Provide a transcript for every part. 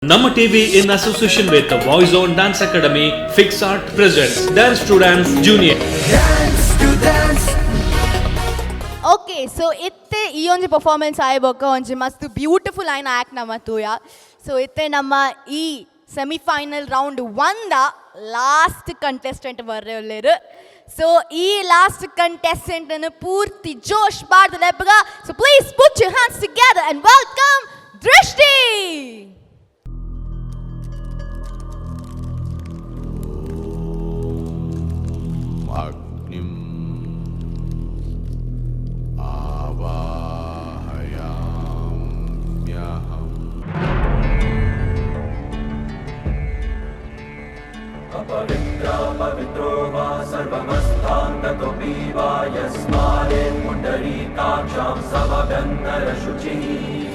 Nama TV in association with the Voice On Dance Academy, Fix Art presents Dance to Dance Junior. Dance to Dance. Okay, so itte ee onji performance ayiboka onji mast beautiful aina act namatuya. So itte namma ee semi final round 1 da last contestant varrelleru. So ee last contestant nu poorti josh baardu leppaga. So please put your hands together and welcome Drishti. पवित्रो वा सर्वमस्ताङ्गतो पीवा यस्मादेव पुण्डरीकाक्षां समगन्धरशुचिः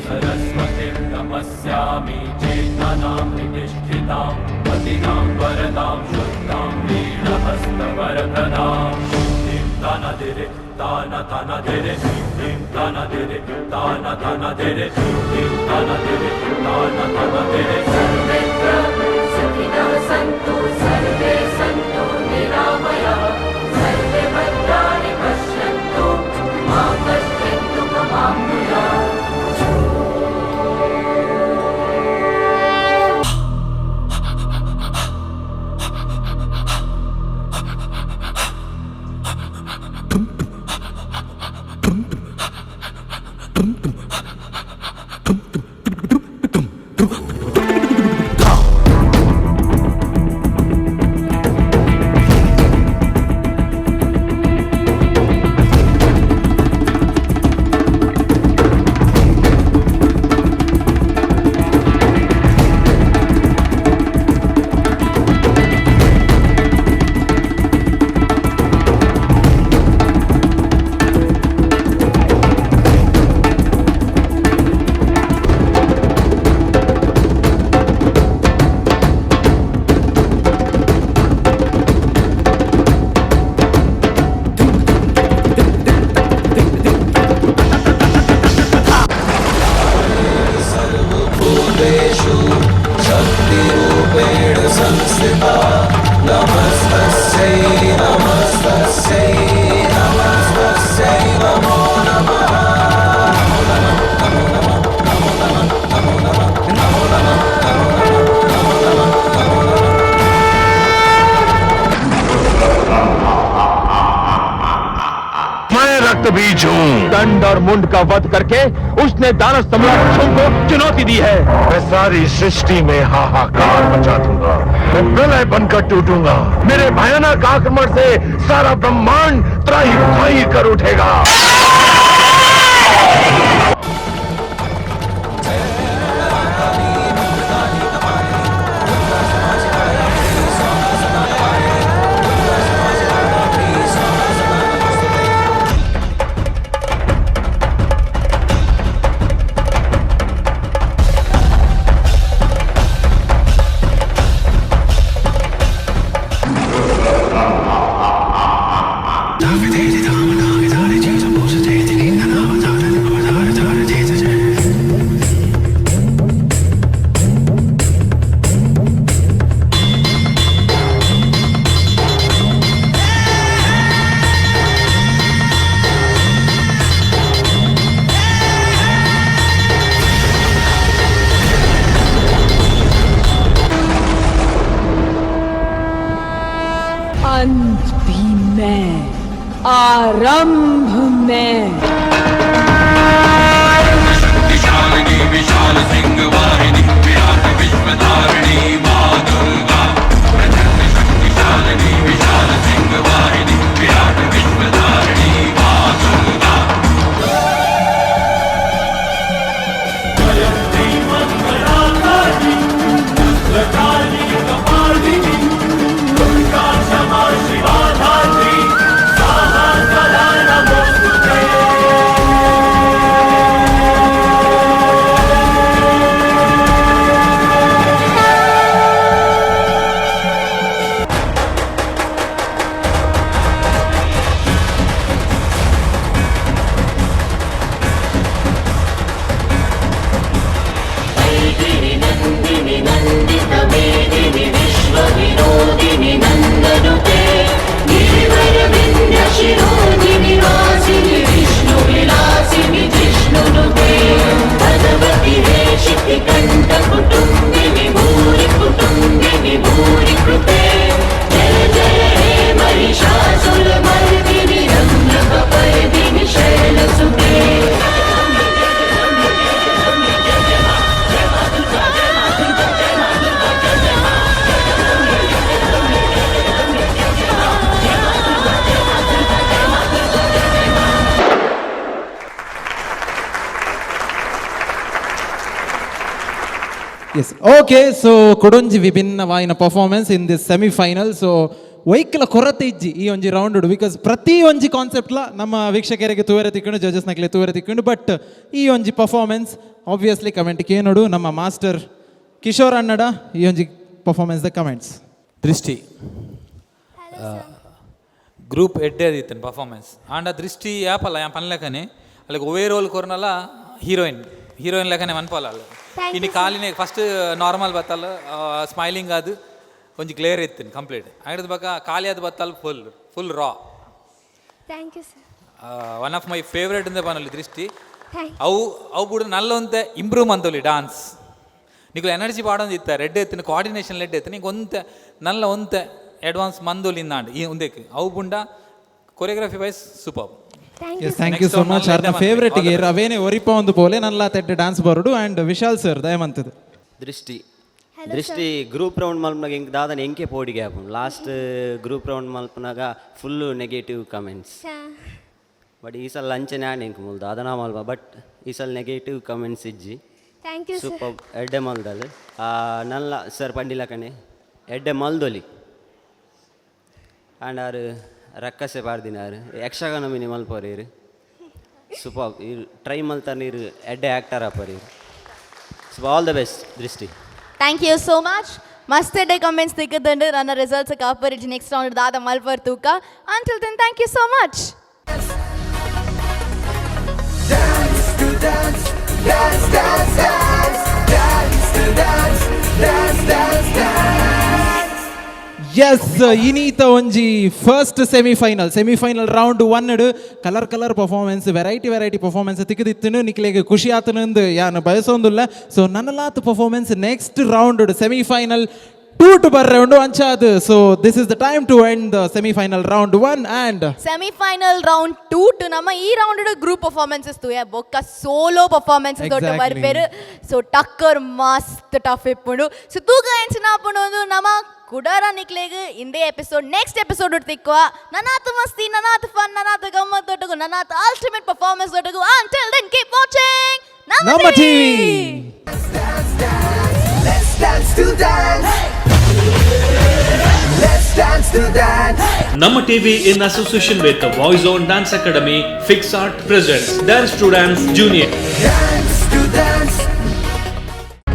सरस्वतीं नमस्यामि चेतनां प्रतिष्ठितां पतिनां वरदां शुद्धां वीणहस्तवरप्रदां शुद्धिं तनदिरे तानदिरे शुद्धिं तनदिरे तानदिरे शुद्धिं तनदिरे तानदिरे सर्वेत्र सखिनः सन्तु सर्वे सन्तु निरामयाः सर्वे भद्राणि पश्यन्तु मा कश्चित् दुःखमाप्नुयात् बीज हूँ। दंड और मुंड का वध करके उसने दानव सम्राट को चुनौती दी है। मैं सारी सृष्टि में हाहाकार मचा दूंगा, मैं प्रलय बनकर टूटूंगा, मेरे भयानक आक्रमण से सारा ब्रह्मांड त्राही कर उठेगा। अंत भी मैं, आरंभ मैं। विशालिनी विशाल सिंह वाहिनी विराट विश्वधारिणी मां दुर्गा प्रचंड शक्तिशालिनी विशाल सिंह वाहिनी विराट विश्वधारिणी मां दुर्गा जयंती मंगलाकाली रुद्रकाली कपालिनी दुर्गा क्षमा शिवा धात्री स्वाहा सदा नमोस्तुते। ಎಸ್ ಓಕೆ ಸೊ ಕೊಡೊಂಜಿ ವಿಭಿನ್ನವಾಯಿನ performance in this semifinal. So ವೈಕಲ ಕೊರತೆ ಇಜ್ಜಿ ಈ ಒಂಜಿ ರೌಂಡ್ ಬಿಕಾಸ್ ಪ್ರತಿ ಒಂಜಿ ಕಾನ್ಸೆಪ್ಟ್ಲ ನಮ್ಮ ವೀಕ್ಷಕರಿಗೆ ತೂವರೆ ತಿಕ್ಕೊಂಡು ಜಜಸ್ನಕ್ಲೆ ತೂವರೆ ತಿಕ್ಕೊಂಡು ಬಟ್ ಈ ಒಂಜಿ ಪರ್ಫಾರ್ಮೆನ್ಸ್ ಆಬ್ವಿಯಸ್ಲಿ ಕಮೆಂಟ್ಗೆ ಏನೋಡು ನಮ್ಮ ಮಾಸ್ಟರ್ ಕಿಶೋರ್ ಅಣ್ಣಡ ಈ ಒಂಜಿ ಪರ್ಫಾರ್ಮೆನ್ಸ್ ದ ಕಮೆಂಟ್ಸ್. ದೃಷ್ಟಿ ಗ್ರೂಪ್ ಎಡ್ಡೆ ಅದಿತ್ತು ಪರ್ಫಾರ್ಮೆನ್ಸ್ ಆಂಡ ದೃಷ್ಟಿ ಯಾಪಲ್ಲ ಯಾ ಪನ್ಲೆಕನೆ ಅಲ್ಲಿಗೆ ಒವೇ ರೋಲ್ ಕೊರ್ನಲ್ಲ ಹೀರೋಯಿನ್ ಲೆಕ್ಕನೆ ಮನ್ಪಲ್ಲ ಅಲ್ಲ ಇನ್ನು ಕಾಲಿನೇ ಫಸ್ಟ್ ನಾರ್ಮಲ್ ಬತ್ತಲ್ಲ ಸ್ಮೈಲಿಂಗ್ ಅದು ಒಂಜಿ ಕ್ಲಿಯರ್ ಇತ್ತು ಕಂಪ್ಲೀಟ್ ಆಗಿರೋದು ಬಕ್ಕ ಖಾಲಿ ಅದು ಬತ್ತಲ್ಲ ಫುಲ್ ರಾ. Thank you sir. One of my favourite ಅಂತ ಬನ್ನಲಿ ದೃಷ್ಟಿ ಅವು ಕೂಡ ನಲ್ಲ ಒಂತೆ ಇಂಪ್ರೂವ್ ಅಂತವಲ್ಲಿ ಡಾನ್ಸ್ నీకు ఎనర్జీ పాడని చెప్తారు రెడ్ ఎత్తిన కోఆర్డినేషన్ రెడ్ ఎత్తిన నీకు ಒಂತೆ నల్ల ಒಂತೆ అడ్వాన్స్ మందులు ఇందాండి ఈ ఉందేకి అవు బుండ choreography wise super. Thank you so much. ಅರ್ನ ಫೇವ್ರೇಟ್ಗೆ ಅವೇನೇ ಒರಿಪ ಒಂದು ಪೋಲೆ ನಲ್ಲ ತೆಡ್ಡೆ ಡ್ಯಾನ್ಸ್ ಬರೋಡು ಆ್ಯಂಡ್ ವಿಶಾಲ್ ಸರ್ ದಯಮಂತದ್ದು ದೃಷ್ಟಿ ಗ್ರೂಪ್ ರೌಂಡ್ ಮಲ್ಪನಾಗ ಹಿಂಗೆ ದಾದನ ಎಂಕೆ ಪೋಡಿಗೆ ಹಾಕೊಂಡು ಲಾಸ್ಟ್ ಗ್ರೂಪ್ ರೌಂಡ್ ಮಲ್ಪನಾಗ ಫುಲ್ಲು ನೆಗೆಟಿವ್ ಕಮೆಂಟ್ಸ್ ಬಟ್ ಈ ಸಲ ಲಂಚನೆ ಆನೆ ಹೆಂಗೆ ಮುಲ್ದು ಅದನ್ನ ಮಲ್ಪ ಬಟ್ ಈ ಸಲ ನೆಗೆಟಿವ್ ಕಮೆಂಟ್ಸ್ ಇಜ್ಜಿ ಥ್ಯಾಂಕ್ ಯು ಸೂಪರ್ ಎಡ್ಡೆ ಮಲ್ದಲ್ಲ ನಲ್ಲ ಸರ್ ಪಂಡಿಲ ಕಣೆ ಎಡ್ಡೆ ಮಲ್ದೊಲಿ ಆ್ಯಂಡ್ ಆರು ರಕ್ಕಸೆ ಪಾಡ್ದಿನಾರು ಯಕ್ಷಗಾನ ಮಿನಿ ಮಲ್ಪೋರು ಸೂಪರ್ ಇರು ಟ್ರೈ ಮಲ್ತಾನೆ ಇರು ಎಡ್ಡೆ ಆ್ಯಕ್ಟರ್ ಅಪ್ಪರು so all the best Drishti. Thank you so much. ಮಸ್ತ್ ಎಡ್ಡೆ ಕಮೆಂಟ್ಸ್ ತೆಗೆದಂಡು ನನ್ನ ರಿಸಲ್ಟ್ಸ್ ಕಾಪರಿಜ್ ನೆಕ್ಸ್ಟ್ ರೌಂಡ್ ದಾದ ಮಲ್ಪರ್ ತೂಕ until then thank you so much. Dance to dance, dance, dance, dance, dance to dance, dance, dance, dance. Yes ಇನೀತ ಒಂಜಿ first semifinal round 1 colour performance variety performance ತಿಕ್ಕದಿತ್ತು ನಿಕ್ಲೆಗೆ ಖುಷಿ ಆತನಂದು ಯಾನು ಬಯಸೊಂದಿಲ್ಲ. ಸೊ ನನ್ನಲಾತ performance next round semifinal 2 to ಬರ್ರೆ ಉಂಡು ಅಂಚಾದು. So this is the time to end the semifinal round 1 and semifinal round 2 to ನಮ್ಮ ಈ ರೌಂಡ್ ಗ್ರೂಪ್ ಪರ್ಫಾರ್ಮೆನ್ಸಸ್ ತು ಬೊಕ್ಕ ಸೋಲೋ ಪರ್ಫಾರ್ಮೆನ್ಸಸ್ ದೊಡ್ಡ ಬರ್ಪೇರು. ಸೊ ಟಕ್ಕರ್ ಮಸ್ತ್ ಟಫ್ ಇಪ್ಪುಂಡು. ಸೊ ತೂಕ ಎಂಚಿನ ಆಪುಂಡು ನಮ್ಮ ಕುಡಾರ ನಿಕ್ಲೆಗ್ ಇಂದೇ ಎಪಿಸೋಡ್ ನೆಕ್ಸ್ಟ್ ಎಪಿಸೋಡ್ ತಿಕ್ಕುವ ನನಾತ್ ಮಸ್ತಿ ನನಾತ್ ಫನ್ ನನಾತ್ ಗಮ್ಮತ್ ದೊಡ್ಡಗು ನನಾತ್ ಅಲ್ಟಿಮೇಟ್ ಪರ್ಫಾರ್ಮೆನ್ಸ್ ದೊಡ್ಡಗು ಅಂಟಿಲ್ ದೆನ್ ಕೀಪ್ ವಾಚಿಂಗ್ ನಮ್ಮ TV. Let's dance to dance. Let's dance to dance. Nama TV in association with the Voice on Dance Academy, Fix Art presents Dance to Dance Junior. Dance to dance.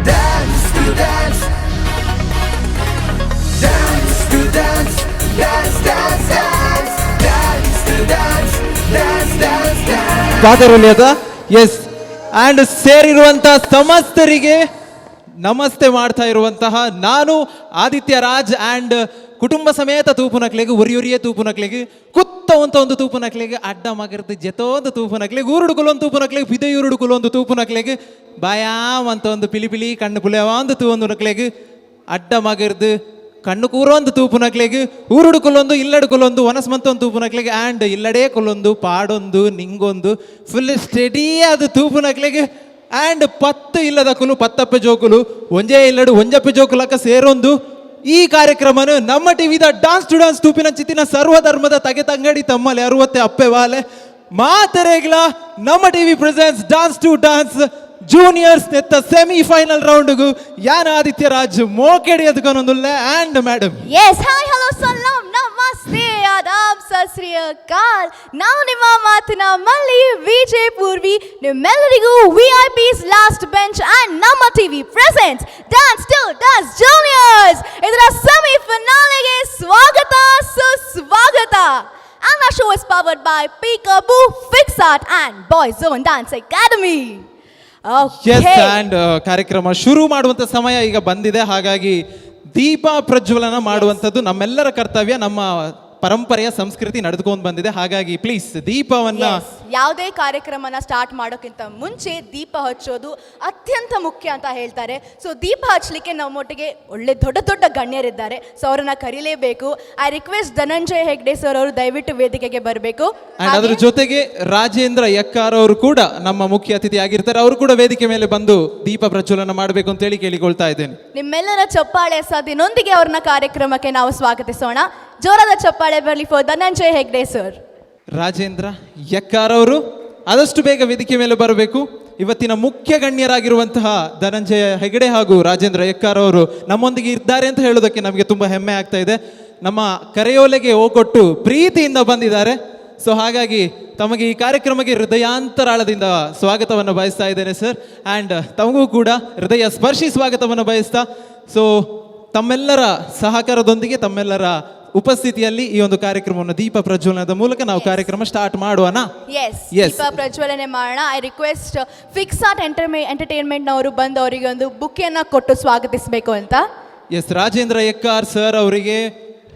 Dance to dance. Dance to dance. Dance, dance, dance. Dance to dance. Dance, dance, dance. ಪಾದರಲಿಯದ yes and ಸೇರಿರುವಂಥ ಸಮಸ್ತರಿಗೆ ನಮಸ್ತೆ ಮಾಡ್ತಾ ಇರುವಂತಹ ನಾನು Aditya Raj and ಕುಟುಂಬ ಸಮೇತ ತೂಪುನಕ್ಲೆಗೆ ಒರಿಯೊರಿಯೇ ತೂಪುನಕ್ಲೆಗೆ ಕುತ್ತವಂತ ಒಂದು ತೂಪುನಕ್ಲೆಗೆ ಅಡ್ಡ ಮಗಿರ್ದು ಜತೊಂದು ತೂಪುನಕ್ಲೆಗೆ ಊರುಡುಕುಲೊಂದು ತೂಪುನಕ್ಲೆಗೆ ಪಿದೆಯೂರುಡುಕುಲೊಂದು ತೂಪುನಕ್ಲೆಗೆ ಬಯಾಮ್ ಅಂತ ಒಂದು ಪಿಲಿ ಕಣ್ಣು ಪುಲೆವಾಂದು ತೂವೊಂದು ನಕ್ಲೆಗೆ ಅಡ್ಡ ಮಗಿರ್ದು ಕಣ್ಣು ಕೂರೊಂದು ತೂಪುನಕ್ಲೆಗೆ ಊರುಡುಕುಲೊಂದು ಇಲ್ಲಡುಕುಲೊಂದು ವನಸ್ಮಂತ ಒಂದು ತೂಪುನಕ್ಲೆಗೆ ಆ್ಯಂಡ್ ಇಲ್ಲಡೇ ಕುಲೊಂದು ಪಾಡೊಂದು ನಿಂಗೊಂದು ಫುಲ್ ಸ್ಟೆಡಿ ಅದು ತೂಪುನಕ್ಲೆಗೆ ಆ್ಯಂಡ್ 10 ಇಲ್ಲದ ಕುಲು 10 ಜೋಕುಲು ಒಂಜೇ ಇಲ್ಲಡು ಒಂಜಪ್ಪೆ ಜೋಕುಲಕ್ಕ ಸೇರೊಂದು ಈ ಕಾರ್ಯಕ್ರಮನು ನಮ್ಮ ಟಿವಿದ ಡಾನ್ಸ್ ಟು ಡಾನ್ಸ್ ತೂಪಿನ ಚಿತ್ತಿನ ಸರ್ವಧರ್ಮದ ತಗೆ ತಂಗಡಿ ತಮ್ಮಲ್ಲಿ 60 ಅಪ್ಪೆ ವಾಲೆ ಮಾತರೆಗ್ಲ ನಮ್ಮ TV presents dance to dance juniors ನೆತ್ತ ಸೆಮಿಫೈನಲ್ ರೌಂಡ್ಗು ಯಾನ ಆದಿತ್ಯ ರಾಜ್ ಮೋಕೆಡಿ ಅದಕ್ಕೊಂದೊಂದುಲ್ಲೆ and madam yes hi hello ಸಲಾಂ ನಮಸ್ತೆ ಆದಾಬ್ ಸತ್ ಶ್ರೀ ಅಕಾಲ್. ನಾವು ನಿಮ್ಮ ಮಾತಿನ ಮಲ್ಲಿ ವಿಜಯ್ ಪೂರ್ವಿ ನಿಮ್ಮೆಲ್ಲರಿಗೂ ವಿಐಪಿಸ್ ಲಾಸ್ಟ್ ಬೆಂಚ್ ಅಂಡ್ ನಮ್ಮ TV presents dance to dance juniors ಇದರ ಸೆಮಿಫೈನಲ್ಗೆ ಸ್ವಾಗತ ಸುಸ್ವಾಗತ. And our show is powered by Peekaboo, Fix Art and Boys Zone Dance Academy. Yes and ಕಾರ್ಯಕ್ರಮ ಶುರು ಮಾಡುವಂಥ ಸಮಯ ಈಗ ಬಂದಿದೆ. ಹಾಗಾಗಿ ದೀಪ ಪ್ರಜ್ವಲನ ಮಾಡುವಂಥದ್ದು ನಮ್ಮೆಲ್ಲರ ಕರ್ತವ್ಯ, ನಮ್ಮ ಪರಂಪರೆಯ ಸಂಸ್ಕೃತಿ ನಡೆದುಕೊಂಡು ಬಂದಿದೆ. ಹಾಗಾಗಿ ಪ್ಲೀಸ್ ದೀಪವನ್ನ ಯಾವುದೇ ಕಾರ್ಯಕ್ರಮನ ಸ್ಟಾರ್ಟ್ ಮಾಡೋಕ್ಕಿಂತ ಮುಂಚೆ ದೀಪ ಹಚ್ಚೋದು ಅತ್ಯಂತ ಮುಖ್ಯ ಅಂತ ಹೇಳ್ತಾರೆ. ಸೊ ದೀಪ ಹಚ್ಚಲಿಕ್ಕೆ ನಮ್ಮೊಟ್ಟಿಗೆ ಒಳ್ಳೆ ದೊಡ್ಡ ಗಣ್ಯರಿದ್ದಾರೆ. ಸೊ ಅವರನ್ನ ಕರೀಲೇಬೇಕು. I request Dhananjay Hegde sir ಅವರು ದಯವಿಟ್ಟು ವೇದಿಕೆಗೆ ಬರಬೇಕು. ಅದ್ರ ಜೊತೆಗೆ ರಾಜೇಂದ್ರ ಯಕ್ಕಾರ್ ಅವರು ಕೂಡ ನಮ್ಮ ಮುಖ್ಯ ಅತಿಥಿ ಆಗಿರ್ತಾರೆ. ಅವರು ಕೂಡ ವೇದಿಕೆ ಮೇಲೆ ಬಂದು ದೀಪ ಪ್ರಜ್ವಲನ ಮಾಡಬೇಕು ಅಂತೇಳಿ ಕೇಳಿಕೊಳ್ತಾ ಇದ್ದೇನೆ. ನಿಮ್ಮೆಲ್ಲರ ಚಪ್ಪಾಳೆ ಸಾದಿನೊಂದಿಗೆ ಅವ್ರನ್ನ ಕಾರ್ಯಕ್ರಮಕ್ಕೆ ನಾವು ಸ್ವಾಗತಿಸೋಣ. ಜೋರಾದ ಚಪ್ಪಾಳೆ ಬರಲಿ ಫಾರ್ ಧನಂಜಯ್ ಹೆಗ್ಡೆ ಸರ್. ರಾಜೇಂದ್ರ ಯಕ್ಕಾರ್ ಅವರು ಆದಷ್ಟು ಬೇಗ ವೇದಿಕೆ ಮೇಲೆ ಬರಬೇಕು. ಇವತ್ತಿನ ಮುಖ್ಯ ಗಣ್ಯರಾಗಿರುವಂತಹ ಧನಂಜಯ ಹೆಗಡೆ ಹಾಗೂ ರಾಜೇಂದ್ರ ಎಕ್ಕಾರ್ ಅವರು ನಮ್ಮೊಂದಿಗೆ ಇದ್ದಾರೆ ಅಂತ ಹೇಳೋದಕ್ಕೆ ನಮಗೆ ತುಂಬ ಹೆಮ್ಮೆ ಆಗ್ತಾ ಇದೆ. ನಮ್ಮ ಕರೆಯೋಲೆಗೆ ಓಗೊಟ್ಟು ಪ್ರೀತಿಯಿಂದ ಬಂದಿದ್ದಾರೆ. ಸೊ ಹಾಗಾಗಿ ತಮಗೆ ಈ ಕಾರ್ಯಕ್ರಮಕ್ಕೆ ಹೃದಯಾಂತರಾಳದಿಂದ ಸ್ವಾಗತವನ್ನು ಬಯಸ್ತಾ ಇದ್ದೇನೆ ಸರ್. ಆ್ಯಂಡ್ ತಮಗೂ ಕೂಡ ಹೃದಯ ಸ್ಪರ್ಶಿ ಸ್ವಾಗತವನ್ನು ಬಯಸ್ತಾ, ಸೊ ತಮ್ಮೆಲ್ಲರ ಸಹಕಾರದೊಂದಿಗೆ ತಮ್ಮೆಲ್ಲರ ಉಪಸ್ಥಿತಿಯಲ್ಲಿ ಈ ಒಂದು ಕಾರ್ಯಕ್ರಮವನ್ನು ದೀಪ ಪ್ರಜ್ವಲನದ ಮೂಲಕ ನಾವು ಕಾರ್ಯಕ್ರಮ ಸ್ಟಾರ್ಟ್ ಮಾಡುವನ. ಎಸ್, ದೀಪ ಪ್ರಜ್ವಲನೆ ಮಾಡೋಣ. ಐ ರಿಕ್ವೆಸ್ಟ್ ಫಿಕ್ಸ್ ಆರ್ಟ್ ಎಂಟರ್ಟೈನ್ಮೆಂಟ್ನವರು ಬಂದು ಅವರಿಗೆ ಒಂದು ಬುಕ್ಕಿಯನ್ನು ಕೊಟ್ಟು ಸ್ವಾಗತಿಸಬೇಕು ಅಂತ. ಎಸ್, ರಾಜೇಂದ್ರ ಎಕ್ಕಾರ್ ಸರ್ ಅವರಿಗೆ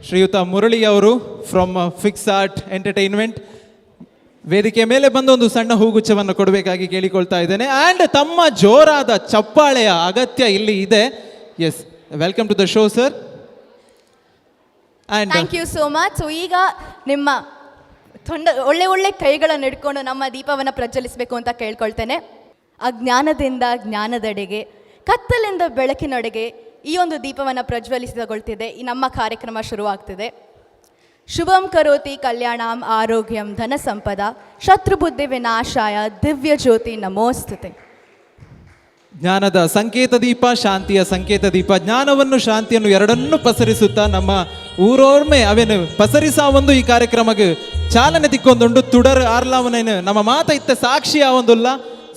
ಶ್ರೀಯುತ ಮುರಳಿ ಅವರು ಫ್ರಮ್ ಫಿಕ್ಸ್ ಆರ್ಟ್ ಎಂಟರ್ಟೈನ್ಮೆಂಟ್ ವೇದಿಕೆ ಮೇಲೆ ಬಂದು ಒಂದು ಸಣ್ಣ ಹೂಗುಚ್ಛವನ್ನು ಕೊಡಬೇಕಾಗಿ ಕೇಳಿಕೊಳ್ತಾ ಇದ್ದೇನೆ. ಆ್ಯಂಡ್ ತಮ್ಮ ಜೋರಾದ ಚಪ್ಪಾಳೆಯ ಅಗತ್ಯ ಇಲ್ಲಿ ಇದೆ. Yes, welcome to the show sir. And thank you so much. So ಈಗ ನಿಮ್ಮ ಒಳ್ಳೆ ಒಳ್ಳೆ ಕೈಗಳನ್ನು ಹಿಡ್ಕೊಂಡು ನಮ್ಮ ದೀಪವನ್ನು ಪ್ರಜ್ವಲಿಸಬೇಕು ಅಂತ ಕೇಳ್ಕೊಳ್ತೇನೆ. ಅಜ್ಞಾನದಿಂದ ಜ್ಞಾನದೆಡೆಗೆ, ಕತ್ತಲಿಂದ ಬೆಳಕಿನಡೆಗೆ ಈ ಒಂದು ದೀಪವನ್ನು ಪ್ರಜ್ವಲಿಸಿಗೊಳ್ತಿದೆ. ಈ ನಮ್ಮ ಕಾರ್ಯಕ್ರಮ ಶುರುವಾಗ್ತಿದೆ. ಶುಭಂ ಕರೋತಿ ಕಲ್ಯಾಣಂ ಆರೋಗ್ಯಂ ಧನ ಸಂಪದ ಶತ್ರುಬುದ್ಧಿ ವಿನಾಶಾಯ ದಿವ್ಯ ಜ್ಯೋತಿ ನಮೋಸ್ತುತೆ. ಜ್ಞಾನದ ಸಂಕೇತ ದೀಪ, ಶಾಂತಿಯ ಸಂಕೇತ ದೀಪ, ಜ್ಞಾನವನ್ನು ಶಾಂತಿಯನ್ನು ಎರಡನ್ನೂ ಪಸರಿಸುತ್ತಾ ನಮ್ಮ ಊರೋರ್ಮೆ ಅವೇನು ಪಸರಿಸ ಒಂದು ಈ ಕಾರ್ಯಕ್ರಮಕ್ಕೆ ಚಾಲನೆ ತಿಕ್ಕೊಂದುಂಡು ತುಡರ್ ಆರ್ಲಾವನೇನು ನಮ್ಮ ಮಾತ ಇತ್ತ ಸಾಕ್ಷಿ ಆವೊಂದುಲ್ಲ.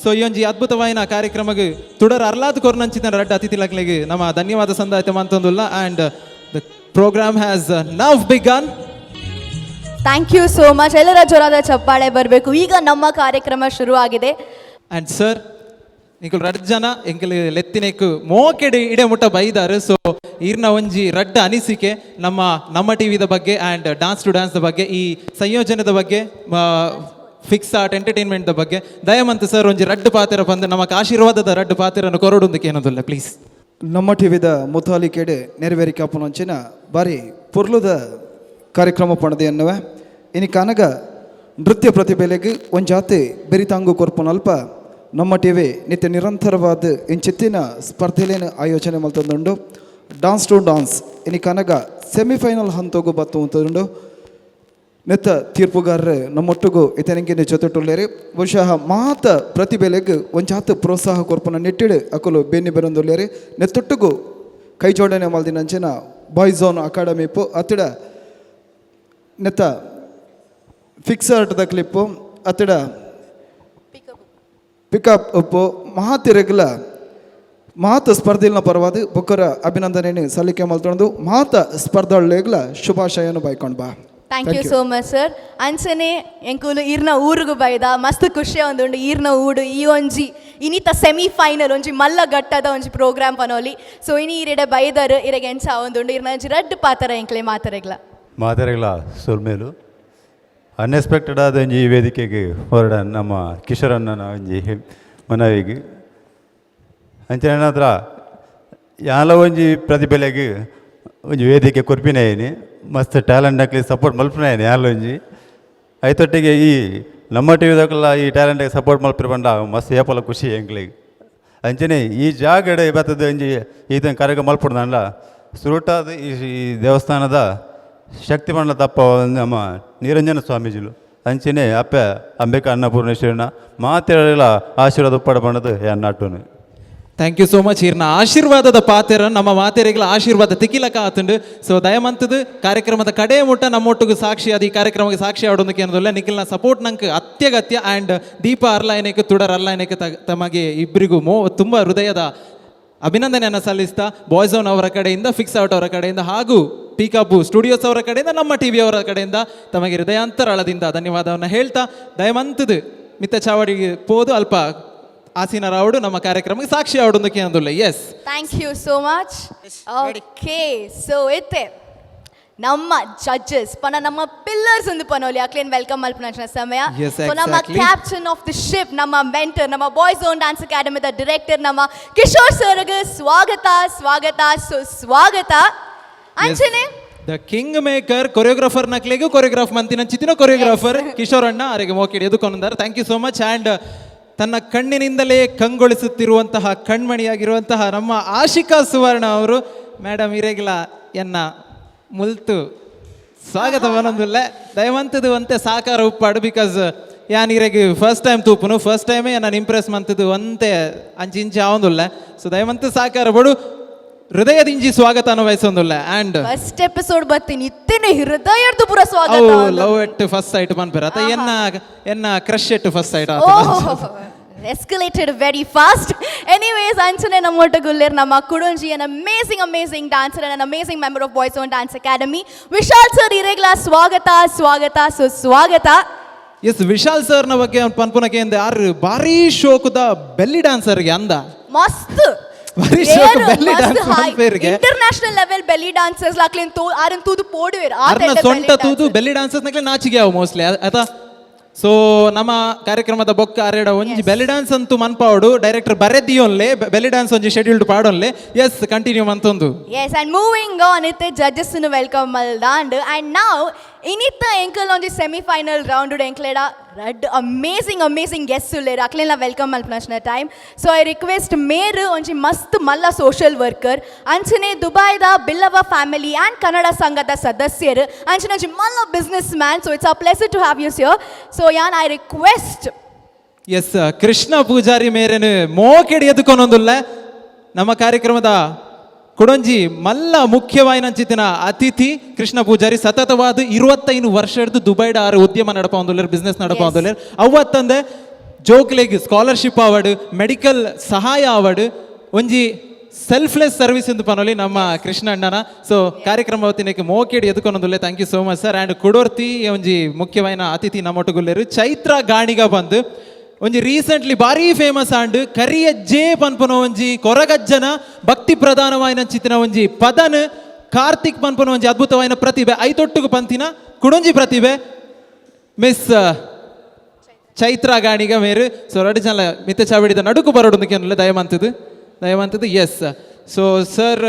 ಸೊ ಈ ಒಂಜಿ ಅದ್ಭುತವಾಯಿನ ಕಾರ್ಯಕ್ರಮಕ್ಕೆ ತುಡರ್ ಅರ್ಲಾದ್ ಕೊರ್ನಂಚಿನ ರಡ್ಡ ಅತಿಥಿಲಕ್ಲೆಗೆ ನಮ್ಮ ಧನ್ಯವಾದ ಸಂದಾಯಿತ ಮಂತೊಂದುಲ್ಲ. And the programme has now begun. Thank you so much. ಎಲ್ಲರ ಜೋರಾದ ಚಪ್ಪಾಳೆ ಬರಬೇಕು. ಈಗ ನಮ್ಮ ಕಾರ್ಯಕ್ರಮ ಶುರುವಾಗಿದೆ. ಆ್ಯಂಡ್ ಸರ್ ನಿಕಲ್ ರಡ್ ಜನ ಎಂಕಲ್ ಲೆತ್ತಿನೆಕ್ ಮೋಕೆಡೆ ಇಡೆ ಮುಟ್ಟ ಬೈದಾರು. ಸೊ ಈರ್ನ ಒಂಜಿ ರಡ್ಡ ಅನಿಸಿಕೆ ನಮ್ಮ ಟಿವಿದ ಬಗ್ಗೆ ಆ್ಯಂಡ್ ಡಾನ್ಸ್ ಟು ಡ್ಯಾನ್ಸ್ ಬಗ್ಗೆ, ಈ ಸಂಯೋಜನೆದ ಬಗ್ಗೆ, ಫಿಕ್ಸ್ ಆರ್ಟ್ ಎಂಟರ್ಟೈನ್ಮೆಂಟ್ ಬಗ್ಗೆ ದಯಮಂತ ಸರ್ ಒಂಜಿ ರಡ್ಡು ಪಾತ್ರ ಬಂದು ನಮಕ್ ಆಶೀರ್ವಾದದ ರಡ್ಡು ಪಾತ್ರನ್ನು ಕೊರಡೊಂದಕ್ಕೆ ಏನೋದಿಲ್ಲ ಪ್ಲೀಸ್. ನಮ್ಮ ಟಿವಿದ ಮುತಾಲಿಕೆಡೆ ನೆರವೇರಿಕೆ ಅಪ್ಪನಂಚಿನ ಬಾರಿ ಪುರ್ಲುದ ಕಾರ್ಯಕ್ರಮ ಪಣದೆ ಅನ್ನುವ ಇನಿ ಕನಗ ನೃತ್ಯ ಪ್ರತಿಭೆಲೆಗೆ ಒಂಜಾತೆ ಬೆರಿತಾಂಗು ಕೊರ್ಪುನಲ್ಪ ನಮ್ಮ ಟಿವಿ ನಿತ್ಯ ನಿರಂತರವಾದ ಇಂಚಿತ್ತಿನ ಸ್ಪರ್ಧೆಲೇನ ಆಯೋಜನೆ ಮಲ್ತೊಂದುಂಡು. ಡಾನ್ಸ್ ಟು ಡಾನ್ಸ್ ಇನಿ ಕನಗ ಸೆಮಿಫೈನಲ್ ಹಂತಗೂ ಬತ್ತು ಅಂತುಂಡು. ನೆತ್ತ ತೀರ್ಪುಗಾರರು ನಮ್ಮೊಟ್ಟಿಗೂ ಇತನಿಗೆ ಜೊತೆಟುಳ್ಳೇರಿ ಬಹುಶಃ ಮಾತ ಪ್ರತಿಭೆಲೆಗೆ ಒಂಜಾತ ಪ್ರೋತ್ಸಾಹ ಕೊರ್ಪನ ನೆಟ್ಟಿಡು ಅಕಲು ಬೆನ್ನಿ ಬೆರೊಂದುಳ್ಳೇರಿ ನೆತ್ತೊಟ್ಟಿಗೂ ಕೈ ಜೋಡಣೆ ಮಲ್ದಿನಂಚಿನ ಬಾಯ್ಸ್ ಝೋನ್ ಅಕಾಡೆಮಿ ಪು ಅತ್ತಿಡ ನೆತ್ತ ಫಿಕ್ಸ್ ಆರ್ಟ್ದ ಕ್ಲಿಪ್ಪು ಅತ್ತಿಡ ಪಿಕಪ್ ಉಪ್ಪು ಮಹಾತಿರೆಗ್ಲ ಮಾತ ಸ್ಪರ್ಧೆಲ್ನ ಪರವಾದ ಬೊಕ್ಕರ ಅಭಿನಂದನೆ ಸಲ್ಲಿಕೆ ಮಲ್ತೊಂದು ಮಾತ ಸ್ಪರ್ಧೆಗಳ ಶುಭಾಶಯನು ಬೈಕೊಂಡು ಬಾ. Thank you so much sir. ಅಂಚನೆ ಎಂಕುಲು ಈರ್ನ ಊರಿಗೂ ಬೈದ ಮಸ್ತ್ ಖುಷಿ ಒಂದುಂಡು ಈರ್ನ ಊಡು ಈ ಒಂಜಿ ಇನಿತ ಸೆಮಿಫೈನಲ್ ಒಂಜಿ ಮಲ್ಲ ಗಟ್ಟದ ಒಂಜಿ ಪ್ರೋಗ್ರಾಮ್ ಪನೋಲಿ. ಸೊ ಇನಿ ಈರೆಡೆ ಬೈದರು ಇರೆಗೆ ಎಂಚ ಒಂದುಂಡು ಈರ್ನ ಒಂಜಿ ರಡ್ಡು ಪಾತ್ರ ಎಂಕ್ಲೆ ಮಾತಾರೆಗ್ಲ ಸುಲ್ಮೇಲು ಅನ್ಎಕ್ಸ್ಪೆಕ್ಟೆಡ್ ಆದ ಒಂಜಿ ವೇದಿಕೆಗೆ ಹೊರಡ ನಮ್ಮ ಕಿಶೋರಣ್ಣನ ಒಂಜಿ ಮನವಿಗೆ ಅಂಚನೆ ಹತ್ರ ಯಾಲ ಒಂಜಿ ಪ್ರತಿಭೆಲೆಗೆ ಒಂಜಿ ವೇದಿಕೆ ಕೊರ್ಪಿನೇನಿ ಮಸ್ತ್ ಟ್ಯಾಲೆಂಟ್ ಹಾಕಲಿ ಸಪೋರ್ಟ್ ಮಲ್ಪನೇನಿ ಯಾಲೊಂಜಿ ಐತೊಟ್ಟಿಗೆ ಈ ನಮ್ಮ ಟಿವಿದಾಗಲ್ಲ ಈ ಟ್ಯಾಲೆಂಟಿಗೆ ಸಪೋರ್ಟ್ ಮಲ್ಪಿರ ಬಂಡ ಮಸ್ತ್ ಏಪಲ ಖುಷಿ ಎಂಕ್ಲಿಗೆ ಅಂಚನೆ ಈ ಜಾಗಡೆ ಬರ್ತದೆ ಒಂಜಿ ಈತನ ಕಾರ್ಯಕ್ರಮ ಮಲ್ಪಡ್ದಲ್ಲ ಸುರುಟಾದ ಈ ದೇವಸ್ಥಾನದ ಶಕ್ತಿ ಮಂಡಲ ತಪ್ಪ ನಮ್ಮ ನಿರಂಜನ ಸ್ವಾಮೀಜಿಲು ಅಂಚನೆ ಅಪ್ಪ ಅಂಬಿಕಾ ಅನ್ನಪೂರ್ಣೇಶ್ವರನ ಮಾತೆಲ್ಲ ಆಶೀರ್ವಾದ ಉಪ್ಪಡ ಬಂಡದು ನಾಟುನು. Thank you so much. ಈರ್ನ ಆಶೀರ್ವಾದದ ಪಾತ್ರ ನಮ್ಮ ಮಾತೆರೆಗಳ ಆಶೀರ್ವಾದ ತಿಕ್ಕಿಲಕ ಆತುಂಡು. ಸೊ ದಯಮಂತದು ಕಾರ್ಯಕ್ರಮದ ಕಡೆ ಮುಟ್ಟ ನಮ್ಮೊಟ್ಟಿಗೆ ಸಾಕ್ಷಿ ಅದು ಈ ಕಾರ್ಯಕ್ರಮಕ್ಕೆ ಸಾಕ್ಷಿ ಆಡೋದಕ್ಕೆ ಏನೋದಿಲ್ಲ. ನಿಖಿಲ್ನ ಸಪೋರ್ಟ್ ನಂಗೆ ಅತ್ಯಗತ್ಯ. ಆ್ಯಂಡ್ ದೀಪ ಅರ್ಲಾಯನಕ್ಕೆ ತುಡರ್ ಅರ್ಲಾಯನಕ್ಕೆ ತಮಗೆ ಇಬ್ಬರಿಗೂ ತುಂಬ ಹೃದಯದ ಅಭಿನಂದನೆಯನ್ನು ಸಲ್ಲಿಸ್ತಾ ಬಾಯ್ಸ್ ಝೋನ್ ಅವರ ಕಡೆಯಿಂದ, ಫಿಕ್ಸ್ ಔಟ್ ಅವರ ಕಡೆಯಿಂದ ಹಾಗೂ ಪೀಕಾಬು ಸ್ಟುಡಿಯೋಸ್ ಅವರ ಕಡೆಯಿಂದ, ನಮ್ಮ ಟಿವಿ ಅವರ ಕಡೆಯಿಂದ ತಮಗೆ ಹೃದಯಾಂತರಾಳದಿಂದ ಧನ್ಯವಾದವನ್ನು ಹೇಳ್ತಾ ದಯಮಂತದು ಮಿತ್ತ ಚಾವಡಿಗೆ ಪೋದು ಅಲ್ಪ ಆಸೀನ ರಾವುಡು ನಮ್ಮ ಕಾರ್ಯಕ್ರಮಕ್ಕೆ ಸಾಕ್ಷಿ ಆವಡೊಂದಕ್ಕೆ ಏನಂದುಲ್ಲ. Yes, thank you so much. Okay, so ಇತ್ತೆ ನಮ್ಮ ಜಡ್ಜಸ್ ಪನ ನಮ್ಮ ಪಿಲ್ಲರ್ಸ್ ಒಂದು ಪನೋಲಿ ಅಕ್ಲೇನ್ ವೆಲ್ಕಮ್ ಮಲ್ಪನ ಸಮಯ. ಸೊ ನಮ್ಮ ಕ್ಯಾಪ್ಟನ್ ಆಫ್ ದಿ ಶಿಪ್, ನಮ್ಮ ಮೆಂಟರ್, ನಮ್ಮ ಬಾಯ್ಸ್ ಓನ್ ಡಾನ್ಸ್ ಅಕಾಡೆಮಿದ ಡೈರೆಕ್ಟರ್ ನಮ್ಮ ಕಿಶೋರ್ ಸರ್ಗೆ ಸ್ವಾಗತ. ಸೊ ಸ್ವಾಗತ ಅಂಚನೆ ದ ಕಿಂಗ್ ಮೇಕರ್ ಕೊರಿಯೋಗ್ರಾಫರ್ ನಕ್ಲೆಗೂ ಕೊರಿಯೋಗ್ರಾಫ್ ಮಂತಿನ ಚಿತ್ತಿನ ಕೊರಿಯೋಗ್ರಾಫರ್ ಕಿಶೋರ್ ಅಣ್ಣ ಅವರಿಗೆ ಮೋಕೆಡಿ ಎದುಕೊಂಡಿದ್ದಾರೆ. Thank you so much. And ತನ್ನ ಕಣ್ಣಿನಿಂದಲೇ ಕಂಗೊಳಿಸುತ್ತಿರುವಂತಹ ಕಣ್ಮಣಿಯಾಗಿರುವಂತಹ ನಮ್ಮ ಆಶಿಕಾ ಸುವರ್ಣ ಅವರು ಮೇಡಮ್ ಇರೆಗಿಲ ಎನ್ನ ಮುಲ್ತು ಸ್ವಾಗತವನ್ನೊಂದಿಲ್ಲ ದಯವಂತದು ಅಂತೆ ಸಾಕಾರ ಉಪ್ಪಾಡು. ಬಿಕಾಸ್ ಯಾನ್ ಇರೆಗ್ ಫಸ್ಟ್ ಟೈಮ್ ತೂಪುನು ಫಸ್ಟ್ ಟೈಮೇ ನಾನು ಇಂಪ್ರೆಸ್ ಮಂತದ್ದು ಒಂತೆ ಅಂಚಿಂಚಿ ಆವಂದುಲ್ಲ ಸೊ ದಯವಂತ ಸಾಕಾರ ಬಡು ಹೃದಯದಿಂಜಿ ಸ್ವಾಗತ ವಹಿಸೊಂದುಲ್ಲ ಆ್ಯಂಡ್ ಫಸ್ಟ್ ಎಪಿಸೋಡ್ ಬರ್ತೀನಿ ಇತ್ತೇನೆ ಹೃದಯದ ಪುರ ಸ್ವಾಗತ ಲವ್ ಎಟ್ ಫಸ್ಟ್ ಸೈಟ್ ಪನ್ಪೆರ ಅತ ಎನ್ನ crush at first sight escalated very fast. Anyways, Anchane Namotta Gullir Nama Kudunji, an amazing dancer and an amazing member of Boys Own Dance Academy. Vishal sir irregla swagata. Yes, Vishal sir na ಬಗ್ಗೆ ಪನ್ಪುನಕ್ಕೆ ಎಂದೆ R ಭಾರಿ ಶೋಕದ belly dancer ಗೆ ಅಂದ ಮಸ್ತ್ ಭಾರಿ ಶೋಕ belly dance ಪನ್ಪೇರಿಗೆ international level belly dancers ಲಾಕ್ಲೆನ್ ತೋ ಆರನ್ ತೂದು ಪೋಡುವೆರ್ ಆರ್ನ ಸೊಂಟ ತೂದು ಬೆಲ್ಲಿ ಡ್ಯಾನ್ಸರ್ಸ್ ನಕ್ಲೆ ನಾಚಿಗೆ ಅವ ಮೋಸ್ಟ್ಲಿ ಆತ ಸೊ ನಮ್ಮ ಕಾರ್ಯಕ್ರಮದ ಬೊಕ್ಕ ಅರೆಡ ಒಂಜಿ ಬೆಲ್ಲಿ ಡ್ಯಾನ್ಸ್ ಅಂತೂ ಮನ್ಪಾವಡು ಡೈರೆಕ್ಟರ್ ಬರೆದಿಯೋನ್ಲೆ ಬೆಲ್ಲಿ ಡ್ಯಾನ್ಸ್ ಒಂಜಿ ಶೆಡ್ಯೂಲ್ಡ್ ಪಾಡೋನ್ಲೆ ಎಸ್ ಕಂಟಿನ್ಯೂ ಮಂತೊಂದು yes and moving on itte judges nu welcome maldand and now initha enkel onji semi final round ude enkleda red amazing guests ullera aklela welcome malpnashna time so I request mere onji mast malla social worker anchane dubai da billava family and kannada sangada sadasyaru anchane onji malla businessman so it's a pleasure to have you here so yan I request yes Krishna Poojary ಮೇರೇನು ಮೋಕೆಡಿ ಎದ್ದುಕೊಂಡೊಂದುಲ್ಲ ನಮ್ಮ ಕಾರ್ಯಕ್ರಮದ ಕೊಡೊಂಜಿ ಮಲ್ಲ ಮುಖ್ಯವಾಯಿನಂಚಿತ್ತಿನ ಅತಿಥಿ ಕೃಷ್ಣ ಪೂಜಾರಿ ಸತತವಾದ 25 ವರ್ಷ ಹಿಡಿದು ದುಬೈಡ ಆರು ಉದ್ಯಮ ನಡಪಾವಂದುಲ್ಲೇರು ಬಿಸ್ನೆಸ್ ನಡಪಾವಂದುಲ್ಲೇರು ಅವತ್ತಂದೆ ಜೋಕ್ಲೆಗ್ ಸ್ಕಾಲರ್ಶಿಪ್ ಅವಾರ್ಡ್ ಮೆಡಿಕಲ್ ಸಹಾಯ ಅವಾರ್ಡ್ ಒಂಜಿ ಸೆಲ್ಫ್ಲೆಸ್ ಸರ್ವಿಸ್ ಎಂದು ಪನೋಲಿ ನಮ್ಮ ಕೃಷ್ಣ ಅಣ್ಣನ ಸೊ ಕಾರ್ಯಕ್ರಮ ಹೊತ್ತಿನಕ್ಕೆ ಮೋಕೆಡಿ ಎದ್ದುಕೊಂಡೊಂದುಲ್ಲೆ thank you so much sir and ಕೊಡೋರ್ತಿ ಒಂಜಿ ಮುಖ್ಯವಾಯಿನ ಅತಿಥಿ ನಮ್ಮೊಟ್ಟುಗುಲ್ಲೇರು ಚೈತ್ರ ಗಾಣಿಗ ಬಂದು ಒಂಜಿ ರೀಸೆಂಟ್ಲಿ ಭಾರಿ ಫೇಮಸ್ ಆಂಡ್ ಕರಿಯಜ್ಜೆ ಪನ್ಪುನ ಒಂಜಿ ಕೊರಗಜ್ಜನ ಭಕ್ತಿ ಪ್ರಧಾನವಾಯಿನ ಚಿತ್ತಿನ ಒಂಜಿ ಪದನ್ ಕಾರ್ತಿಕ್ ಪನ್ಪುನ ಒಂಜಿ ಅದ್ಭುತವಾಯಿನ ಪ್ರತಿಭೆ ಐತೊಟ್ಟುಗು ಪಂತಿನ ಕುಡೊಂಜಿ ಪ್ರತಿಭೆ ಮಿಸ್ ಚೈತ್ರ ಗಾಣಿಗ ಮೇರು ಸೊ ರಡು ಜನ ಮಿತ್ತ ಚಾವಿಡಿದ ನಡುಕು ಬರೋಡು ಕೆನಲ್ಲ ದಯವಂತದ್ದು ಎಸ್ ಸೊ ಸರ್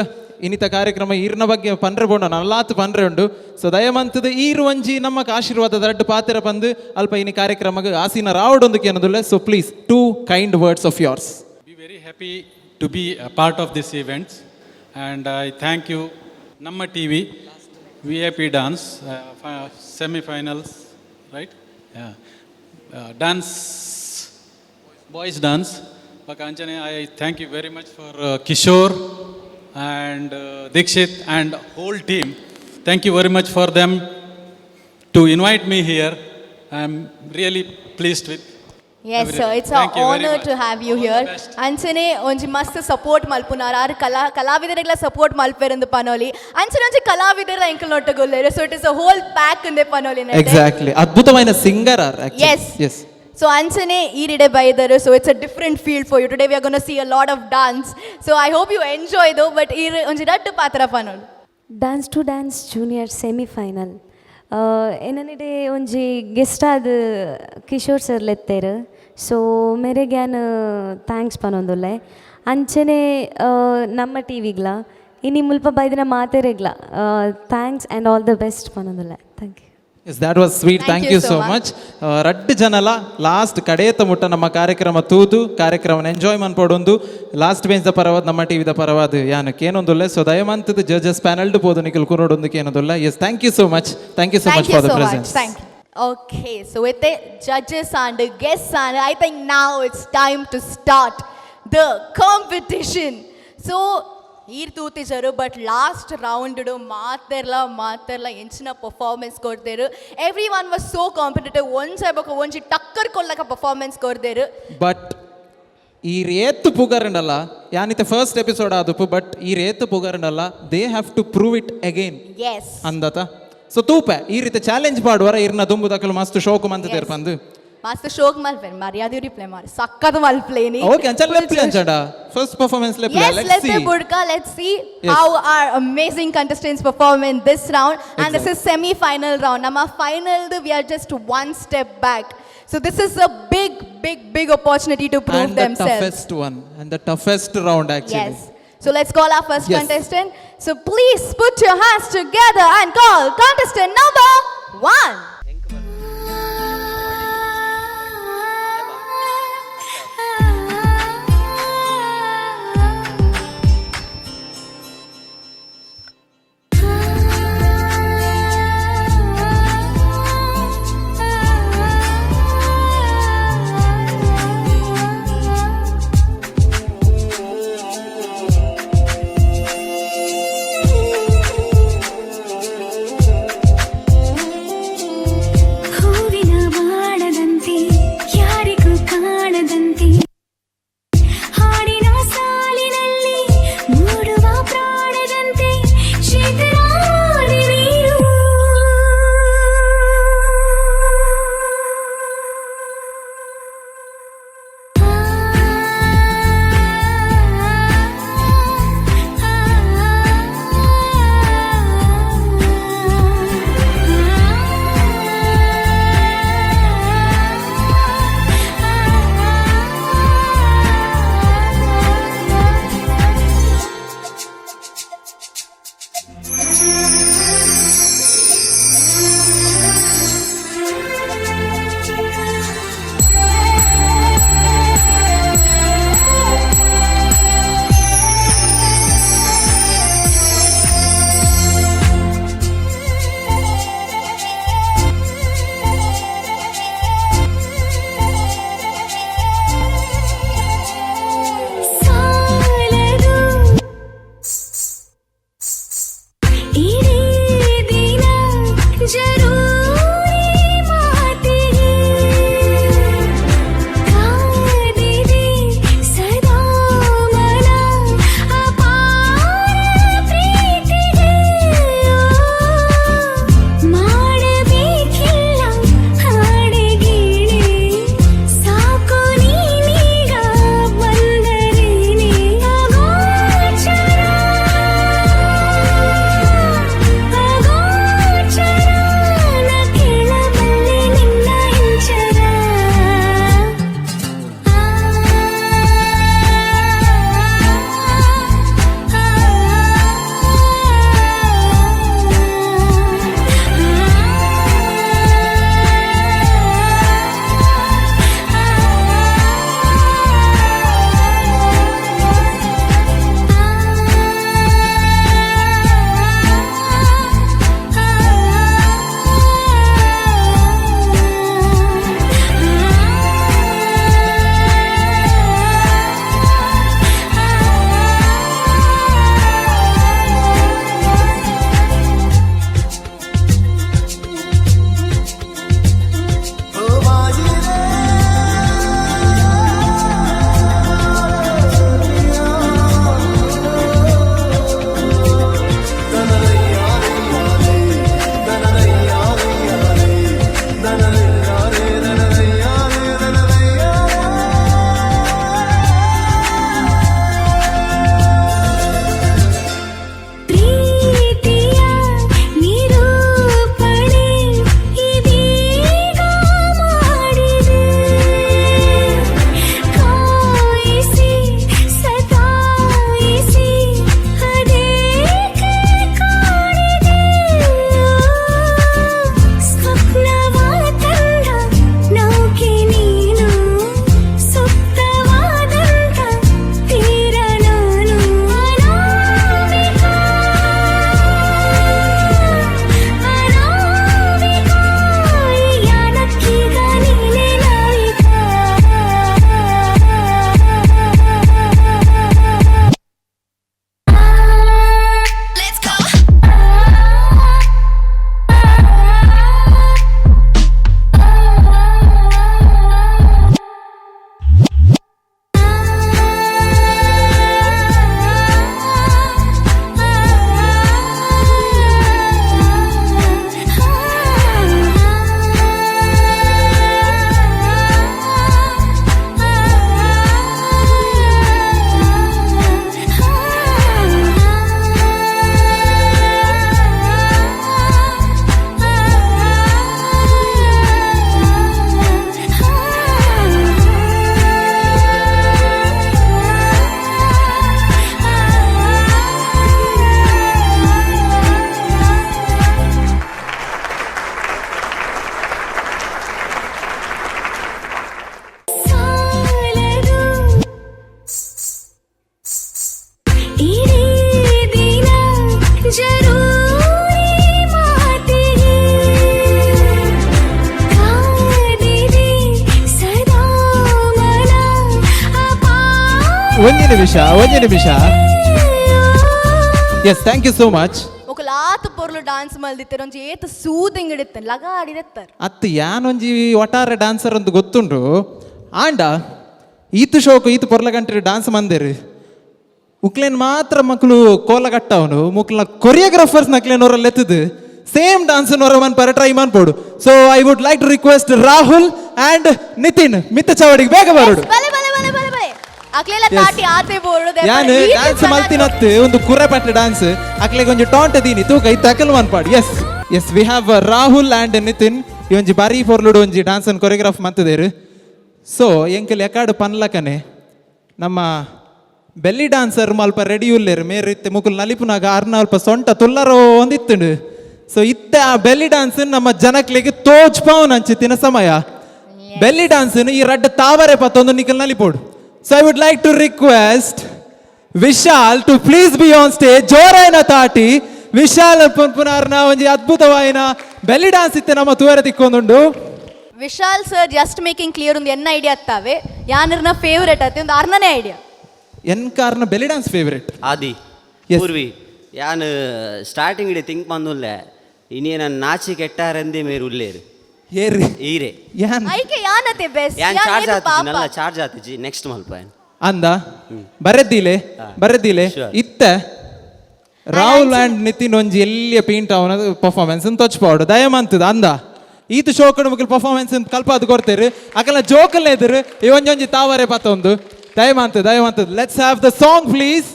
ಇನ್ನಿತ ಕಾರ್ಯಕ್ರಮ ಈರ್ನ ಬಗ್ಗೆ ಪನ್ರೆ ಬೋಣ ನಲ್ಲಾತು ಪನ್ರೆ ಉಂಡು ಸೊ ದಯಮಂತದ ಈರು ಒಂಜಿ ನಮ್ಮಕ್ಕೆ ಆಶೀರ್ವಾದ ದಡ್ಡು ಪಾತ್ರ ಬಂದು ಅಲ್ಪ ಇನಿ ಕಾರ್ಯಕ್ರಮಕ್ಕೆ ಆಸೀನ ರಾವಡೊಂದು ಕೇನೋದಿಲ್ಲ so please 2 kind words of yours. Be very happy to be a part of this event and I thank you Namma TV VIP dance semi-finals right dance boys dance Pakanchane I thank you very much for Kishore and Dikshit and whole team. Thank you very much for them to invite me here. I am really pleased with yes everything. sir it's an honor to have you here anchane onji mast support malpunar ar kalavidaregla support malperendu panoli anchane onji kalavidara enkel nottagolleru so it is a whole pack inde panoli exactly adbhutamaina singer are actually yes so Anchane Iride Baidaru, so it's a different field for you. Today we are going to see a lot of dance. So I hope you enjoy though, but onji rattu patra panol. Dance to Dance Junior semi-final. ಏನನಿಡೆ ಒಂಜಿ guest ಆದ Kishore sir ಲೆತ್ತೇರು so ಮೇರೆ Gyan thanks ಪನೊಂದುಲ್ಲೆ ಅಂಚನೆ ನಮ್ಮ ಟಿವಿಗ್ಲ ಇನಿ ಮುಲ್ಪ ಬೈದಿನ ಮಾತೆರೆಗ್ಲ thanks and all the best ಪನೊಂದುಲ್ಲೆ thank you Yes, that was sweet. Thank you so much. ರಡ್ಡು ಜನಲ ಲಾಸ್ಟ್ ಕಡೆಯತ ಮುಟ್ಟ ನಮ್ಮ ಕಾರ್ಯಕ್ರಮ ತೂದು ಕಾರ್ಯಕ್ರಮ ಎಂಜಾಯ್ ಮನ್ಪಡೊಂದು ಲಾಸ್ಟ್ ಬೆಂಚ್ ದ ಪರವಾದ ನಮ್ಮ ಟಿವಿದ ಪರವಾದ ಯಾನಕ್ಕೆ ಏನೊಂದುಲ್ಲ ಸೊ ದಯಮಂತದ ಜಡ್ಜಸ್ ಪ್ಯಾನಲ್ಡ್ ಪೋದು ನಿಖಿಲ್ ಕುನೋಡೊಂದಕ್ಕೆ ಏನೊಂದುಲ್ಲ yes thank you so much for the presence Okay, so with the judges and the guests and I think now it's time to start the competition. So ಈರ್ ತೂತಿಜರು but last round ಮಾತೆರ್ಲ ಎಂಚಿನ performance ಕೊಡ್ತೇರು every one was so competitive ಒಂಜಿ ಟಕ್ಕರ್ ಕೊಲ್ಲಕ performance ಕೊಡ್ತೇರು but ಈ ರೇತು ಪುಗರಂಡಲ್ಲ ಯಾನಿತ ಫಸ್ಟ್ ಎಪಿಸೋಡ್ ಆದಪ್ಪು ಬಟ್ ಈ ರೇತು ಪುಗರಂಡಲ್ಲ they have to prove it again yes ಅಂದತ ಸೊ ತೂಪೆ ಈ ರೀತಿ ಚಾಲೆಂಜ್ ಮಾಡುವರ ಇರ್ನ ದುಂಬು ದಕ್ಕಲು ಮಸ್ತ್ ಶೋಕು ಮಂತ ಬಂದು ಮಸ್ತ್ ಶೋಕ್ ಮಲ್ಪೇನ್ ಮರ್ಯಾದೆ ರಿಪ್ಲೈ ಮಾಡಿ ಸಕ್ಕದ ಮಲ್ಪ್ಲೇನಿ ಓಕೆ ಅಂಚಲ್ ಲೆಪ್ಲೆ ಅಂಚಡ ಫಸ್ಟ್ ಪರ್ಫಾರ್ಮೆನ್ಸ್ ಲೆಪ್ಲೆ let's see how our amazing contestants perform in this round and this is semi final round nama final we are just one step back so this is a big opportunity to prove and themselves the toughest one and the toughest round actually yes so let's call our first contestant so please put your hands together and call contestant number 1 ಒಂದು ನಿಮಿಷ yes thank you so much. ఒక లాత పొర్లు dance మల్దిత్తరు ಒಂಜಿ ಏತ soothing ಇಡಿತ್ತನ್ ಲಗ ಆಡಿದತ್ತರ್ ಅತ್ತು ಯಾನೊಂಜಿ ಒಟ್ಟಾರೆ dancer ಅಂತ ಗೊತ್ತುಂಡು and ಈತು ಶೋಕು ಈತು ಪೊರ್ಲ ಗಂಟೆ ಡ್ಯಾನ್ಸ್ ಮಂದಿರು ಉಕ್ಲೇನ್ ಮಾತ್ರ ಮಕ್ಕಳು ಕೋಲ ಕಟ್ಟವನು ಮುಕ್ಲ ಕೊರಿಯೋಗ್ರಾಫರ್ಸ್ ನಕ್ಲೇನವರಲ್ಲಿ ಎತ್ತದು ಸೇಮ್ ಡ್ಯಾನ್ಸ್ ಮನ್ಪರ ಟ್ರೈ ಮಾಡ್ಬೋಡು. So I would like to request Rahul and Nitin ಮಿತ್ತ ಚಾವಡಿಗೆ ಬೇಗ ಬರೋಡು. ಅಕ್ಲೆಲ್ಲ ತಾಟಿ ಆತೆ ಬೋರ್ಡು ಯಾನ್ ಡ್ಯಾನ್ಸ್ ಮಲ್ತಿನತ್ತು ಒಂದು ಕುರೆ ಪಟ್ಟ ಡ್ಯಾನ್ಸ್ ಅಕ್ಲೆಗೆ ಒಂಜಿ ಟಾಂಟ್ ದೀನಿ ತೂಕ ಈ ತಕಲ್ ಮನ್ಪಾಡು. Yes we have Rahul and Nitin ಈ ಒಂಜಿ ಬಾರಿ ಪೊರ್ಲುಡು ಒಂಜಿ ಡ್ಯಾನ್ಸ್ ಅನ್ನು ಕೊರಿಯೋಗ್ರಾಫ್ ಮಂತದೇರು. ಸೊ ಎಂಕಲ್ ಎಕಾಡು ಪನ್ಲಕನೆ ನಮ್ಮ ಬೆಲ್ಲಿ ಡ್ಯಾನ್ಸರ್ ಮಲ್ಪ ರೆಡಿ ಉಲ್ಲೇರು ಮೇರಿತ್ತೆ ಮುಕುಲ್ ನಲಿಪುನಾಗ ಅರ್ನ ಅಲ್ಪ ಸೊಂಟ ತುಲ್ಲರೋ ಒಂದಿತ್ತುಂಡು. ಸೊ ಇತ್ತೆ ಆ ಬೆಲ್ಲಿ ಡ್ಯಾನ್ಸ್ ನಮ್ಮ ಜನಕ್ಲಿಗೆ ತೋಜ್ಪಾವನ್ ಅಂಚಿತ್ತಿನ ಸಮಯ ಬೆಲ್ಲಿ ಡ್ಯಾನ್ಸ್ ಈ ರಡ್ಡ ತಾವರೆ ಪತ್ತೊಂದು ನಿಕಲ್ ನಲಿಪೋಡು. So I would like to request Vishal to please be on stage. ಜೋರಾಯಿನ ತಾಟಿ Vishal ಪುನರ್ನ ಒಂಜಿ ಅದ್ಭುತವಾಯಿನ ಬೆಲ್ಲಿ ಡ್ಯಾನ್ಸ್ ಇತ್ತೆ ನಮ್ಮ ತೂವರೆ ತಿಕ್ಕೊಂದುಂಡು. Vishal sir just making clear ಒಂದು ಎನ್ನ ಐಡಿಯಾ ಅತ್ತಾವೆ ಯಾನರ್ನ ಫೇವರೇಟ್ ಅತ್ತೆ ಒಂದು ಅರ್ನನೇ ಐಡಿಯಾ ಎನ್ಕಾರ್ನ ಬೆಲ್ಲಿ ಡ್ಯಾನ್ಸ್ ಫೇವರೇಟ್ ಆದಿ ಪೂರ್ವಿ ಯಾನ್ ಸ್ಟಾರ್ಟಿಂಗ್ ಇಡೆ ತಿಂಕ್ ಬಂದುಲ್ಲೆ ಇನ್ನೇನ ನಾಚಿ ಕೆಟ್ಟಾರಂದಿ ಮೇರು ಉಲ್ಲೇರು ಏರಿ ಈರೆ ಯಾನ್ ಐಕೆ ಯಾನತೆ ಬೆಸ್ಟ್ ಯಾನ್ ಚಾರ್ಜ್ ಆತಿಜಿ ನಲ್ಲ ಚಾರ್ಜ್ ಆತಿಜಿ ನೆಕ್ಸ್ಟ್ ಮಲ್ಪ ಅಂದ ಬರೆದಿಲೆ ಇತ್ತ ರಾಹುಲ್ ಆ್ಯಂಡ್ ನಿತಿನ್ ಒಂಜಿ ಎಲ್ಲಿಯ ಪೇಂಟ್ ಅವನ ಪರ್ಫಾರ್ಮೆನ್ಸ್ ತೊಚ್ಪಾಡು ದಯಮಂತದ ಅಂದ ಈತು ಶೋಕಡು ಮುಗಿಲ್ ಪರ್ಫಾರ್ಮೆನ್ಸ್ ಕಲ್ಪ ಅದು ಕೊಡ್ತೇರು ಅಕಲ ಜೋಕಲ್ ಎದುರು ಈ ಒಂಜೊಂಜಿ ತಾವರೆ ಪತ್ತೊಂದು ದಯಮಂತದ let's have the song please.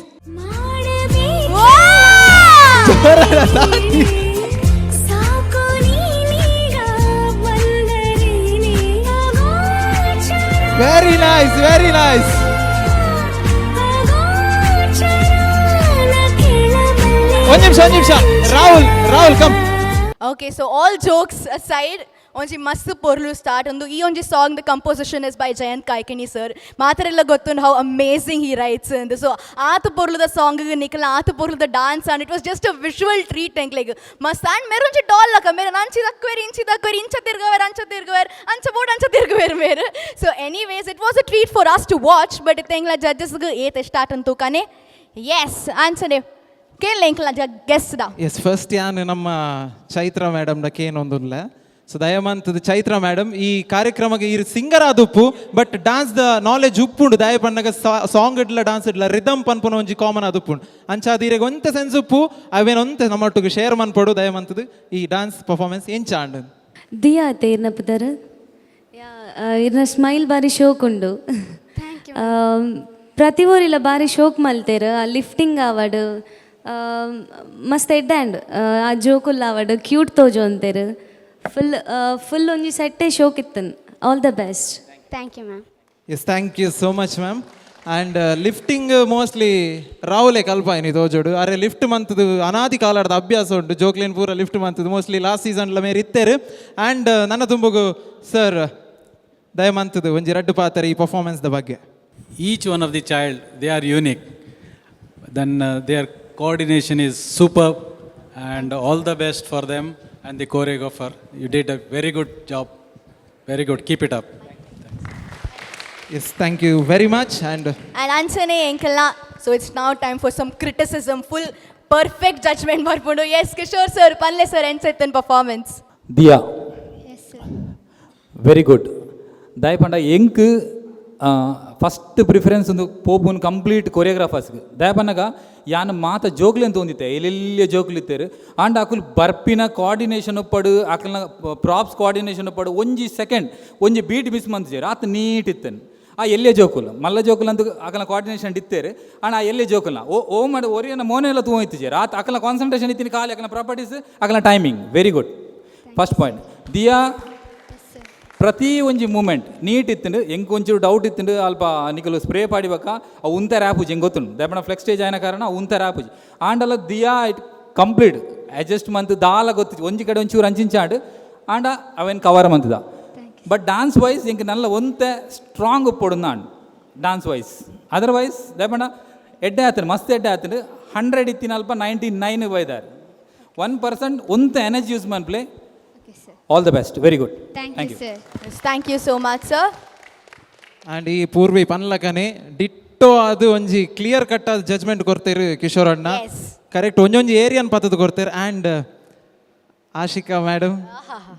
Very nice. One ನಿಮಿಷ Rahul come. Okay, so all jokes aside, onji mast porlu start and ee onji song the composition is by Jayant Kaikini sir. Maatarella gottun how amazing he writes and so aatu porlu the song ge nikala aatu porlu the dance and it was just a visual treat like mast and meru onji doll laka mere nanchi dakkver incha tirgaver ancha board ancha tirgaver mere. So anyways it was a treat for us to watch but I think la judges ge et start antu kane yes answer yes first ಯಾನ್ ನಮ್ಮ Chaitra madam ದ ಕೇನೊಂದುಲ್ಲ. So ದಯಮಂತದ Chaitra madam ಈ ಕಾರ್ಯಕ್ರಮಕ್ಕೆ ಈ singer ಆದುಪ್ಪು but dance the knowledge ಉಪ್ಪುಂಡು ದಯ ಪನ್ನಗ ಸಾಂಗ್ ಇಡ್ಲ ಡ್ಯಾನ್ಸ್ ಇಡ್ಲ ರಿದಮ್ ಪನ್ಪುನ ಒಂಜಿ ಕಾಮನ್ ಆದುಪ್ಪುಂಡು ಅಂಚಾದೀರೆಗೆ ಒಂತೆ ಸೆನ್ಸ್ ಉಪ್ಪು ಅವೇನೊಂತೆ ನಮ್ಮೊಟ್ಟಿಗೆ ಶೇರ್ ಮನ್ಪಡು ದಯಮಂತದ ಈ ಡ್ಯಾನ್ಸ್ ಪರ್ಫಾರ್ಮೆನ್ಸ್ ಎಂಚಾಂಡ್ ದಿಯಾ ತೇರ್ನ ಪುದರ ಇರ್ನ ಸ್ಮೈಲ್ ಬಾರಿ ಶೋಕ್ ಉಂಡು ಪ್ರತಿ ಊರಿಲ್ಲ ಬಾರಿ ಶೋಕ್ ಮಲ್ತೇರು ಆ ಲಿಫ್ಟಿಂಗ್ ಆವಡು ಮಸ್ತ್ ಎಡ್ಡ್ಯಾಂಡ್ ಆ ಜೋಕುಲ್ಲ ಆವಡು ಕ್ಯೂಟ್ ತೋಜು ಅಂತೇರು ಫುಲ್ ಒಂಜಿ ಸೆಟ್ಟೆ ಶೋಕ್ ಇತ್ತನ್. All the best. Thank you ma'am. Yes thank you so much ma'am. And lifting mostly ರಾಹುಲೇ ಕಲ್ಪಾಯಿನಿ ತೋಜೋಡು ಅರೆ ಲಿಫ್ಟ್ ಮಂತದು ಅನಾದಿ ಕಾಲದ ಅಭ್ಯಾಸ ಉಂಟು ಜೋಕ್ಲೇನ್ ಪೂರ ಲಿಫ್ಟ್ ಮಂತದು ಮೋಸ್ಟ್ಲಿ ಲಾಸ್ಟ್ ಸೀಸನ್ಲ ಮೇರೆ ಇತ್ತೇರು. ಆ್ಯಂಡ್ ನನ್ನ ತುಂಬಗು ಸರ್ ದಯಮಂತದು ಒಂಜಿ ರಡ್ಡು ಪಾತ್ರ ಈ ಪರ್ಫಾರ್ಮೆನ್ಸ್ದ ಬಗ್ಗೆ. Each one of the child, they are unique. Then their coordination is superb and all the best for them and the choreographer. You did a very good job. Very good. Keep it up. Yes, thank you very much. And Ansane Enkala. So it's now time for some criticism. Full perfect judgment marpundo. Yes, Kishore sir, Panle sir, and performance. Diya. Yes sir. Very good. Dayapanda enku first preference ಒಂದು ಪೋಪುನ್ complete ಕೊರಿಯೋಗ್ರಾಫರ್ಸ್ಗೆ ದಯಪನ್ನಗ ಯಾನ ಮಾತ ಜೋಕ್ಲೆ ಅಂತ ಒಂದಿತ್ತೆ ಎಲ್ಲೆಲ್ಲಿಯ ಜೋಕ್ಲು ಇತ್ತೇರು and ಆಕುಲ್ ಬರ್ಪಿನ coordination ಉಪ್ಪಡು ಆಕಲ್ನ props coordination ಉಪ್ಪಡು ಒಂಜಿ second ಒಂಜಿ beet miss ಮಂತಿಜೇರು ಆತ neat ಇತ್ತೇನು ಆ ಎಲ್ಲೇ ಜೋಕುಲ್ಲ ಮಲ್ಲ ಜೋಕುಲ್ ಅಂತ ಆಕಲ್ನ ಕೋಆರ್ಡಿನೇಷನ್ ಇತ್ತೇರು ಆಂಡ್ ಆ ಎಲ್ಲೇ ಜೋಕುಲ್ನ ಓ ಮಾಡಿ ಒರಿಯನ ಮೋನೆ ಎಲ್ಲ ತೂ ಇತ್ತಿಜೇರು ಆತ ಆಕಲ್ನ ಕಾನ್ಸಂಟ್ರೇಷನ್ ಇತ್ತೀನಿ ಖಾಲಿ ಆಕಲ್ನ ಪ್ರಾಪರ್ಟೀಸ್ ಆಕಲ್ನ timing very good. First point ದಿಯಾ ಪ್ರತಿ ಒಂಜಿ ಮೂಮೆಂಟ್ ನೀಟ್ ಇತ್ತುಂಡು ಎಂಕ್ ಒಂಚೂರು ಡೌಟ್ ಇತ್ತುಂಡು ಅಲ್ಪ ನಿಕಲು ಸ್ಪ್ರೇ ಪಾಡಿಬೇಕಾ ಅವು ಉಂತ ರ್ಯಾಪುಜಿ ಹೆಂಗೆ ಗೊತ್ತುಂಡು ದಯಪಣ ಫ್ಲೆಕ್ಸ್ ಸ್ಟೇಜ್ ಆಯ್ನ ಕಾರಣ ಉಂತ ರ್ಯಾಪುಜಿ ಆಂಡಲ್ಲ ದಿಯಾ ಇಟ್ ಕಂಪ್ಲೀಟ್ ಅಡ್ಜಸ್ಟ್ ಮಂತ್ ದಾಲ ಗೊತ್ತಿತ್ತು ಒಂಜಿ ಕಡೆ ಒಂಚೂರು ಅಂಚಿಂಚಾಂಡು ಆಂಡ ಅವೇನು ಕವರ್ ಮಂತದ ಬಟ್ ಡಾನ್ಸ್ ವೈಸ್ ಎಂಕ್ ನಲ್ಲ ಒಂತೆ ಸ್ಟ್ರಾಂಗ್ ಉಪ್ಪೊಡುಂದಾಂಡು ಡಾನ್ಸ್ ವೈಸ್ ಅದರ್ವೈಸ್ ದಯಪಣ ಎಡ್ಡೆ ಆತನು ಮಸ್ತ್ ಎಡ್ಡೆ ಆತನು 100 ಇತ್ತಿನ ಅಲ್ಪ 99 ಬೈದಾರೆ 1% ಒಂತೆ ಎನರ್ಜಿ ಯೂಸ್ ಮನ್ಪ್ಲೆ. All the best. Very good. Thank you, sir. Yes, thank you so much, sir. And ಈ ಪೂರ್ವಿ ಪನ್ಲಕನೆ ಡಿಟ್ಟೋ ಕರೆಕ್ಟು ಅದು ಒಂಜಿ ಕ್ಲಿಯರ್ ಕಟ್ ಆದ ಜಜ್ಮೆಂಟ್ ಕೊಡ್ತೀರಿ ಕಿಶೋರ್ ಅಣ್ಣ. ಕರೆಕ್ಟ್ ಒಂಜೊಂಜಿ ಏರಿಯಾನ್ ಪತ್ತದ ಕೊಡ್ತೀರಿ. ಆ್ಯಂಡ್ ಆಶಿಕಾ ಮೇಡಮ್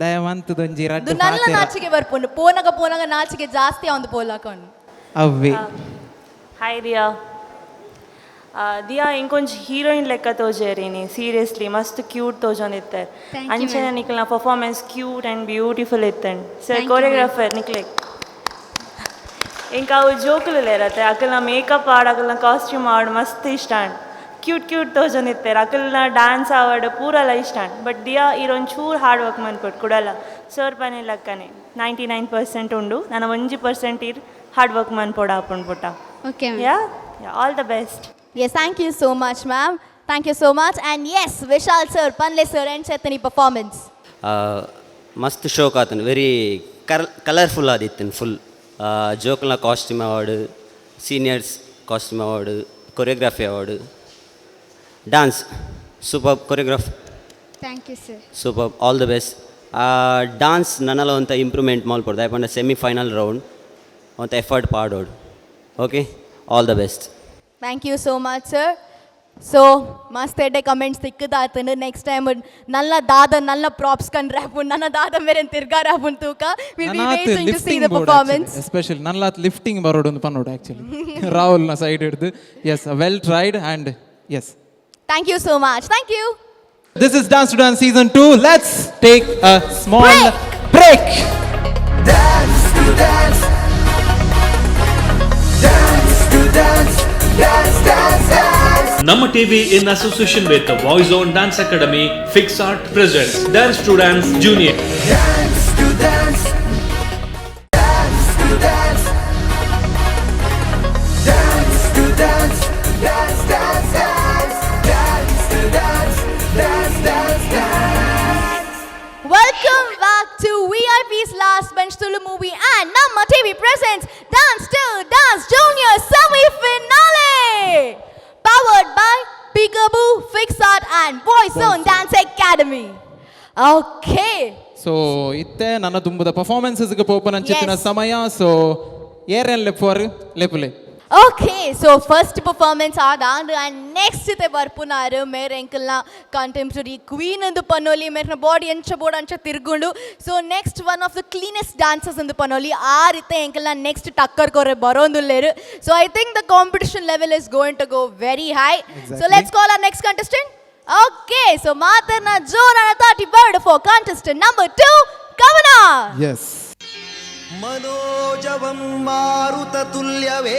ದಯವಂತದೊಂಜಿ ರಡ್ಡು ನಲ್ಲ ನಾಚಿಕೆ ಬರ್ಪುಂಡು ಪೋನಗ ನಾಚಿಕೆ ಜಾಸ್ತಿ ಒಂದು ಪೋಲಾಕೊಂಡು ಅವ್ವೆ. ಹಾಯ್ ದಿಯಾ. ದಿಯಾ ಇಂಕೊಂಚ ಹೀರೋಯಿನ್ ಲೆಕ್ಕ ತೋಜೇರಿನಿ ಸೀರಿಯಸ್ಲಿ ಮಸ್ತ್ ಕ್ಯೂಟ್ ತೋಜೊಂದಿತ್ತೆ. ಅಂಚನೆ ನಿಕ್ಲ ಪರ್ಫಾರ್ಮೆನ್ಸ್ ಕ್ಯೂಟ್ ಆ್ಯಂಡ್ ಬ್ಯೂಟಿಫುಲ್ ಇತ್ತಂಡ್ ಸರ್ ಕೊರಿಯೋಗ್ರಾಫರ್ ನಿಕ್ಲೆಕ್ ఇంకా జోకులు లేరತ್ತೆ అక్కల మేకప్ ఆడ అక్కల కాస్ట్యూమ్ ఆడ మస్తు ఇಷ್ಟ అండ్ ಕ್ಯೂಟ್ ತೋಜೊಂದಿತ್ತಾರೆ ಅಕಲ್ನ ಡ್ಯಾನ್ಸ್ ಆವಡ್ ಪೂರಲ್ಲ ಇಷ್ಟ ಬಟ್ ದಿಯಾ ಇರೊಂದು ಚೂರು ಹಾರ್ಡ್ ವರ್ಕ್ ಮನ್ಪಟ್ಟು ಕೊಡಲ್ಲ ಸರ್ ಪನಿ ಲಕ್ಕನೆ 99% ಉಂಡು ನಾನು 1% ಇರ್ ಹಾರ್ಡ್ ವರ್ಕ್ ಮನ್ಪೋಡ ಹಾಕೊಂಡು ಪುಟ್ಟ. Okay yeah all the best. Yes, thank you so much, ma'am. Thank you so much. And yes, Vishal sir, Panle sir, and Chetani performance. ಮಸ್ತ್ ಶೋಕ್ ಆತನು. ವೆರಿ ಕಲರ್ಫುಲ್ ಆದಿತ್ತನು. ಫುಲ್ ಜೋಕ್ಲ costume award, seniors costume award, choreography award, dance super choreograph. Thank you sir. Super, all the best. Dance ನನ್ನಲ್ಲ ಒಂತ improvement ಮಾಡ್ಕೊಡ್ದು ಯಾಕಂದ್ರೆ semifinal round ಒಂತ ಎಫರ್ಟ್ ಪಾಡೋಡು. Okay, all the best. Thank you so much, sir. So, mast edde comments tikkadaatanu. Next time nalla dada nalla props kan rapun nana dada meren tirga rapun tuka. We will be waiting to see the performance. Especially nalla lifting barodu ondu pannodu actually. Rahul na side eddu. Yes, well tried and yes. Thank you so much. Thank you. This is Dance to Dance season 2. Let's take a small break. Dance to dance. Dance to dance. Dance, dance, dance. Namma TV in association with the Voice on Dance Academy, FixArt presents Dance to Dance Junior. Dance to dance. Dance to dance. Dance to dance. Dance, dance, dance. Dance to dance. Dance, dance, dance. Welcome back to VIP's Last Bench Tulu movie and Namma TV presents Dance to Dance Junior Semi-Finale. Powered by Peekaboo, FixArt and Voice on Dance Academy. Okay. So, itte nana tumbada performances ge popana chittina samaya. So, ಏರೇನ್ ಲೆಪ್ಪೋರು ಲೆಪ್ಪುಲೆ. Okay, so first performance ಆದ and next te ಬರ್ಪುನಾರು ಮೇರೆ ಎಂಕಲ್ನ contemporary queen ಎಂದು ಪನೋಲಿ ಮೇರೆ body ಎಂಚ board ಅಂಚ ತಿರ್ಗುಂಡು. So next one of the cleanest dancers ಎಂದು ಪನೋಲಿ ಆ ರೀತಿ ಎಂಕಲ್ನ next ಟಕ್ಕರ್ ಕೊರೆ ಬರೋಂದುಲ್ಲೇರು. So I think the competition level is going to go very high. Exactly. So let's call our next contestant. Okay, so ಮಾತನ್ನ ಜೋರಾನ ತಾಟಿ ಬರ್ಡ್ for contestant number 2, Kavana. Yes. मनोजवं मारुततुल्यवेगं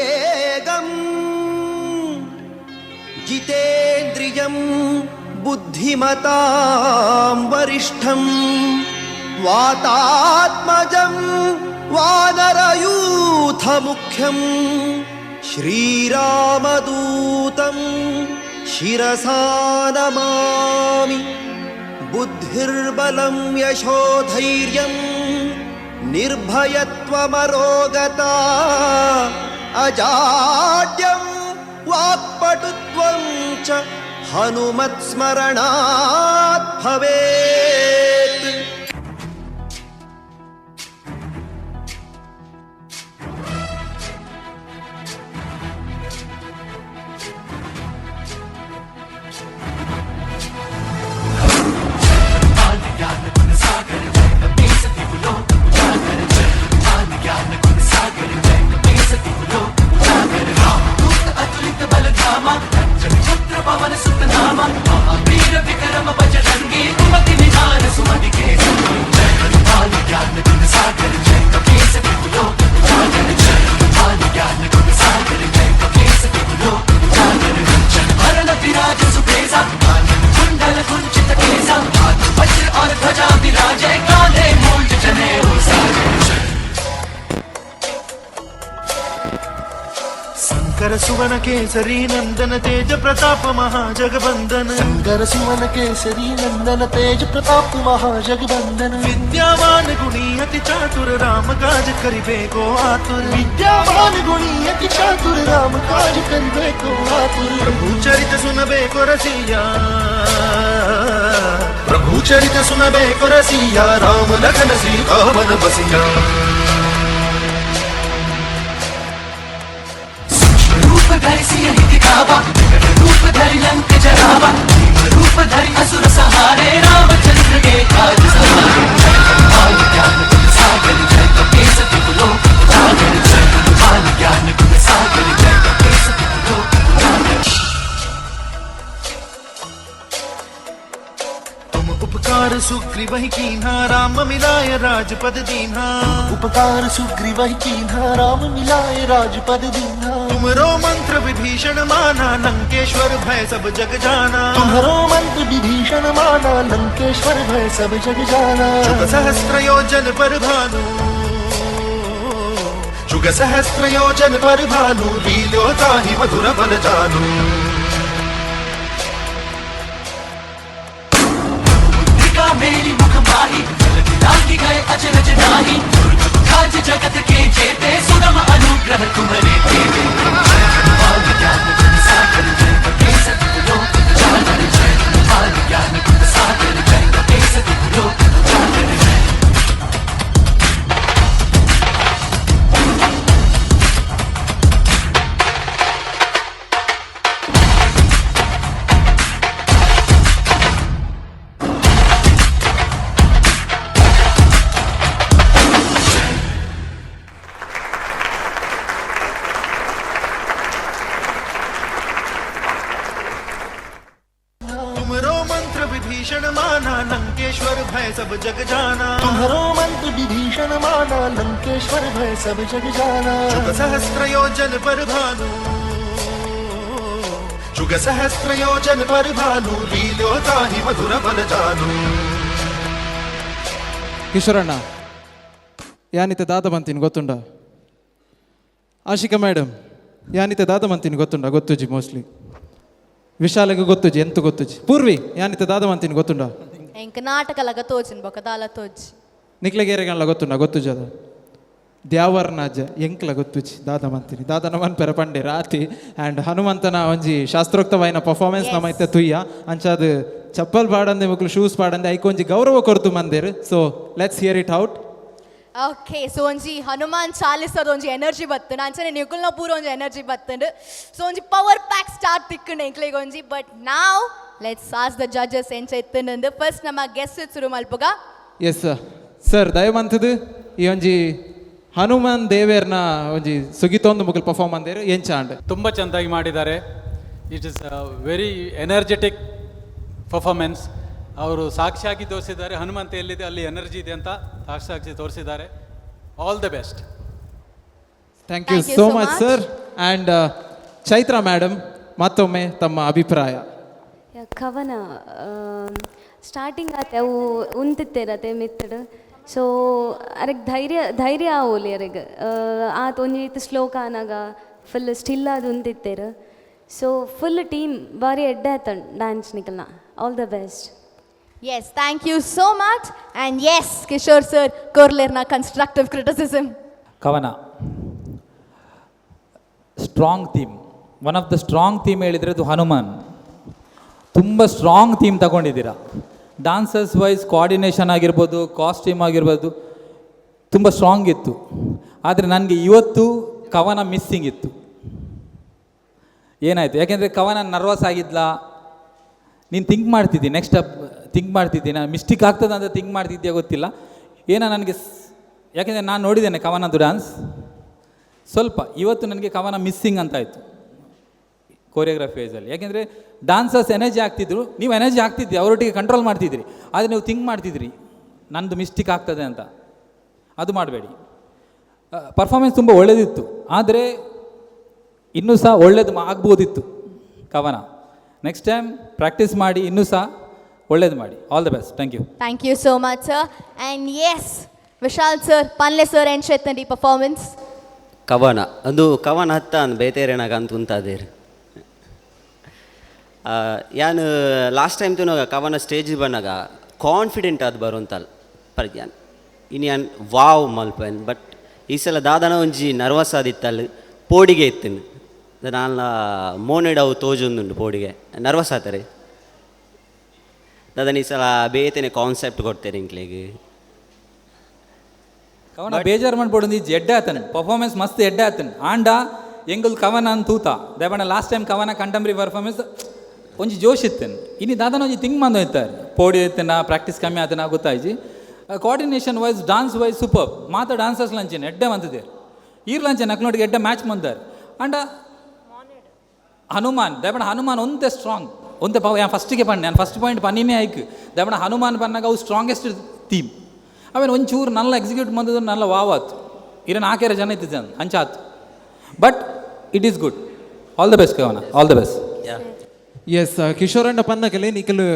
जितेन्द्रियं बुद्धिमतां वरिष्ठं वातात्मजं वानरयूथमुख्यं श्रीरामदूतं शिरसा नमामि. बुद्धिर्बलं यशोधैर्यं निर्भयत्वमरोगता अजाड्यं वाक्पटुत्वं च हनुमत्स्मरणात् भवेत्. सुवन केसरी नंदन तेज प्रताप महाजगबंदन. शंकर सुवन केसरी नंदन तेज प्रताप महाजगबंदन. विद्यावान गुणी अति चातुर राम काज करिबे को आतुर. विद्यावान गुणी अति चातुर राम काज करिबे को आतुर. प्रभु चरित सुनबे को रसिया. प्रभु चरित सुनबे को रसिया. राम लखन सीता वन बसिया. धरि सिंह हित गावा, विकट रूप धरि लंक जरावा, भीम रूप धरि असुर संहारे, रामचंद्र के काज सवारे। जय हनुमान ज्ञान गुण सागर, जय कपीस तिहु लोक उजागर, जय हनुमान ज्ञान गुण सागर, जय कपीस तिहु लोक उजागर। तुम उपकार सुग्रीवहि कीन्हा, राम मिलाय राजपद दीन्हा। उपकार सुग्रीवहि कीन्हा, राम मिलाय राजपद दीन्हा। तुमरो मंत्र विभीषण माना, लंकेश्वर भय सब जग जाना। तुम्हारो मंत्र विभीषण माना, लंकेश्वर भय सब जग जाना। जुग सहस्त्र योजन पर भानु, जुग सहस्त्र योजन पर भानु, लील्यो ताहि मधुर बल जानु। मेरी मुख माही, जलधि लांघि गए अचरज नाही। दुर्गम काज जगत के जेते, सुगम अनुग्रह तुम्हारे तेते। जय हनुमान ज्ञान गुण सागर, जय कपीस तिहु लोक उजागर। जय हनुमान ज्ञान गुण सागर, जय कपीस तिहु लोक उजागर। लंकेश्वर भय सब जग जाना। तुम्हारो मंत्र विभीषण माना, लंकेश्वर भय सब जग जाना। जुग सहस्त्र योजन पर भानु, जुग सहस्त्र योजन पर भानु, लील्यो ताहि मधुर बल जानु। ಕಿಶೋರಣ್ಣ ಯಾನಿತ ದಾದ ಮಂತೀನಿ ಗೊತ್ತುಂಡ? ಆಶಿಕಾ ಮೇಡಮ್ ಯಾನಿತ ದಾದ ಮಂತೀನಿ ಗೊತ್ತುಂಡ? ಗೊತ್ತುಜಿ ಮೋಸ್ಟ್ಲಿ. ವಿಶಾಲಗೆ ಗೊತ್ತುಜಿ, ಎಂತ ಗೊತ್ತುಜಿ? ಪೂರ್ವಿ ಯಾನಿತ ದಾದ ಮಂತೀನಿ ಗೊತ್ತುಂಡ? ಎಂಕ ನಾಟಕಲಾಗ ತೋಜಿನ ಬೊಕ ದಾಲ ತೋಜಿ. ನಿಕ್ಲೆಗೇರೆಗಲ್ಲ ಗೊತ್ತುಂಡ? ಗೊತ್ತುಜಿ ಅದ ದ್ಯಾವರ್ನಾಜ ಎಂಕ್ಲ ಗೊತ್ತುಜಿ ದಾದ ಮಂತೀನಿ. ದಾದ ನಮನ್ ಪೆರ ಪಂಡೆ ರಾತಿ ಆ್ಯಂಡ್ ಹನುಮಂತನ ಒಂಜಿ ಶಾಸ್ತ್ರೋಕ್ತವಾಯಿನ ಪರ್ಫಾರ್ಮೆನ್ಸ್ ನಮೈತೆ ತುಯ್ಯ ಅಂಚಾದ ಚಪ್ಪಲ್ ಪಾಡಂದೆ ಮಕ್ಕಳು ಶೂಸ್ ಪಾಡಂದೆ ಐಕೊಂಜಿ ಗೌರವ ಕೊರ್ತು ಮಂದೇರು. So let's hear it out. Okay, so ಒಂಜಿ ಹನುಮಾನ್ ಚಾಲಿಸದ ಒಂಜಿ ಎನರ್ಜಿ ಬತ್ತನ ಅಂಚನೆ ನಿಕುಲ್ನ ಪೂರ ಒಂಜಿ ಎನರ್ಜಿ ಬತ್ತಂಡು. ಸೊ ಒಂಜಿ ಪವರ್ ಪ್ಯಾಕ್ ಸ್ಟಾರ್ಟ್ ತಿಕ್ಕಂಡು ಎಂಕ್ಲೆಗ್ ಒಂಜಿ. ಬಟ್ ನಾವ್ ಲೆಟ್ಸ್ ಆಸ್ಕ್ ದ ಜಡ್ಜಸ್ ಎಂಚ ಇತ್ತಂದು. ಫಸ್ಟ್ ನಮ್ಮ ಗೆಸ್ಟ್ ಶುರು ಮಲ್ಪುಗ. ಎಸ್ ಸರ್ ದಯಮಂತದು ಈ ಒಂಜಿ ಹನುಮಾನ್ ದೇವೇರ್ನ ಒಂಜಿ ಸುಗಿತೊಂದು ಮುಗಲ್ ಪರ್ಫಾರ್ಮ್ ಅಂದೇರು ಎಂಚ ಅಂಡ್ ತುಂಬ ಚೆಂದಾಗಿ ಮಾಡಿದ್ದಾರೆ. It is very energetic performance. ಅವರು ಸಾಕ್ಷಿಯಾಗಿ ತೋರಿಸಿದ್ದಾರೆ ಹನುಮಂತ ಎಲ್ಲಿದೆ ಅಲ್ಲಿ ಎನರ್ಜಿ ಇದೆ ಅಂತ ಸಾಕ್ಷಿ ತೋರಿಸಿದ್ದಾರೆ. All the best. Thank you so much sir. And Chaitra madam ಮತ್ತೊಮ್ಮೆ ತಮ್ಮ ಅಭಿಪ್ರಾಯ. ಕವನ ಸ್ಟಾರ್ಟಿಂಗ್ ಆತೆ ಅವು ಉಂತಿತ್ತೇರತೆ ಮಿತ್ತಡು. ಸೊ ಅರೆಗ್ ಧೈರ್ಯ ಆವೋಲಿ ಅರೆಗ್ ಆತ ಒಂಜಿ ಶ್ಲೋಕ ಅನಾಗ ಫುಲ್ ಸ್ಟಿಲ್ ಅದು ಉಂತಿತ್ತೇರು. ಸೊ ಫುಲ್ ಟೀಮ್ ಬಾರಿ ಎಡ್ಡೆ ಆತನ್ ಡ್ಯಾನ್ಸ್ ನಿಕಲ್ನ. All the best. Yes, thank you so much. And yes Kishore sir ಕೋರ್ಲೇರ್ನ constructive criticism. Kavana strong theme, one of the strong theme ಹೇಳಿದರೆ ಅದು ಹನುಮಾನ್. ತುಂಬ ಸ್ಟ್ರಾಂಗ್ ಥೀಮ್ ತಗೊಂಡಿದ್ದೀರಾ. ಡಾನ್ಸರ್ಸ್ ವೈಸ್ ಕೋಆರ್ಡಿನೇಷನ್ ಆಗಿರ್ಬೋದು, ಕಾಸ್ಟ್ಯೂಮ್ ಆಗಿರ್ಬೋದು, ತುಂಬ ಸ್ಟ್ರಾಂಗ್ ಇತ್ತು. ಆದರೆ ನನಗೆ ಇವತ್ತು ಕವನ ಮಿಸ್ಸಿಂಗ್ ಇತ್ತು. ಏನಾಯಿತು? ಯಾಕೆಂದರೆ ಕವನ ನರ್ವಸ್ ಆಗಿದ್ಲಾ, ನೀನು ಥಿಂಕ್ ಮಾಡ್ತಿದ್ದಿ, ನೆಕ್ಸ್ಟ್ ಥಿಂಕ್ ಮಾಡ್ತಿದ್ದಿ, ನಾನು ಮಿಸ್ಟೇಕ್ ಆಗ್ತದೆ ಅಂತ ಥಿಂಕ್ ಮಾಡ್ತಿದ್ದೆ ಗೊತ್ತಿಲ್ಲ ಏನೋ ನನಗೆ. ಯಾಕೆಂದರೆ ನಾನು ನೋಡಿದ್ದೇನೆ ಕವನದ್ದು ಡ್ಯಾನ್ಸ್. ಸ್ವಲ್ಪ ಇವತ್ತು ನನಗೆ ಕವನ ಮಿಸ್ಸಿಂಗ್ ಅಂತಾಯಿತು ಕೋರಿಯೋಗ್ರಫಿ ವೈಸಲ್ಲಿ. ಯಾಕೆಂದರೆ ಡಾನ್ಸರ್ಸ್ ಎನರ್ಜಿ ಆಗ್ತಿದ್ರು, ನೀವು ಎನರ್ಜಿ ಆಗ್ತಿದ್ರಿ, ಅವರೊಟ್ಟಿಗೆ ಕಂಟ್ರೋಲ್ ಮಾಡ್ತಿದ್ರಿ. ಆದರೆ ನೀವು ಥಿಂಕ್ ಮಾಡ್ತಿದ್ರಿ ನಂದು ಮಿಸ್ಟೇಕ್ ಆಗ್ತದೆ ಅಂತ. ಅದು ಮಾಡಬೇಡಿ. ಪರ್ಫಾರ್ಮೆನ್ಸ್ ತುಂಬ ಒಳ್ಳೆಯದಿತ್ತು, ಆದರೆ ಇನ್ನೂ ಸಹ ಒಳ್ಳೇದು ಆಗ್ಬೋದಿತ್ತು ಕವನ. ನೆಕ್ಸ್ಟ್ ಟೈಮ್ ಪ್ರಾಕ್ಟೀಸ್ ಮಾಡಿ ಇನ್ನೂ ಸಹ ಒಳ್ಳೇದು ಮಾಡಿ. All the best. Thank you. Thank you so much sir. And yes Vishal sir, ಪನ್ಲೆ ಸರ್ ಏನು ಚೇತನ್ ಈ ಪರ್ಫಾರ್ಮೆನ್ಸ್? ಕವನ ಅದು ಕವನ ಹತ್ತ ಅಂದ್ ಬೇತೇರೆನಾಗ ಅಂತ ಉಂತಾದೇರಿ. ಯಾನು ಲಾಸ್ಟ್ ಟೈಮ್ ತುನಾಗ ಕವನ ಸ್ಟೇಜಿಗೆ ಬಂದಾಗ ಕಾನ್ಫಿಡೆಂಟ್ ಅದು ಬರುವಂತಲ್ಲ ಪರ್ ಯಾನ್ ಇನ್ನು ಯಾನ್ ವಾವ್ ಮಲ್ಪನ್. ಬಟ್ ಈ ಸಲ ದಾದನ ಒಂಜಿ ನರ್ವಸ್ ಆದಿತ್ತಲ್ಲ, ಪೋಡಿಗೆ ಇತ್ತನು ನಾನು ಮೋನೆಡ್ ಅವು ತೋಜೊಂದುಂಡು ಪೋಡಿಗೆ ನರ್ವಸ್ ಆತಾರೆ. ದಾದನ ಈ ಸಲ ಬೇತೇನೆ ಕಾನ್ಸೆಪ್ಟ್ ಕೊಡ್ತೇನೆ ಇಂಕ್ಲೆಗೆ. ಕವನ ಬೇಜಾರು ಮಾಡ್ಬೋಡು, ಈ ಎಡ್ಡೆ ಆತನು ಪರ್ಫಾರ್ಮೆನ್ಸ್ ಮಸ್ತ್ ಎಡ್ಡೆ ಆತನು. ಆಂಡ ಎಂಗಲ್ ಕವನ ತೂತ ದಯಪಂಡ ಲಾಸ್ಟ್ ಟೈಮ್ ಕವನ ಕಂಟೆಂಪ್ರರಿ ಪರ್ಫಾರ್ಮೆನ್ಸ್ ಒಂಜಿ ಜೋಶ್ ಇತ್ತೇನೆ ಇನ್ನು ದಾದನ ಒಂಜಿ ತಿಂಗ್ ಮಂದು ಇತ್ತಾರೆ ಪೋಡಿ ಇತ್ತೇನ ಪ್ರಾಕ್ಟೀಸ್ ಕಮ್ಮಿ ಆತನ ಗೊತ್ತಾಯ್ಜಿ coordination wise dance wise super ಮಾತ ಡಾನ್ಸರ್ಸ್ ಲಂಚೇನೆ ಎಡ್ಡೆ ಮಂತಿದ್ದೇರು ಈರ್ ಲಂಚೇನೆ ಅಕ್ನೋಟಿಗೆ ಎಡ್ಡೆ ಮ್ಯಾಚ್ ಮಂದಾರೆ ಅಂಡ ಹನುಮಾನ್ ದಯಪಂಡ ಹನುಮಾನ್ ಒಂದೇ ಸ್ಟ್ರಾಂಗ್ ಒಂದೇ ಫಸ್ಟಿಗೆ ಪಣ್ಣೆ ನಾನು ಫಸ್ಟ್ ಪಾಯಿಂಟ್ ಪನ್ನಿನೇ ಆಯ್ಕೆ ದಯಪಂಡ ಹನುಮಾನ್ ಪನ್ನಾಗ ಅವು ಸ್ಟ್ರಾಂಗೆಸ್ಟ್ ಥೀಮ್ ಆಮೇಲೆ ಒಂಚೂರು ನಲ್ಲ ಎಕ್ಸಿಕ್ಯೂಟ್ ಮಾಡಿದ್ರು ನಲ್ಲ ವಾವಾತು ಇರ 4 ಜನ ಇತ್ತು ಜನ ಹಂಚಾತು but it is good all the best Kavana all the best yes ಕಿಶೋರಣ್ಣ ಪನ್ನಕಲೆ ನಿಕಲು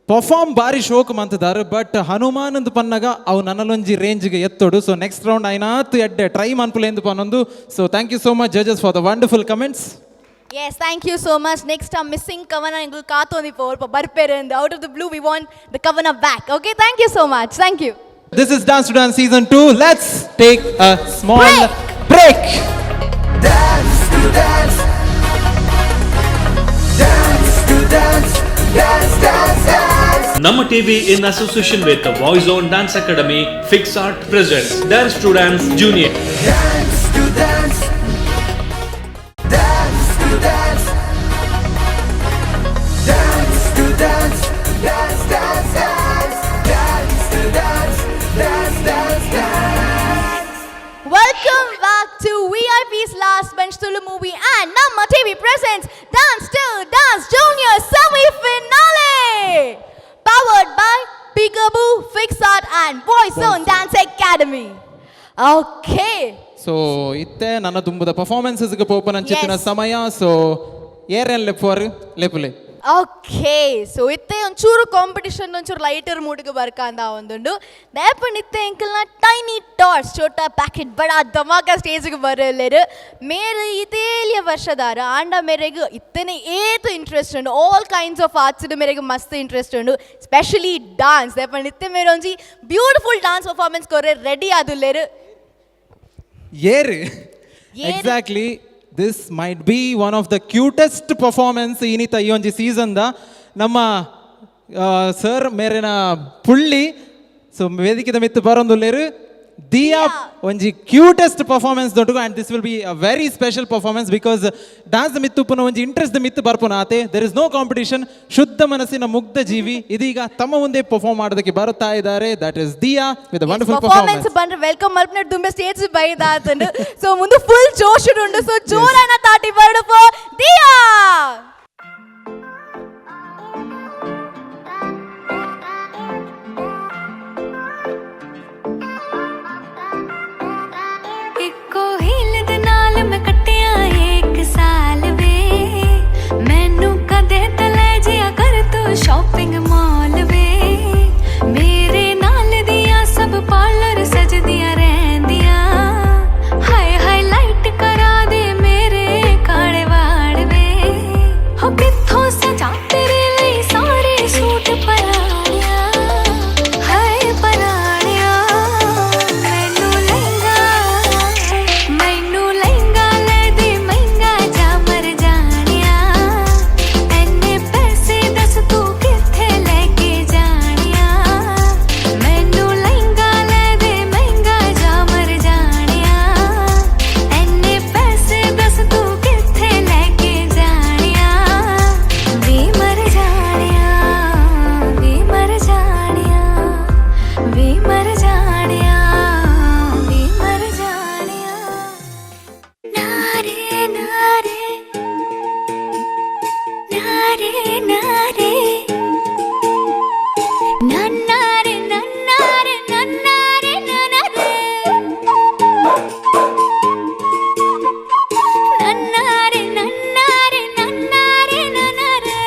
ಪರ್ಫಾರ್ಮ್ ಬಾರಿ ಶೋಕ್ ಮಂತಿದ್ದಾರೆ ಬಟ್ ಹನುಮಾನ್ ಅಂತ ಪನ್ನಾಗ ಅವು ನನ್ನಲೊಂಜಿ ರೇಂಜ್ಗೆ ಎತ್ತೋಡು ಸೊ ನೆಕ್ಸ್ಟ್ ರೌಂಡ್ ಐನಾತ್ ಎಡ್ಡೆ ಟ್ರೈ ಮನ್ಪುಲೆ ಎಂದು ಪನ್ನೊಂದು so thank you so much ಜಜಸ್ for the wonderful comments. Yes, thank you so much. Next time missing Kavana engul kaatoni por barpere and out of the blue we want the Kavana back. Okay, thank you so much. Thank you. This is Dance to Dance season 2. Let's take a small break. Dance to dance. Dance to dance. Dance, dance, dance. Namma TV in association with the Voice on Dance Academy, FixArt presents Dance to Dance Junior. Dance to dance. Dance to dance. Dance to dance. Dance, dance, dance. Dance to dance. Dance, dance, dance. Welcome back to VIP's Last Bench Tulu movie and Namma TV presents Dance to Dance Junior Semi-Finale. Powered by Peekaboo, FixArt and Voice on Dance Academy. Okay. So ಇತ್ತೆ ನನ್ನ ತುಂಬದ ಪರ್ಫಾರ್ಮೆನ್ಸಸ್ಗೆ ಪೋಪನ ಅಂಚಿತ್ತಿನ ಸಮಯ so ಏರೇನ್ ಲೆಪ್ಪುಲೆ okay so ಇತ್ತೆ ಒಂಚೂರು competition ಒಂಚೂರು lighter ಮೂಡ್ಗೆ ಬರ್ಕಂದ ಒಂದುಂಡು ದಯಪಂಡ್ ಇತ್ತೆ ಎಂಕಲ್ನ tiny tots ಚೋಟಾ packet ಬಡ ಧಮಾಕ ಸ್ಟೇಜ್ಗೆ ಬರಲೇರು ಮೇರೆ ಇದೇಲಿಯ ವರ್ಷದಾರ and ಮೇರೆಗೆ ಇತ್ತನೆ ಏತು ಇಂಟ್ರೆಸ್ಟ್ ಉಂಡು ಆಲ್ ಕೈಂಡ್ಸ್ ಆಫ್ ಆರ್ಟ್ಸ್ ಮೇರೆಗೆ ಮಸ್ತ್ ಇಂಟ್ರೆಸ್ಟ್ ಉಂಡು ಸ್ಪೆಷಲಿ ಡಾನ್ಸ್ ದಯಪಂಡ್ ಇತ್ತೆ ಮೇರೆ ಒಂಜಿ ಬ್ಯೂಟಿಫುಲ್ ಡಾನ್ಸ್ ಪರ್ಫಾರ್ಮೆನ್ಸ್ ಕೊರೆ ರೆಡಿ ಆದುಲ್ಲೇರು exactly this might be one of the cutest performance ಇನ್ನಿತ ಈ ಒಂಜಿ ಸೀಸನ್ದ ನಮ್ಮ ಸರ್ ಮೇರೆನ ಪುಳ್ಳಿ ಸೊ ವೇದಿಕೆದ ಮಿತ್ತು ಬರೊಂದುಲ್ಲೇರು ದಿಯಾ ಒಂಜಿ ಕ್ಯೂಟೆಸ್ಟ್ ಪರ್ಫಾರ್ಮೆನ್ಸ್ ದೊಡ್ಡಗು and this will be a very special performance because dance ಮಿತ್ತು ಉಪ್ಪುನ ಒಂಜಿ ಇಂಟ್ರೆಸ್ಟ್ ಮಿತ್ತು ಬರ್ಪುನ ಆತೆ ದೆರ್ ಇಸ್ ನೋ ಕಾಂಪಿಟಿಷನ್ ಶುದ್ಧ ಮನಸ್ಸಿನ ಮುಗ್ಧ ಜೀವಿ ಇದೀಗ ತಮ್ಮ ಮುಂದೆ ಪರ್ಫಾರ್ಮ್ ಮಾಡೋದಕ್ಕೆ ಬರುತ್ತಾ ಇದ್ದಾರೆ that is Diya with wonderful performance ಬಂದ್ರೆ ವೆಲ್ಕಮ್ ಮಲ್ಪನ ದುಂಬೆ ಸ್ಟೇಜ್ ಬೈದಾತಂಡು ಸೊ ಮುಂದೆ ಫುಲ್ ಜೋಶ್ ಉಂಡು ಸೊ ಜೋರಾನ ತಾಟಿ ಬರ್ಡು ಫಾರ್ ದಿಯಾ शॉपिंग मॉल वे मेरे नाल दिया सब पार्लर सज दिया रहंदिया हाय हाईलाइट करा दे मेरे काले वाड़ वे हो किथों सजा तेरे लिए सारे सूट परानिया हाय परानिया मैनू लहंगा ले दे महंगा जा मर जानिया एने पैसे दस तू किथे लेके जानिया मैनू लहंगा ले दे महंगा जा मर जानिया एने पैसे दस तू किथे लेके जानिया वे मर जानिया वे मर जानिया वे मर जानिया वे मर जानिया नारे नारे नारे नारे नन्नारे नन्नारे नन्नारे नन्नारे नन्नारे नन्नारे नन्नारे नन्नारे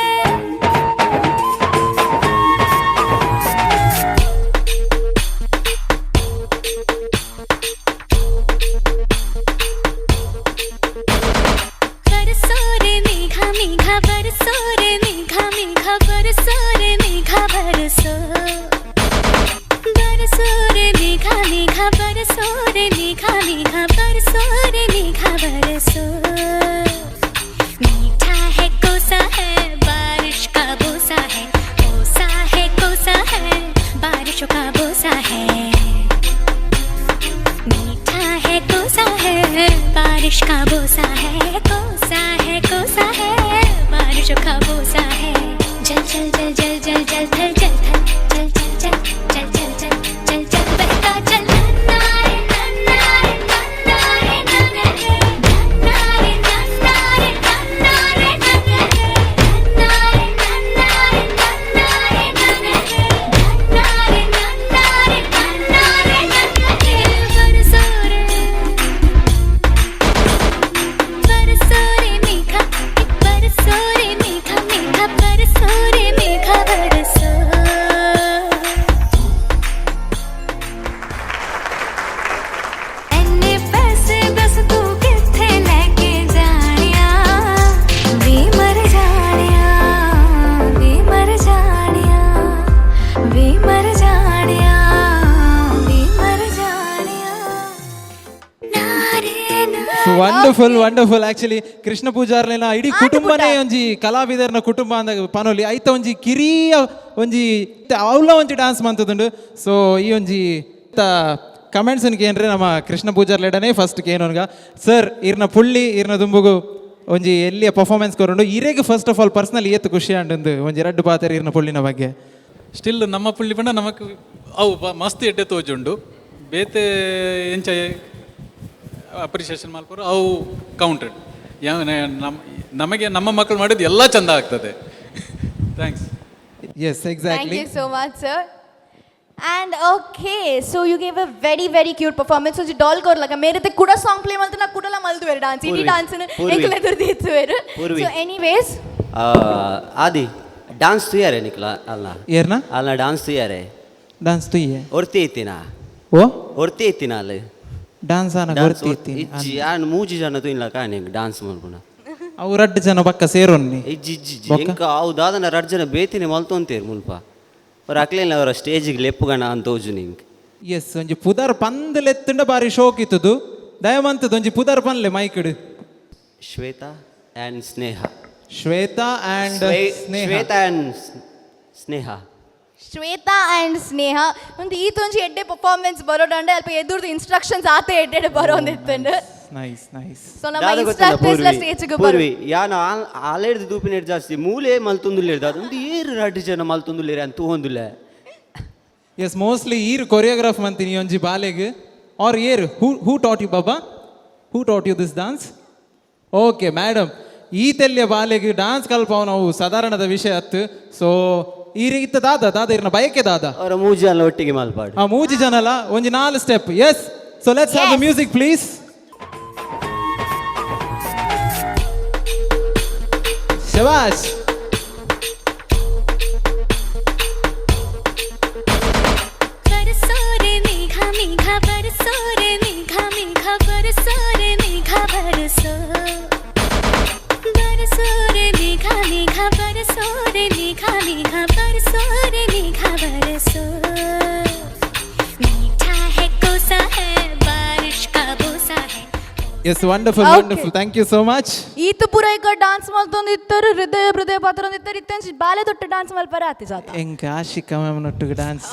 बरसो रे मेघा मेघा बरसो रे मेघा मेघा बरसो रे मेघा बरसो बरसो रे मेघा मेघा बरसो रे मेघा मेघा बरसो रे मेघा बरसो मीठा है कोसा है बारिश का बोसा है कोसा है कोसा है बारिशों का बोसा है मीठा है कोसा है बारिश का बोसा है चल चल चल चल चल चल चल चल चल चल चल बहता चल नन्ना रे नन्ना रे नन्ना रे नन्ना रे नन्ना रे नन्ना रे नन्ना रे नन्ना रे नन्ना रे नन्ना रे नन्ना रे नन्ना रे नन्ना रे नन्ना रे नन्ना रे नन्ना रे बरसो रे मेघा बरसो रे मेघा मेघा बरसो रे मेघा बरसो एने पैसे दस तू किथे लेके जानिया वी मर जानिया वी मर जानिया वी मर जानिया वी मर जानिया नारे ವಂಡರ್ಫುಲ್ ಆಕ್ಚುಲಿ ಕೃಷ್ಣ ಪೂಜಾರ್ಲೆನ ಇಡೀ ಕುಟುಂಬನೇ ಒಂಜಿ ಕಲಾವಿದರ್ನ ಕುಟುಂಬ ಅಂದ ಪನೊಲಿ ಐತ ಒಂಜಿ ಕಿರಿಯ ಒಂಜಿ ಅವಲ ಒಂಜಿ ಡ್ಯಾನ್ಸ್ ಮಂತದುಂಡು ಸೊ ಈ ಒಂಜಿ ಕಮೆಂಟ್ಸ್ ಏನ್ರಿ ನಮ್ಮ ಕೃಷ್ಣ ಪೂಜಾರ್ಲೆಡನೇ ಫಸ್ಟ್ ಕೇನೋನ್ಗ ಸರ್ ಇರ್ನ ಪುಳ್ಳಿ ಇರ್ನ ದುಂಬುಗು ಒಂಜಿ ಎಲ್ಲಿಯ ಪರ್ಫಾರ್ಮೆನ್ಸ್ ಕೊರೊಂಡು ಇರೆಗ್ ಫಸ್ಟ್ ಆಫ್ ಆಲ್ ಪರ್ಸನಲ್ ಏತ್ ಖುಷಿ ಅಂಡು ಒಂಜಿ ರಡ್ಡು ಪಾತೆರ್ ಇರ್ನ ಪುಳ್ಳಿನ ಬಗ್ಗೆ ಸ್ಟಿಲ್ ನಮ್ಮ ಪುಳ್ಳಿ ಪಂಡ ನಮಕ್ ಅವು ಮಸ್ತ್ ಎಡ್ಡೆ ತೋಜುಂಡು ಬೇತೆ ಎಂಚ ಅಪ್ರಿಷಿಯೇಷನ್ ಮಾಡ್ಕೊರು ಅವು ಕೌಂಟೆಡ್ ನಮಗೆ ನಮ್ಮ ಮಕ್ಕಳು ಮಾಡಿದ್ದು ಎಲ್ಲ ಚಂದ ಆಗ್ತದೆ thanks yes exactly Thank you so much, sir. And okay, so you gave a very cute performance. So you doll kor laga. मेरे ते कुड़ा song play मालते ना कुड़ा ला मालते वेर dance. इनी dance ने एक लेदर देते वेर. So anyways, आदि डांस तो यार है निकला अल्लाह ಏರ್ನ अल्लाह डांस तो यार है ಡ್ಯಾನ್ಸ್ ತುಯ್ಯೆ औरते इतना ಓ औरते इतना ले ಡ್ಯಾನ್ಸ್ ಆನ डांस ಗೊತ್ತಿತ್ತೀನಿ इज्जी आन मूजी जाना तो इनला काने डांस मल्पुना ಅವು ರಡ್ಡು ಜನ ಪಕ್ಕ ಸೇರೊನ್ನಿ इज्जी इज्जी इंका आउ दादा ना रड जन बेतिने मल्तोंतेर मुल्पा और अक्लेन ಅವರ ಸ್ಟೇಜಿಗೆ ಲೆಪ್ಪುಗಣ ಅಂತ ಓಜುನಿಂಗ್ ಎಸ್ ಒಂಜಿ ಪುದರ್ ಪಂದಲೆತ್ತುಂಡ ಬಾರಿ ಶೋಕ್ ಇತ್ತದು ದಯಮಂತದ ಒಂಜಿ ಪುದರ್ ಪನ್ಲೆ ಮೈಕ್ಡ್ Shweta and Sneha Shweta and Shweta and Sneha Shweta and Sneha ಒಂದು ಈತೊಂಜಿ ಎಡ್ಡೆ ಪರ್ಫಾರ್ಮೆನ್ಸ್ ಬರೋಡಂಡೆ ಅಲ್ಪ ಎದುರ್ದು ಇನ್ಸ್ಟ್ರಕ್ಷನ್ಸ್ ಆತ ಎಡ್ಡೆ ಬರೋಂದಿತ್ತಂಡು ನೈಸ್ ನೈಸ್ ಸೊ ನಮ್ಮ ಇನ್ಸ್ಟ್ರಕ್ಟರ್ಸ್ ಲ ಸ್ಟೇಜಿಗೆ ಬರು ಪೂರ್ವಿ ಯಾನ ಆಲೇಡ್ದು ದೂಪಿನೇಡ್ ಜಾಸ್ತಿ ಮೂಲೆ ಮಲ್ತೊಂದುಲ್ಲೇರ್ದ ಅದೊಂದು ಏರು ರಡ್ಡು ಜನ ಮಲ್ತೊಂದುಲ್ಲೇರೆ ಅಂತ ತೂಹೊಂದುಲ್ಲೆ ಎಸ್ ಮೋಸ್ಟ್ಲಿ ಈರು ಕೊರಿಯೋಗ್ರಾಫ್ ಮಂತೀನಿ ಒಂಜಿ ಬಾಲೆಗ್ ಆರ್ ಏರ್ ಹೂ ಟಾಟ್ ಯು ಬಾಬಾ who taught you this dance okay madam ಈ ತೆಲ್ಯ ಬಾಲೆಗ್ ಡಾನ್ಸ್ ಕಲ್ಪವ ನಾವು ಸಾಧಾರಣದ ವಿಷಯ ಅತ್ತು ಸೊ ಈ ರೀತಿ ದಾದ ಇರ್ನ ಬಯಕೆ ದಾದ ಅವರ ಮೂಜಿ ಜನ ಒಟ್ಟಿಗೆ ಮಲ್ಪಾಡು ಆ ಮೂಜಿ ಜನಲ ಒಂಜಿ 4 step yes so let's have the music please ಶಬಾಷ್ बरसो रे मेघा मेघा बरसो रे मेघा मेघा बरसो रे मेघा बरसो बरसो रे मेघा मेघा बरसो रे मेघा मेघा बरसो रे मेघा बरसो मीठा है कोसा है बारिश का बोसा है yes wonderful wonderful thank you so much ಈತ ಪೂರ ಈಗ ಡಾನ್ಸ್ ಮಲ್ತೊಂದಿತ್ತರು ಹೃದಯ ಪಾತ್ರೊಂದಿತ್ತರು ಇತ್ತಂಚಿ ಬಾಲೆ ತೊಟ್ಟು ಡಾನ್ಸ್ ಮಲ್ಪರ ಆತಿ ಜಾತ ಎಂಕ ಆಶಿಕ ಮ್ಯಾಮ್ನೊಟ್ಟಿಗೆ ಡ್ಯಾನ್ಸ್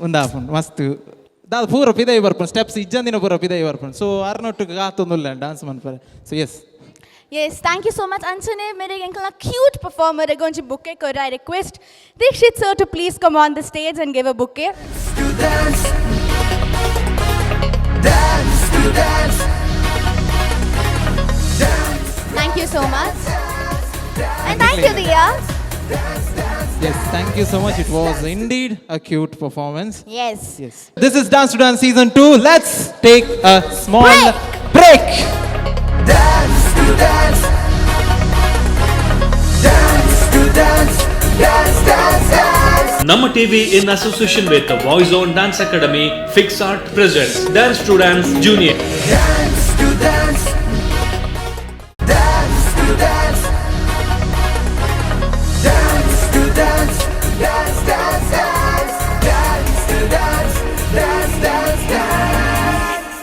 ಉಂದಾಪುಂಡು ಮಸ್ತ್ ದಾದ ಪೂರ ಪಿದೈ ಬರ್ಪುಂಡು ಸ್ಟೆಪ್ಸ್ ಇಜ್ಜಂದಿನ ಪೂರ ಪಿದೈ ಬರ್ಪುಂಡು ಸೊ ಅರ್ನೊಟ್ಟಿಗೆ ಆತೊಂದುಲ್ಲ ಡ್ಯಾನ್ಸ್ ಮನ್ಪರೆ so yes Yes, thank you so much. Anchane, mere ankle cute performer are going to bouquet kar I request Dikshit sir to please come on the stage and give a bouquet. To dance, dance to dance, dance. Thank you so much. And thank you, Diya. Yes, thank you so much. It was indeed a cute performance. Yes. Yes. This is Dance to Dance Season 2. Let's take a small break. Dance to dance, dance to dance, dance, dance, dance. Nama TV in association with the Voice on Dance Academy, Fix Art presents Dance to Dance Junior. Dance to dance, dance to dance, dance to dance, dance, dance, dance, dance to dance, dance, dance, dance.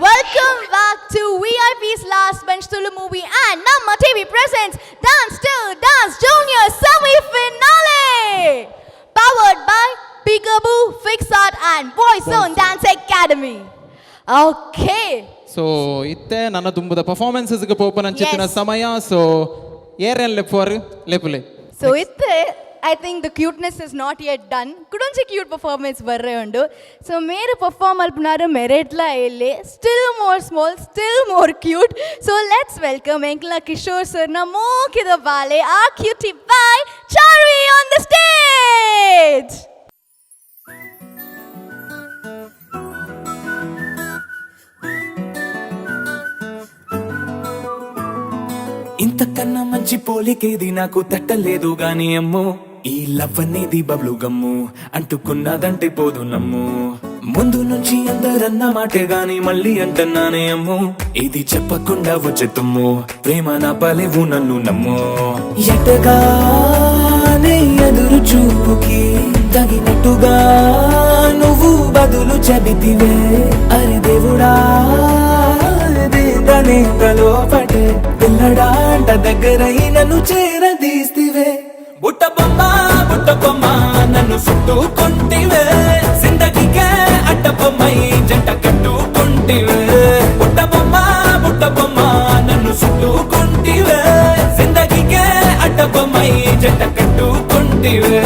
Welcome back to VIP's Last Bench Tulu movie and Namma TV presents Dance to Dance Junior Semi-Finale. Powered by Peekaboo, Fix Art and Voice on Dance Academy. Okay. So, itte nanna tumbada performances ge popan anchitina samaya. So, ಏರೆನ್ ಲೆಪ್ಪುವರು ಲೆಪ್ಪುಲೆ. So itte I think the cuteness is not yet done. Kudonchi cute performance varre undu. So mere perform alpunaru meritla elle still more small, still more cute. So let's welcome Enkla Kishore sir na mokida vale our cutie pie Charvi on the stage. ఇంతకన్నా మంచి పోలికేది నాకు తట్టలేదు గాని అమ్మో ఈ love అనేది బబ్లు గమ్ము అంటుకున్నదంటే పోదు నమ్ము ముందు నుంచి అందరన్న మాటే గాని మళ్ళీ అంటున్నానే అమ్ము ఇది చెప్పకుండా వచ్చే తుమ్ము ప్రేమ నా పలేవు నన్ను నమ్ము ఎటగానే ఎదురు చూపుకి తగినట్టుగా నువ్వు బదులు చెబితివే అరే దేవుడా లోపటే పిల్లడాంట దగ్గరై నన్ను చేరదీస్తివే బుట్ట బొమ్మ నన్ను చుట్టుకుంటివే జిందగీకే అడ్డ బొమ్మై జంట కట్టుకుంటివే బుట్ట బొమ్మ నన్ను చుట్టుకుంటివే జిందగీకే అడ్డ బొమ్మై జంట కట్టుకుంటివే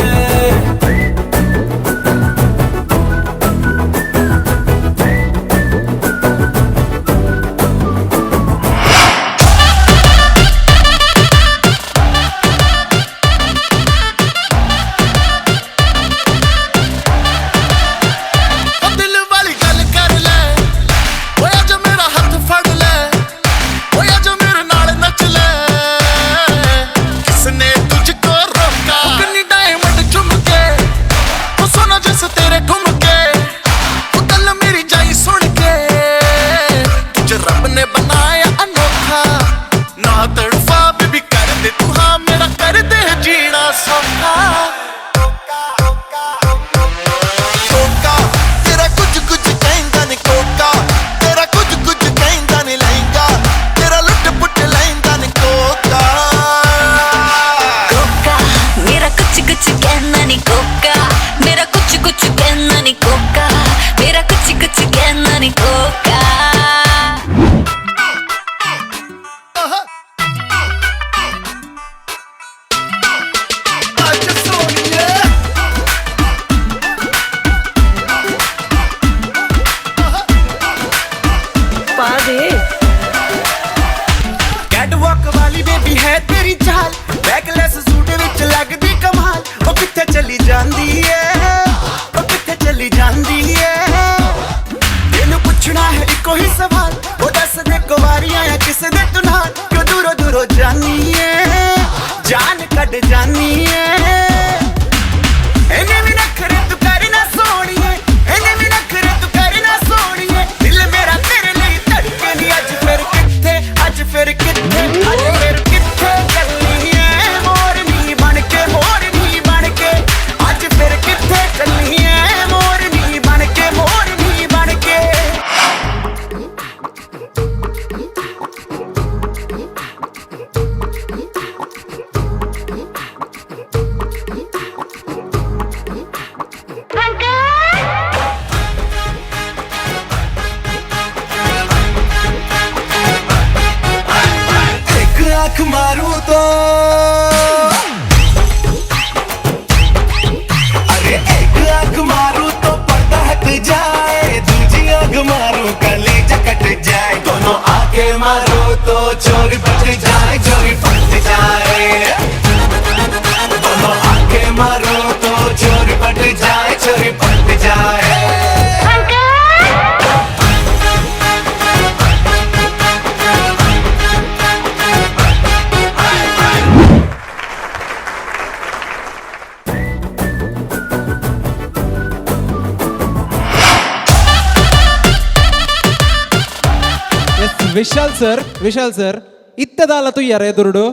ವಿಶಾಲ್ ಸರ್ ಇತ್ತದಾಲ ತುಯ್ಯಾರ ಎದುರುಡು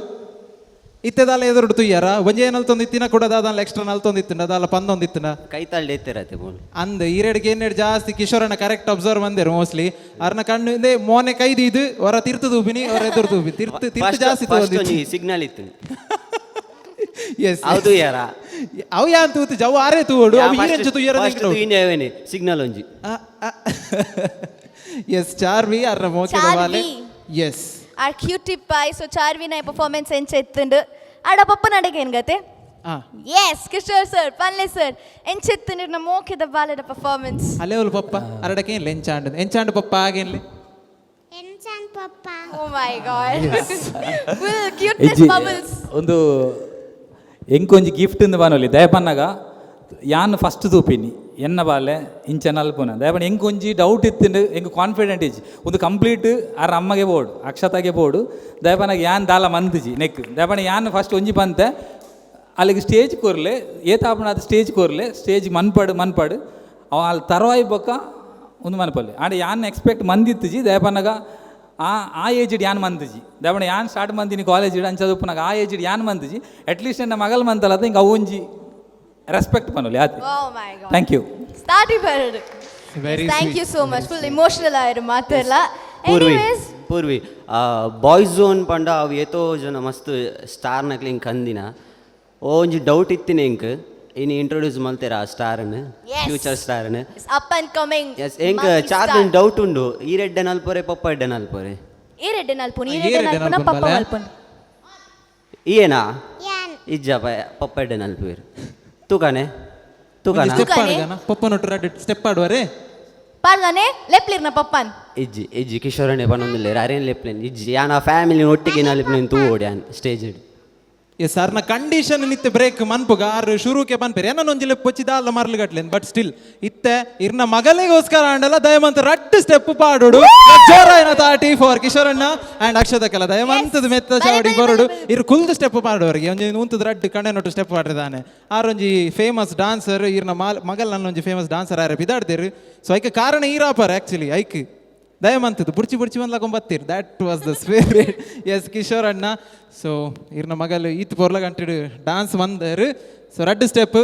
ತುಯ್ಯಾರ ಒಂಜೆ ನಲ್ತೊಂದಿತ್ತಿನ ಕೂಡ ದಾದ ಎಕ್ಸ್ಟ್ರಾ ನಲ್ತೊಂದಿತ್ತಿನ ಅದಾಲ ಪಂದೊಂದಿತ್ತಿನ ಕೈತಾಳ್ದೆ ಎತ್ತಿರತ್ತೆ ಅಂದ್ ಈರೆಡ್ಗೆ ಏನೇಡು ಜಾಸ್ತಿ ಕಿಶೋರನ ಕರೆಕ್ಟ್ ಅಬ್ಸರ್ವ್ ಮಂದಿರು ಮೋಸ್ಟ್ಲಿ ಅವ್ರನ್ನ ಕಣ್ಣು ಮೋನೆ ಕೈದು ಇದು ಹೊರ ತಿರ್ತು ತೂಬಿನಿ ಅವರ ಎದುರು ತೂಬಿ ತಿರ್ತು ಜಾಸ್ತಿ ಸಿಗ್ನಲ್ ಇತ್ತು ಎಸ್ ಹೌದು ಯಾರ ಅವು ಯಾನ್ ತೂತು ಜವು ಆರೇ ತೂಡು ಅವು ಈರೆಂಚು ತುಯ್ಯಾರ ಸಿಗ್ನಲ್ ಒಂಜಿ ಎಸ್ ಚಾರ್ವಿ ಅರ್ರ ಮೋಕೆದ ವಾಲೆ S our cutie pie so Charvi na performance enche ettundu ada pappa nadege en gate Yes, Kishore sir, Panle sir. Enchittinir na mokida balada performance. ಅಲ್ಲೇ ಒಲ್ ಪಪ್ಪ ಅರಡಕ್ಕೆ ಏನ್ಲೆ ಎಂಚಾಂಡು ಪಪ್ಪ ಆಗೇನ್ಲೆ Oh my god. Full cuteness bubbles. ಒಂದು ಎಂಕೊಂಜಿ gift ಇಂದ ಬಾನೊಲಿ ದಯಪನ್ನಾಗ ಯಾನ್ first ತೂಪಿನಿ ಎನ್ನ ಬಾಲೆ ಇಂಚ ನಲ್ಪುನ ದಯಪಣ್ಣ ಎಂಕೊಂಜಿ doubt ಇತ್ತಿಂಡು ಎಂಕ್ confident ಇಜ್ಜಿ ಒಂದು ಕಂಪ್ಲೀಟ್ ಆರ ಅಮ್ಮಗೆ ಬೋಡು ಅಕ್ಷತಾಗೆ ಬೋಡು ದಯಪನ್ನಾಗ ಯಾನ್ ದಾಲ ಮಂದಿಜಿ ನೆಕ್ ದಯಪಣ್ಣ ಯಾನ್ ಫಸ್ಟ್ ಒಂಜಿ ಪಂತೆ ಅಲ್ಲಿಗೆ ಸ್ಟೇಜ್ ಕೊರ್ಲೆ ಏತಾಪಣ ಅದು ಸ್ಟೇಜ್ ಕೊರ್ಲೆ ಸ್ಟೇಜ್ ಮನ್ಪಡು ಅಲ್ಲಿ ತರವಾಯಿ ಬೊಕ್ಕ ಒಂದು ಮನ್ಪಲ್ಲಿ ಆಂಡ ಯಾನ್ ಎಕ್ಸ್ಪೆಕ್ಟ್ ಮಂದಿತ್ತಿಜಿ ದಯಪನ್ನಾಗ ಆ ಏಜಿಡ್ ಯಾನ್ ಮಂದಿಜಿ ದಯಪಣ್ಣ ಯಾನ್ ಸ್ಟಾರ್ಟ್ ಮಂದಿನಿ ಕಾಲೇಜ್ ಇಡ ಅಂಚದಪ್ಪನಾಗ ಆ ಏಜಿಡ್ ಯಾನ್ ಮಂದಿಜಿ ಅಟ್ಲೀಸ್ಟ್ ನನ್ನ ಮಗಲ್ ಮಂತಲ್ಲ ಹಿಂಗೆ ಅವೊಂಜಿ ರೆಸ್ಪೆಕ್ಟ್ ಪನೋಲಿ ಆತಿ Oh my god. Thank you Starty bird. Very Thank you so much. Full emotional ಆಯ್ರು ಮಾತೆಲ್ಲ. Anyways, ಪೂರ್ವಿ ಬಾಯ್ಸ್ ಝೋನ್ ಪಂಡ ಅವು ಏತೋ ಜನ ಮಸ್ತ್ ಸ್ಟಾರ್ ನಕ್ಲಿ ಹಿಂಗೆ ಕಂದಿನ ಒಂಜಿ ಡೌಟ್ ಇತ್ತಿನ ಇಂಕ್ ಇನ್ನು ಇಂಟ್ರೊಡ್ಯೂಸ್ ಮಲ್ತೇರ ಆ ಸ್ಟಾರ್ನ Yes. ಫ್ಯೂಚರ್ ಸ್ಟಾರ್ನ it's up and coming. Yes ಎಂಕ್ ಚಾರ್ಜ್ ಡೌಟ್ ಉಂಡು ಈ ರೆಡ್ಡೆ ನಲ್ಪೊರೆ ಪಪ್ಪ ಎಡ್ಡೆ ನಲ್ಪೊರೆ ಈ ರೆಡ್ಡೆ ನಲ್ಪುನ ಪಪ್ಪ ನಲ್ಪುನ. ಏನ ಇಜ್ಜ ಪಪ್ಪ ಎಡ್ಡೆ ನಲ್ಪುವೆರು ತುಕಾನೆ ಪಪ್ಪ ನೊಟ್ಟು ಸ್ಟೆಪ್ ಆಡುವರೆ ಪಾಡ್ದಾನೆ ಲೆಪ್ಲಿರ್ನ ಪಪ್ಪನ್. ಇಜ್ಜಿ ಕಿಶೋರನೆ ಪನ್ನೊಂದಿಲ್ಲ ಅರೇನ್ ಲೆಪ್ಲೇನ್ ಇಜ್ಜಿ ಯಾನ ಫ್ಯಾಮಿಲಿ ಒಟ್ಟಿಗೆ ನಲ್ಪಲೇನ್ ತೂ ಓಡ್ಯಾನ್ ಸ್ಟೇಜ್ ಇಡ್ ಎಸ್ ಸರ್ನ ಕಂಡೀಷನ್ ನಿತ್ತೆ ಬ್ರೇಕ್ ಮನ್ಪುಗ ಆರು ಶುರುಕೆ ಪನ್ಪೇರಿ ಏನೊಂಜಿಲೆ ಪೊಚ್ಚಿದ ಅಲ್ಲ ಮರ್ಲಿಗಟ್ಲೇನ್ ಬಟ್ ಸ್ಟಿಲ್ ಇತ್ತೆ ಇರ್ನ ಮಗಲಿಗೋಸ್ಕರ ಆಂಡಲ್ಲ ದಯಮಂತ ರಟ್ಟು ಸ್ಟೆಪ್ ಪಾಡೋಡು ಜೋರ ಏನ ತಾಟಿ ಫಾರ್ ಕಿಶೋರಣ್ಣ ಅಂಡ್ ಅಕ್ಷತಕ್ಕೆಲ್ಲ ದಯಮಂತದ ಮೆತ್ತ ಚಾವಡಿ ಬರೋಡು ಇರ್ ಕುಲ್ದು ಸ್ಟೆಪ್ ಪಾಡೋರಿಗೆ ಒಂಜಿ ಉಂತದ ರಡ್ಡು ಕಣ್ಣೆ ನೊಟ್ಟು ಸ್ಟೆಪ್ ಪಾಡ್ರಿದಾನೆ ಆರೊಂಜಿ ಫೇಮಸ್ ಡಾನ್ಸರ್ ಇರ್ನ ಮಗಲ್ ನನ್ನೊಂಜಿ ಫೇಮಸ್ ಡಾನ್ಸರ್ ಆರ ಬಿದಾಡ್ದೇರು ಸೊ ಐಕೆ ಕಾರಣ ಈರಾಪರ್ ಆ್ಯಕ್ಚುಲಿ ಐಕ್ ದಯಮಂತದ್ದು ಬುಡ್ಚಿ ಒಂದ್ಲಾಕೊಂಬತ್ತೀರಿ that was the spirit yes Kishore ಅಣ್ಣ ಸೊ ಇರ್ನ ಮಗಲು ಈತ್ ಪೊರ್ಲ ಗಂಟಿಡು ಡಾನ್ಸ್ ಬಂದರು ಸೊ ರಡ್ಡು ಸ್ಟೆಪ್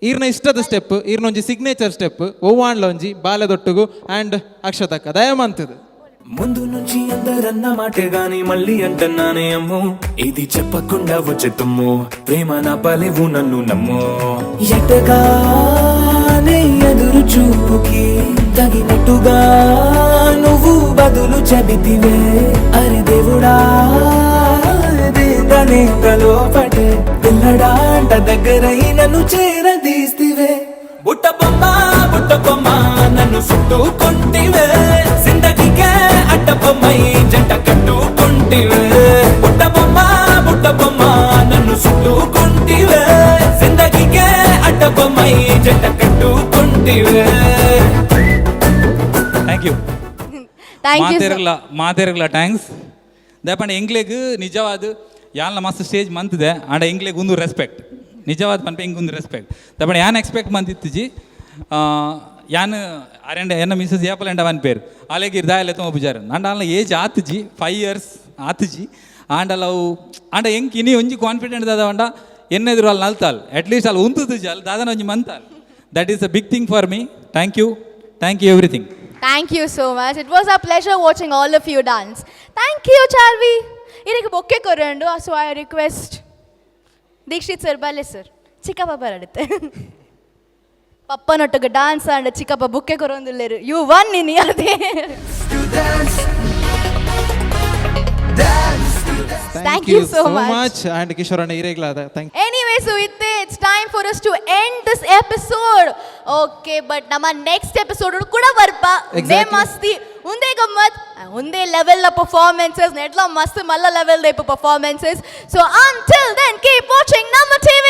ಈರ್ನ ಇಷ್ಟದ ಸ್ಟೆಪ್ ಈರ್ನೊಂಜಿ ಸಿಗ್ನೇಚರ್ ಸ್ಟೆಪ್ ಒವ್ವಾಂಡ್ಲ ಒಂಜಿ ಬಾಲೆದೊಟ್ಟುಗು ಆ್ಯಂಡ್ ಅಕ್ಷತಕ್ಕ దయమంతదు ముందు నుంచి అందరన్న మాటే గాని మళ్ళీ అంటున్నానే అమ్మో ఇది చెప్పకుండా వచ్చే తుమ్ము ప్రేమ నా పలేవు నన్ను నమ్ము ఎటగానే ఎదురు చూపుకి తగినట్టుగా నువ్వు బదులు చెబితివే అరే దేవుడా దేదనే లోపటే పిల్లడాంట దగ్గరై నన్ను చేరదీస్తివే బుట్ట బొమ్మ నన్ను చుట్టుకుంటివే జిందగీకే అడ్డబొమ్మై జంట కట్టుకుంటివే బుట్ట బొమ్మ నన్ను చుట్టుకుంటివే జిందగీకే అడ్డబొమ్మై జంట కట్టుకుంటివే ಥ್ಯಾಂಕ್ ಯು Thank you. ಮಾತೆರಗ್ಲ ಥ್ಯಾಂಕ್ಸ್ ದಯಪಂಡ ಎಂಗ್ಲೆಗ್ ನಿಜವಾದ ಯಾಲ್ನ ಮಸ್ತ್ ಸ್ಟೇಜ್ ಮಂತಿದೆ ಆಂಡ ಎಂಗ್ಲೆಗ್ ಒಂದು ರೆಸ್ಪೆಕ್ಟ್ ನಿಜವಾದ ಪನ್ಪೆ ಹಿಂಗೆ ಒಂದು ರೆಸ್ಪೆಕ್ಟ್ ದಯಪಂಡ ಯಾನ್ ಎಕ್ಸ್ಪೆಕ್ಟ್ ಮಂತಿತ್ತಿಜಿ ಯಾನ್ ಅರೆಂಡ ಎನ್ನ ಮಿಸಸ್ ಏಪಲೆಂಡ ವನ್ ಪೇರು ಅಲೆಗೆ ಇರ್ದಾಯಲ್ಲ ತುಂಬ ಬುಜಾರ ಅಂಡ ಅಲ್ಲ ಏಜ್ ಆತುಜಿ 5 years ಆತುಜಿ ಆಂಡಲ್ಲ ಅವು ಆಂಡ ಎಂಕ್ ಇನಿ ಒಂಜಿ ಕಾನ್ಫಿಡೆಂಟ್ ದಾದವಂಡ ಎನ್ನೆದ್ರು ಅಲ್ಲಿ ನಲ್ತಾಲ್ ಅಟ್ಲೀಸ್ಟ್ ಅಲ್ಲಿ ಉಂತುಜಿ ಅಲ್ಲಿ ದಾದನ ಒಂಜಿ ಮಂತಾಲ್ that is a big thing for me thank you everything. Thank you so much. It was a pleasure watching all of you dance. Thank you, Charvi. Irike bokke korandu, so I request Dikshit sir, Bale sir, Chikkappa baradutte. Pappa nottuga dance and Chikkappa bokke korondulleru. You won in yade. Thank you so much. And ಕಿಶೋರಣ್ಣ ಇರೇಗ್ಲಾದ thank Anyway, so it's time for us to end this episode. Okay, but nama next episode kuda varpa unde masti unde gammat unde level la performances netla mast malla level de performances. So until then, keep watching Namma TV.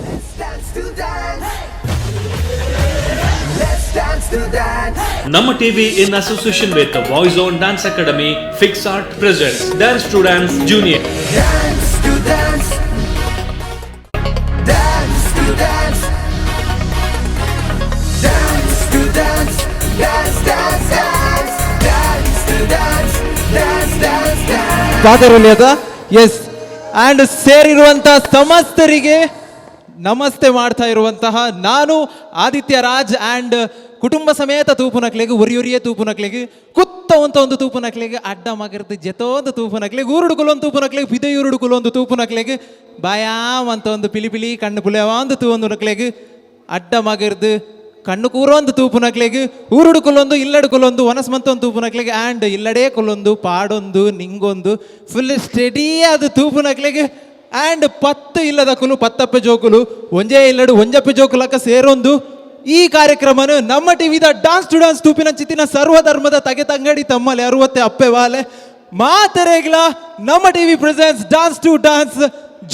Let's dance to dance. Let's dance to dance. Namma TV in association with the Voice On Dance Academy, FixArt presents Dance to Dance Junior. Dance to dance. Dance to dance. Dance to dance. Dance, dance, dance. Dance to dance. Dance, dance, dance. ಕಾದರೊಲಿಯದ yes and ಸೇರಿರುವಂಥ ಸಮಸ್ತರಿಗೆ ನಮಸ್ತೆ ಮಾಡ್ತಾ ಇರುವಂತಹ ನಾನು Aditya Raj and ಕುಟುಂಬ ಸಮೇತ ತೂಪುನಕ್ಲೆಗೆ ಒರಿಯೊರಿಯೇ ತೂಪುನಕ್ಲೆಗೆ ಕುತ್ತವಂತ ಒಂದು ತೂಪುನಕ್ಲೆಗೆ ಅಡ್ಡ ಮಗರ್ದು ಜತೊಂದು ತೂಪುನಕ್ಲೆಗೆ ಊರುಡುಕುಲೊಂದು ತೂಪುನಕ್ಲೆಗೆ ಪಿದೆಯೂರುಡುಕುಲೊಂದು ತೂಪುನಕ್ಲೆಗೆ ಬಯಾಮ್ ಅಂತ ಒಂದು ಪಿಲಿ ಕಣ್ಣು ಪುಲೆವಾಂದು ತೂವೊಂದು ನಕ್ಲೆಗೆ ಅಡ್ಡ ಮಗರ್ದು ಕಣ್ಣು ಕೂರೊಂದು ತೂಪುನಕ್ಲೆಗೆ ಊರುಡುಕುಲೊಂದು ಇಲ್ಲಡುಕುಲೊಂದು ವನಸ್ಮಂತ ಒಂದು ತೂಪುನಕ್ಲೆಗೆ ಆ್ಯಂಡ್ ಇಲ್ಲಡೇ ಕೊಲ್ಲೊಂದು ಪಾಡೊಂದು ನಿಂಗೊಂದು ಫುಲ್ ಸ್ಟೆಡಿ ಅದು ತೂಪುನಕ್ಲೆಗೆ అండ్ పత్తు ఇల్లదకులు పత్తప్ప జోకులు ಒಂಜೇ ಇಲ್ಲಡು ಒಂಜಪ್ಪೆ ಜೋಕುಲಕ ಸೇರೊಂದು ಈ ಕಾರ್ಯಕ್ರಮನು ನಮ್ಮ ಟಿವಿದ ಡಾನ್ಸ್ ಟು ಡಾನ್ಸ್ ತೂಪಿನ ಚಿತ್ತಿನ ಸರ್ವಧರ್ಮದ ತಗೆತಂಗಡಿ ತಮ್ಮಲ್ಲಿ 60 ಅಪ್ಪೆ ವಾಲೆ ಮಾತರೆಗ್ಲ ನಮ್ಮ TV presents dance to dance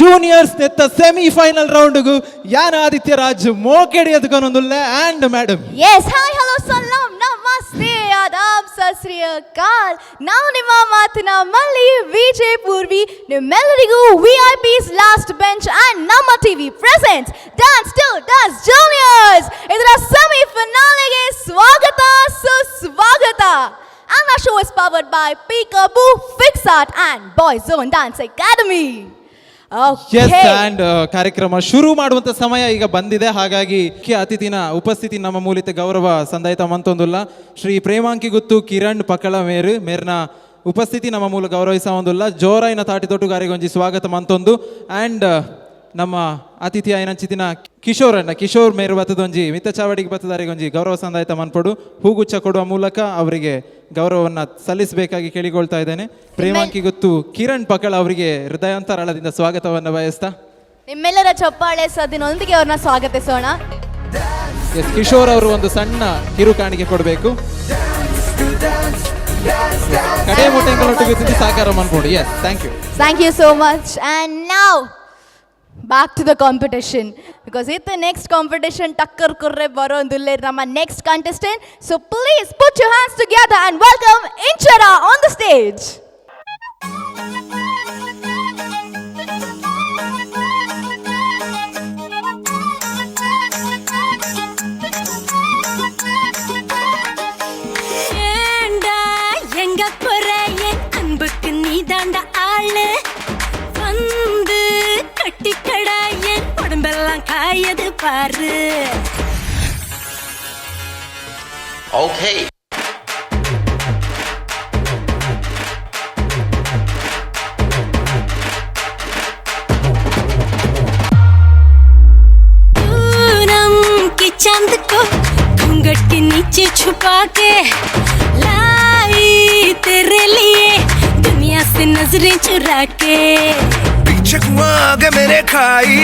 juniors ನೆತ್ತ ಸೆಮಿಫೈನಲ್ ರೌಂಡ್ಗು ಯಾನ ಆದಿತ್ಯ ರಾಜ್ ಮೋಕೆಡಿ ಎತ್ಕೊಂಡೊಂದುಲ್ಲೆ and madam yes hi hello ಸಲಾಂ ನಮಸ್ತೆ ಆದಾಬ್ ಸತ್ ಶ್ರೀ ಅಕಾಲ್ ನಾವು ನಿಮ್ಮ ಮಾತಿನ ಮಲ್ಲಿ ವಿಜಯ್ ಪೂರ್ವಿ ನಿಮ್ಮೆಲ್ಲರಿಗೂ VIPs ಲಾಸ್ಟ್ ಬೆಂಚ್ ಆ್ಯಂಡ್ ನಮ್ಮ TV presents dance to dance juniors ಇದರ ಸೆಮಿಫೈನಲ್ಗೆ ಸ್ವಾಗತ ಸುಸ್ವಾಗತ And our show is powered by Peekaboo FixArt and Boys Zone Dance Academy. Yes and ಕಾರ್ಯಕ್ರಮ ಶುರು ಮಾಡುವಂಥ ಸಮಯ ಈಗ ಬಂದಿದೆ. ಹಾಗಾಗಿ ಮುಖ್ಯ ಅತಿಥಿನ ಉಪಸ್ಥಿತಿ ನಮ್ಮ ಮೂಲಿತ ಗೌರವ ಸಂದಾಯಿತ ಮಂತೊಂದುಲ್ಲ ಶ್ರೀ ಪ್ರೇಮಾಂಕಿ ಗುತ್ತು ಕಿರಣ್ ಪಕಳ ಮೇರ್ನ ಉಪಸ್ಥಿತಿ ನಮ್ಮ ಮೂಲ ಗೌರವಿಸ ಒಂದುಲ್ಲ ಜೋರಾಯಿನ ತಾಟಿ ತೊಟ್ಟುಗಾರಿಗೊಂಜಿ ಸ್ವಾಗತ ಮಂತೊಂದು ಆ್ಯಂಡ್ ನಮ್ಮ ಅತಿಥಿ ಆಯ್ನಂಚಿತಿನ ಕಿಶೋರ್ ಮೇರು ಬತ್ತದೊಂಜಿ ಮಿತ್ತ ಚಾವಡಿಗೆ ಬತ್ತದಾರಿಗೊಂಜಿ ಗೌರವ ಸಂದಾಯಿತ ಮನ್ಪಡು ಹೂಗುಚ್ಛ ಕೊಡುವ ಮೂಲಕ ಅವರಿಗೆ ಗೌರವವನ್ನು ಸಲ್ಲಿಸಬೇಕಾಗಿ ಕೇಳಿಕೊಳ್ತಾ ಇದ್ದೇನೆ. ಪ್ರೇಮಾಂಕಿ ಗೊತ್ತು ಕಿರಣ್ ಪಕಳ ಅವರಿಗೆ ಹೃದಯಾಂತರಾಳದಿಂದ ಸ್ವಾಗತವನ್ನು ಬಯಸ್ತಾ ನಿಮ್ಮೆಲ್ಲರ ಚಪ್ಪಾಳೆ ಸದ್ದಿನೊಂದಿಗೆ ಅವ್ರನ್ನ ಸ್ವಾಗತಿಸೋಣ. ಎಸ್ ಕಿಶೋರ್ ಅವರು ಒಂದು ಸಣ್ಣ ಕಿರು ಕಾಣಿಕೆ ಕೊಡಬೇಕು. ಕಡೆ ಮೊಟ್ಟೆಂಗಳೊಟ್ಟಿಗೆ ಸಾಕಾರ ಮನ್ಪಡು. Yes thank you so much. And now back to the competition because it's the next competition takkar kurre barondulle nama next contestant, so please put your hands together and welcome Inchara on the stage. ஏண்டா எங்க போற என் அன்புக்கு நீதாண்டா ஆளு வந்து கட்டிக்கடா என் உடம்பெல்லாம் காயது பாரு. Okay. Poonam की चांद को घूंघट के नीचे छुपा के लाई तेरे लिए दुनिया से नजरें चुरा के. पीछे कुआं आगे मेरे खाई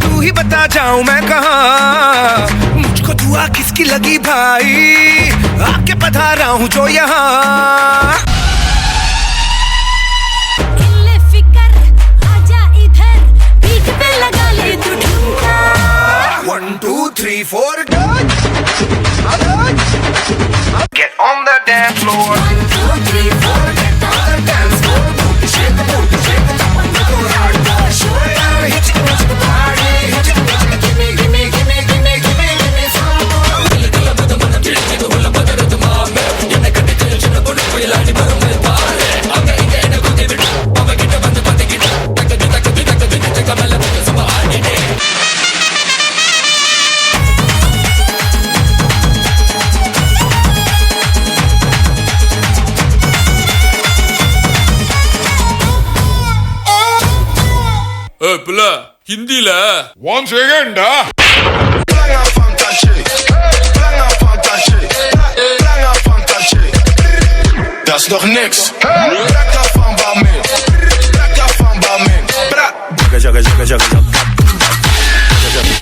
तू ही बता जाऊं मैं कहाँ मुझको दुआ किसकी लगी भाई आके पधारा हूँ जो यहाँ. इल्ले फिकर आजा इधर बीट पे लगा ले तू ठुमका. 1 2 3 4 get on the dance floor. 1 2 3 4 get on the dance floor. Shake the booty, shake the top and go hard. Show it, hit the party, hit the give me, give me, give me, give me, give me, give me some more. என்ன கட்டிட்டு சின்ன பொண்ணு புயலாடி வரும் பாரு அங்க இங்க என்ன குத்தி விட்டு அவ கிட்ட வந்து பத்திக்கிட்டு தக்கது தக்கது தக்கது தக்க மேல சும்மா ஆடினே. ஹிந்தில Once again, da. Das ist doch nix. Lecker von Barmin. Lecker von Barmin. Jaga, jaga, jaga, jaga, jaga.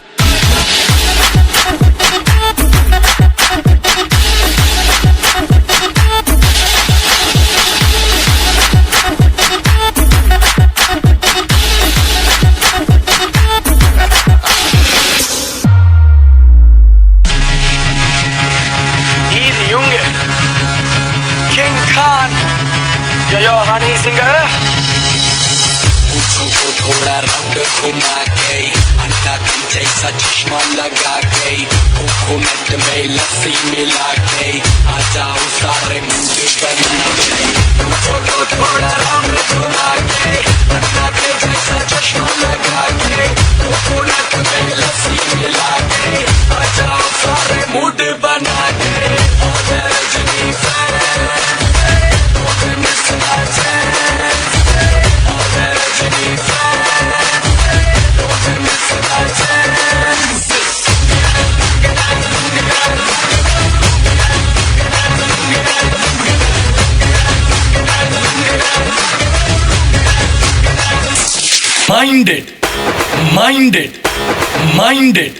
Easy, Junge. King Khan. Ja, ja, Honey Singer. को थोड़ा रंग घुमा के अंडा की जैसा चश्मा लगा के कोकोनट में लस्सी मिला के आ जाओ सारे मुंडे बना के मुझको थोड़ा रंग घुमा के अंडा की जैसा चश्मा लगा के कोकोनट में लस्सी मिला के आ जाओ सारे मुंडे बना के Rajni minded, minded, minded,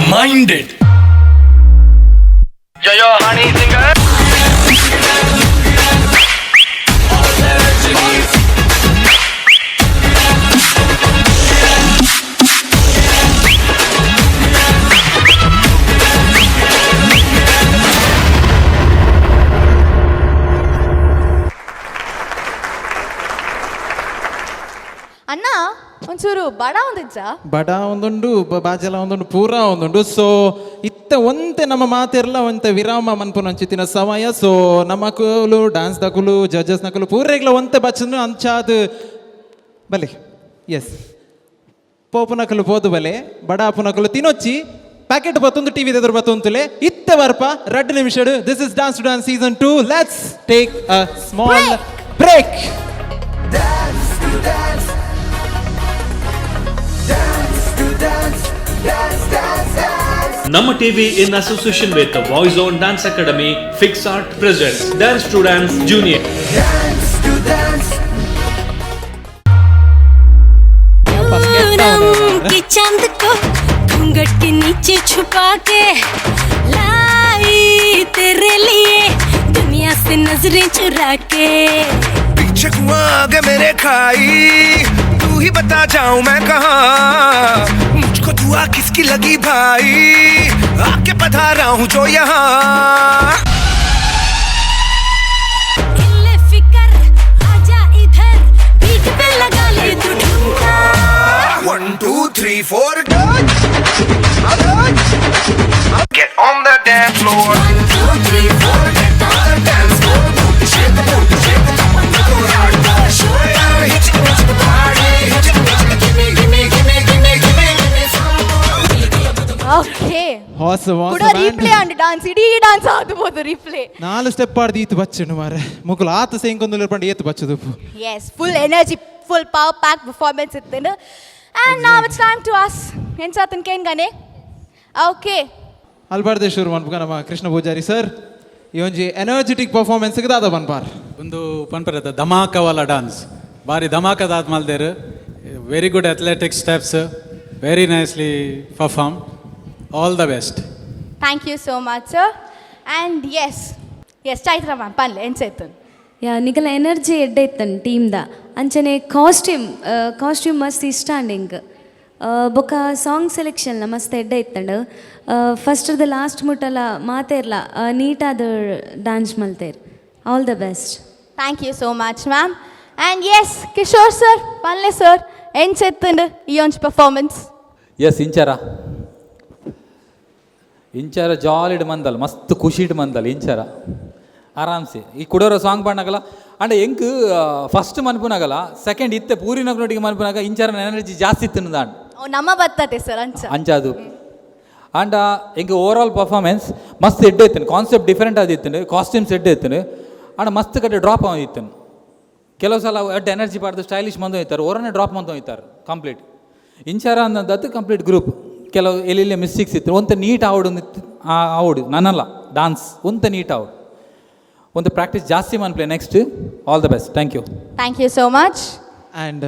minded. Yo, honey singer. ಅಣ್ಣ ಒಂಚೂರು ಬಡ ಒಂದಿಜ್ಜ ಬಡ ಒಂದುಂಡು ಬಾಜಲ ಒಂದುಂಡು ಪೂರ ಒಂದುಂಡು ಸೊ ಇತ್ತ ಒಂತೆ ನಮ್ಮ ಮಾತೆರ್ಲ ಒಂತೆ ವಿರಾಮ ಮನ್ಪುನಂಚಿತ್ತಿನ ಸಮಯ ಸೊ ನಮ್ಮಕುಲು ಡ್ಯಾನ್ಸ್ ದಕುಲು ಜಡ್ಜಸ್ ನಕುಲು ಪೂರೆಗ್ಲ ಒಂತೆ ಬಚ್ಚನು ಅಂಚಾದ್ ಬಲೆ ಎಸ್ ಪೋಪುನಕಲು ಪೋದು ಬಲೆ ಬಡ ಅಪುನಕಲು ತಿನ್ನೊಚ್ಚಿ ಪ್ಯಾಕೆಟ್ ಬತ್ತೊಂದು ಟಿವಿ ಎದುರು ಬತ್ತೊಂತುಲೆ ಇತ್ತ ವರ್ಪ 2 ನಿಮಿಷ this is dance to dance season 2 let's take a small break. Dance to dance. Dance to dance. Dance, dance, dance. Namma TV in association with the Voice on Dance Academy, FixArt presents Dance to Dance Junior. Dance to dance. कि चांद को घूंघट के नीचे छुपा के लाई तेरे लिए दुनिया से नजरें चुरा के पीछे कुआं आगे मेरे खाई तू ही बता जाऊं मैं कहाँ मुझको दुआ किसकी लगी भाई आके पधारा हूँ जो यहाँ इल्ले फिकर आजा इधर बीट पे लगा ले तू ठुमका 1 2 3 4 go get on the dance floor 1 2 3 4 get on the dance floor shake the booty shake the top and go hard show it out hit the party hit the give me give me give me give me give me give me okay ಹೊಸ ಕೂಡ replay and dance ಇಡೀ dance ಆದ್ಬೋದು replay 4 step ಆಡ್ದು ಈತು ಬಚ್ಚನು ಮಾರೆ ಮುಗುಲು ಆತ ಸೇಂಕೊಂದು ಪಂಡು ಏತು ಬಚ್ಚದು yes full energy full power pack performance ಇತ್ತೇನು and now it's time to us ಎನ್ಸಾತನ್ ಕೇನ್ಗಾನೆ ಓಕೆ ಅಲ್ಬಾರ್ದೆ ಶುರು ಮನ್ಪುಗ ನಮ್ಮ ಕೃಷ್ಣ ಪೂಜಾರಿ ಸರ್ ಈ ಒಂಜಿ ಎನರ್ಜೆಟಿಕ್ ಪರ್ಫಾರ್ಮೆನ್ಸ್ಗೆ ದಾದ ಬನ್ಪಾರ್ ಒಂದು ಪನ್ಪರದ ಧಮಾಕವಾಲ ಡಾನ್ಸ್ ಭಾರಿ ಧಮಾಕದಾದ ಮಲ್ದೇರು very good athletic steps very nicely perform all the best thank you so much sir and yes Chaitra ma'am ಪನ್ಲೆ ಎನ್ಸೈತು ಯಾ ನಿಗಲ ಎನರ್ಜಿ ಎಡ್ಡೆ ಇತ್ತನ್ ಟೀಮ್ದ ಅಂಚನೆ ಕಾಸ್ಟ್ಯೂಮ್ ಮಸ್ತ್ ಇಷ್ಟ ಅಂಡಿಂಗ್ ಬೊಕ ಸಾಂಗ್ ಸೆಲೆಕ್ಷನ್ಲ ಮಸ್ತ್ ಎಡ್ಡೆ ಇತ್ತಂಡು ಫಸ್ಟ್ದ ಲಾಸ್ಟ್ ಮುಟ್ಟಲ ಮಾತೇರ್ಲ ನೀಟಾದ ಡ್ಯಾನ್ಸ್ ಮಲ್ತೇರ್ all the best thank you so much ma'am and yes Kishore sir ಪನ್ಲೆ ಸರ್ ಎನ್ಸೈತಂಡು ಈ ಒಂಜಿ ಪರ್ಫಾರ್ಮೆನ್ಸ್ ಎಸ್ ಇಂಚಾರ ಜಾಲಿಡ್ ಮಂದಲ್ ಮಸ್ತ್ ಖುಷಿಡ್ ಮಂದಲ್ ಇಂಚಾರ ಆರಾಮ್ಸೆ ಈ ಕುಡೋರ ಸಾಂಗ್ ಪಾಡ್ನಾಗಲ್ಲ ಅಂಡ್ ಎಂಕ್ ಫಸ್ಟ್ ಮನ್ಪುನಾಗಲ್ಲ ಸೆಕೆಂಡ್ ಇತ್ತೆ ಪೂರಿನೊಟ್ಟಿಗೆ ಮನ್ಪುನಾಗ ಇಂಚಾರ ಎನರ್ಜಿ ಜಾಸ್ತಿ ಇತ್ತು ದಾಂಡ್ ನಮ್ಮ ಬರ್ತತೆ ಸರ್ ಅಂಚಾದು ಅಂಡ್ ಎಂಕ್ ಓವರ್ ಆಲ್ ಪರ್ಫಾರ್ಮೆನ್ಸ್ ಮಸ್ತ್ ಎಡ್ಡೆ ಇತ್ತನು ಕಾನ್ಸೆಪ್ಟ್ ಡಿಫ್ರೆಂಟ್ ಆದಿತ್ತನು ಕಾಸ್ಟ್ಯೂಮ್ಸ್ ಎಡ್ಡೆ ಇತ್ತನು ಅಂಡ್ ಮಸ್ತ್ ಕಡೆ ಡ್ರಾಪ್ ಆಗಿತ್ತನು ಕೆಲವು ಸಲ ಎಡ್ ಎನರ್ಜಿ ಪಾಡ್ದು ಸ್ಟೈಲಿಶ್ ಮಂದು ಹೋಯ್ತಾರೆ ಓರನ್ನೇ ಡ್ರಾಪ್ ಮಂದು ಹೋಯ್ತಾರೆ ಕಂಪ್ಲೀಟ್ ಇಂಚಾರ ಅನ್ನೋದತ್ತು ಕಂಪ್ಲೀಟ್ ಗ್ರೂಪ್ ಕೆಲವು ಎಲ್ಲೆಲ್ಲೇ ಮಿಸ್ಟೇಕ್ಸ್ ಇತ್ತು ಒಂತ ನೀಟ್ ಆವಡು ನನ್ನಲ್ಲ ಡಾನ್ಸ್ ಒಂತ ನೀಟ್ ಆವಡು ಒಂದು ಪ್ರಾಕ್ಟೀಸ್ ಜಾಸ್ತಿ ಮನ್ಪ್ಲೆ next all the best thank you so much and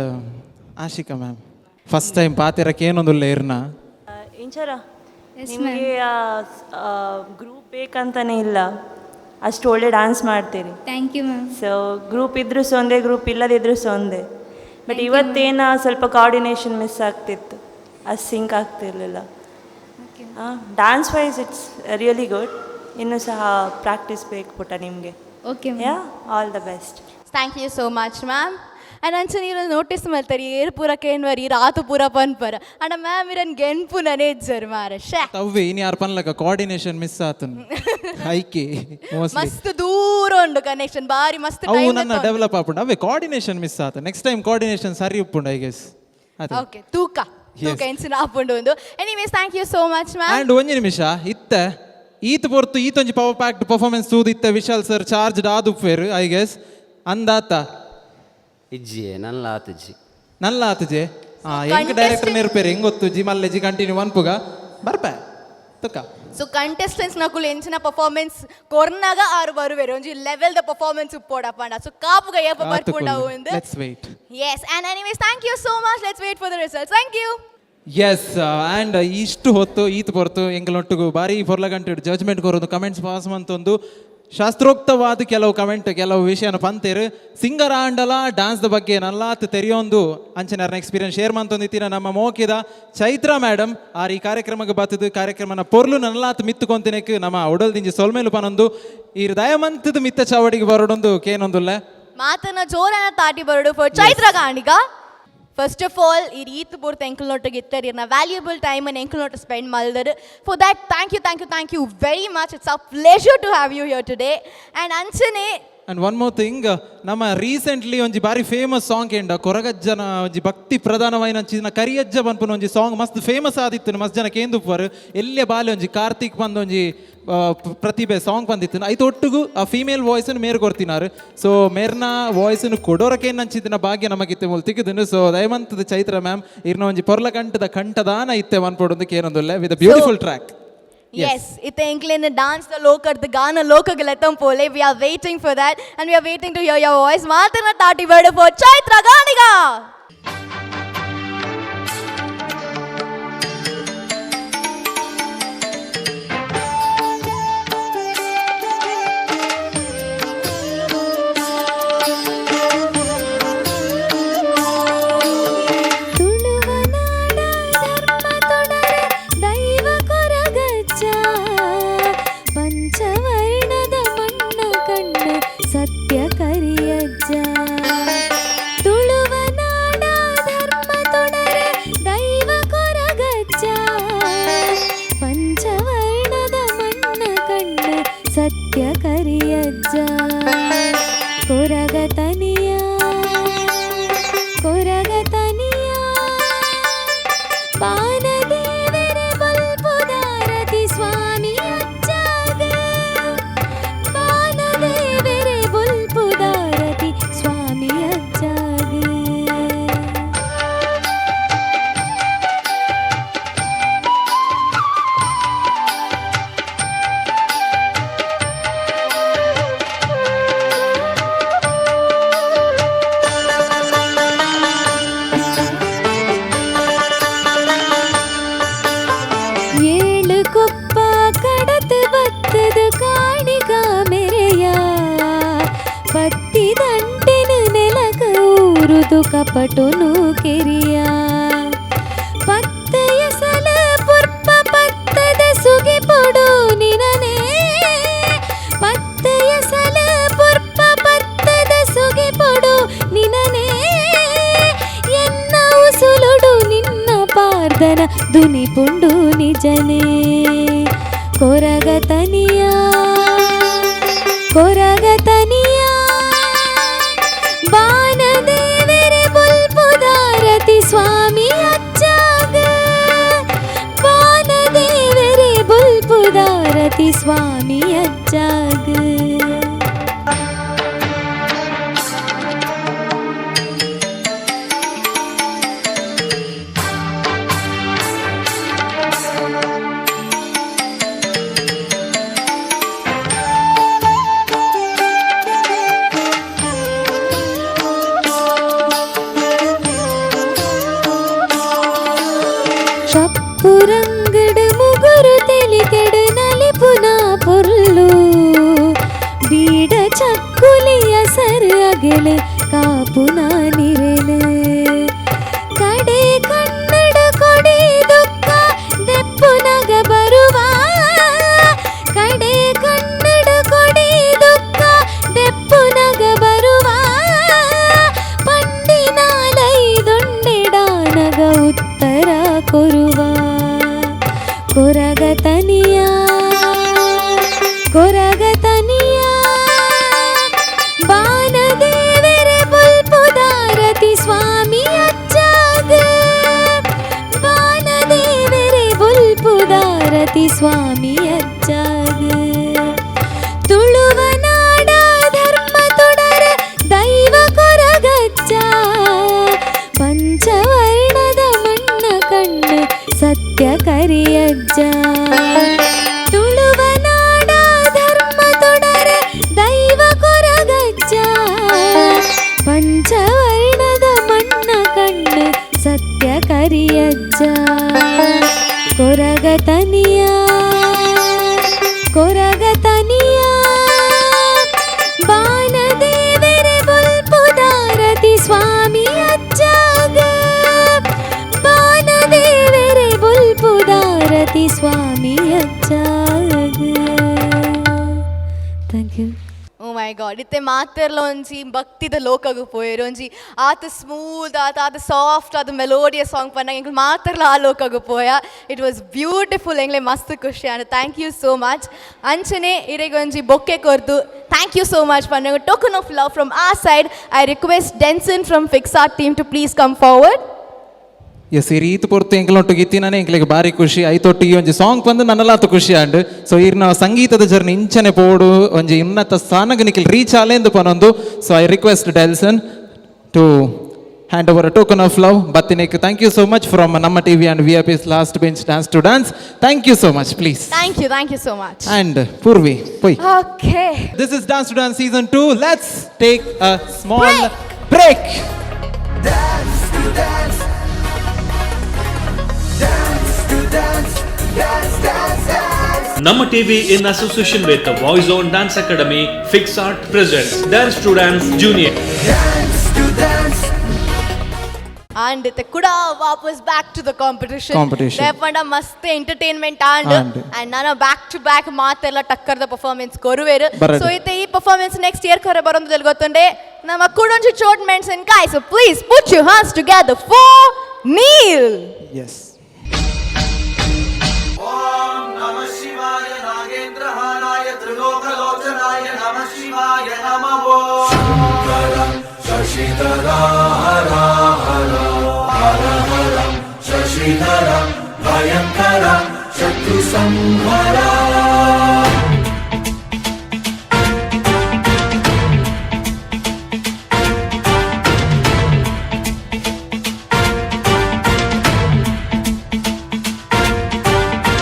Ashika ma'am first time ಪಾತಿರಕ್ಕೆ ಏನೊಂದುಲ್ಲ ಇರ್ನ ಇಂಚರ ನಿಮಗೆ ಗ್ರೂಪ್ ಬೇಕಂತಾನೆ ಇಲ್ಲ ಅಷ್ಟು ಒಳ್ಳೆ ಡ್ಯಾನ್ಸ್ ಮಾಡ್ತೀರಿ thank you ma'am so group ಇದ್ರೂ ಸೊಂದೆ ಗ್ರೂಪ್ ಇಲ್ಲದಿದ್ರೂ ಸೊಂದೆ ಬಟ್ ಇವತ್ತೇನು ಸ್ವಲ್ಪ ಕೋಆರ್ಡಿನೇಷನ್ ಮಿಸ್ ಆಗ್ತಿತ್ತು ಅದು ಸಿಂಕ್ ಆಗ್ತಿರ್ಲಿಲ್ಲ dance wise it's really good ಇನ್ನೂ ಸಹ ಪ್ರಾಕ್ಟೀಸ್ ಬೇಕು ಪುಟ್ಟ ನಿಮಗೆ okay yeah all the best thank you so much ma'am and ಅಂಚೆ ನೀವು ನೋಟಿಸ್ ಮಾಡ್ತಾರೆ ಏರು ಪೂರ ಕೇನ್ವರಿ ರಾತು ಪೂರ ಪನ್ಪರ ಅಣ್ಣ ಮ್ಯಾಮ್ ಇರನ್ ಗೆನ್ಪು ನನೇ ಇಜ್ಜರು ಮಾರ ಶೇ ತವ್ವೆ ಇನ್ನು ಯಾರು ಪನ್ಲಕ ಕೋಆರ್ಡಿನೇಷನ್ ಮಿಸ್ ಆತನು ಐಕೆ ಮಸ್ತ್ ದೂರ ಉಂಡು ಕನೆಕ್ಷನ್ ಬಾರಿ ಮಸ್ತ್ ಅವು ನನ್ನ ಡೆವಲಪ್ ಆಪುಂಡು ಅವೇ ಕೋಆರ್ಡಿನೇಷನ್ ಮಿಸ್ ಆತ ನೆಕ್ಸ್ಟ್ ಟೈಮ್ ಕೋಆರ್ಡಿನೇಷನ್ ಸರಿ ಉಪ್ಪುಂಡು ಐ ಗೆಸ್ ಓಕೆ ತೂಕ ಎನ್ಸಿನ ಆಪುಂಡು ಒಂದು anyways thank you so much ma'am and ಒಂಜಿ ನಿಮಿಷ ಈತ್ ಪೊರ್ತು ಈತೊಂಜಿ ಪವರ್ ಪ್ಯಾಕ್ಡ್ ಪರ್ಫಾರ್ಮೆನ್ಸ್ ತೂದು ಇತ್ತ ವಿಶಾಲ್ ಸರ್ ಚಾರ್ಜ್ ಆದು ಫೇರ್ ಐ ಗೆಸ್ ಅಂದಾತ ಇಜ್ಜಿಯೇ ನಲ್ಲ ಆತಜ್ಜಿ ಹೆಂಗ್ ಡೈರೆಕ್ಟರ್ ನೆರ್ಪೇರು ಹೆಂಗ್ ಗೊತ್ತುಜ್ಜಿ ಮಲ್ಲೆಜಿ ಕಂಟಿನ್ಯೂ ಅನ್ಪುಗ ಬರ್ಪೆ ತುಕ್ಕ ಸೊ ಕಂಟೆಸ್ಟೆಂಟ್ಸ್ ನಕುಲು ಎಂಚಿನ ಪರ್ಫಾರ್ಮೆನ್ಸ್ ಕೊರ್ನಾಗ ಆರು ಬರುವೆರು ಒಂಜಿ ಲೆವೆಲ್ ದ ಪರ್ಫಾರ್ಮೆನ್ಸ್ ಉಪ್ಪೋಡ ಪಂಡ ಸೊ ಕಾಪುಗ ಏಪ ಬರ್ಪುಂಡವು ಎಂದು let's wait Yes, and anyways, thank you so much. Let's wait for the results. Thank you. Yes and ಇಷ್ಟು ಹೊತ್ತು ಈತ ಹೊರತು ಎಂಗಳೊಟ್ಟಿಗೂ ಬಾರಿ ಪೊರ್ಲಗಂಟೆ ಜಡ್ಜ್ಮೆಂಟ್ ಕೊರೋದು ಕಮೆಂಟ್ಸ್ ಪಾಸ್ ಮಂತೊಂದು ಶಾಸ್ತ್ರೋಕ್ತವಾದ ಕೆಲವು ವಿಷಯನ ಪಂತೇರು ಸಿಂಗರ್ ಆಂಡಲ ಡ್ಯಾನ್ಸ್ದ ಬಗ್ಗೆ ನಲ್ಲಾತ್ ತೆರೆಯೊಂದು ಅಂಚನರ್ನ ಎಕ್ಸ್ಪೀರಿಯನ್ಸ್ ಶೇರ್ ಮಂತೊಂದಿತ್ತೀರ ನಮ್ಮ ಮೋಕಿದ ಚೈತ್ರ ಮೇಡಮ್ ಆರ್ ಈ ಕಾರ್ಯಕ್ರಮಕ್ಕೆ ಬತ್ತದು ಕಾರ್ಯಕ್ರಮನ ಪೊರ್ಲು ನಲ್ಲಾತ್ ಮಿತ್ತುಕೊಂತಿನಕ್ಕೆ ನಮ್ಮ ಒಡಲ್ದಿಂಜಿ ಸೊಲ್ಮೇಲು ಪನೊಂದು ಈ ದಯಮಂತದ ಮಿತ್ತ ಚಾವಡಿಗೆ ಬರೋಡೊಂದು ಕೇನೊಂದುಲ್ಲ ಮಾತನ್ನ ಜೋರನ ತಾಟಿ ಬರೋಡು for Chaitra Ganiga. First of all ಈ ರೀತಿ ಪೂರ್ತಿ ಎಂಕಲ್ನೊಟ್ಟಿಗೆ ಇತ್ತರಿ ನಾ ವ್ಯಾಲ್ಯೂಬಲ್ ಟೈಮನ್ನು ಎಂಕಲ್ನೊಟ್ಟು ಸ್ಪೆಂಡ್ ಮಾಡಿದ್ರು. For that thank you very much. It's a pleasure to have you here today. And ಅಂಚನೆ ಅಂಡ್ ಒನ್ ಮೋರ್ ಥಿಂಗ್ ನಮ್ಮ ರೀಸೆಂಟ್ಲಿ ಒಂಜಿ ಬಾರಿ ಫೇಮಸ್ ಸಾಂಗ್ ಎಂಡ ಕೊರಗಜ್ಜನ ಒಂಜಿ ಭಕ್ತಿ ಪ್ರಧಾನವಾಯಿನ ಅಂಚಿನ ಕರಿಯಜ್ಜ ಪನ್ಪುನ ಒಂಜಿ ಸಾಂಗ್ ಮಸ್ತ್ ಫೇಮಸ್ ಆದಿತ್ತು ಮಸ್ತ್ ಜನ ಕೇಂದುಪ್ಪರು ಎಲ್ಲೇ ಬಾಲಿ ಒಂಜಿ ಕಾರ್ತಿಕ್ ಬಂದು ಒಂಜಿ ಪ್ರತಿಭೆ ಸಾಂಗ್ ಬಂದಿತ್ತು ಐತು ಒಟ್ಟಿಗೂ ಆ ಫೀಮೇಲ್ ವಾಯ್ಸನ್ನು ಮೇರು ಕೊಡ್ತಿನಾರು. ಸೊ ಮೇರ್ನ ವಾಯ್ಸನ್ನು ಕೊಡೋರಕೇನು ಅಂಚಿತ್ತಿನ ಭಾಗ್ಯ ನಮಗಿತ್ತೆ ಮೂಲ ತಿಕ್ಕಿದನು. ಸೊ ದಯಮಂತದ ಚೈತ್ರ ಮ್ಯಾಮ್ ಇರ್ನ ಒಂಜಿ ಪೊರ್ಲ ಕಂಠದಾನ ಇತ್ತೆ ಮನ್ಪೊಡೊಂದು ಕೇನೊಂದುಲ್ಲ with a beautiful track. Yes, ite incline dance the lokar the gana lokagalatam pole. We are waiting for that and we are waiting to hear your voice. Matana tati word for Chaitra Ganiga. ಸತ್ಯ ಕರಿಯಜ್ಜ ತುಳುವನಾಡ ಧರ್ಮ ತೊಡರೆ ದೈವ ಕೊರಗಜ್ಜ ಪಂಚವರ್ಣದ ಮಣ್ಣ ಕಣ್ಣ ಸತ್ಯ ಕರಿಯಜ್ಜ ಕೊರಗತನಿಯ ಪಾನದೇವರೆ ಬಲ್ಪುದಾರತಿ ಸ್ವಾಮಿ ಅಜ್ಜಾಗ ಪಾನದೇವರೆ ಬಲ್ಪುದಾರತಿ ಸ್ವಾಮಿ ಅಜ್ಜಾಗ ಏಳು ಕೊಪ್ಪ ಕಡತು ಬತ್ತದ ಕಾಣಿಗ ಮೆರೆಯ ಪತ್ತಿ ದಂಟೆನ ನೆಲಕ ಊರುದು ಕಪಟುನು ಕೆರಿಯ ಪತ್ತಯ ಸಲ ಪುರ್ಪ ಪತ್ತದ ಸುಗಿ ಪೊಡು ನಿನನೇ ಪತ್ತಯ ಸಲ ಪುರ್ಪ ಪತ್ತದ ಸುಗಿ ಪೊಡು ನಿನನೇ ಎನ್ನ ಉಸುಲುಡು ನಿನ್ನ ಪಾರ್ದನ ದುನಿ ಪುಂಡು ನಿಜನೇ ಕೊರಗತನಿಯ ಬಾನದೇವರೆ ಬುಲ್ಪುದಾರತಿ ಸ್ವಾಮಿ ಅಜ್ಜಾಗ ಬಾನದೇವರೆ ಬುಲ್ಪುದಾರತಿ ಸ್ವಾಮಿ ಅಜ್ಜಾಗ ಚಪ್ಪುರಂಗಡ ಮುಗುರು ತೆಲಿಕೆಡು ನಲಿಪುನ ಪೊರ್ಲು ಬೀಡ ಚಕ್ಕುಲಿಯ ಸರ್ ಅಗೆಲೆ ಕಾಪುನ ನಿರೆಲೆ ಕಡೆ ಕನ್ನಡ ಕೊಡಿ ದುಃಖ ದೆಪ್ಪುನಗ ಬರುವ ಕಡೆ ಕನ್ನಡ ಕೊಡಿ ದುಃಖ ದೆಪ್ಪುನಗ ಬರುವ ಪಂಡಿನಾಲೈದೊಂಡೆಡಾನಗ ಉತ್ತರ ಕೊರುವ ಕೊರಗತನಿಯ ಬಾನದೇವರೆ ಬುಲ್ಪುದಾರತಿ ಸ್ವಾಮಿ ಅಜ್ಜಾಗ ಬಾನದೇವರೆ ಬುಲ್ಪುದಾರತಿ ಸ್ವಾಮಿ ಅಜ್ಜಾಗ ತುಳುವನಾಡ ಧರ್ಮ ತೊಡರೆ ದೈವ ಕೊರಗಜ್ಜ ಪಂಚವರ್ಣದ ಮಣ್ಣ ಕಣ್ಣು ಸತ್ಯ ಕರಿಯಜ್ಜ ತುಳುವನಾಡ ಧರ್ಮ ತೊಡರೆ ದೈವ ಕೊರಗಜ್ಜ ಪಂಚವರ್ಣದ ಕೊರಗತನಿಯ ಕೊರಗತನಿಯ ಬಾನದೇವರೆ ಬುಲ್ಪುದಾರತಿ ಸ್ವಾಮಿ ಅಜ್ಜಾಗ ಬಾನದೇವರೆ ಬುಲ್ಪುದಾರತಿ ಸ್ವಾಮಿ ಅಜ್ಜಾಗ. Thank you. Oh my god ಇತ್ತೆ ಮಾತೆರ್ಲ ಒಂಜಿ ಭಕ್ತಿದ ಲೋಕಗ್ ಪೋಯೆರ್ ಒಂಜಿ ಆತ ಸ್ಮೂತ್ ಆತ ಸಾಫ್ಟ್ ಆತ ಮೆಲೋಡಿಯಸ್ ಸಾಂಗ್ ಪನ್ನ ಎಂಕ್ಲು ಮಾತೆರ್ಲ ಆ ಲೋಕಗ್ ಪೋಯ. ಇಟ್ ವಾಸ್ ಬ್ಯೂಟಿಫುಲ್ ಎಂಗ್ಲೆ ಮಸ್ತ್ ಖುಷಿ and thank you so much. ಅಂಚನೆ ಇರೆಗ್ ಒಂಜಿ ಬೊಕ್ಕೆ ಕೊರ್ದು ಥ್ಯಾಂಕ್ ಯು ಸೋ ಮಚ್ ಪನ್ನ token of love from our side. I request Denson from ಫಿಕ್ಸಾರ್ಟ್ team to please come forward. Yes ಈ ರೀತಿ ಪೊರ್ತು ಎಂಕ್ಲೊಟ್ಟು ಗಿತ್ತಿನಾನೆ ಎಂಕ್ಲೆಗೆ ಭಾರಿ ಖುಷಿ ಐತೊಟ್ಟು ಈ ಒಂಜಿ ಸಾಂಗ್ ಬಂದು ನನ್ನಲಾತು ಖುಷಿ ಆಂಡ್ ಸೊ ಈರ್ನ ಸಂಗೀತದ ಜರ್ನಿ ಇಂಚನೆ ಪೋಡು ಒಂಜಿ ಉನ್ನತ ಸ್ಥಾನಗ್ ನಿಖಿಲ್ ರೀಚ್ ಆಲೆಂದು ಪನೊಂದು. So I request Delson to hand over a token of love ಬತ್ತಿನೇಕ್. Thank you so much from ನಮ್ಮ TV and VIPs last bench dance to dance. Thank you so much please. Thank you so much. And Purvi ಪೊಯ್. Okay this is dance to dance season 2. Let's take a small break. Dance to dance. Dance to dance. Dance, dance, dance. Nama TV in association with the Voice on Dance Academy, FixArt presents Dance to Dance Junior. Dance to dance. And it kuda wapas back to the competition. Lepanda mast entertainment and nana back to back maatella takkar the performance koruveru. So ite ee performance next year kare barondu delgotunde nama kudonji chot mention guys. So please put your hands together for Neil. Yes. Om Namah Shivaya Nagendrahanaya Trilokalochanaaya Namah Shivaya Namaho Shankaram Shashidhara Hara Hara Hara Hara Shashidhara Bhayankara Shatru Samhara.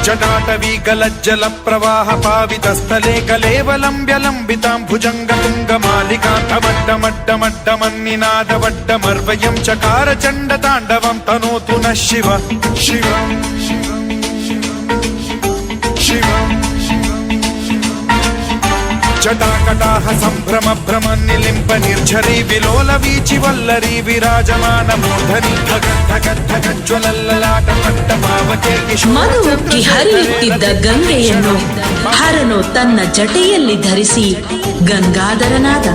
जटाटवी गलज्जल प्रवाह पावितस्थले कलेवलम्ब्य लम्बितां भुजंग तुंग मालिकान्तमड्डमड्डमड्डमन्निनादवड्डमर्वयं चकार चण्ड ताण्डवं तनोतु नः शिव शिवं शिवं जटाकटाह सम्भ्रम भ्रम निलिम्ब निर्झरी विलोल वीचि वल्लरी विराजमान मूर्धनि धगत् धगत् धगज्ज्वलल्ललाट पट्ट पावके ಮನು ಉಕ್ಕಿ ಹರಿಯುತ್ತಿದ್ದ ಗಂಗೆಯನ್ನು ಹರನು ತನ್ನ ಜಟೆಯಲ್ಲಿ ಧರಿಸಿ ಗಂಗಾಧರನಾದ.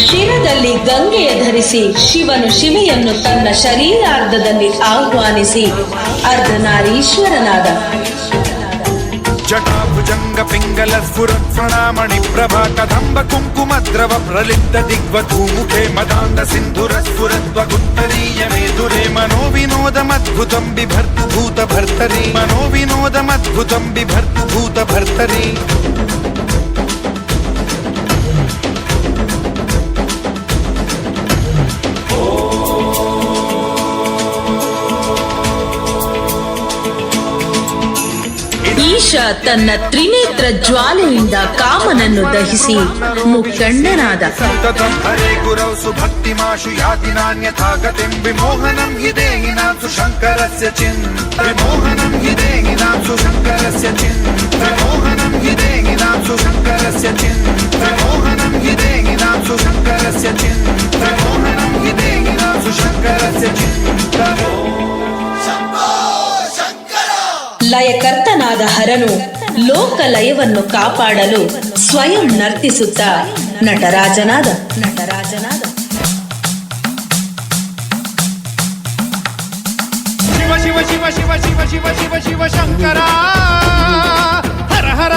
ಶಿರದಲ್ಲಿ ಗಂಗೆಯ ಧರಿಸಿ ಶಿವನು ಶಿವೆಯನ್ನು ತನ್ನ ಶರೀರಾರ್ಧದಲ್ಲಿ ಆಹ್ವಾನಿಸಿ ಅರ್ಧನಾರೀಶ್ವರನಾದ. जटाभुजंग पिंगल स्फुरत् प्रणामणि प्रभा कदम्ब कुंकुम द्रव प्रलिप्त दिग्वधूमुखे मदान्त सिन्धुर स्फुरद्वगुत्तरीय मेधुरे मनोविनोदमद्भुतं बिभर्तु भूत भर्तरि मनोविनोदमद्भुतं बिभर्तु भूत भर्तरि. ಈಶ ತನ್ನ ತ್ರಿನೇತ್ರ ಜ್ವಾಲೆಯಿಂದ ಕಾಮನನ್ನು ದಹಿಸಿ ಮುಕ್ಕಣ್ಣನಾದ. ಹರೇ ಗುರೌ ಸುಭಕ್ತಿಮಾಶು ಯಾತಿ ನಾನ್ಯಥಾ ಗತಿಂ ವಿಮೋಹನಂ ಹಿ ದೇಹಿನಾಂಸು ಶಂಕರಸ್ಯ ಚಿನ್ ವಿಮೋಹನಂ ಹಿ ದೇಹಿನಾಂಸು ಶಂಕರಸ್ಯ ಚಿನ್ ವಿಮೋಹನಂ ಹಿ ದೇಹಿನಾಂಸು ಶಂಕರಸ್ಯ ಚಿನ್ ವಿಮೋಹನಂ ಹಿ ದೇಹಿನಾಂಸು ಶಂಕರಸ್ಯ ಚಿನ್ ವಿಮೋಹನಂ ಹಿ ದೇಹಿನಾಂಸು ಶಂಕರಸ್ಯ ಚಿನ್. ಲಯಕರ್ತನಾದ ಹರನು ಲೋಕಲಯವನ್ನು ಕಾಪಾಡಲು ಸ್ವಯಂ ನರ್ತಿಸುತ್ತಾ ನಟರಾಜನಾದ. ಶಿವ ಶಿವ ಶಿವ ಶಿವ ಶಿವ ಶಿವ ಶಿವ ಶಿವ ಶಂಕರ ಹರ ಹರ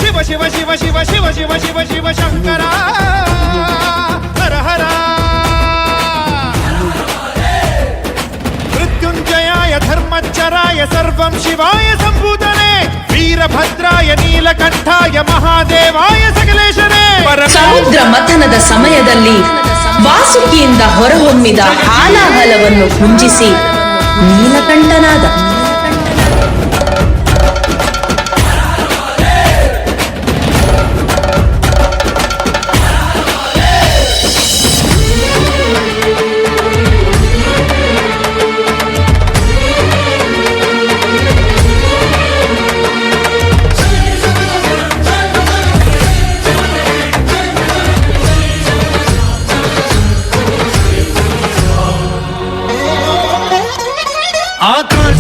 ಶಿವ ಶಿವ ಶಿವ ಶಿವ ಶಿವ ಶಿವ ಶಿವ ಶಿವ ಶಂಕರ ಹರ ಹರ ಮೃತ್ಯುಂಜಯಾಯ ಧರ್ಮಚ್ಚರಾಯ ಸರ್ವಂ ಶಿವಾಯ ಸಂಭೂತನೆ ವೀರಭದ್ರಾಯ ನೀಲಕಂಠಾಯ ಮಹಾದೇವಾಯ ಸಕಲೇಶನೇ. ಸಮುದ್ರ ಮಥನದ ಸಮಯದಲ್ಲಿ ವಾಸುಕಿಯಿಂದ ಹೊರಹೊಮ್ಮಿದ ಹಾಲಾಹಲವನ್ನು ಕುಂಜಿಸಿ ನೀಲಕಂಠನಾದ.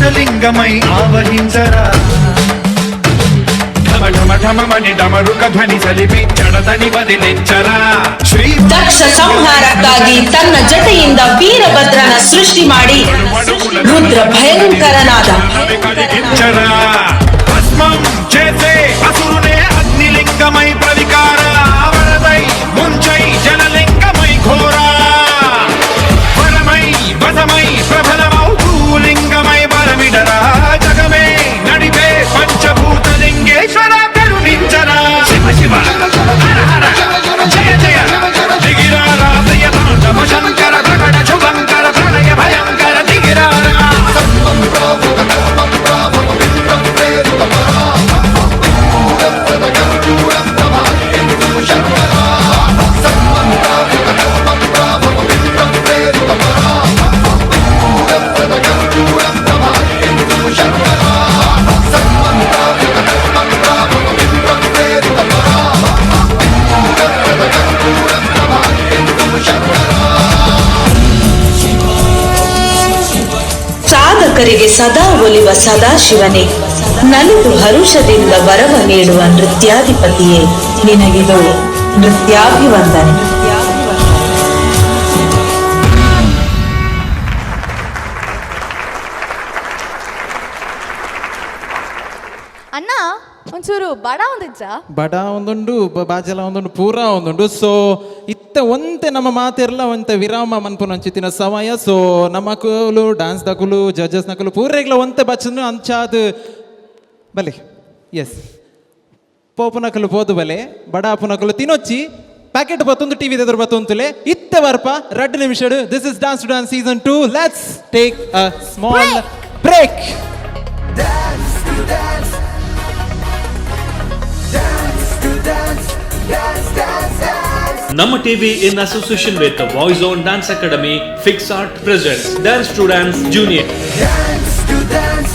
రసలింగమై ఆవహించరా ఢమఢమఢమని డమరుక ధ్వని సలిపి జడతని వదిలించరా శ్రీ ದಕ್ಷ ಸಂಹಾರಕ್ಕಾಗಿ ತನ್ನ ಜಟೆಯಿಂದ ವೀರಭದ್ರನ ಸೃಷ್ಟಿ ಮಾಡಿ ರುದ್ರ ಭಯಂಕರನಾದ కలిగించరా భస్మం చేసే అసురునే అగ్నిలింగమై ప్రవికార వరదై ముంచై జలలింగమై ఘోరా వరమై వసమై ప్రబలమౌ భూలింగమై బలమిడరా జగమే నడిపే పంచభూతలింగేశ్వర కరుణించరా శివ శివ హర హర జయ జయ దిగిరారా ప్రియ తాండవ శంకర ప్రకట శుభంకర ప్రణయ భయంకర దిగిరారా ಸಾಧಕರಿಗೆ ಸದಾ ಒಲಿವ ಸದಾಶಿವನೇ, ನಲಿದು ಹರುಷದಿಂದ ವರವ ನೀಡುವ ನೃತ್ಯಾಧಿಪತಿಯೇ, ನಿನಗಿದು ನೃತ್ಯಾಭಿವಂದನೆ. ಅಣ್ಣ ಒಂಚೂರು ಬಡ ಒಂದಿಜ್ಜ ಬಡ ಒಂದುಂಡು ಬಾಜಲ ಒಂದುಂಡು ಪೂರ ಒಂದುಂಡು. ಸೊ ಇತ್ತ ಒಂತೆ ನಮ್ಮ ಮಾತೆರ್ಲ ಒಂತೆ ವಿರಾಮ ಮನ್ಪುನಂಚಿತ್ತಿನ ಸಮಯ. ಸೊ ನಮ್ಮಕುಲು ಡ್ಯಾನ್ಸ್ ದಕುಲು ಜಡ್ಜಸ್ ನಕುಲು ಪೂರೆಗ್ಲ ಒಂತೆ ಬಚ್ಚನು ಅಂಚಾದ್ ಬಲೆ ಎಸ್ ಪೋಪುನಕಲು ಪೋದು ಬಲೆ ಬಡ ಅಪುನಕಲು ತಿನ್ನೊಚ್ಚಿ ಪ್ಯಾಕೆಟ್ ಬತ್ತೊಂದು ಟಿವಿ ಎದುರು ಬತ್ತೊಂತುಲೆ ಇತ್ತೆ ಬರ್ಪ 2 ನಿಮಿಷ. This is dance to dance season 2. Let's take a small break. Dance to dance. Dance to dance. Dance, dance, dance. Nama TV in association with the Voice On Dance Academy, Fix Art presents Dance to Dance Junior. Dance to dance.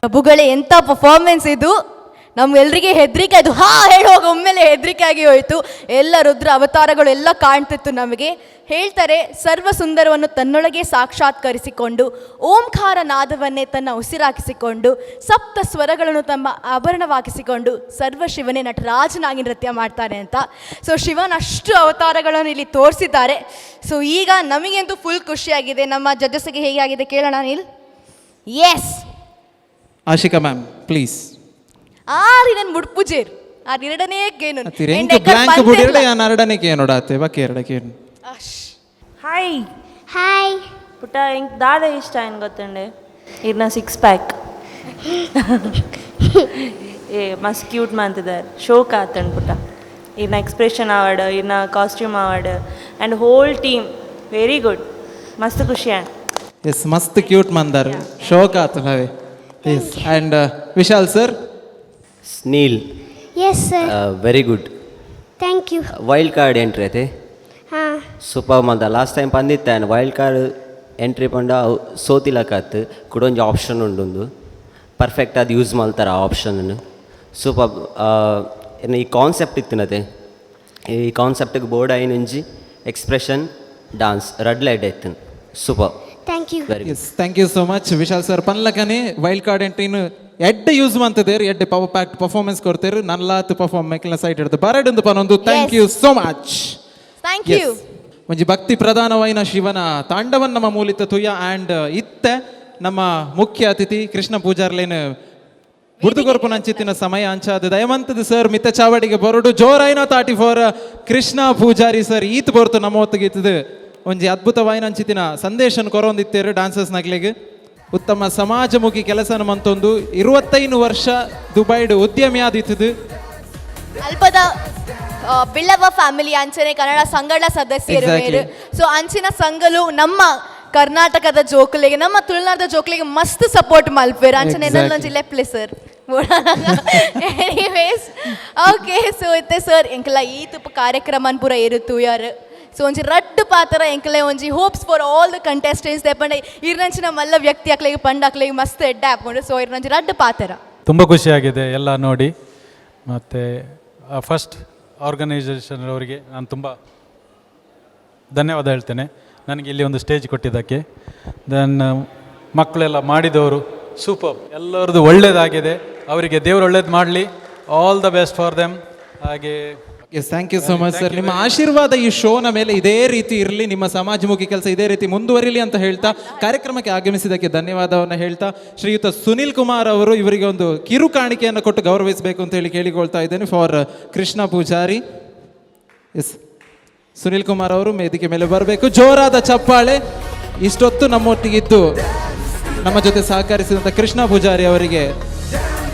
ಪ್ರಭುಗಳೇ, ಎಂಥ performance ಇದು! ನಮ್ಗೆಲ್ರಿಗೆ ಹೆದರಿಕೆ ಆಯಿತು. ಹೇಳುವಾಗ ಒಮ್ಮೆಲೆ ಹೆದರಿಕೆ ಆಗಿ ಹೋಯಿತು. ಎಲ್ಲ ರುದ್ರ ಅವತಾರಗಳು ಎಲ್ಲ ಕಾಣ್ತಿತ್ತು ನಮಗೆ. ಹೇಳ್ತಾರೆ, ಸರ್ವ ಸುಂದರವನ್ನು ತನ್ನೊಳಗೆ ಸಾಕ್ಷಾತ್ಕರಿಸಿಕೊಂಡು ಓಂಕಾರ ನಾದವನ್ನೇ ತನ್ನ ಉಸಿರಾಕಿಸಿಕೊಂಡು ಸಪ್ತ ಸ್ವರಗಳನ್ನು ತಮ್ಮ ಆಭರಣವಾಗಿಸಿಕೊಂಡು ಸರ್ವ ಶಿವನೇ ನಟರಾಜನಾಗಿ ನೃತ್ಯ ಮಾಡ್ತಾನೆ ಅಂತ. ಸೊ ಶಿವನ ಅಷ್ಟು ಅವತಾರಗಳನ್ನು ಇಲ್ಲಿ ತೋರಿಸಿದ್ದಾರೆ. ಸೊ ಈಗ ನಮಗಂತೂ ಫುಲ್ ಖುಷಿಯಾಗಿದೆ. ನಮ್ಮ ಜಡ್ಜಸ್ಗೆ ಹೇಗೆ ಆಗಿದೆ ಕೇಳೋಣ Neel. Yes Ashika ma'am please. ಇದನ್ನು ಮುಡ್ಪುಜೇರ್ ಎರಡನೇ ಗೇನು ಬ್ಲಾಂಕ್ ಬುಡಿರಡೆ ಎರಡನೇ ಕೇನೋಡಾತೆ ಬಾಕಿ ಎರಡಕ್ಕೆ ಹಾಯ್ ಹಾಯ್ ಪುಟ್ಟ ಹೆಂಗೆ ದಾದ ಇಷ್ಟ ಏನು ಗೊತ್ತಂಡೆ ಇರ್ನ 6 ಪ್ಯಾಕ್ ಮಸ್ತ್ ಕ್ಯೂಟ್ ಮಾಡ್ತಿದ್ದಾರೆ. ಶೋಕ್ ಆತಂಡ್ ಪುಟ್ಟ ಇರ್ನ ಎಕ್ಸ್ಪ್ರೆಷನ್ ಆವಾರ್ಡ್, ಇರ್ನ costume award and whole team very good. ಮಸ್ತ್ ಖುಷಿ ಆ್ಯಂಡ್ ಎಸ್ ಮಸ್ತ್ ಕ್ಯೂಟ್ ಮಂದಾರ್. ಶೋಕ್ ಆತ ನಾವೇ. Yes and Vishal sir. ಸ್ನೀಲ್ Yes, sir. Very good. Thank you. Wild card entry ಐತೆ ಹಾಂ ಸೂಪರ್ ಮಂದ. ಲಾಸ್ಟ್ ಟೈಮ್ ಬಂದಿತ್ತಾನೆ ವೈಲ್ಡ್ ಕಾರ್ಡ್ ಎಂಟ್ರಿ ಪಂಡ ಸೋತಿಲಕತ್ತು ಕುಡೊಂಜಿ ಆಪ್ಷನ್ ಉಂಡು ಪರ್ಫೆಕ್ಟ್ ಅದು ಯೂಸ್ ಮಾಡ್ತಾರೆ ಆ ಆಪ್ಷನನ್ನು. ಸೂಪರ್. ಈ ಕಾನ್ಸೆಪ್ಟ್ ಇತ್ತಿನತೆ ಈ ಕಾನ್ಸೆಪ್ಟಿಗೆ ಬೋರ್ಡ್ ಐನಂಜಿ ಎಕ್ಸ್ಪ್ರೆಷನ್ ಡಾನ್ಸ್ ರೆಡ್ ಲೈಟ್ ಐತನ್ super. Thank you. Very good. Yes thank you so much Vishal sir. ಪನ್ಲಕನೆ ವೈಲ್ಡ್ ಕಾರ್ಡ್ ಎಂಟ್ರಿನ ಎಡ್ಡೆ ಯೂಸ್ ಮಾಡ್ತಿದ್ದೇರು, ಎಡ್ಡೆ ಪವರ್ ಪ್ಯಾಕ್ಟ್ ಪರ್ಫಾರ್ಮೆನ್ಸ್ ಕೊಡ್ತೇರು. ನಲ್ಲಾತ್ ಪರ್ಫಾರ್ಮ್ ಮೇಕಲ್ನ ಸೈಟ್ ಹಿಡ್ದು ಬರಡ್ ಪನೊಂದು. Thank you so much. Thank you. ಒಂಜಿ ಭಕ್ತಿ ಪ್ರಧಾನವೈನ ಶಿವನ ತಾಂಡವನ್ ನಮ್ಮ ಮೂಲಿತ ತುಯ್ಯ ಆ್ಯಂಡ್ ಇತ್ತೆ ನಮ್ಮ ಮುಖ್ಯ ಅತಿಥಿ ಕೃಷ್ಣ ಪೂಜಾರ್ಲೇನು ಬುಡ್ದುಗೊರ್ಪು ಅಂಚಿತ್ತಿನ ಸಮಯ ಅಂಚಾದ ದಯವಂತದ ಸರ್ ಮಿತ್ತ ಚಾವಡಿಗೆ ಬರೋಡು ಜೋರೈನ 34 ಕೃಷ್ಣ ಪೂಜಾರಿ ಸರ್ ಈತ್ ಬರ್ತು ನಮ್ಮ ಹೊತ್ತಿಗೆ ಇತ್ತದು ಒಂಜಿ ಅದ್ಭುತವಾಯಿನ ಅಂಚಿತ್ತಿನ ಸಂದೇಶನ ಕೊರೊಂದಿತ್ತೇರು ಡಾನ್ಸರ್ಸ್ ನಗ್ಲಿಗೆ. ಉತ್ತಮ ಸಮಾಜಮುಖಿ ಕೆಲಸನ ಮಂತೊಂದು 25 ವರ್ಷ ದುಬೈಡ್ ಉದ್ಯಮಿ ಆದಿತ್ತದು. ಅಲ್ಪದ ಬಿಳ್ಳವ ಫ್ಯಾಮಿಲಿ ಅಂಚನೆ ಕನ್ನಡ ಸಂಘದ ಸದಸ್ಯರು ಬೇರೆ. ಸೊ ಅಂಚಿನ ಸಂಘಲು ನಮ್ಮ ಕರ್ನಾಟಕದ ಜೋಕುಲಿಗೆ ನಮ್ಮ ತುಳುನಾಡದ ಜೋಕುಲಿಗೆ ಮಸ್ತ್ ಸಪೋರ್ಟ್ ಮಲ್ಪೇರು ಅಂಚನೆ ಇನ್ನೊಂದು ಜಿಲ್ಲೆ play sir. Anyways okay. So ಇತ್ತೆ ಸರ್ ಎಂಕಲ ಈ ತುಪ್ಪ ಕಾರ್ಯಕ್ರಮ ಪೂರ ಇರುತ್ತು ಯಾರು. ಸೊ ಒಂಜಿ ರಡ್ಡ್ ಪಾತ್ರ ಎಂಕಲೆ ಒಂಜಿ hopes for all the contestants ದೆಪಂಡ ಇರ್ನಂಚಿನ ಮಲ್ಲ ವ್ಯಕ್ತಿ ಹಾಕ್ಲಿಗೆ ಪಂಡ್ ಹಾಕ್ಲಿಗೆ ಮಸ್ತ್ ಎಡ್ಡೆ ಹಾಕೊಂಡು. ಸೊ ಇರ್ನಂಚಿ ರಡ್ಡ್ ಪಾತ್ರ ತುಂಬ ಖುಷಿಯಾಗಿದೆ ಎಲ್ಲ ನೋಡಿ. ಮತ್ತು ಫಸ್ಟ್ ಆರ್ಗನೈಸೇಷನ್ ಅವರಿಗೆ ನಾನು ತುಂಬ ಧನ್ಯವಾದ ಹೇಳ್ತೇನೆ ನನಗೆ ಇಲ್ಲಿ ಒಂದು ಸ್ಟೇಜ್ ಕೊಟ್ಟಿದ್ದಕ್ಕೆ. ದೆನ್ ಮಕ್ಕಳೆಲ್ಲ ಮಾಡಿದವರು ಸೂಪರ್, ಎಲ್ಲರದ್ದು ಒಳ್ಳೆಯದಾಗಿದೆ. ಅವರಿಗೆ ದೇವರು ಒಳ್ಳೇದು ಮಾಡಲಿ. All the best for them. ಹಾಗೆ yes, thank you so much sir. ನಿಮ್ಮ ಆಶೀರ್ವಾದ ಈ ಶೋನ ಮೇಲೆ ಇದೇ ರೀತಿ ಇರಲಿ, ನಿಮ್ಮ ಸಮಾಜಮುಖಿ ಕೆಲಸ ಇದೇ ರೀತಿ ಮುಂದುವರಿಲಿ ಅಂತ ಹೇಳ್ತಾ ಕಾರ್ಯಕ್ರಮಕ್ಕೆ ಆಗಮಿಸಿದ್ದಕ್ಕೆ ಧನ್ಯವಾದವನ್ನು ಹೇಳ್ತಾ ಶ್ರೀಯುತ ಸುನಿಲ್ ಕುಮಾರ್ ಅವರು ಇವರಿಗೆ ಒಂದು ಕಿರು ಕಾಣಿಕೆಯನ್ನು ಕೊಟ್ಟು ಗೌರವಿಸಬೇಕು ಅಂತ ಹೇಳಿ ಕೇಳಿಕೊಳ್ತಾ ಇದ್ದೇನೆ ಫಾರ್ ಕೃಷ್ಣ ಪೂಜಾರಿ. ಎಸ್, ಸುನಿಲ್ ಕುಮಾರ್ ಅವರು ವೇದಿಕೆ ಮೇಲೆ ಬರಬೇಕು. ಜೋರಾದ ಚಪ್ಪಾಳೆ. ಇಷ್ಟೊತ್ತು ನಮ್ಮೊಟ್ಟಿಗಿದ್ದು ನಮ್ಮ ಜೊತೆ ಸಹಕರಿಸಿದಂಥ ಕೃಷ್ಣ ಪೂಜಾರಿ ಅವರಿಗೆ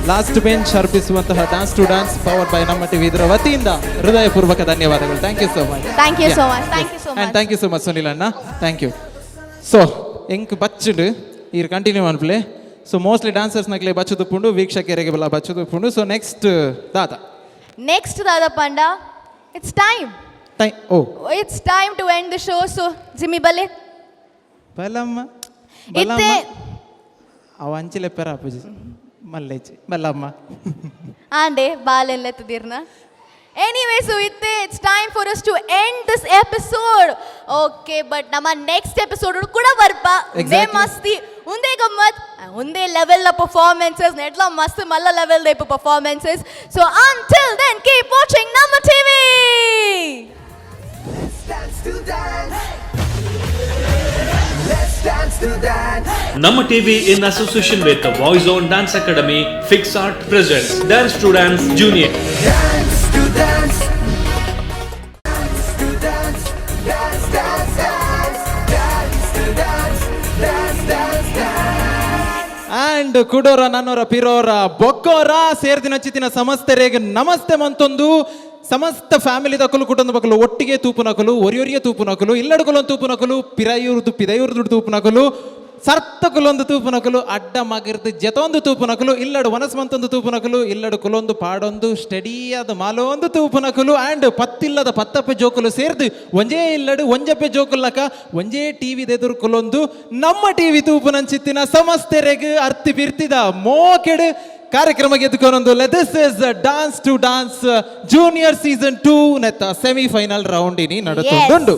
ಲಾಸ್ಟ್ ಬೆಂಚ್ ಅರ್ಪಿಸುವಂತಹ dance to dance power by ನಮ್ಮ ಟಿವಿ ಇದರ ವತಿಯಿಂದ ಹೃದಯಪೂರ್ವಕ ಧನ್ಯವಾದಗಳು. Thank you so much. Thank you so much. Thank you so much. Thank you so much Sunil ಅಣ್ಣ. Thank you. ಸೊ ಎಂಕ್ ಬಚ್ಚುಡು ಈ ಕಂಟಿನ್ಯೂ ಮಾಡ್ಪ್ಲೆ. ಸೊ ಮೋಸ್ಟ್ಲಿ ಡ್ಯಾನ್ಸರ್ಸ್ ನಕ್ಲೆ ಬಚ್ಚುದುಪ್ಪುಂಡು, ವೀಕ್ಷಕರಿಗೆ ಬಲ್ಲ ಬಚ್ಚುದುಪ್ಪುಂಡು. ಸೊ ನೆಕ್ಸ್ಟ್ ದಾದ ಪಂಡ it's time. It's time to end the show. So Jimmy ಬಲೆ ಬಲಮ್ಮ ಇತ್ತೆ ಅವ ಅಂಚಿಲೆ ಪೆರ ಪೂಜಿ ಮಲ್ಲೇಚಿ ಬಲ್ಲಮ್ಮ ಆಂಡೆ ಬಾಲೆಲ್ಲತ್ತಿದ್ದೀರ್ನ. Anyway, so it's time for us to end this episode. Okay, but nama next episode kuda varpa. Unde masti, unde gammat, unde level la performances, netla mast malla level de performances. So until then, keep watching Namma TV. Let's dance to dance. Let's dance to dance. Namma TV in association with the Voice On Dance Academy, Fix Art presents Dance to Dance Junior. Dance to dance. Dance to dance. Dance, dance, dance. Dance to dance. Dance, dance, dance. And ಕುಡೋರ ನನ್ನೋರ ಪಿರೋರ ಬೊಕ್ಕೋರ ಸೇರ್ದಿನ ಚಿತ್ತಿನ ಸಮಸ್ತರಿಗೆ ನಮಸ್ತೆ ಮಂತೊಂದು. ಸಮಸ್ತ ಫ್ಯಾಮಿಲಿ ದಕ್ಕಲು ಕುಟುಂಬ ಬಕ್ಕಲು ಒಟ್ಟಿಗೆ ತೂಪು ನಕಲು ಒರಿಯೊರಿಯ ತೂಪು ನಕಲು ಇಲ್ಲಡ್ಕೊಲೊಂದು ತೂಪು ನಕಲು ಪಿರಾಯೂರ್ದು ಪಿದಯೂರ್ದು ತೂಪು ನಕಲು ಸರ್ತಕುಲೊಂದು ತೂಪು ನಕಲು ಅಡ್ಡ ಮಗಿರ್ದು ಜತೊಂದು ತೂಪು ನಕಲು ಇಲ್ಲಡು ಮನಸ್ಮಂತೊಂದು ತೂಪು ನಕಲು ಇಲ್ಲಡು ಕುಲೊಂದು ಪಾಡೊಂದು ಸ್ಟಡಿಯಾದ ಮಾಲೊಂದು ತೂಪು ನಕಲು ಆ್ಯಂಡ್ ಪತ್ತಿಲ್ಲದ ಪತ್ತಪ್ಪೆ ಜೋಕುಲು ಸೇರ್ದು ಒಂಜೇ ಇಲ್ಲಡು ಒಂಜಪ್ಪೆ ಜೋಕುಲ್ಲಕ ಒಂಜೇ ಟಿವಿ ಎದುರು ಕುಲೊಂದು ನಮ್ಮ ಟಿವಿ ತೂಪು ನಂಚಿತ್ತಿನ ಸಮಸ್ತೆರೆಗ್ ಅರ್ತಿ ಬಿರ್ತಿದ ಮೋಕೆಡು ಕಾರ್ಯಕ್ರಮ ಗೆದ್ದುಕೊಂಡೊಂದು. This is dance to dance junior season 2 ನೆತ್ತ ಸೆಮಿಫೈನಲ್ ರೌಂಡ್ ಇನಿ ನಡುತ್ತುಂಡು.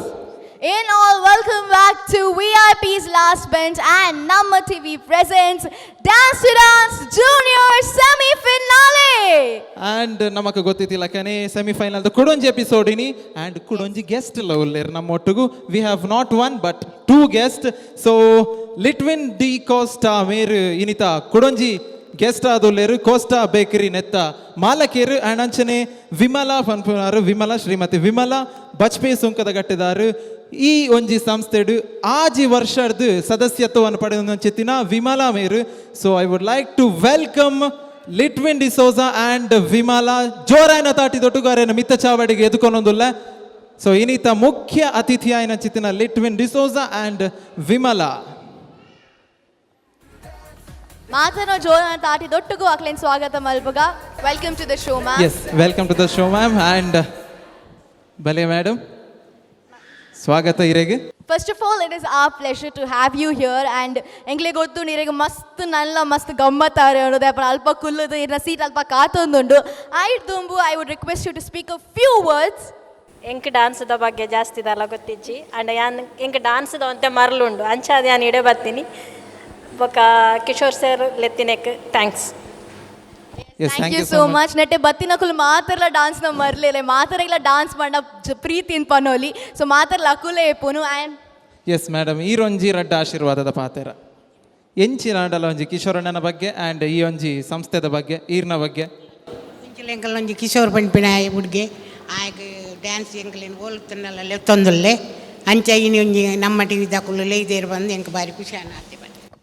In all, welcome back to VIP's Last Bench and Namma TV presents Dance to Dance Junior Semi-Finale. And ನಮಕ್ ಗೊತ್ತಿತ್ತಿಲ್ಲ ಕನೆ ಸೆಮಿಫೈನಲ್ ಕುಡೊಂಜಿ ಎಪಿಸೋಡ್ ಇನಿ ಆ್ಯಂಡ್ ಕುಡೊಂಜಿ ಗೆಸ್ಟ್ ಲವ್ಲೇರ್ ನಮ್ಮೊಟ್ಟಿಗೂ. We have not one but 2 guest. So Litwin D'Costa ಮೇರ್ ಇನಿತ ಕುಡೊಂಜಿ ಗೆಸ್ಟ್ ಆದೊಲ್ಲೇರು ಕೋಸ್ಟಾ ಬೇಕರಿ ನೆತ್ತ ಮಾಲಕೇರು ಆ್ಯಂಡ್ ಅಂಚನೆ ವಿಮಲಾ ಫನ್ಪುನಾರು ವಿಮಲಾ ಶ್ರೀಮತಿ ವಿಮಲಾ ಬಜ್ಪೇಯಿ ಸುಂಕದ ಗಟ್ಟೆದಾರು ಈ ಒಂಜಿ ಸಂಸ್ಥೆಡು ಆಜಿ ವರ್ಷದ ಸದಸ್ಯತ್ವವನ್ನು ಪಡೆದ ಚಿತ್ತಿನ ವಿಮಲಾ ಮೇರು. So I would like to welcome Litwin D'Souza and Vimala ಜೋರಾಯನ ತಾಟಿ ದೊಡ್ಡಗಾರೇನ ಮಿತ್ತ ಚಾವಡಿಗೆ ಎದುಕೊಂದೊಂದುಲ್ಲ. ಸೊ ಇನ್ನಿತ ಮುಖ್ಯ ಅತಿಥಿ ಆಯ್ನ ಚಿತ್ತಿನ ಲಿಟ್ವಿನ್ ಡಿಸೋಜಾ ಆ್ಯಂಡ್ ವಿಮಲಾ ಮಾತನೋ ಜೋರನ ತಾಟಿ ದೊಟ್ಟಗೂ ಅಕ್ಲೇನ್ ಸ್ವಾಗತ ಮಲ್ಪಗ. Welcome to the show ma'am. Yes, welcome to the show ma'am. And ಬಲೆ ಮೇಡಮ್ ಸ್ವಾಗತ ಇರೆಗೆ. First of all, it is our pleasure to have you here and ಎಂಗ್ಲೆ ಗೊತ್ತು ನೀರಿಗೆ ಮಸ್ತ್ ನಲ್ಲ ಮಸ್ತ್ ಗಮ್ಮತ್ತಾರೆ ಅನ್ನೋದು ಅಪ್ಪ ಅಲ್ಪ ಕುಲ್ಲುದು ಇನ್ನ ಸೀಟ್ ಅಲ್ಪ ಕಾತೊಂದುಂಡು ಆಯ್ತು. I would request you to speak a few words. ಎಂಕ್ ಡ್ಯಾನ್ಸ್ದ ಬಗ್ಗೆ ಜಾಸ್ತಿ ಇದಲ್ಲ ಗೊತ್ತಿಜ್ಜಿ ಅಂಡ್ ಎಂಕ್ ಡ್ಯಾನ್ಸ್ದ ಒಂತೆ ಮರಳುಂಡು ಅಂಚಾದ ನಾನು ಇಡೆ ಬರ್ತೀನಿ ಬೊಕ್ಕ ಕಿಶೋರ್ ಸರ್ ಲೆತ್ತಿನೆಕ್ thanks. Thank you so much. ನೆಟ್ಟೆ ಬತ್ತಿನಕುಲು ಮಾತರ್ಲ ಡಾನ್ಸ್ನ ಮರ್ಲೇಲೆ ಮಾತರೆಗ್ಲ ಡಾನ್ಸ್ ಮಾಡ ಪ್ರೀತಿನ್ ಪನೋಲಿ. ಸೊ ಮಾತರ್ಲ ಅಕುಲೆ ಪುನು ಆ್ಯಂಡ್ ಎಸ್ ಮೇಡಮ್ ಈ ಒಂಜಿ ರಡ್ಡ ಆಶೀರ್ವಾದದ ಪಾತೆರ ಎಂಚಿನ ಆಡಲ ಒಂಜಿ ಕಿಶೋರಣ್ಣನ ಬಗ್ಗೆ ಆ್ಯಂಡ್ ಈ ಒಂಜಿ ಸಂಸ್ಥೆದ ಬಗ್ಗೆ ಈರ್ನ ಬಗ್ಗೆ ಎಂಕಲ್ ಒಂಜಿ ಕಿಶೋರ್ ಪಂಪಿನ ಹುಡ್ಗೆ ಆಗ ಡ್ಯಾನ್ಸ್ ಎಂಕಲೇನು ಓಲ್ತನ್ನೆಲ್ಲ ಲೆತ್ತೊಂದುಲ್ಲೆ ಅಂಚ ಇನಿ ಒಂಜಿ ನಮ್ಮ ಟಿವಿ ದಾಕುಲು ಲೇದೇರು ಬಂದು ಎಂಕ ಬಾರಿ ಖುಷಿ ಅನ್ನ.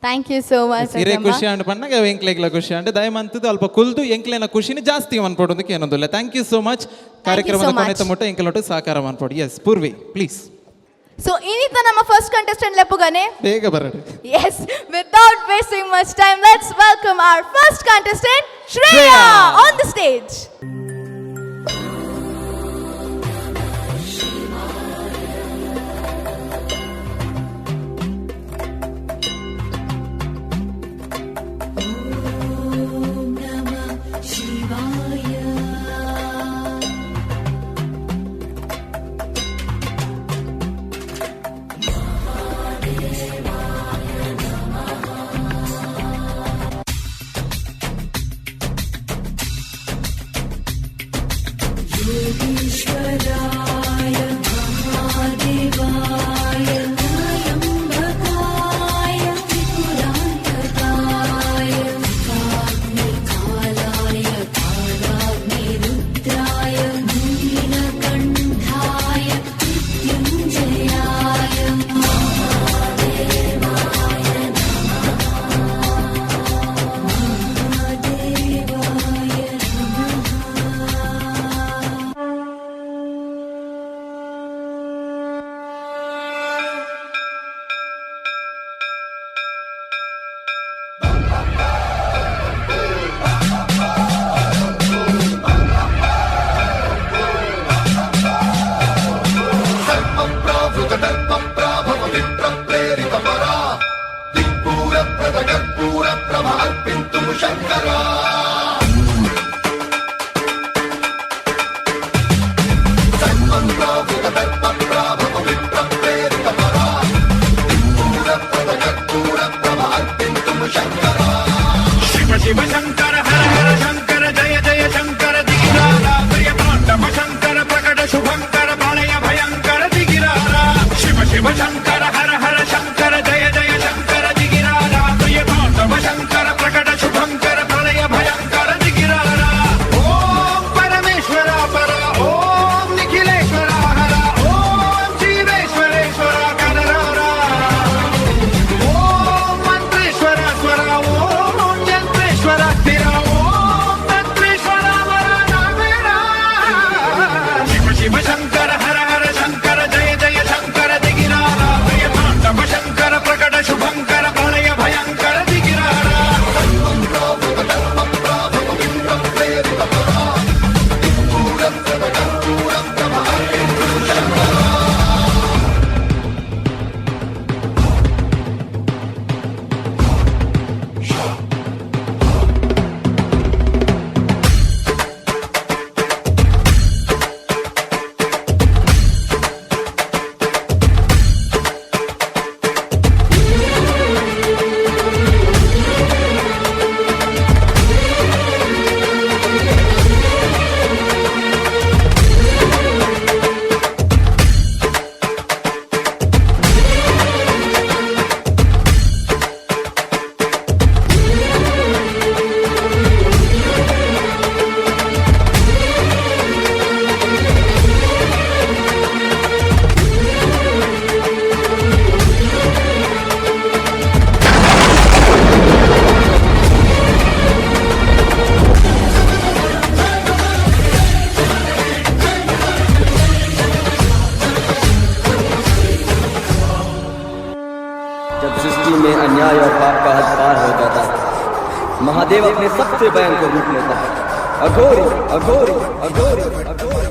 Thank you so much. ಇರೇ ಖುಷಿ ಅಂಡ್ ಪಣ್ಣಗ ಎಂಕ್ಲೆಗ್ಲ ಖುಷಿ ಅಂಡ್ ದಯಮಂತದ್ದು ಅಲ್ಪ ಕುಲ್ದು ಎಂಕ್ಲೆನ ಖುಷಿನ ಜಾಸ್ತಿ ಅನ್ಪಡೋದಕ್ಕೆ ಏನೊಂದಿಲ್ಲ. Thank you so much. ಕಾರ್ಯಕ್ರಮದ ಕೊನೆತ ಮುಟ್ಟ ಎಂಕಲೊಟ್ಟು ಸಹಕಾರ ಅನ್ಪೋಡು. Yes Purvi please. ಸೊ ಇನ್ನಿತ ನಮ್ಮ ಫಸ್ಟ್ ಕಂಟೆಸ್ಟೆಂಟ್ ಲೆಪ್ಪುಗನೆ ಬೇಗ ಬರಡು. Yes without wasting much time let's welcome our first contestant Shreya on the stage. हर हर शंकर जय जय शंकर जिगिरारा प्रिय तांडव शंकर प्रकट शुभंकर प्रलय भयंकर जिगिरारा ओम परमेश्वरा परा ओम निखिलेश्वरा हरा ओम जीवेश्वरेश्वरा कनरारा ओम मंत्रेश्वरा स्वरा ओम यंत्रेश्वरा स्थिरा ओम तंत्रेश्वरा वरा नामेरा शिव शिव शंकर हर हर शंकर जय जय शंकर दिगिरारा प्रिय तांडव शंकर प्रकट शुभंकर प्रलय भयंकर दिगिरारा जब सृष्टि में अन्याय और पाप का हद पार हो जाता है, महादेव अपने सबसे भयंकर रूप लेता है। अघोरी अघोरी अघोरी अघोरी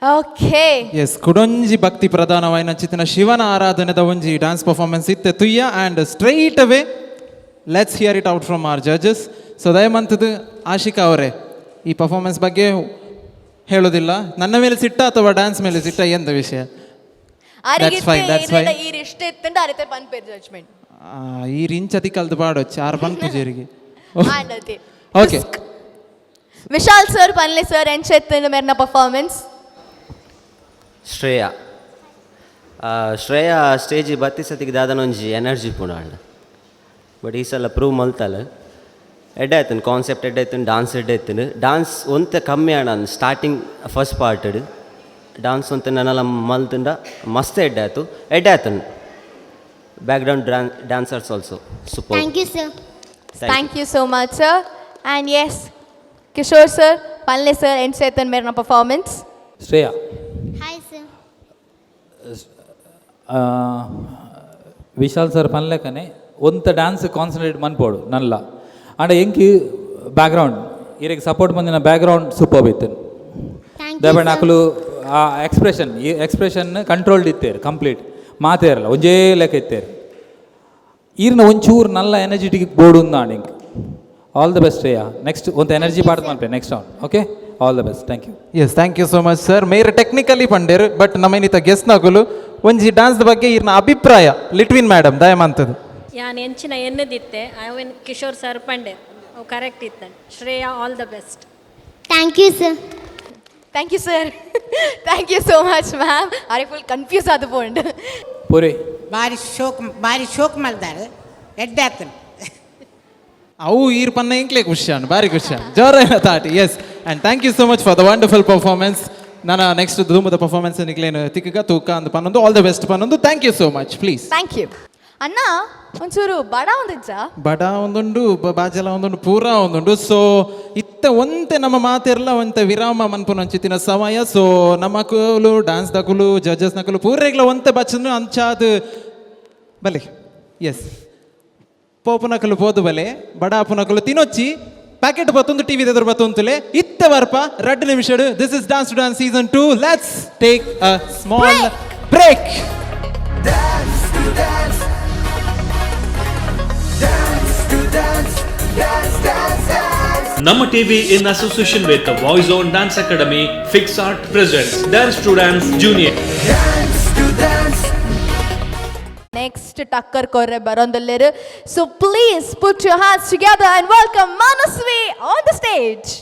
ಓಕೆ ಎಸ್ ಕುಡೊಂಜಿ ಭಕ್ತಿ ಪ್ರಧಾನವಾಯಿನ ಚಿತ್ತಿನ ಶಿವನ ಆರಾಧನೆದ ಒಂಜಿ ಡ್ಯಾನ್ಸ್ ಪರ್ಫಾರ್ಮೆನ್ಸ್ ಇತ್ತೆ ತುಯ್ಯ and straight away let's hear it out from our judges. So ದಯಮಂತದ್ದು ಆಶಿಕಾ ಅವರೇ ಈ ಪರ್ಫಾರ್ಮೆನ್ಸ್ ಬಗ್ಗೆ ಹೇಳೋದಿಲ್ಲ, ನನ್ನ ಮೇಲೆ ಸಿಟ್ಟ ಅಥವಾ ಡ್ಯಾನ್ಸ್ ಮೇಲೆ ಸಿಟ್ಟ ಎಂತ ವಿಷಯ? That's fine, that's fine. ಈ ರಿಂಚತಿ ಕಲ್ತು ಪಾಡೊಚ್ಚು ಆರು ಪನ್ ಪೂಜೆರಿಗೆ. ಓಕೆ ವಿಶಾಲ್ ಸರ್ ಪನ್ಲೆ ಸರ್ ಎಂಚೆತ್ತಿನ ಮೇರ್ನ ಪರ್ಫಾರ್ಮೆನ್ಸ್. ಶ್ರೇಯಾ ಶ್ರೇಯಾ ಸ್ಟೇಜಿಗೆ ಬತ್ತಿ ಸತಿಗೆ ದಾದನೊಂಜಿ ಎನರ್ಜಿ ಪುಣಾಂಡ ಬಟ್ ಈ ಸಲ ಪ್ರೂವ್ ಮಲ್ತಲ್ಲ ಎಡ್ಡಾಯ್ತನು ಕಾನ್ಸೆಪ್ಟ್ ಎಡ್ಡಾಯ್ತನು ಡಾನ್ಸ್ ಎಡ್ಡಾಯ್ತನು ಡಾನ್ಸ್ ಒಂತೆ ಕಮ್ಮಿ ಆಣ ಸ್ಟಾರ್ಟಿಂಗ್ ಫಸ್ಟ್ ಪಾರ್ಟಡ್ ಡಾನ್ಸ್ ಒಂತೆ ನನ್ನೆಲ್ಲ ಮಲ್ತಂಡ ಮಸ್ತ್ ಎಡ್ಡಾಯ್ತು ಎಡ್ಡಾಯ್ತನು background dancers also super. Thank you sir. Thank you so much sir. And yes Kishore sir ಪನ್ಲೆ ಸರ್ ಎಂಚೆತ್ತಿನ ಮೇರ್ನ performance. Shreya hi sir. Vishal sir ಪನ್ಲೆಕನೆ ಒಂತ ಡ್ಯಾನ್ಸ್ ಕಾನ್ಸಂಟ್ರೇಟ್ ಮನ್ಪೋಡು ನಲ್ಲ ಅಂಡ ಎಂಕಿ ಬ್ಯಾಕ್ಗ್ರೌಂಡ್ ಇರಿಗೆ ಸಪೋರ್ಟ್ ಬಂದಿನ ಬ್ಯಾಕ್ಗ್ರೌಂಡ್ ಸೂಪರ್ ಇತ್ತು ದಯಪಂಡ ಅಕಲು ಆ ಎಕ್ಸ್ಪ್ರೆಷನ್ ಕಂಟ್ರೋಲ್ಡ್ ಇತ್ತೇರು ಕಂಪ್ಲೀಟ್ ಮಾತೇ ಇರಲ್ಲ ಒಂಜೇ ಲೆಕ್ಕ ಇತ್ತೇರು ಈರ್ನ ಒಂಚೂರು ನಲ್ಲ ಎನರ್ಜಿಟಿಕ್ ಬೋರ್ಡು ಉಂದಾಂಡ್ ಇಂಕ್. All the best Shreya. Next ಒಂದು ಎನರ್ಜಿ ಪಾರ್ಟ್ ಮನ್ಪೆ next round. Okay all the best. Thank you. Yes thank you so much sir. ಮೇರೆ ಟೆಕ್ನಿಕಲಿ ಪಂಡೇರು ಬಟ್ ನಮ್ಮನಿತ ಗೆಸ್ಟ್ ನಗುಲು ಒಂಜಿ ಡ್ಯಾನ್ಸ್ ಬಗ್ಗೆ ಇರ್ನ ಅಭಿಪ್ರಾಯ ಲಿಟ್ವಿನ್ ಮೇಡಮ್ ದಯಮಂತದ್ದು. ಯಾನ್ ಎಂಚಿನ ಎನ್ನದಿತ್ತೆ ಅವನ್ ಕಿಶೋರ್ ಸರ್ ಪಂಡೆ ಅವು ಕರೆಕ್ಟ್ ಇತ್ತಂಡ್. Shreya all the best. Thank you sir. Thank you sir. Thank you so much ma'am. ಅರೆ ಫುಲ್ ಕನ್ಫ್ಯೂಸ್ ಆದ ಪೋಂಡ್ ಪೂರಿ ಬಾರಿ ಶೋಕ್ ಮಲ್ದಾರು ಎಡ್ಡಾತನ್ ಅವು ಈರ್ ಪನ್ನ ಇಂಕ್ಲೆ ಖುಷಿಯಾನ್ ಬಾರಿ ಖುಷಿಯಾನ್ ಜೋರ ತಾಟಿ. Yes and thank you so much for the wonderful performance. ನಾನು ನೆಕ್ಸ್ಟ್ ಧೂಮದ ಪರ್ಫಾರ್ಮೆನ್ಸ್ ನಿಕ್ಲೇನು ತಿಕ್ಕ ತೂಕ ಅಂತ ಪನ್ನೊಂದು ಆಲ್ ದ ಬೆಸ್ಟ್ ಪನ್ನೊಂದು. Thank you so much. Please. Thank you ಅಣ್ಣ. ಒಂಚೂರು ಬಡ ಒಂದಿಜ್ಜ ಬಡ ಒಂದುಂಡು ಬಾಜಲ ಒಂದುಂಡು ಪೂರ ಒಂದುಂಡು. ಸೊ ಇತ್ತ ಒಂತೆ ನಮ್ಮ ಮಾತೆರ್ಲ ಒಂತೆ ವಿರಾಮ ಮನ್ಪುನಂಚಿತ್ತಿನ ಸಮಯ. ಸೊ ನಮ್ಮ ಕುಲು ಡ್ಯಾನ್ಸ್ ದಕುಲು ಜಡ್ಜಸ್ ನಕುಲು ಪೂರೆಗ್ಲ ಒಂತೆ ಬಚ್ಚನು ಅಂಚಾದ್ ಬಲೆ. ಎಸ್ ಪೋಪುನಕಲು ಪೋದು ಬಲೆ ಬಡ ಅಪುನಕಲು ತಿನ್ನೊಚ್ಚಿ ಪ್ಯಾಕೆಟ್ ಬತ್ತೊಂದು ಟಿವಿ ಎದುರು ಬತ್ತೊಂತುಲೆ ಇತ್ತ ಬರ್ಪ 2 ನಿಮಿಷಡು. This is dance to dance season 2. Let's take a small break. Dance to dance. Dance to dance. Dance, dance, dance. Nama TV in association with the Voice on Dance Academy, FixArt presents Dance to Dance Junior. Dance to dance. Next ಟಕ್ಕರ್ ಕೊರ್ರೆ ಬರೋಂದಲ್ಲೇರು. So please put your hands together and welcome Manasvi on the stage.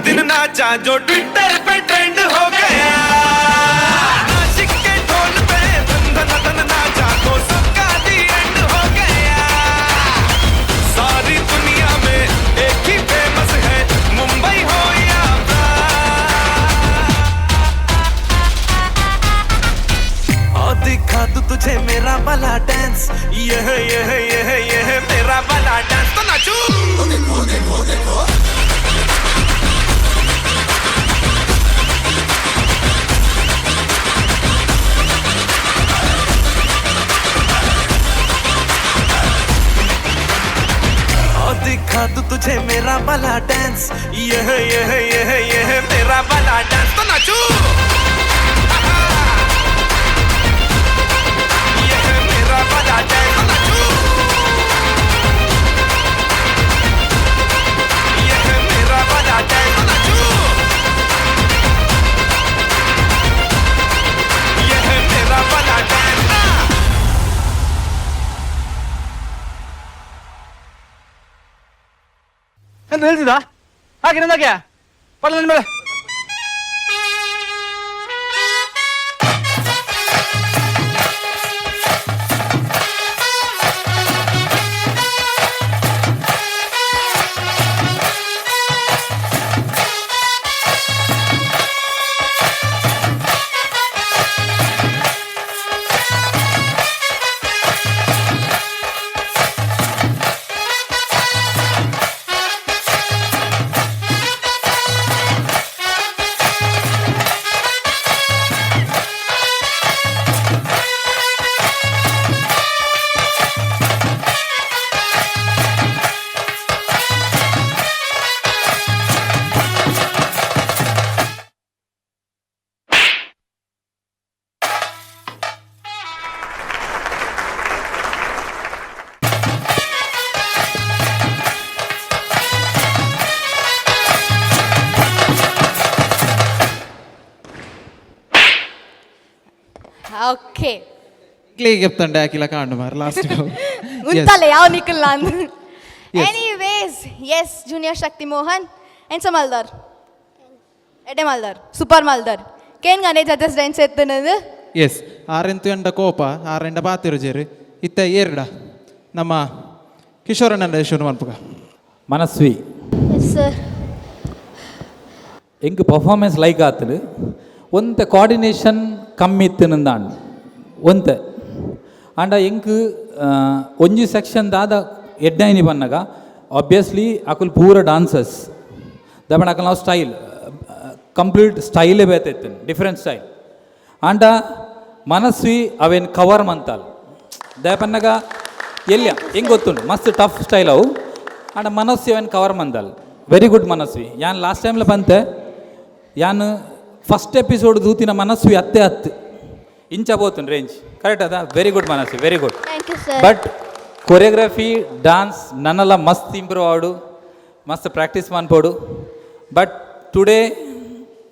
दिन नाचा जो Twitter पे trend हो गया, आशिक के ढोल पे धन धन नाचा तो सबका दी एंड हो गया। सारी दुनिया में एक ही फेमस है, मुंबई हो या और दिखा तू तुझे मेरा वाला डांस, यह मेरा वाला डांस तो नाचू। देखो देखो देखो दिखा तू तुझे मेरा वाला डांस, यह मेरा वाला डांस तो नाचू। यह मेरा वाला डांस तो नाचू। यह मेरा वाला डांस तो नाचू। यह मेरा वाला डांस। ಎಂತ ಹೇಳ್ತಿದ್ದ ಹಾಗೆ ನಂದಾಕೆ ಪಡ್ಲ ಮೇಲೆ ఓకే క్లియర్ చెప్తాండి అఖిల కాండు మరి లాస్ట్ ఉంటలే యావ నికల్ anyway yes junior Shakti Mohan ಎಂಚ ಮಲ್ದಾರ್ ಎಡೆ ಮಲ್ದಾರ್ ಸೂಪರ್ ಮಲ್ದಾರ್ ಕೇನ್ ಗನೆ ಜಜಸ್ ಡ್ಯಾನ್ಸ್ ಎತ್ತನದು ಎಸ್ ಆರೆಂತು ಎಂಡ ಕೋಪ ಆರೆಂಡ ಬಾತಿರುಜೇರು ಇತ್ತ ಏರ್ಡ ನಮ್ಮ ಕಿಶೋರಣ್ಣ ಶುರು ಮನ್ಪುಗ ಮನಸ್ವಿ ಸರ್ ಎಂಕ್ ಪರ್ಫಾರ್ಮೆನ್ಸ್ ಲೈಕ್ ಆತಲು ಒಂತ ಕೋಆರ್ಡಿನೇಷನ್ ಕಮ್ಮಿ ಇತ್ತಿನಂದಾಂಡ್ ಒಂತ ಆಂಡ ಎಂಕ್ ಒಂಜಿ ಸೆಕ್ಷನ್ ದಾದ ಎಡ್ಡೈನಿ ಬನ್ನಗ ಆಬ್ವಿಯಸ್ಲಿ ಅಕುಲ್ ಪೂರ ಡಾನ್ಸರ್ಸ್ ದಪಣ ಅಕಲ್ ನಾವು ಸ್ಟೈಲ್ ಕಂಪ್ಲೀಟ್ ಸ್ಟೈಲೇ ಬೇತೈತೆ ಡಿಫ್ರೆಂಟ್ ಸ್ಟೈಲ್ ಆಂಡ ಮನಸ್ವಿ ಅವೇನು ಕವರ್ ಮಂತಾಲ್ ದಯಪನ್ನಗ ಎಲ್ಲಿಯ ಹೆಂಗೆ ಗೊತ್ತುಂಡು ಮಸ್ತ್ ಟಫ್ ಸ್ಟೈಲ್ ಅವು ಆಂಡ ಮನಸ್ವಿ ಅವೇನು ಕವರ್ ಮಂತಾಲ್ ವೆರಿ ಗುಡ್ ಮನಸ್ವಿ ಯಾನ್ ಲಾಸ್ಟ್ ಟೈಮ್ಲ ಬಂತೆ ಯಾನ್ ಫಸ್ಟ್ ಎಪಿಸೋಡ್ ದೂತಿನ ಮನಸ್ವಿ ಹತ್ತು ಇಂಚ ಬೋತುನ್ ರೇಂಜ್ ಕರೆಕ್ಟ್ ಅದ very good Manasvi very good but choreography dance ನನ್ನೆಲ್ಲ ಮಸ್ತ್ ಇಂಪ್ರೂವ್ ಆಡು ಮಸ್ತ್ ಪ್ರಾಕ್ಟೀಸ್ ಮಾಡ್ಬೋಡು but today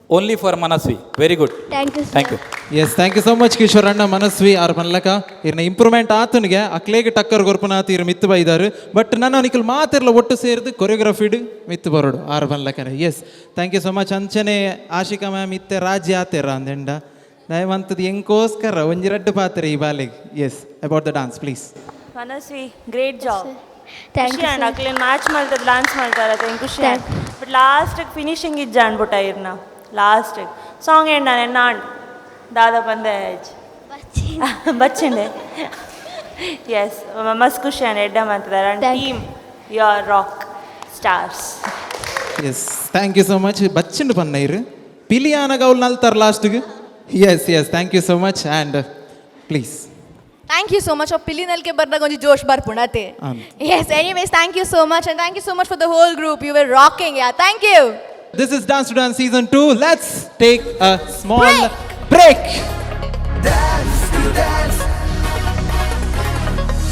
only for Manasvi very good thank you yes thank you so much Kishore ಅಣ್ಣ ಮನಸ್ವಿ ಆರು ಮನ್ಲಕ ಇರ್ನ ಇಂಪ್ರೂವ್ಮೆಂಟ್ ಆತನಿಗೆ ಅಕ್ಲೇಗೆ ಟಕ್ಕರ್ ಗೊರ್ಪನಾತ ಇರು ಮಿತ್ತು ಬೈದಾರು ಬಟ್ ನನ್ನ ನಿಖಲ್ ಮಾತಿರ್ಲ ಒಟ್ಟು ಸೇರಿದು ಕೊರಿಯೋಗ್ರಫಿಡ್ ಮಿತ್ತು ಬರೋಡು ಆರು ಮನ್ಲಕನೆ yes thank you so much ಅಂಚನೆ ಆಶಿಕಾ ಮ್ಯಾಮ್ ಇತ್ತೆ ರಾಜ್ಯ ಆತೇರ ಅಂದೆಂಡ ದಯವಂತದ್ದು ಹೆಂಗೋಸ್ಕರ ಒಂಜಿ ರಡ್ಡು ಪಾತ್ರೆ ಈ ಬಾಲಿಗೆ yes about the dance please Manasvi great job ಖುಷಿ ಅಂಡ್ ಅಕ್ಲೇನು ಮ್ಯಾಚ್ ಮಾಡ್ತದೆ ಡ್ಯಾನ್ಸ್ ಮಾಡ್ತಾರೆ ಅದು ಖುಷಿ ಬಟ್ ಲಾಸ್ಟಿಗೆ ಫಿನಿಶಿಂಗ್ ಇಜ್ಜ ಅನ್ಬಿಟ್ಟ ಇರ್ನ ಲಾಸ್ಟಿಗೆ ಸಾಂಗ್ ಎಂಡ್ ನಾನು ಎನ್ನಾಂಡ್ ದಾದ ಬಂದೆ ಬಚ್ಚಿಂಡೆ ಎಸ್ ಮಸ್ತ್ ಖುಷಿ ಅಂಡ್ ಎಡ್ಡ ಮಾಡ್ತಿದ್ದಾರೆ and team you are rock stars yes thank you so much ಬಚ್ಚಿಂಡು ಪನ್ನೈರು ಪಿಲಿಯಾನ ಗೌಲ್ ನಲ್ತಾರ ಲಾಸ್ಟ್ಗೆ yes yes thank you so much and please thank you so much ಪಿಲಿ ನಲ್ಕೆ ಬರ್ದಾಗ ಒಂಜಿ ಜೋಶ್ ಬರ್ಪುಣತೆ yes anyways thank you so much and thank you so much for the whole group you were rocking yeah thank you This is Dance to Dance Season 2. Let's take a small break. Dance to dance.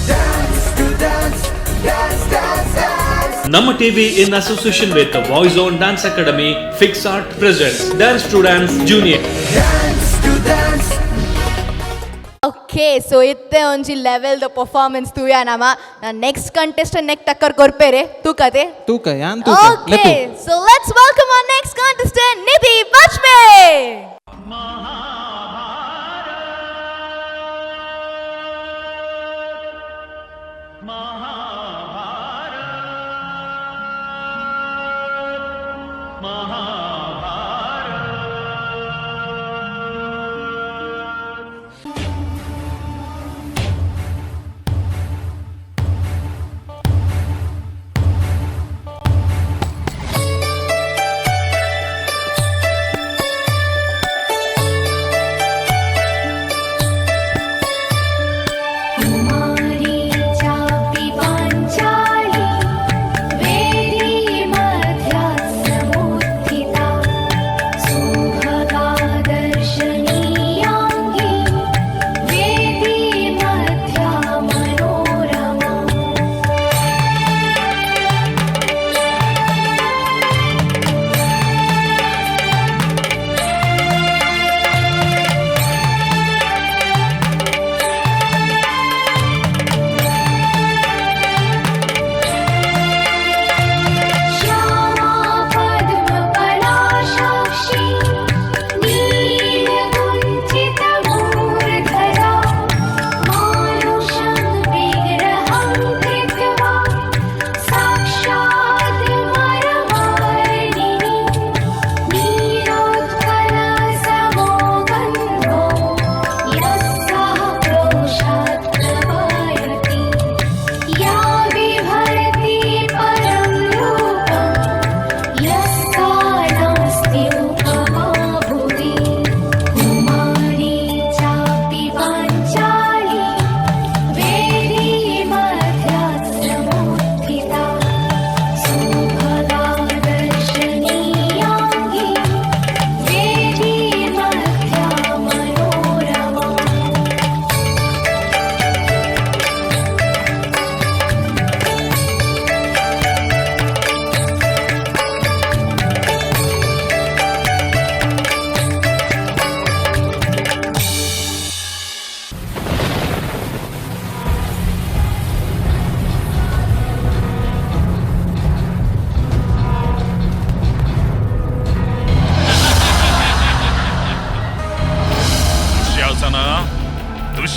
Dance to dance. Dance, dance, dance. Namma TV in association with the Voice Zone Dance Academy, Fix Art presents Dance to Dance Junior. Dance to dance. Okay so ಇತ್ತೆ ಒಂಜಿ level the performance ತೂಯ ನಮ next contestant neck ಟಕ್ಕರ್ ಕೊರ್ಪೇರೆ ತೂಕತೆ ತೂಕ ಯಾನ್ ತೂಕ okay so let's welcome our next contestant Nidhi ಬಚ್ಮೆ कुमारी चापि पाञ्चाली वेदी मध्या समुत्थिता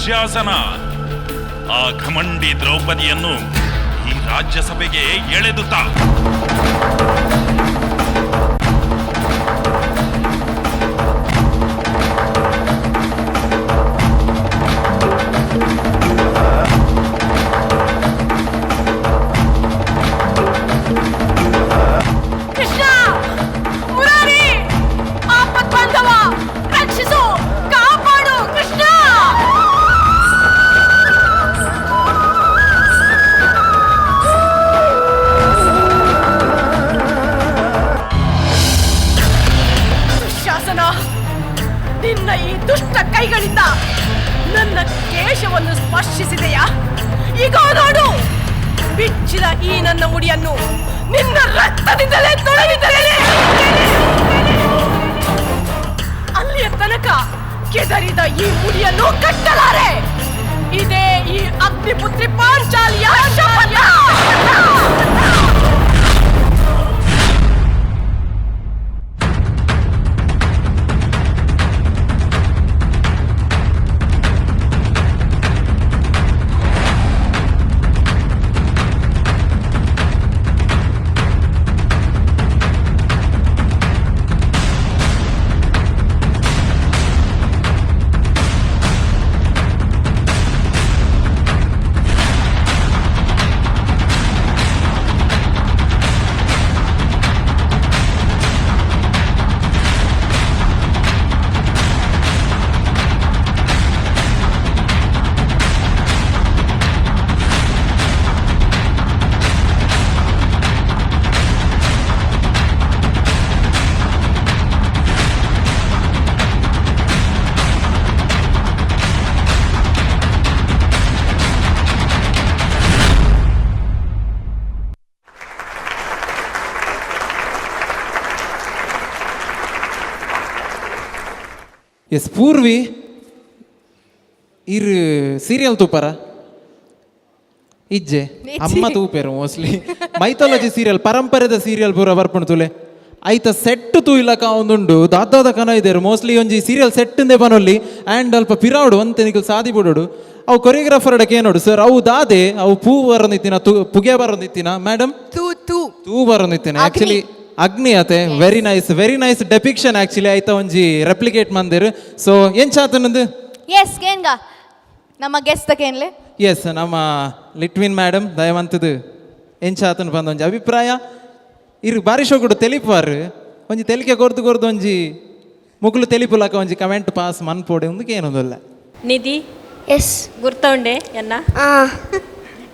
ದುಶ್ಯಾಸನ ಆ ಘಮಂಡಿ ದ್ರೌಪದಿಯನ್ನು ಈ ರಾಜ್ಯಸಭೆಗೆ ಎಳೆದು ತಾ. ಕೃಷ್ಣ, ಮುರಾರಿ, ಆಪತ್ ಬಾಂಧವ, ರಕ್ಷಿಸು, ಕಾಪಾಡು ಕೃಷ್ಣ. ದುಶ್ಯಾಸನ, ನಿನ್ನ ಈ ದುಷ್ಟ ಕೈಗಳಿಂದ ನನ್ನ ಕೇಶವನ್ನು ಸ್ಪರ್ಶಿಸಿದೆಯಾ? ಈಗ ನೋಡು, ಬಿಚ್ಚಿದ ಈ ನನ್ನ ಮುಡಿಯನ್ನು ನಿನ್ನ ರಕ್ತದಿಂದಲೇ ತೊಳೆದಿದ್ದೇನೆ. ಅಲ್ಲಿಯ ತನಕ ಕೆದರಿದ ಈ ಮುಡಿಯನ್ನು ಕಟ್ಟಲಾರೆ. ಇದೇ ಈ ಅಗ್ನಿಪುತ್ರಿ ಪಾಂಚಾಲಿಯ ಶಪಥ. ಎಸ್ ಪೂರ್ವಿ ಇರು ಸೀರಿಯಲ್ ತೂಪರ ಇಜ್ಜೆ ಅಮ್ಮ ತೂಪೇರು ಮೋಸ್ಟ್ಲಿ ಮೈಥಾಲಜಿ ಸೀರಿಯಲ್ ಪರಂಪರೆದ ಸೀರಿಯಲ್ ಪೂರ ಬರ್ಪಣ್ ತುಲೆ ಐತ ಸೆಟ್ ತೂ ಇಲ್ಲಕ ಒಂದುಂಡು ದಾದಾದ ಕನ ಇದೇರು ಮೋಸ್ಟ್ಲಿ ಒಂಜಿ ಸೀರಿಯಲ್ ಸೆಟ್ಟಿಂದೆ ಬನೊಲ್ಲಿ ಆ್ಯಂಡ್ ಅಲ್ಪ ಪಿರಾವಡು ಅಂತ ನಿಖಲ್ ಸಾದಿ ಬಿಡೋಡು ಅವು ಕೊರಿಯೋಗ್ರಾಫರ್ ಅಡಕ್ಕೆ ಏನೋಡು ಸರ್ ಅವು ದಾದೆ ಅವು ಪೂ ಬರೋದಿತ್ತಿನ ಪುಗೆ ಬರೋದಿತ್ತಿನ ಮೇಡಮ್ ತೂ ಬರೋದಿತ್ತಿನ ಆ್ಯಕ್ಚುಲಿ ಅಗ್ನಿ ಅತೆ ವೆರಿ ನೈಸ್ ಡೆಪಿಕ್ಷನ್ ಆ್ಯಕ್ಚುಲಿ ಆಯ್ತಾ ಒಂಜಿ ರೆಪ್ಲಿಕೇಟ್ ಮಂದಿರು ಸೊ ಎಂಚಾತನದು ಎಸ್ ಕೇನ್ಗ ನಮ್ಮ ಗೆಸ್ಟ್ ತಕೇನ್ಲೆ ಎಸ್ ನಮ್ಮ ಲಿಟ್ವಿನ್ ಮೇಡಮ್ ದಯವಂತದು ಎಂಚಾತನ ಬಂದ ಒಂಜಿ ಅಭಿಪ್ರಾಯ ಇರು ಬಾರಿ ಶೋಗುಡು ತೆಲಿಪಾರು ಒಂಜಿ ತೆಲಿಕೆ ಕೊರ್ದು ಒಂಜಿ ಮುಗ್ಲು ತೆಲಿಪುಲಕ ಒಂಜಿ ಕಮೆಂಟ್ ಪಾಸ್ ಮನ್ಪೋಡೆ ಒಂದಕ್ಕೆ ಏನೊಂದಲ್ಲ ನಿಧಿ ಎಸ್ ಗುರ್ತುಂಡೆ ಎನ್ನ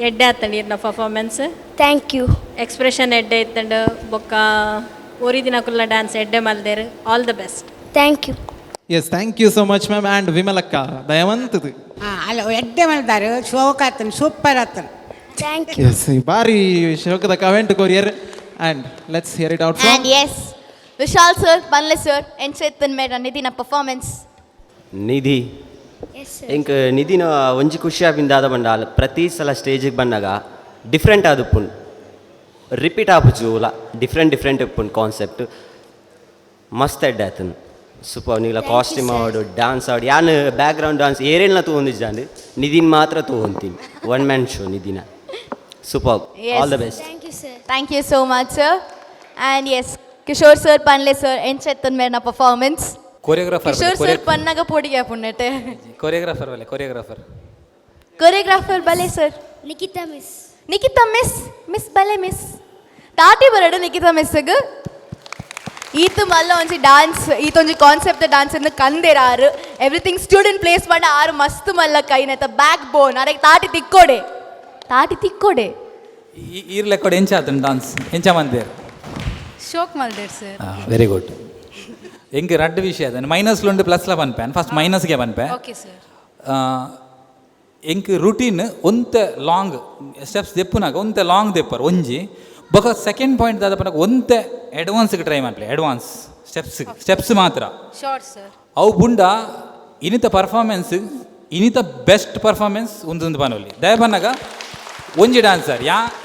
ಎಡ್ಡೆ ಆತಂಡಿ ಇರ್ನ ಪರ್ಫಾರ್ಮೆನ್ಸ್ ಥ್ಯಾಂಕ್ ಯು ಎಕ್ಸ್ಪ್ರೆಷನ್ ಎಡ್ಡೆ ಇತ್ತಂಡು ಬೊಕ್ಕ ಒರಿ ದಿನ ಕುಲ್ಲ ಡ್ಯಾನ್ಸ್ ಎಡ್ಡೆ ಮಲ್ದೇರು all the best thank you yes thank you so much ma'am and ವಿಮಲಕ್ಕ ದಯವಂತದು ಅಲ್ಲ ಎಡ್ಡೆ ಮಲ್ದಾರು ಶೋಕ್ ಆತನ್ ಸೂಪರ್ ಆತನ್ ಥ್ಯಾಂಕ್ ಯು ಎಸ್ ಬಾರಿ ಶೋಕದ ಕಮೆಂಟ್ ಕೊರಿಯರ್ and let's hear it out and yes Vishal sir ಬನ್ಲೆ ಸರ್ ಎಂಚೆತ್ತನ್ ಮೇಡ ನಿಧಿನ ಪರ್ಫಾರ್ಮೆನ್ಸ್ ನಿಧಿ ಇಂಕ ನಿಧಿನ ಒಂಜಿ ಖುಷಿ ಆಪಿಂದಾದ ಬಂಡಾಲ್ ಪ್ರತಿ ಸಲ ಸ್ಟೇಜಿಗೆ ಬಂದಾಗ ಡಿಫ್ರೆಂಟ್ ಆದುಪ್ಪುಂಡು ರಿಪೀಟ್ ಆಪುಜೂಲ ಡಿಫ್ರೆಂಟ್ ಉಪ್ಪುಂಡು ಕಾನ್ಸೆಪ್ಟ್ ಮಸ್ತ್ ಎಡ್ಡೆ ಆತನು ಸೂಪರ್ ನೀಲ ಕಾಸ್ಟ್ಯೂಮ್ ಆಡು ಡ್ಯಾನ್ಸ್ ಆಡು ಯಾನ್ ಬ್ಯಾಕ್ಗ್ರೌಂಡ್ ಡ್ಯಾನ್ಸ್ ಏರೇಳ್ನ ತಗೊಂಡಿದ್ದಾಂಡು ನಿಧಿನ್ ಮಾತ್ರ ತಗೊಂತೀನಿ ಒನ್ ಮ್ಯಾನ್ ಶೋ ನಿಧಿನ super all the best thank you so much sir and yes Kishore sir ಪನ್ಲೆ ಸರ್ ಎಂಚೆತ್ತನ್ ಮೇಡ ಪರ್ಫಾರ್ಮೆನ್ಸ್ ಕೊರಿಯೋಗ್ರಾಫರ್ ಕಿಶೋರ್ ಸರ್ ಪನ್ನಗ ಪೋಡಿಗೆ ಪುಣ್ಣೆಟೆ ಕೊರಿಯೋಗ್ರಾಫರ್ ಬಲೆ ಸರ್ ನಿಖಿತಾ ಮಿಸ್ ಬಲೆ ಮಿಸ್ ತಾಟಿ ಬರಡು ನಿಖಿತಾ ಮಿಸ್ಗೆ ಈತ ಮಲ್ಲ ಒಂಜಿ ಡಾನ್ಸ್ ಈತೊಂಜಿ ಕಾನ್ಸೆಪ್ಟ್ ಡಾನ್ಸ್ ಅನ್ನು ಕಂದೆರಾರು ಎವ್ರಿಥಿಂಗ್ ಸ್ಟೂಡೆಂಟ್ ಪ್ಲೇಸ್ ಮಾಡ ಆರು ಮಸ್ತ್ ಮಲ್ಲ ಕೈನೆತ ಬ್ಯಾಕ್ ಬೋನ್ ಅದಕ್ಕೆ ತಾಟಿ ತಿಕ್ಕೋಡೆ ಈರ್ಲೆಕ್ಕೋಡೆ ಎಂಚ ಆತನ್ ಡಾನ್ಸ್ ಎಂಚ ಮಂದೇರು ಶೋಕ್ ಮಲ್ದೇರ್ ಸರ್ ವೆರಿ ಗುಡ್ ಎಂಗೆ ರಡ್ಡು ವಿಷಯ ಅದನ್ನು ಮೈನಸ್ಲುಂಡು ಪ್ಲಸ್ಲ ಬನ್ಪೇನ್ ಫಸ್ಟ್ ಮೈನಸ್ಗೆ ಬನ್ಪೆ ಓಕೆ ಸರ್ ಎಂಕ್ ರೂಟೀನ್ ಒಂತ ಲಾಂಗ್ ಸ್ಟೆಪ್ಸ್ ದೆಪ್ಪುನಾಗ ಒಂತ ಲಾಂಗ್ ದೆಪ್ಪರು ಒಂಜಿ ಬೊಕ ಸೆಕೆಂಡ್ ಪಾಯಿಂಟ್ ದಾದಪ್ಪನಾಗ ಒಂತ ಅಡ್ವಾನ್ಸ್ಗೆ ಟ್ರೈ ಮಾಡ್ಲಿ ಅಡ್ವಾನ್ಸ್ ಸ್ಟೆಪ್ಸ್ ಮಾತ್ರ ಶೋರ್ ಸರ್ ಅವು ಬುಂಡ ಇನಿತ ಪರ್ಫಾರ್ಮೆನ್ಸ್ ಇನಿತ ಬೆಸ್ಟ್ ಪರ್ಫಾರ್ಮೆನ್ಸ್ ಒಂದೊಂದು ಬನ್ನೊಲ್ಲಿ ದಯ ಬನ್ನಾಗ ಒಂಜಿ ಡ್ಯಾನ್ಸರ್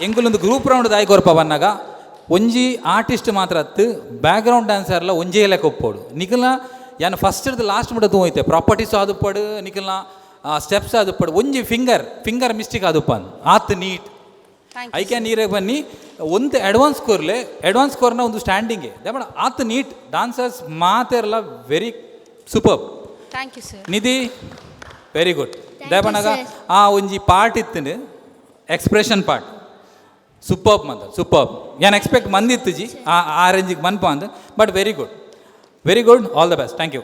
ಎಂಕುಲೊಂದು ಗ್ರೂಪ್ ರೌಂಡ್ ದಾಯಿ ಕೊರಪ ಬನ್ನಾಗ ಒಂಜಿ ಆರ್ಟಿಸ್ಟ್ ಮಾತ್ರ ಅತ್ತು ಬ್ಯಾಕ್ಗ್ರೌಂಡ್ ಡ್ಯಾನ್ಸರ್ಲ ಒಂಜೇ ಲೆಕ್ಕ ಒಪ್ಪೋಡು ನಿಖಲ್ನ ಯಾನು ಫಸ್ಟ್ ಲಾಸ್ಟ್ ಮುಟ್ಟ ತೂಯ್ತೆ ಪ್ರಾಪರ್ಟೀಸ್ ಆದುಪ್ಪಡು ನಿಖಲ್ನ ಸ್ಟೆಪ್ಸ್ ಅದು ಪಡ್ ಒಂಜಿ ಫಿಂಗರ್ ಮಿಸ್ಟೇಕ್ ಅದು ಪನ್ ಆತ್ ನೀಟ್ ಐ ಕ್ಯಾನ್ ನೀರೇ ಬನ್ನಿ ಒಂದು ಅಡ್ವಾನ್ಸ್ ಸ್ಕೋರ್ನ ಒಂದು ಸ್ಟ್ಯಾಂಡಿಂಗ್ ದೇವಣ ಆತ್ ನೀಟ್ ಡಾನ್ಸರ್ಸ್ ಮಾತೆಲ್ಲ very super. Thank you sir. Nidhi very good ದೇವಣಗ ಆ ಒಂಜಿ ಪಾರ್ಟ್ ಇತ್ತು ಎಕ್ಸ್ಪ್ರೆಷನ್ ಪಾರ್ಟ್ ಸೂಪರ್ ಏನು ಎಕ್ಸ್ಪೆಕ್ಟ್ ಮಂದಿತ್ತು ಜಿ ಆ ರೇಂಜಿಗೆ ಮನ್ಪ ಅಂದ but very good all the best thank you.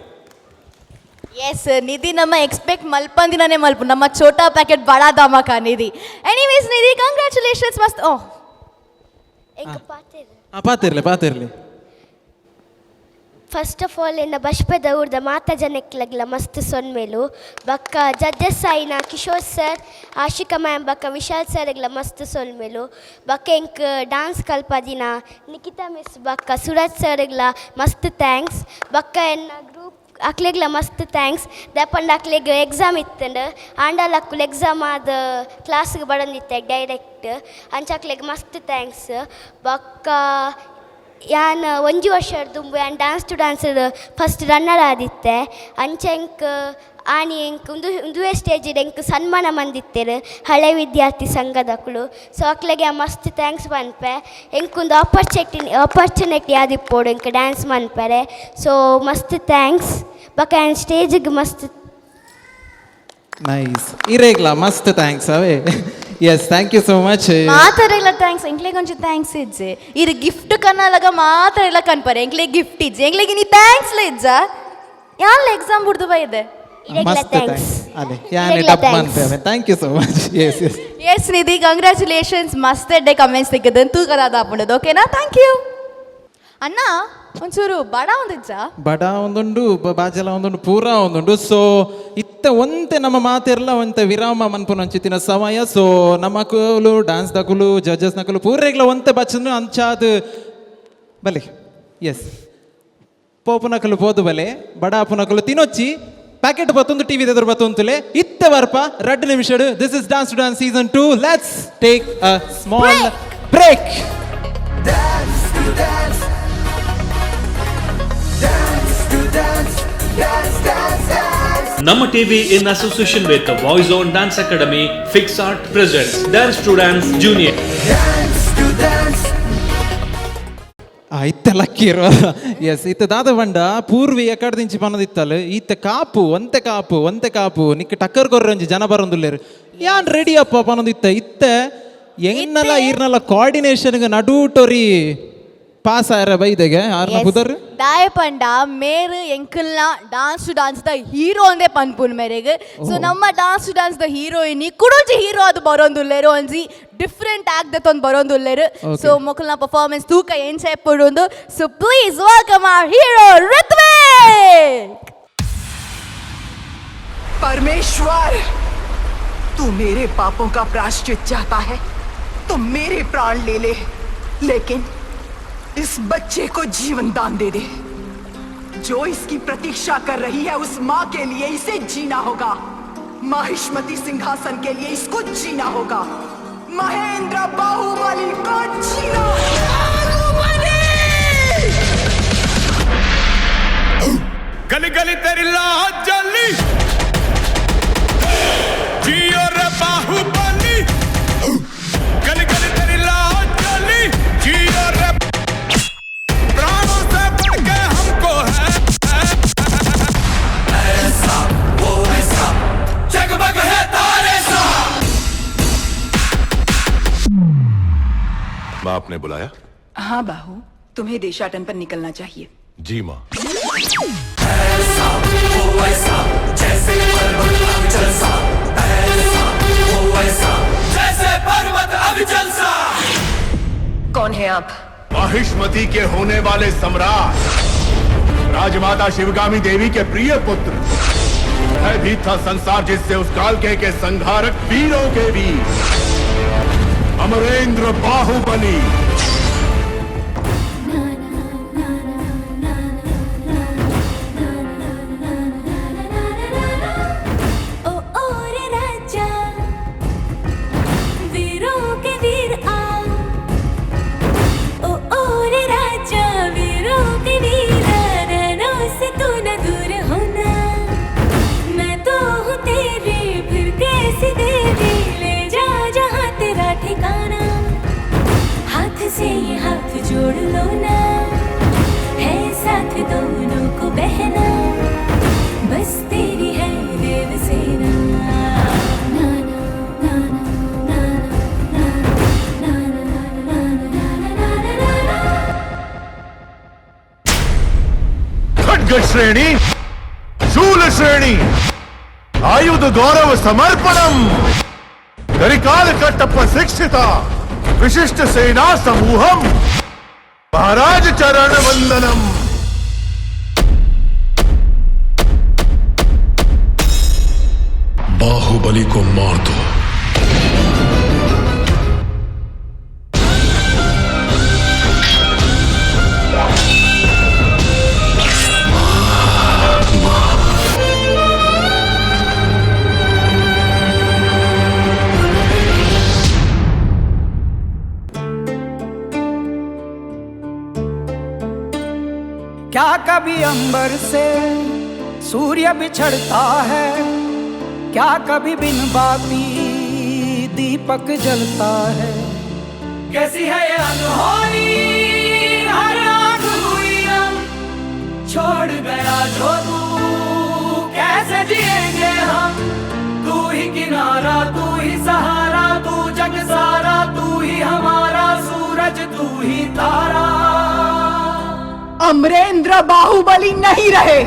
Yes Nidhi ನಮ್ಮ ಎಕ್ಸ್ಪೆಕ್ಟ್ ಮಲ್ಪಂದಿನೇ ಮಲ್ಪ ನಮ್ಮ ಛೋಟಾ ಪ್ಯಾಕೆಟ್ ಬಡಾ ಧಮಾಕ ನಿಧಿ. ಎನಿವೇಸ್ ನಿಧಿ ಕಂಗ್ರ್ಯಾಚುಲೇಷನ್ಸ್ ಮಸ್ತ್. ಓ ಪಾತಿರ್ಲಿ ಫಸ್ಟ್ ಆಫ್ ಆಲ್ ಎನ್ನ ಬಷ್ಪದ ಊರ್ದ ಮಾತಾ ಜನಕ್ಲಗ್ಲ ಮಸ್ತ್ ಸೊನ್ಮೇಲು ಬಕ್ಕ judges ಆಯ್ನ Kishore sir, Ashika ma'am ಬಕ್ಕ ವಿಶಾಲ್ ಸರ್ಗ್ಲ ಮಸ್ತ್ ಸೊನ್ಮೇಲು ಬಕ್ಕ ಎಂಕ್ ಡಾನ್ಸ್ ಕಲ್ಪದಿನ ನಿಖಿತಾ ಮಿಸ್ ಬಕ್ಕ ಸುರಜ್ ಸರ್ಗ್ಲ ಮಸ್ತ್ ಥ್ಯಾಂಕ್ಸ್. ಬಕ್ಕ ಎನ್ನ ಗ್ರೂಪ್ ಅಕ್ಲೆಗ್ಲ ಮಸ್ತ್ ಥ್ಯಾಂಕ್ಸ್. ದಪಂಡ ಅಕ್ಲೆಗ್ ಎಕ್ಸಾಮ್ ಇತ್ತಂಡು ಆಂಡಲ್ ಅಕ್ಕುಲ್ ಎಕ್ಸಾಮ್ ಆದ ಕ್ಲಾಸ್ಗೆ ಬಡಂದಿತ್ತೆ ಡೈರೆಕ್ಟ್ ಅಂಚಕ್ಲೆಗ್ ಮಸ್ತ್ ಥ್ಯಾಂಕ್ಸ್. ಬಕ್ಕ ಯಾನ್ ಒಂಜಿ ವರ್ಷದ ದುಂಬು ಯಾನ್ dance to dancer first runner ಆದಿತ್ತೆ ಅಂಚ ಎಂಕ್ ಆನಿ ಎಂಕ್ ಒಂದುವೇ ಸ್ಟೇಜಿಡ್ ಎಂಕ್ ಸನ್ಮಾನ ಮಂದಿತ್ತೇರು ಹಳೆ ವಿದ್ಯಾರ್ಥಿ ಸಂಘದಕ್ಕಳು. ಸೊ ಅಕ್ಲೆಗೆ ಮಸ್ತ್ ಥ್ಯಾಂಕ್ಸ್ ಮನ್ಪೆ. ಎಂಕೊಂದು ಆಪರ್ಚುನಿಟಿ ಆದಿಪ್ಪೋಡು ಎಂಕ್ ಡ್ಯಾನ್ಸ್ ಮನ್ಪರೆ. ಸೊ ಮಸ್ತ್ ಥ್ಯಾಂಕ್ಸ್. ಬಕ ಸ್ಟೇಜಿಗೆ ಮಸ್ತ್ ನೈಸ್ ಇರೇಗ್ಲ ಮಸ್ತ್ ಥ್ಯಾಂಕ್ಸ್ ಅವೇ. Yes thank you so much. ಮಾತಾಡಲ್ಲ ಥ್ಯಾಂಕ್ಸ್ ಎಂಕ್ಲೆಗ್ ಒಂಚೂರು ಥ್ಯಾಂಕ್ಸ್ ಇಜ್ಜೆ ಇದು ಗಿಫ್ಟ್ ಕನ್ನಲಗ ಮಾತಾಡಲ್ಲ ಕನ್ಪರೆ ಎಂಕ್ಲೆಗ್ ಗಿಫ್ಟ್ ಇಜ್ಜೆ ಎಂಕ್ಲೆಗ್ ನೀ ಥ್ಯಾಂಕ್ಸ್ ಇಜ್ಜ ಯಾನ್ಲ ಎಕ್ಸಾಮ್ ಬಿಡ್ದು ಬೈದೆ ಮಸ್ತ್ ಥ್ಯಾಂಕ್ಸ್ ಅಲೆ ಯಾನೆ ಡಬ್ ಮನ್ಪೆ. Thank you so much. Yes Nidhi congratulations ಮಸ್ತ್ ಎಡ್ಡೆ ಕಮೆಂಟ್ಸ್ ತೆಗೆದು ತೂಕದಾದ ಹಾಕೊಂಡದು ಓಕೆನಾ. ಥ್ಯಾಂಕ್ ಯು ಅಣ್ಣ. ಒಂಚೂರು ಬಡ ಒಂದಿಜ್ಜ ಬಡ ಒಂದುಂಡು ಬಾಜಲ ಒಂದುಂಡು ಪೂರ ಒಂದುಂಡು. ಸೊ ಇತ್ತ ಒಂತೆ ನಮ್ಮ ಮಾತೆರ್ಲ ಒಂತೆ ವಿರಾಮ ಮನ್ಪುನ ಅಂಚಿತ್ತಿನ ಸಮಯ. ಸೊ ನಮ್ಮಕುಲು ಡ್ಯಾನ್ಸ್ ದಕುಲು ಜಡ್ಜಸ್ ನಕುಲು ಪೂರೆಗ್ಲ ಒಂತೆ ಬಚ್ಚನು ಅಂಚಾದ್ ಬಲೆ. ಎಸ್ ಪೋಪುನಕಲು ಪೋದು ಬಲೆ ಬಡ ಅಪುನಕಲು ತಿನ್ನೊಚ್ಚಿ ಪ್ಯಾಕೆಟ್ ಬತ್ತೊಂದು ಟಿವಿ ಎದುರು ಬತ್ತೊಂತುಲೆ ಇತ್ತೆ ಬರ್ಪ 2 ನಿಮಿಷಡು. This is dance to dance season 2. Let's take a small break. Dance to dance. Dance to dance. Dance, dance, dance. Nama TV in association with the Voice on Dance Academy, FixArt presents Dance to Dance Junior. Dance to dance. ಇತ್ತ ಲಕ್ಕಿರು. S ಇತ್ತ ದಾದ ಬಂಡ ಪೂರ್ವಿ ಎಕಡೆ ದಿಂಚಿ ಪನ್ನದಿತ್ತಲ್ಲ ಈತ ಕಾಪು ಒಂತೆ ಕಾಪು ನಿಕ್ಕ ಟಕ್ಕರ್ ಕೊರ್ರಂಜಿ ಜನ ಬರೊಂದುಲ್ಲೇರು ಯಾನ್ ರೆಡಿ ಅಪ್ಪ ಪನ್ನದಿತ್ತ ಇತ್ತ ಎಂಗ್ನಲ್ಲ ಈರ್ನಲ್ಲ ಕೋಆರ್ಡಿನೇಷನ್ಗೆ ನಡೂಟೊರಿ ಪಾಸ್ ಆಯ್ರ ಬೈದೆಗೆ ಆರ್ನ ಕುದರ್ ದಾಯ ಪಂಡ ಮೇರು ಎಂಕಲ್ನ dance to dance the hero ಅಂದೇ ಪನ್ಪುನ್ ಮೇರೆಗೆ. ಸೊ ನಮ್ಮ dance to dance the heroine ಕುಡೊಂಜಿ ಹೀರೋ ಅದು ಬರೋಂದುಲ್ಲೇರು ಒಂಜಿ ಡಿಫ್ರೆಂಟ್ ಆಕ್ಟ್ ದತ್ತೊಂದು ಬರೋಂದುಲ್ಲೇರು. ಸೊ ಮೊಕಲ್ನ ಪರ್ಫಾರ್ಮೆನ್ಸ್ ತೂಕ ಏನ್ ಸೇಪುಡೊಂದು. So please welcome our hero Ritvik. परमेश्वर तू मेरे पापों का प्रायश्चित चाहता है तो मेरे प्राण ले ले, लेकिन इस बच्चे को जीवन दान दे दे. जो इसकी प्रतीक्षा कर रही है उस माँ के लिए इसे जीना होगा. माहिष्मती सिंहासन के लिए इसको जीना होगा. महेंद्र बाहुबली को जीना. गली गली तेरी लाज जली जियो रे बाहुबली. गली गली तेरी लाज जली जियो रे प्राणों से बढ़ के हमको है ऐसा वो ऐसा जगमग है तारे सा. बाप ने बुलाया? हाँ बाहू, तुम्हें देशाटन पर निकलना चाहिए. जी माँ. ऐसा वो ऐसा जैसे पर्वत अविचल सा. ऐसा वो ऐसा जैसे पर्वत अविचल सा. कौन है आप? माहिष्मती के होने वाले सम्राट राजमाता शिवगामी देवी के प्रिय पुत्र. है भी था संसार जिससे उस काल के संहारक वीरों के वीर अमरेंद्र बाहुबली. मैं तो हूँ तेरे रहना, बस तेरी है देव सेना। ना ना ना ना ना ना ना ना ना। खड्ग श्रेणी, शूल श्रेणी, आयुध गौरव समर्पणम, करिकाल कट्टप्प शिक्षिता, विशिष्ट सेना समूहम, महाराज चरण वंदनम। बाहुबली को मार दो। क्या कभी अंबर से सूर्य बिछड़ता है, क्या कभी बिन बाती दीपक जलता है। कैसी है ये अनहोनी हर आँख हुई हम, छोड़ गया जो तू कैसे जिएंगे हम। तू ही किनारा, तू ही सहारा, तू जग सारा, तू ही हमारा सूरज, तू ही तारा। अमरेंद्र बाहुबली नहीं रहे,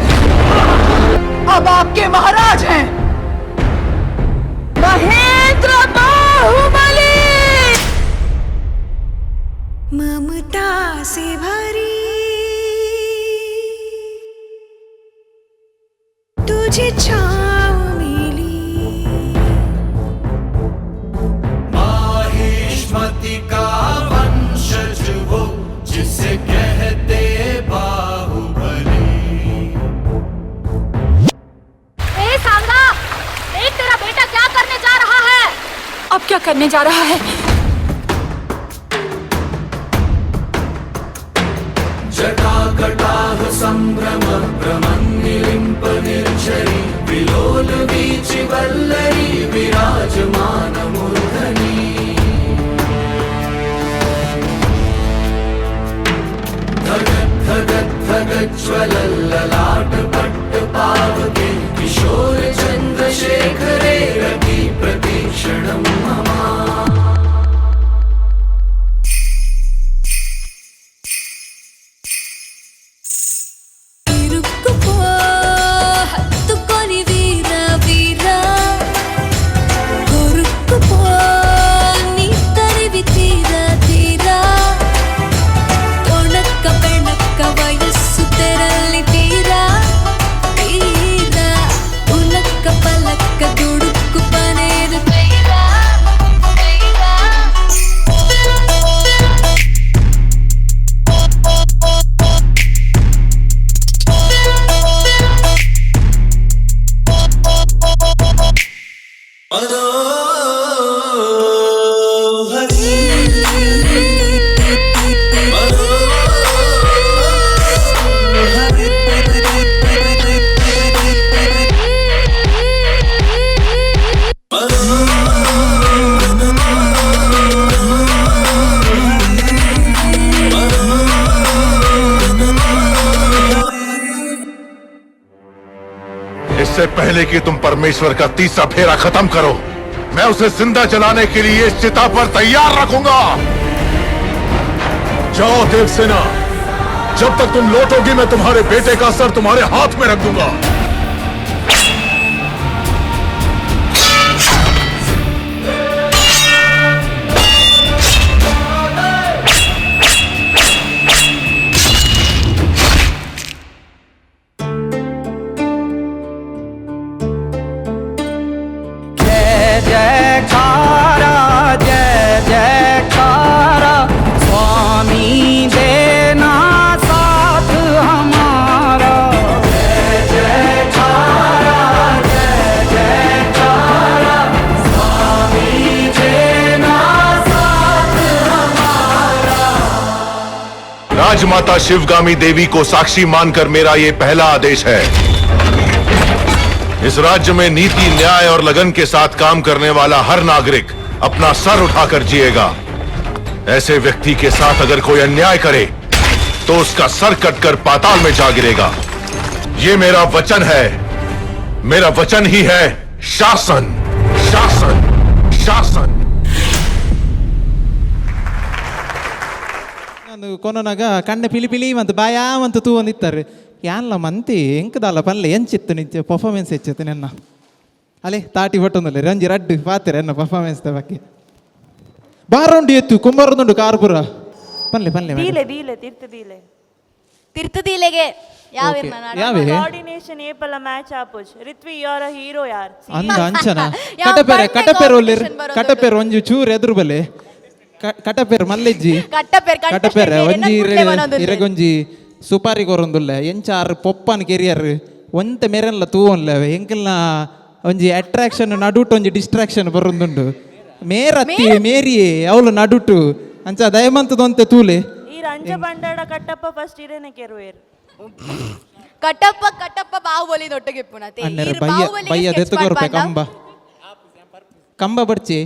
अब आपके महाराज हैं महेंद्र बाहुबली। ममता से भरी तुझे छाँव मिली, माहिष्मति का वंशज वो जिसे कहते बाहुबली। ए सांगा, देख तेरा बेटा क्या करने जा रहा है। अब क्या करने जा रहा है? जटाकटाह संभ्रम भ्रमन्निलिम्प निर्झरी, विलोल वीचि वल्लरी विराजमान मूर्धनि। ज्वलल्ललाट पट्ट पावके, किशोर चंद्रशेखरे रति प्रतीक्षणं मम। इससे पहले कि तुम परमेश्वर का तीसरा फेरा खत्म करो, मैं उसे जिंदा जलाने के लिए इस चिता पर तैयार रखूंगा। जाओ देवसेना, जब तक तुम लौटोगी मैं तुम्हारे बेटे का सर तुम्हारे हाथ में रख दूंगा। राजमाता शिवगामी देवी को साक्षी मानकर मेरा ये पहला आदेश है। इस राज्य में नीति, न्याय और लगन के साथ काम करने वाला हर नागरिक अपना सर उठाकर जिएगा। ऐसे व्यक्ति के साथ अगर कोई अन्याय करे तो उसका सर कटकर पाताल में जा गिरेगा। ये मेरा वचन है, मेरा वचन ही है शासन, शासन, शासन. ಕೊನೊನಾಗ ಕಣ್ಣ ಪಿಲಿ ಪಿಲಿ ಮತ್ತು ಬಾಯಾ ಮತ್ತು ತೂ ಒಂದಿತ್ತಾರೆ ಯಾನ್ಲ ಮಂತಿ ಎಂಕದಲ್ಲ ಪಲ್ಲೆ ಎಂಚಿತ್ತು ನಿಂತೆ ಪರ್ಫಾರ್ಮೆನ್ಸ್ ಹೆಚ್ಚಿತ್ತು ನನ್ನ ಅಲೆ ತಾಟಿ ಬಟ್ಟೊಂದಲ್ಲ ರಂಜಿ ರಡ್ಡು ಪಾತಿರ ಎನ್ನ ಪರ್ಫಾರ್ಮೆನ್ಸ್ ಬಗ್ಗೆ ಬಾರೊಂಡು ಎತ್ತು ಕುಂಬಾರದುಂಡು ಕಾರ್ಪುರ ಪಲ್ಲೆ ಪಲ್ಲೆ ದೀಲೆ ದೀಲೆ ತೀರ್ಥ ದೀಲೆ ತಿರ್ತದೀಲೆಗೆ ಯಾವೇ ಯಾವೇ ಕೋಆರ್ಡಿನೇಷನ್ ಏಪಲ ಮ್ಯಾಚ್ ಆಪೋಜ್ ರಿತ್ವಿ ಯಾರ ಹೀರೋ ಯಾರ್ ಅಂದ ಅಂಚನ ಕಟಪೇರ ಒಲ್ಲೆರ್ ಕಟಪೇರ ಒಂಜಿ ಚೂರು ಎದುರು ಬಲೆ ಕಟಪೇರ್ ಮಲ್ಲೆಜ್ಜಿ ಕಟಪೇರ ಒಂಜಿ ಇರಗೊಂಜಿ ಸುಪಾರಿ ಕೊರೊಂದುಲ್ಲೆ ಎಂಚಾರು ಪೊಪ್ಪನ್ ಕೆರಿಯರ್ ಒಂತೆ ಮೇರೆಲ್ಲ ತೂವನ್ಲೆ ಎಂಕಲ್ನ ಒಂಜಿ ಅಟ್ರಾಕ್ಷನ್ ನಡುಟು ಒಂಜಿ ಡಿಸ್ಟ್ರಾಕ್ಷನ್ ಬರೊಂದುಂಡು ಮೇರತ್ತಿ ಮೇರಿಯೇ ಅವಳು ನಡುಟು ಅಂಚ ದಯಮಂತದೊಂತೆ ತೂಲೆ ಈ ರಂಜ ಬಂಡಾಡ ಕಟ್ಟಪ್ಪ ಫಸ್ಟ್ ಇರೇನೆ ಕೆರುವೇರ್ ಕಟ್ಟಪ್ಪ ಬಾಹುಬಲಿ ದೊಟ್ಟಗೆ ಪುನತೆ ಅನ್ನರೆ ಬಯ್ಯ ದೆತ್ತುಕೊರ್ಪೆ ಕಂಬ ಬಡ್ಚಿ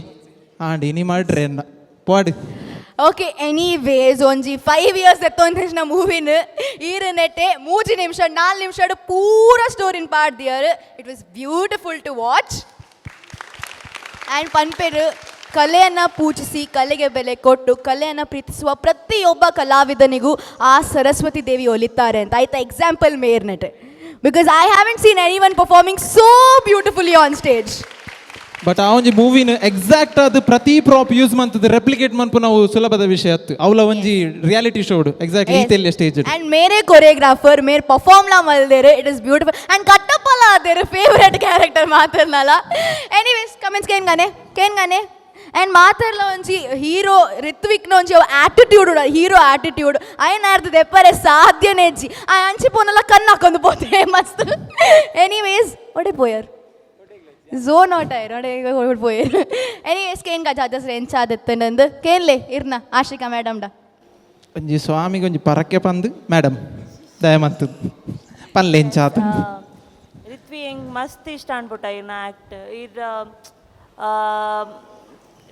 ಆಂಡಿ ನೀ ಮಾಡ್ರೆ ಅನ್ನ ಪಾಡು ಓಕೆ ಎನಿವೇಸ್ ಒಂಜಿ 5 ಇಯರ್ಸ್ ಎತ್ತೊಂದಿನ ಮೂವಿನ ಈರನೆಟ್ಟೆ 3 ನಿಮಿಷ 4 ನಿಮಿಷ ಪೂರ ಸ್ಟೋರಿನ ಪಾಡ್ದಿಯರ್ it was beautiful to watch and ಪನ್ಪೇರು ಕಲೆಯನ್ನು ಪೂಜಿಸಿ ಕಲೆಗೆ ಬೆಲೆ ಕೊಟ್ಟು ಕಲೆಯನ್ನು ಪ್ರೀತಿಸುವ ಪ್ರತಿಯೊಬ್ಬ ಕಲಾವಿದನಿಗೂ ಆ ಸರಸ್ವತಿ ದೇವಿ ಒಲಿತಾರೆ ಅಂತ ಆಯ್ತಾ ಎಕ್ಸಾಂಪಲ್ ಮೇರ್ನೆಟ್ because I haven't seen any one performing so beautifully on stage but ಆ ಒಂಜಿ ಮೂವಿನ ಎಕ್ಸಾಕ್ಟ್ ಅದು ಪ್ರತಿ ಪ್ರಾಪ್ ಯೂಸ್ ಮಂತದ ರೆಪ್ಲಿಕೇಟ್ ಮನ್ಪು ನಾವು ಸುಲಭದ ವಿಷಯ ಅತ್ತು ಅವಳ ಒಂಜಿ ರಿಯಾಲಿಟಿ ಶೋಡ್ ಎಕ್ಸಾಕ್ಟ್ ಈತೆಲ್ಲ ಸ್ಟೇಜ್ ಅಂಡ್ ಮೇರೆ ಕೊರಿಯೋಗ್ರಾಫರ್ ಮೇರೆ ಪರ್ಫಾರ್ಮ್ಲಾ ಮಲ್ದೇರು ಇಟ್ ಇಸ್ ಬ್ಯೂಟಿಫುಲ್ ಅಂಡ್ ಕಟ್ಟಪ್ಪಲ್ಲ ಅದೇರು ಫೇವ್ರೆಟ್ ಕ್ಯಾರೆಕ್ಟರ್ ಮಾತಾಡ್ನಲ್ಲ ಎನಿವೇಸ್ ಕಮೆಂಟ್ಸ್ ಕೇನ್ಗಾನೆ ಆ್ಯಂಡ್ ಮಾತಾಡ್ಲ ಒಂಜಿ ಹೀರೋ ರಿತ್ವಿಕ್ನ ಒಂಜಿ ಆಟಿಟ್ಯೂಡ್ ಹೀರೋ ಆಟಿಟ್ಯೂಡ್ ಅಯ್ಯನಾರ್ದು ದೆಪ್ಪರೆ ಸಾಧ್ಯನೇ ಇಜ್ಜಿ ಆ ಅಂಚಿ ಪೋನೆಲ್ಲ ಕಣ್ಣು ಹಾಕೊಂಡು ಪೋತೆ ಮಸ್ತ್ ಎನಿವೇಸ್ ಒಡೆ ಪೋಯರ್ ಝೋನ್ ಔಟ್ ಆಯ್ರು ಹೊಡ್ಪೋಯರು ಎನಿವೇಸ್ ಕೇನ್ಗ ಜಡ್ಜಸ್ ಎಂಚಾದೆತ್ತಂದು ಕೇನ್ಲೆ ಇರ್ನ ಆಶಿಕಾ ಮೇಡಮ್ ಡ ಒಂಜಿ ಸ್ವಾಮಿಗೆ ಒಂಜಿ ಪರಕ್ಕೆ ಪಂದು ಮೇಡಮ್ ದಯಮಂತು ಪನ್ಲೆ ಎಂಚಾತ ರಿತ್ವಿ ಹೆಂಗ್ ಮಸ್ತ್ ಇಷ್ಟ ಅನ್ಬಿಟ್ಟ ಇರ್ನ ಆ್ಯಕ್ಟ್ ಇರ್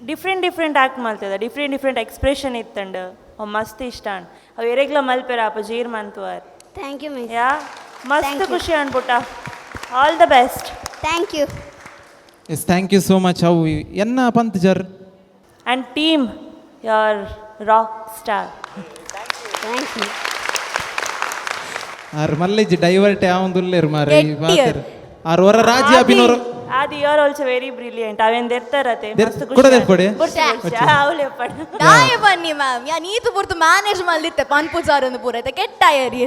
ಡಿಫ್ರೆಂಟ್ ಆ್ಯಕ್ಟ್ ಮಾಡ್ತಿದ್ದ ಡಿಫ್ರೆಂಟ್ ಎಕ್ಸ್ಪ್ರೆಷನ್ ಇತ್ತಂಡು ಅವು ಮಸ್ತ್ ಇಷ್ಟ ಅನ್ ಅವು ಎರೆಗ್ಲ ಮಲ್ಪೆರ ಅಪ್ಪ ಜೀರ್ ಮಂತುವರ್ ಥ್ಯಾಂಕ್ ಯು ಮಿಸ್ ಯಾ ಮಸ್ತ್ ಖುಷಿ ಅನ್ಬಿಟ್ಟ all the best thank you yes thank you so much ಅವು ಎನ್ನ ಪಂತ್ ಜರ್ and team you're rock star thank you ಆರು ಮಲ್ಲೆಜ್ಜಿ ಡೈವರ್ಟ್ ಯಾವಂದುಲ್ಲೇರು ಮಾರೆ ಆರು ಹೊರ ರಾಜ್ಯ ಅಭಿನವರು ಆದಿ you are also very brilliant ಅವೇನ್ ದೆರ್ತಾರತೆ ಮಸ್ತ್ ಕೂಡ ದೆರ್ಪೊಡೆ ಅವಳೆ ಪಡ ದಾಯ ಬನ್ನಿ ಮ್ಯಾಮ್ ಯಾ ನೀತು ಪೂರ್ತು ಮ್ಯಾನೇಜ್ ಮಲ್ದಿತ್ತೆ ಪನ್ಪುಜಾರೊಂದು ಪೂರೈತೆ ಕೆಟ್ಟಾಯರಿ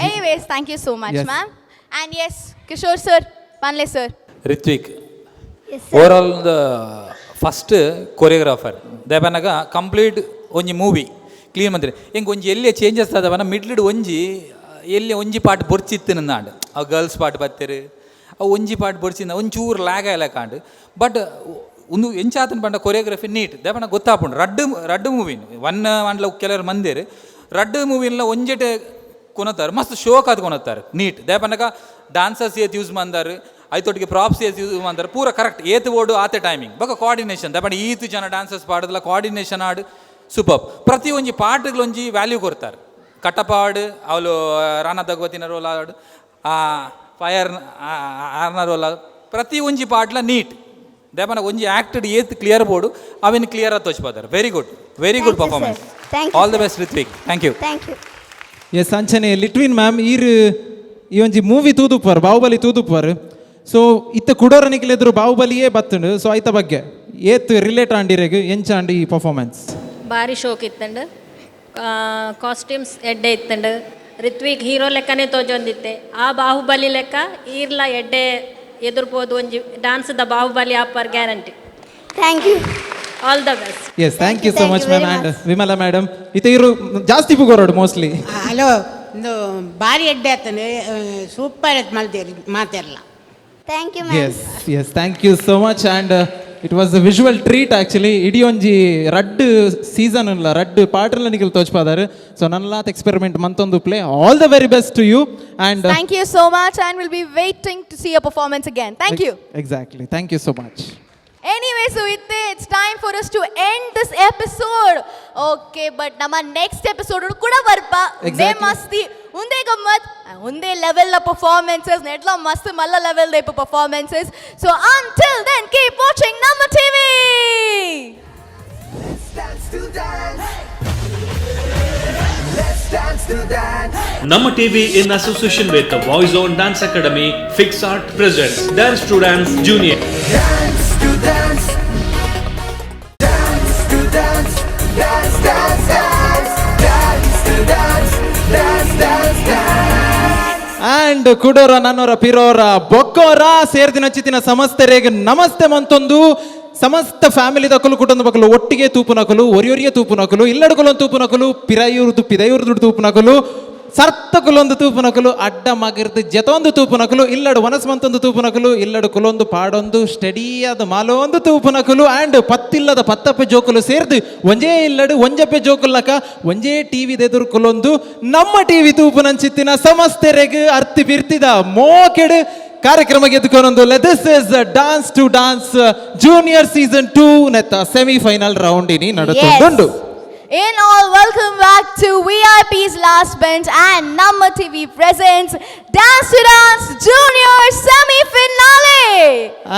anyways thank you so much ma'am and yes Kishore sir ಪನ್ಲೆ sir Ritvik over all the first choreographer ದಯಪನಗ ಕಂಪ್ಲೀಟ್ ಒಂಜಿ ಮೂವಿ ಕ್ಲೀನ್ ಮಂತ್ರಿ ಹೆಂಗೆ ಒಂಜಿ ಎಲ್ಲಿ ಚೇಂಜಸ್ ಅದವನ ಮಿಡ್ಲಿಡ್ ಒಂಜಿ ಎಲ್ಲಿ ಒಂಜಿ ಪಾಟ್ ಬೊರ್ಚಿತ್ತು ನಂದಾಂಡ್ ಅವು ಗರ್ಲ್ಸ್ ಪಾಟ್ ಬತ್ತೇರು ಅವು ಒಂಜಿ ಪಾಟ್ ಬೊಡ್ಸಿಂದ ಒಂಚೂರು ಲ್ಯಾಗ್ ಆಯ್ಲ ಕಾಂಡು ಬಟ್ ಒಂದು ಎಂಚಾತನ ಪಂಡ ಕೊರಿಯೋಗ್ರಫಿ ನೀಟ್ ದಯಪನ ಗೊತ್ತಾಪುಂಡು ರಡ್ಡು ಮೂವಿನ ಒನ್ಲ ಕೆಲವರು ಮಂದಿರು ರಡ್ಡು ಮೂವಿನ ಒಂಜೆಟೆ ಕೊನತ್ತಾರೆ ಮಸ್ತ್ ಶೋಕ್ ಅದು ಕೊನತ್ತಾರೆ ನೀಟ್ ದಯಪನಗ ಡಾನ್ಸರ್ಸ್ ಏತ್ ಯೂಸ್ ಮಂದಾರು ಐತೊಟ್ಟಿಗೆ ಪ್ರಾಪ್ಸ್ ಏತ್ ಯೂಸ್ ಮಂದಾರು ಪೂರ ಕರೆಕ್ಟ್ ಏತ್ ಓಡು ಆತೆ ಟೈಮಿಂಗ್ ಬೊಕ ಕೋಆರ್ಡಿನೇಷನ್ ದಯಪಂಡ ಈತು ಜನ ಡಾನ್ಸರ್ಸ್ ಪಾಡೋದಿಲ್ಲ ಕೋಆರ್ಡಿನೇಷನ್ ಆಡು ಸೂಪರ್ ಪ್ರತಿ ಒಂಜಿ ಪಾಟ್ಗಳೊಂಜಿ ವ್ಯಾಲ್ಯೂ ಕೊಡ್ತಾರೆ ಕಟ್ಟಪ್ಪ ಆಡು ಅವಳು ರಾಣಾ ಭಗವತಿನ ರೋಲ್ ಆಡು ಫೈರ್ ಆರ್ನ ರೋಲ್ ಆಡು ಪ್ರತಿ ಒಂಜಿ ಪಾಟ್ಲ ನೀಟ್ ದಯಪನ ಒಂಜಿ ಆ್ಯಕ್ಟೆಡ್ ಏತ್ ಕ್ಲಿಯರ್ ಬೋರ್ಡು ಅವೇನು ಕ್ಲಿಯರ್ ಆಗಿ ತೋಚ್ಬೋದಾರೆ very good performance all the best Ritvik thank you yes ಅಂಚನೆ ಲಿಟ್ವಿನ್ ಮ್ಯಾಮ್ ಈ ಒಂಜಿ ಮೂವಿ ತೂದುಪ್ಪರ್ ಬಾಹುಬಲಿ ತೂದುಪ್ಪರ್ ಸೊ ಇತ್ತ ಕುಡೋರನಿಕ್ಲೆ ಎದುರು ಬಾಹುಬಲಿಯೇ ಬತ್ತುಂಡು ಸೊ ಐತ ಬಗ್ಗೆ ಏತ್ ರಿಲೇಟ್ ಆಂಡಿರೆಗ್ ಎಂಚಾಂಡಿ ಈ ಪರ್ಫಾರ್ಮೆನ್ಸ್ ಭಾರಿ ಶೋಕ್ ಇತ್ತಂಡು ಕಾಸ್ಟ್ಯೂಮ್ಸ್ ಎಡ್ಡೆ ಇತ್ತಂಡು ರಿತ್ವಿಕ್ ಹೀರೋ ಲೆಕ್ಕನೇ ತೋಜೊಂದಿತ್ತೆ ಆ ಬಾಹುಬಲಿ ಲೆಕ್ಕ ಈರ್ಲ ಎಡ್ಡೆ ಎದುರ್ಬೋದು ಒಂಜಿ ಡಾನ್ಸ್ದ ಬಾಹುಬಲಿ ಆಪರ್ guarantee thank you all the best yes thank you so much ma'am and Vimala madam ಇತ್ತ ಇವರು ಜಾಸ್ತಿ ಪುಗೋರೋಡು ಮೋಸ್ಟ್ಲಿ ಹಲೋ ಒಂದು ಭಾರಿ ಎಡ್ಡೆ ಆತಂದು ಸೂಪರ್ ಎತ್ ಮಲ್ದೇರಿ ಮಾತೆಲ್ಲ thank you yes thank you so much and it was a visual treat actually ಇಡೀ ಒಂಜಿ ರಡ್ಡು ಸೀಸನ್ ಇಲ್ಲ ರಡ್ಡು ಪಾರ್ಟ್ರಲ್ಲ ನಿಖಿಲ್ ತೋಚ್ಪಾದಾರು ಸೊ ನನ್ನಲಾತ್ ಎಕ್ಸ್ಪೆರಿಮೆಂಟ್ ಮಂತೊಂದು play all the very best to you and thank you so much and will be waiting to see your performance again thank you exactly thank you so much Anyway, so it's time for us to end this episode. Okay, but ನಮ್ಮ next episode ಕೂಡ ಬರ್ಪ they ಮಸ್ತಿ ఉందే గమ్మత్ ఉందే level performances ఎట్లా మస్తు మళ్ళా level రేపు performances so until then keep watching Namma TV. Dance to dance. Let's dance to dance. Namma TV in association with the Voice on Dance Academy, FixArt presents Dance to Dance Junior. Dance to dance. Dance to dance. Dance, dance, dance. Dance to dance. Dance, dance, dance. And ಕುಡೋರ ನನ್ನೋರ ಪಿರೋರ ಬೊಕ್ಕೋರ ಸೇರ್ದಿನಚ್ಚಿತಿನ ಸಮಸ್ತರಿಗೆ ನಮಸ್ತೆ ಮಂತೊಂದು ಸಮಸ್ತ family ತಕ್ಕಲು ಕುಟುಂಬಕ್ಕಲು ಒಟ್ಟಿಗೆ ತೂಪುನಕಲು ಒರಿಯೊರಿಯ ತೂಪುನಕಲು ಇಲ್ಲಡುಕಲೊಂದು ತೂಪುನಕಲು ಪಿರಾಯೂರ್ದು ಪಿದಯೂರ್ದು ತೂಪುನಕಲು ಸರ್ತಕುಲೊಂದು ತೂಪುನಕಲು ಅಡ್ಡ ಮಗಿರ್ದು ಜತೊಂದು ತೂಪುನಕಲು ಇಲ್ಲಡು ವನಸ್ಮಂತೊಂದು ತೂಪುನಕಲು ಇಲ್ಲಡು ಕುಲೊಂದು ಪಾಡೊಂದು ಸ್ಟಡಿಯಾದ ಮಾಲೊಂದು ತೂಪುನಕಲು ಆ್ಯಂಡ್ ಪತ್ತಿಲ್ಲದ ಪತ್ತಪ್ಪೆ ಜೋಕುಲು ಸೇರ್ದು ಒಂಜೇ ಇಲ್ಲಡು ಒಂಜಪ್ಪೆ ಜೋಕುಲ್ಲಕ ಒಂಜೇ ಟಿವಿ ಎದುರು ಕುಲೊಂದು ನಮ್ಮ ಟಿವಿ ತೂಪುನಂಚಿತ್ತಿನ ಸಮಸ್ತೆರೆಗ್ ಅರ್ತಿ ಬಿರ್ತಿದ ಮೋಕೆಡ್ ಕಾರ್ಯಕ್ರಮ ಗೆದ್ದುಕೊಂಡೊಂದು this is dance to dance junior season 2 ನೆತ್ತ ಸೆಮಿಫೈನಲ್ ರೌಂಡ್ ಇನಿ ನಡುತ್ತುಂಡು. In all, welcome back to VIP's Last Bench and Namma TV presents Dance to Dance Junior Semi-Finale.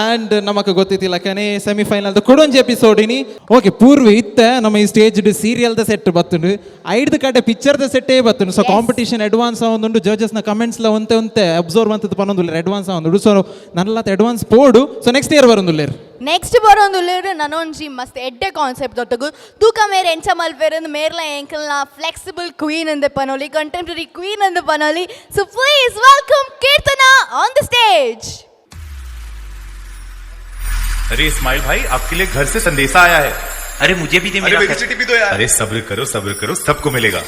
And ನಮಕ್ ಗೊತ್ತಿತ್ತಿಲ್ಲ ಕನೆ ಸೆಮಿಫೈನಲ್ ಕೊಡೊಂಜಿ ಎಪಿಸೋಡ್ ಇನಿ ಓಕೆ ಪೂರ್ವಿ ಇತ್ತೆ ನಮ್ಮ ಈ ಸ್ಟೇಜ್ ಸೀರಿಯಲ್ ದ ಸೆಟ್ ಬತ್ತುಂಡು ಐದು ಕಡೆ ಪಿಕ್ಚರ್ ದ ಸೆಟ್ಟೇ ಬತ್ತುಂಡು ಸೊ ಕಾಂಪಿಟೇಷನ್ ಅಡ್ವಾನ್ಸ್ ಆವೊಂದುಂಡು ಜಡ್ಜಸ್ ನ ಕಮೆಂಟ್ಸ್ ಲ ಒಂತೆ ಅಬ್ಸರ್ವ್ ಅಂತದ್ದು ಪನ್ನೊಂದುಲ್ಲೇರ್ ಅಡ್ವಾನ್ಸ್ ಆವೊಂದುಂಡು ಸೊ ನನ್ನಲತ್ತ ಅಡ್ವಾನ್ಸ್ ಪೋಡು ಸೊ ನೆಕ್ಸ್ಟ್ ಇಯರ್ ಬರೊಂದುಲ್ಲೇರ್ ನೆಕ್ಸ್ಟ್ ಬರೋಂದುಲ್ಲೇರು ನನೊಂಜಿ ಮಸ್ತ್ ಎಡ್ಡೆ ಕಾನ್ಸೆಪ್ಟ್ ದೊಟ್ಟಗು ತೂಕ ಮೇರೆ ಎಂಚ ಮಲ್ಪೆರಂದು ಮೇರ್ಲ ಎಂಕಲ್ನ ಫ್ಲೆಕ್ಸಿಬಲ್ ಕ್ವೀನ್ ಅಂದೆ ಪನೋಲಿ ಕಂಟೆಂಪ್ರರಿ ಕ್ವೀನ್ ಅಂದೆ ಪನೋಲಿ so please welcome Keerthana on the stage. अरे इस्माइल भाई आपके लिए घर से संदेशा आया है. अरे मुझे भी दे मेरा चिट्ठी भी दो यार. अरे सब्र करो सबको मिलेगा.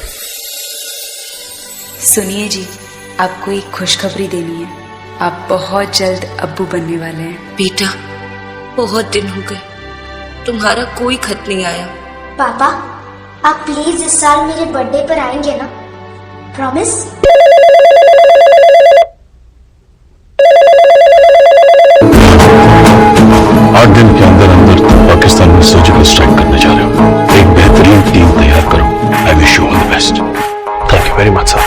सुनिए जी, आपको एक खुशखबरी देनी है. आप बहुत जल्द अब्बू बनने वाले हैं. बेटा, बहुत दिन हो गए, तुम्हारा कोई खत नहीं आया. पापा, आप प्लीज इस साल मेरे बर्थडे पर आएंगे ना? प्रॉमिस? आठ दिन के अंदर अंदर पाकिस्तान में सर्जिकल स्ट्राइक करने जा रहे हो. एक बेहतरीन टीम तैयार करो. I wish you all the best. Thank you very much sir.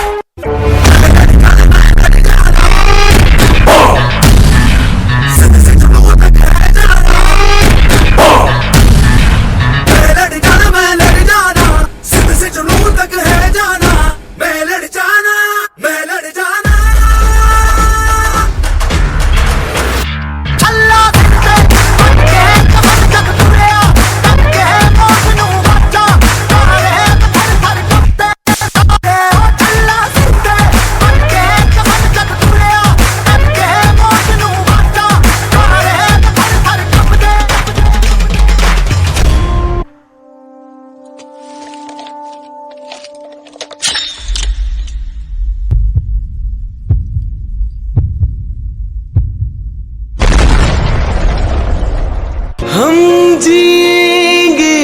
हम जिएंगे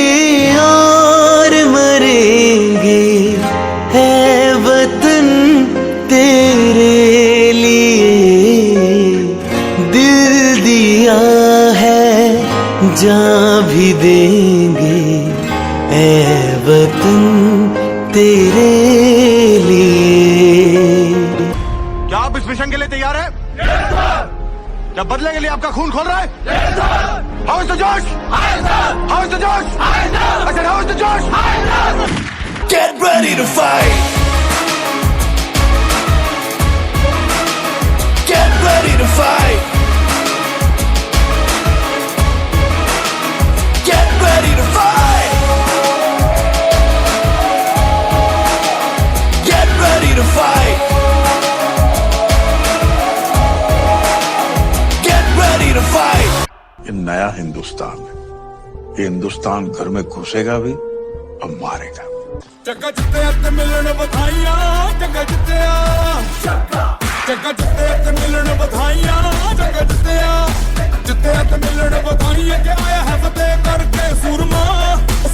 और मरेंगे है वतन तेरे लिए. दिल दिया है जान भी देंगे है वतन तेरे लिए. क्या आप इस मिशन के लिए तैयार हैं? क्या बदले के लिए आपका खून खोल रहा है? How is the Josh? How is the Josh? I said, how is the Josh? Get ready to fight. Get ready to fight. Get ready to fight. Get ready to fight. Get ready to fight. ये नया हिंदुस्तान है. ये हिंदुस्तान घर में घुसेगा भी और मारेगा. जग्गा जिते ते मिलन बधाइयां. जग्गा जिते ते मिलन बधाइयां. जग्गा जिते ते मिलन बधाइयां. के आया है फतेह करके सूरमा.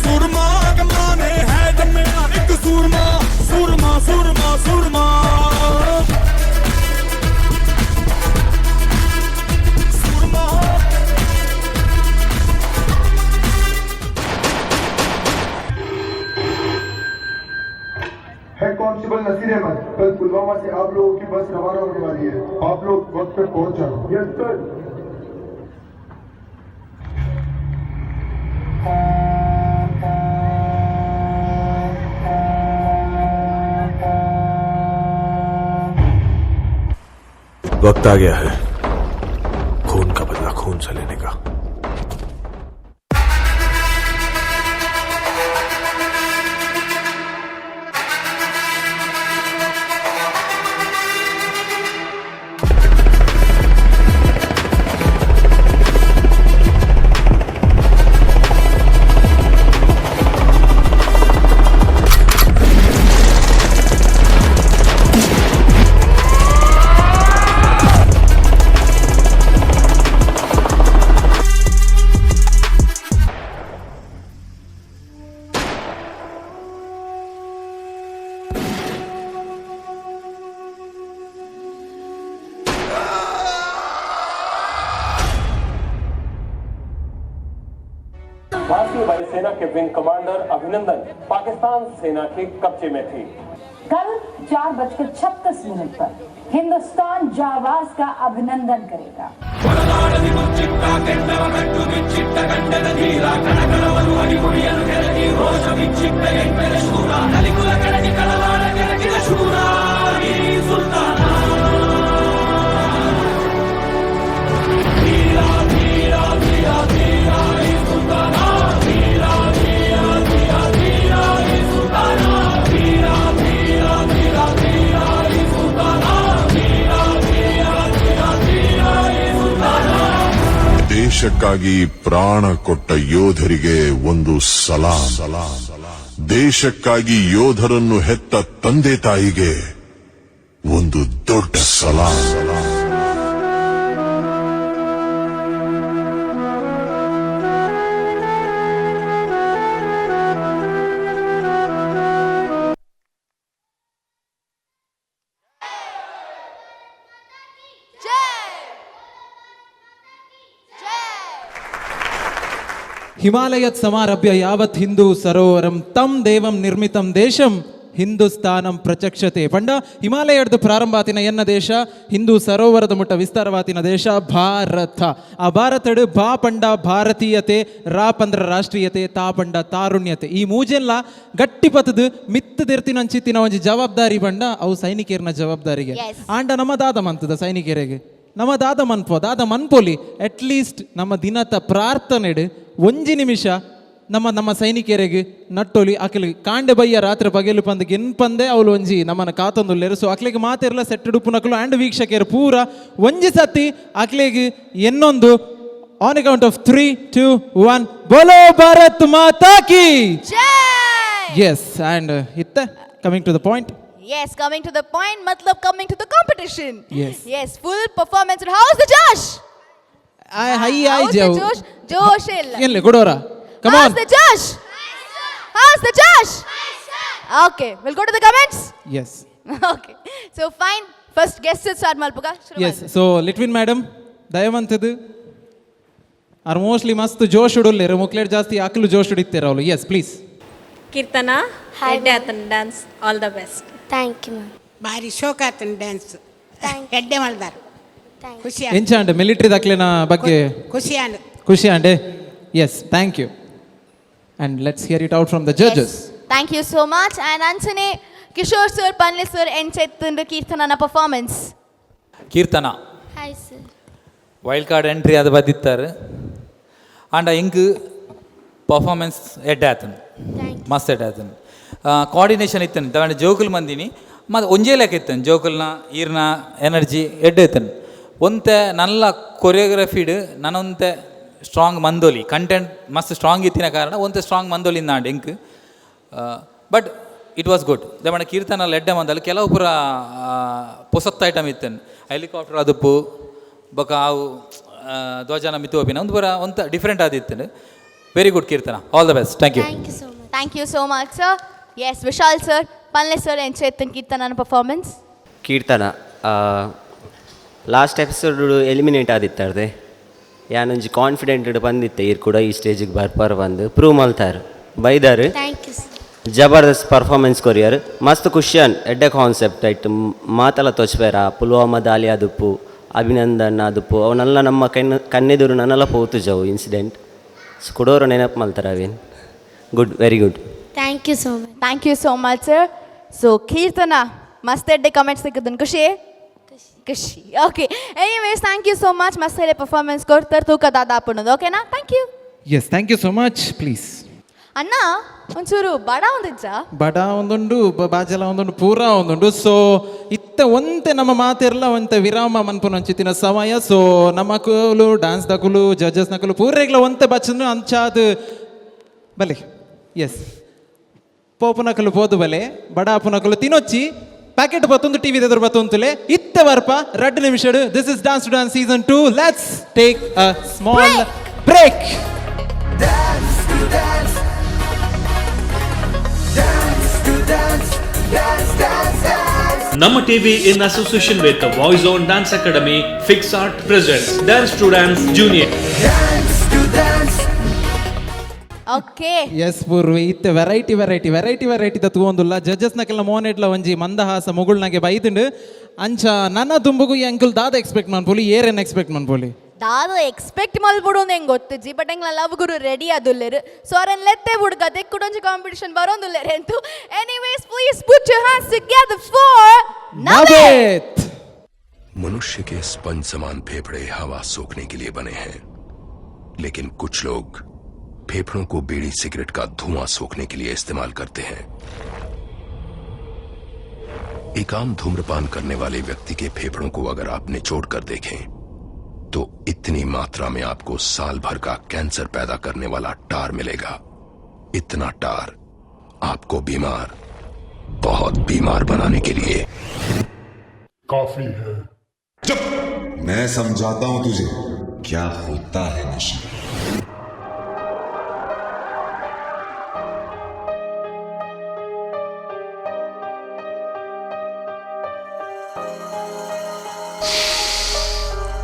सूरमा के माने है जम्मिया एक सूरमा. सूरमा सूरमा सूरमा. हेड कांस्टेबल नसीर अहमद कल पुलवामा इलाहाबाद से आप लोगों की बस रवाना होने वाली है, आप लोग वक्त पे पहुंच जाओ। Yes sir. वक्त आ गया है खून का बदला खून से लेने का। भारतीय वायुसेना के विंग कमांडर अभिनंदन पाकिस्तान सेना के कब्जे में थी। कल 4:36 पर हिंदुस्तान जाबाज का अभिनंदन करेगा। ದೇಶಕ್ಕಾಗಿ ಪ್ರಾಣ ಕೊಟ್ಟ ಯೋಧರಿಗೆ ಒಂದು ಸಲಾಂ. ದೇಶಕ್ಕಾಗಿ ಯೋಧರನ್ನು ಹೆತ್ತ ತಂದೆ ತಾಯಿಗೆ ಒಂದು ದೊಡ್ಡ ಸಲಾಂ. ಹಿಮಾಲಯತ್ ಸಮಾರಭ್ಯ ಯಾವತ್ ಹಿಂದೂ ಸರೋವರಂ ತಮ್ ದೇವಂ ನಿರ್ಮಿತಂ ದೇಶಂ ಹಿಂದೂಸ್ತಾನಂ ಪ್ರಚಕ್ಷತೆ. ಪಂಡ ಹಿಮಾಲಯದ ಪ್ರಾರಂಭ ಆತಿನ ಎನ್ನ ದೇಶ, ಹಿಂದೂ ಸರೋವರದ ಮುಟ್ಟ ವಿಸ್ತಾರವಾತಿನ ದೇಶ ಭಾರತ. ಆ ಭಾರತಡು ಬಾ ಪಂಡ ಭಾರತೀಯತೆ, ರಾ ಪಂದ್ರ ರಾಷ್ಟ್ರೀಯತೆ, ತಾ ಪಂಡ ತಾರುಣ್ಯತೆ. ಈ ಮೂಜೆಲ್ಲ ಗಟ್ಟಿ ಪತದು ಮಿತ್ತದಿರ್ತಿನಂಚಿತ್ತಿನ ಒಂಜಿ ಜವಾಬ್ದಾರಿ ಪಂಡ ಅವು ಸೈನಿಕೇರ್ನ ಜವಾಬ್ದಾರಿಗೆ. ಆಂಡ ನಮ್ಮ ದಾದ ಮಂತದ ಸೈನಿಕರಿಗೆ ನಮ್ಮ ದಾದ ಮನ್ಪೋಲಿ ಅಟ್ಲೀಸ್ಟ್ ನಮ್ಮ ದಿನದ ಪ್ರಾರ್ಥನೆಡು ಒಂಜಿ ನಿಮಿಷ ನಮ್ಮ ಸೈನಿಕರಿಗೆ ನಟ್ಟೊಲಿ ಅಕ್ಲಿಗೆ ಕಾಂಡೆ ಬಯ್ಯ ರಾತ್ರಿ ಪಗೆಲು ಪಂದಕ್ಕೆ ಎನ್ಪಂದೆ ಅವಳು ಒಂಜಿ ನಮ್ಮನ್ನು ಕಾತೊಂದುಲ್ಲೇರು. ಸೊ ಅಕ್ಲಿಗೆ ಮಾತೆರ್ಲ ಸೆಟ್ಟುಡುಪುನಕಲು ಆ್ಯಂಡ್ ವೀಕ್ಷಕರು ಪೂರ ಒಂಜಿ ಸತಿ ಅಕ್ಲಿಗೆ ಎನ್ನೊಂದು ಆನ್ ಅಕೌಂಟ್ ಆಫ್ 3, 2, 1 ಬೋಲೋ ಭಾರತ್ ಮಾತಾ ಕಿ ಎಸ್. ಆ್ಯಂಡ್ ಇತ್ತೆ coming to the point. Yes, coming to the point, matlab coming to the competition. Yes, full performance. How's the Josh? How's the Josh? Josh illa. Yenle kodora. Come on. How's the Josh? How's the Josh? Okay, we'll go to the comments. Yes. Okay. So fine. First guest start malpuga. Yes. So Litwin madam, ದಯವಂತದು ಆರ್ mostly ಮಸ್ತ್ ಜೋಶ್ ಉಡುಲ್ಲೇರು ಮುಕ್ಲೇಟ್ ಜಾಸ್ತಿ ಆಕಲು ಜೋಶ್ ಉಡಿತ್ತೇರ ಅವಳು. Yes please. Keerthana ಎಡ್ಡೆ ಆತನ dance all the best. Thank you ma'am. ಭಾರಿ ಶೋಕ ಆತನ ಡ್ಯಾನ್ಸ್ ಎಡ್ಡೆ ಮಾಡ್ದಾರ. ಖುಷಿ ಎಂಚಾಂಡ್ ಮಿಲಿಟರಿ ದಾಖಲೆನ ಬಗ್ಗೆ ಖುಷಿ ಆಂಡೆ. Yes, thank you. And let's hear it out from the judges. Yes. Thank you so much. And Ansane, Kishore sir, Panle sir, and Chetan Kirtana performance. Kirtana. Hi sir. Wild card entry ಅದು ಬದಿತ್ತಾರೆ. And ink performance ಎಡ್ಡೆ ಆತನು ಮಸ್ತ್ ಎಡ್ಡೆ ಆತನು. Coordination ಇತ್ತನು ತಗೊಂಡು ಜೋಕುಲ್ ಮಂದಿನಿ ಮತ್ತು ಒಂಜೇ ಲೆಕ್ಕ ಇತ್ತನು ಜೋಕುಲ್ನ ಈರ್ನ ಎನರ್ಜಿ ಎಡ್ಡೆ ಇತ್ತನು. ಒಂತೆ ನಲ್ಲ ಕೊರಿಯೋಗ್ರಫಿಡ್ ನನ್ನೊಂತೆ ಸ್ಟ್ರಾಂಗ್ ಮಂದೋಲಿ ಕಂಟೆಂಟ್ ಮಸ್ತ್ ಸ್ಟ್ರಾಂಗ್ ಇತ್ತಿನ ಕಾರಣ ಒಂತೆ ಸ್ಟ್ರಾಂಗ್ ಮಂದೋಲಿಂದ ಆಂಡ್ ಇಂಕ್ ಬಟ್ ಇಟ್ ವಾಸ್ ಗುಡ್. ದಮಣ ಕೀರ್ತನಲ್ಲಿ ಎಡ್ಡೆ ಮಂದಲ್ಲಿ ಕೆಲವು ಪೂರ ಪೊಸತ್ತ ಐಟಮ್ ಇತ್ತನು. ಹೆಲಿಕಾಪ್ಟರ್ ಅದಪ್ಪು ಬೊಕ ಅವು ಧ್ವಜನ ಮಿತೋಪಿನ ಒಂದು ಪೂರ ಒಂತ ಡಿಫ್ರೆಂಟ್ ಆದಿತ್ತನು. Very good Keerthana, all the best. Thank you. Thank you so much sir. Yes, Vishal sir, Panle sir, and Chetan Kirtana performance. Keerthana last episode eliminate ಆದಿತ್ತಾರ್ದೆ ಯಾನೊಂಜಿ ಕಾನ್ಫಿಡೆಂಟ್ ಬಂದಿತ್ತೆ ಇರು ಕೂಡ ಈ ಸ್ಟೇಜಿಗೆ ಬರ್ಪಾರ ಬಂದು ಪ್ರೂವ್ ಮಾಡ್ತಾರೆ ಬೈದಾರು. जबरदस्त परफॉर्मेंस कोरियर मस्त क्वेश्चन एड्डे कान्सेप्ट आइट मातल तोचपेर पुलवामा दाली आदुप्पु अभिनंदन आदुप्पु ಅವನ್ನೆಲ್ಲ ನಮ್ಮ ಕಣ್ಣೆದುರು ನನ್ನೆಲ್ಲ ಪೋತು ಜವು ಇನ್ಸಿಡೆಂಟ್ ಕೊಡೋರು ನೆನಪು ಮಾಡ್ತಾರೆ ಅವೇನು good very good thank you so much thank you so much sir so Keerthana ಮಸ್ತ್ ಎಡ್ಡೆ ಕಮೆಂಟ್ಸ್ ಸಿಕ್ಕದನ್ ಖುಷಿ ಖುಷಿ okay anyways thank you so much ಮಸ್ತ್ ಹೇಳಿ ಪರ್ಫಾರ್ಮೆನ್ಸ್ ಕೊಡ್ತಾರೆ ತೂಕ ದಾದ ಹಾಪುಣದು ಓಕೆನಾ thank you yes thank you so much please ಅಣ್ಣ ಒಂಚೂರು ಬಡ ಒಂದಿಜ್ಜ ಬಡ ಒಂದುಂಡು ಬಾಜಲ ಒಂದುಂಡು ಪೂರ ಒಂದುಂಡು ಸೊ ಇತ್ತ ಒಂತೆ ನಮ್ಮ ಮಾತೆಲ್ಲ ಒಂತೆ ವಿರಾಮ ಮನ್ಪುನ ಅಂಚಿತ್ತಿನ ಸಮಯ ಸೊ ನಮ್ಮ ಕುಲು ಡ್ಯಾನ್ಸ್ ದಕುಲು ಜಡ್ಜಸ್ ನಕುಲು ಪೂರೆಗ್ಲ ಒಂತೆ ಬಚ್ಚನು ಅಂಚಾದ ಬಲೆ ಎಸ್ ಪೋಪುನಕಲು ಪೋದು ಬಲೆ ಬಡ ಅಪುನಕಲು ತಿನ್ನೊಚ್ಚಿ ಪ್ಯಾಕೆಟ್ ಬತ್ತೊಂದು ಟಿವಿ ಎದುರು ಬತ್ತೊಂತುಲೆ ಇತ್ತ ವರ್ಪ 2 ನಿಮಿಷ this is dance to dance season 2 let's take a small break Dance to dance. Dance to dance. Dance, dance, dance. Nama TV in association with the Voice on Dance Academy, FixArt presents Dance to Dance Junior. Dance to dance. Okay yes Poorvi ಇತ್ತೆ variety ದ ತೂವೊಂದುಲ್ಲ judges ನಕೆಲ್ಲ ಮೋನೆಟ್ಲ ಒಂಜಿ ಮಂದಹಾಸ ಮುಗುಳ್ನಾಗೆ ಬೈದುಂಡು ಅಂಚ ನನ್ನ ತುಂಬುಗು ಈ ಅಂಕಲ್ ದಾದ ಎಕ್ಸ್ಪೆಕ್ಟ್ ಮನ್ಪೋಲಿ ಏರೇನು ಎಕ್ಸ್ಪೆಕ್ಟ್ ಮನ್ಪೋಲಿ ದಾದ ಎಕ್ಸ್ಪೆಕ್ಟ್ ಮಲ್ಬಿಡೋದು ಹೆಂಗೆ ಗೊತ್ತಿಜ್ಜಿ ಬಟ್ ಹೆಂಗೆ ಲವ್ ಗುರು ರೆಡಿ ಅದುಲ್ಲೇರು ಸೊ ಅವ್ರನ್ನ ಲೆತ್ತೆ ಹುಡುಗ ತೆಕ್ಕುಡೊಂಜಿ ಕಾಂಪಿಟಿಷನ್ ಬರೋದಿಲ್ಲೇರು ಅಂತು anyways please put your hands together for Naveeth मनुष्य के स्पंज समान फेफड़े हवा सोखने के लिए बने हैं लेकिन कुछ लोग फेफड़ों को बीड़ी सिगरेट का धुआं सोखने के लिए इस्तेमाल करते हैं एक आम धूम्रपान करने वाले व्यक्ति के फेफड़ों को अगर आप निचोड़ कर देखें तो इतनी मात्रा में आपको साल भर का कैंसर पैदा करने वाला टार मिलेगा इतना टार आपको बीमार बहुत बीमार बनाने के लिए काफी है चुप मैं समझाता हूं तुझे क्या होता है नशा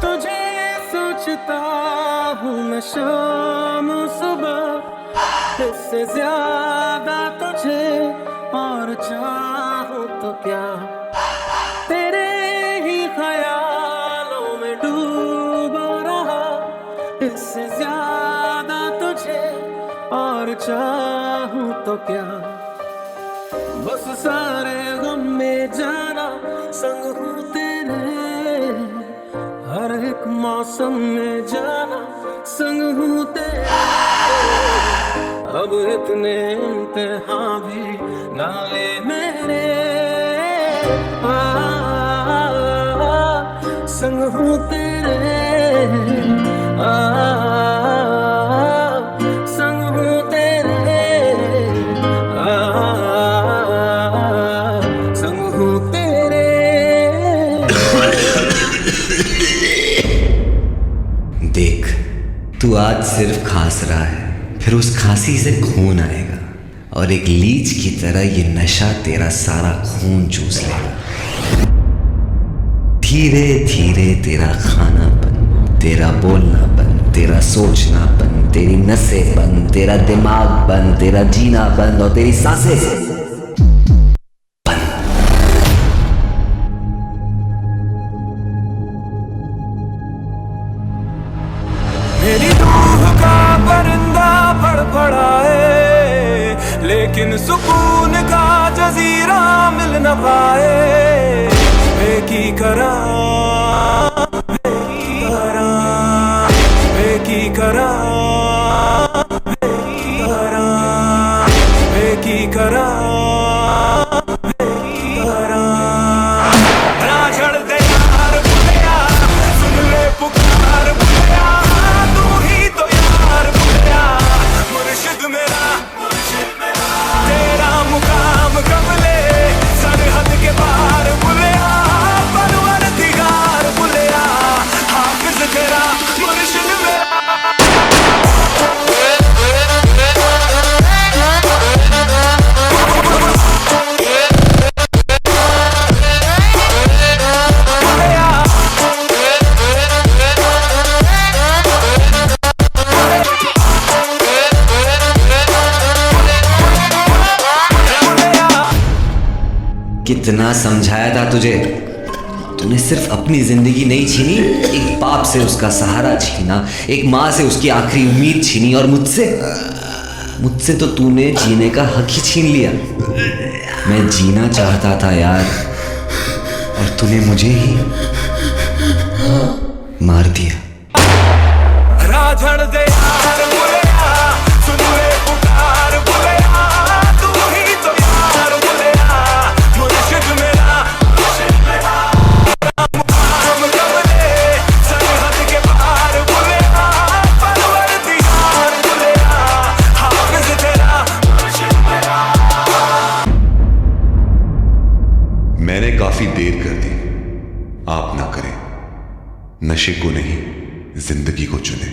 तुझे सोचता हूँ मैं शाम सुबह इससे ज्यादा तुझे और चाहूँ तो क्या तेरे ही ख्यालों में डूबा रहा इससे ज्यादा तुझे और चाहूँ तो क्या बस सारे गम में जाना संग हूँ तेरे हर एक मौसम में जाना संग हूँ तेरे अब इतने इम्तिहान भी ना ले मेरे संग हूँ तेरे संग हूँ तेरे संग हूँ तेरे देख तू आज सिर्फ खांस रहा है फिर उस खांसी से खून आएगा और एक लीच की तरह ये नशा तेरा सारा खून चूस लेगा धीरे धीरे तेरा खाना बंद तेरा बोलना बंद तेरा सोचना बंद तेरी नसें बंद तेरा दिमाग बंद तेरा जीना बंद और तेरी सांसें मेरी रूह का परिंदा फड़फड़ाए लेकिन सुकून का जजीरा मिल न पाए बेकी करा बेकी करा बेकी करा ना छड़ दे यार बुलिया सुन ले पुकार बुलिया तू ही तो यार बुलिया मुर्शिद मेरा तेरा मुकाम कब ले सरहद के पार कितना समझाया था तुझे, तूने सिर्फ अपनी जिंदगी नहीं छीनी, एक बाप से उसका सहारा छीना, एक माँ से उसकी आखिरी उम्मीद छीनी, और मुझसे तो तूने जीने का हक ही छीन लिया। मैं जीना चाहता था यार, और तूने मुझे ही मार दिया। राझड़ दे यार बुलेया, सुन ले पुकार बुलेया, तू ही तो यार बुलेया, मुर्शिद मेरा हम कमले सरहद के पार बुलेया, परवरदिगार बुलेया, हाफिज तेरा मुर्शिद मेरा। मैंने काफी देर कर दी, आप ना करें, नशे को नहीं जिंदगी को चुने।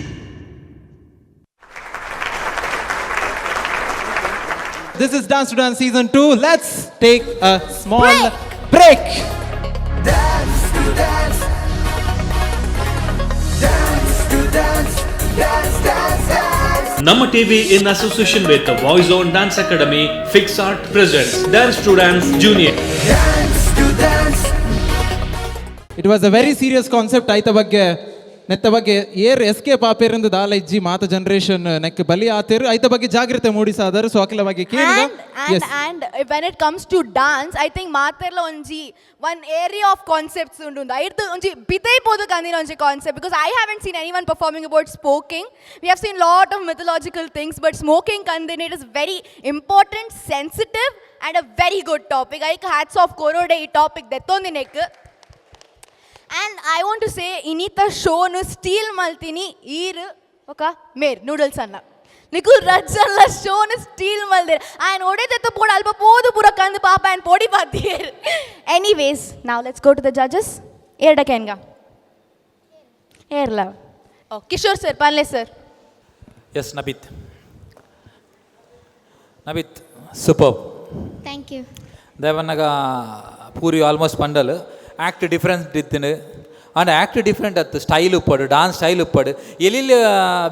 This is Dance to Dance Season 2. Let's take a small break. Dance to dance. Dance to dance. Dance, dance, dance. Namma TV in association with the Voice on Dance Academy, Fix Art presents Dance to Dance Junior. Dance to dance. It was a very serious concept. ಆಯ್ತ ಬಗ್ಗೆ ನೆತ್ತ ಬಗ್ಗೆ air escape ಆಪೇರಿಂದ ದಾಲ ಇಜ್ಜಿ ಮಾತ generation neck ಬಲಿ ಆತೇರು ಐತ ಬಗ್ಗೆ ಜಾಗೃತಿ ಮೂಡಿಸಾದರು ಸೊ ಅಕಲ ಬಗ್ಗೆ ಕೇಳಿದ and when it comes to dance I think ಮಾತೆರ್ಲ ಒಂಜಿ one area of concepts ಉಂಡು ಐರ್ದು ಒಂಜಿ ಬಿತೈ ಪೋದು ಕಂದಿನ ಒಂಜಿ concept because I haven't seen anyone performing about smoking. We have seen lot of mythological things but smoking kandine it is very important, sensitive and a very good topic. I hats off korode ಈ topic ದೆತ್ತೊಂದಿನೆಕ್. And I want to say ಇನ್ನಿತ ಶೋನು steal ಮಲ್ತೀನಿ ಈರು ఒక ಮೇರ್ noodles ಅನ್ನ ನಿಕು ರಜ್ಜಲ್ಲ ಶೋನು steel ಮಲ್ದೇರ್ ಆಯನ್ ಒಡೆದೆತ್ತ ಪೋಡ ಅಲ್ಪ ಪೋದು ಪುರ ಕಂದು ಪಾಪ ಆಯನ್ ಪೊಡಿ ಬಾತಿಯರ್. Anyways now let's go to the judges. ಏರ್ಡಕೆನ್ಗ ಏರ್ಲ ಕಿಶೋರ್ ಸರ್ ಪಾಲ್ಲೆ sir. Yes Nabith super. Thank you. ದೇವನ್ನಗ ಪೂರಿ ಆಲ್ಮೋಸ್ಟ್ ಪಂಡಲ್ ಆ್ಯಕ್ಟ್ ಡಿಫ್ರೆಂಟ್ ಇತ್ತು ಅಂಡ್ ಆ್ಯಕ್ಟ್ ಡಿಫ್ರೆಂಟ್ ಆಯ್ತು, ಸ್ಟೈಲ್ ಉಪ್ಪಡು, ಡಾನ್ಸ್ ಸ್ಟೈಲ್ ಉಪ್ಪಡು, ಎಲ್ಲಿಲ್ಲ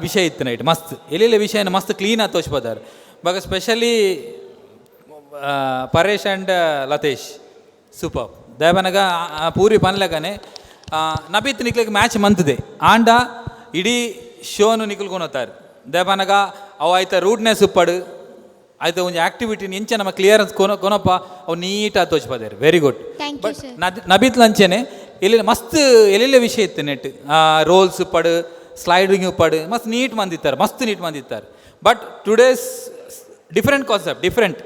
ವಿಷಯ ಇತ್ತು ನೈಟ್ ಮಸ್ತ್, ಎಲ್ಲಿಲ್ಲ ವಿಷಯನ ಮಸ್ತ್ ಕ್ಲೀನ್ ಆಗಿ ತೋರಿಸ್ಬೋದಾರು. ಬಾಗ specially Paresh and Latesh super. ದೇವನಗ ಪೂರಿ ಪನ್ಲಗನೆ ನಬೀತ್ ನಿಕ್ಲಿಗೆ ಮ್ಯಾಚ್ ಮಂತದೆ ಆಂಡ ಇಡೀ ಶೋನು ನಿಕ್ಲ್ಕೊನೋತಾರೆ. ದೇವನಗ ಅವು ಆಯ್ತ ರೂಟ್ನೆಸ್ ಉಪ್ಪಡು ಆಯ್ತು ಒಂಜಿ ಆಕ್ಟಿವಿಟಿ ಎಂಚ ನಮ್ಮ ಕ್ಲಿಯರೆನ್ಸ್ ಕೊನಪ್ಪ ಅವು ನೀಟಾಗಿ ತೋಚ್ಬೋದಾರೆ. Very good. ಬಟ್ ನಬೀತ್ ಲಂಚನೆ ಎಲ್ಲಿ ಮಸ್ತ್ ಎಲ್ಲೆಲ್ಲ ವಿಷಯ ಇತ್ತು ನೆಟ್ ರೋಲ್ಸ್ ಉಪ್ಪಡು, ಸ್ಲೈಡಿಂಗ್ ಉಪ್ಪಡು ಮಸ್ತ್ ನೀಟ್ ಮಂದಿತ್ತಾರೆ, ಮಸ್ತ್ ನೀಟ್ ಮಂದಿತ್ತಾರೆ. But today's different concept, different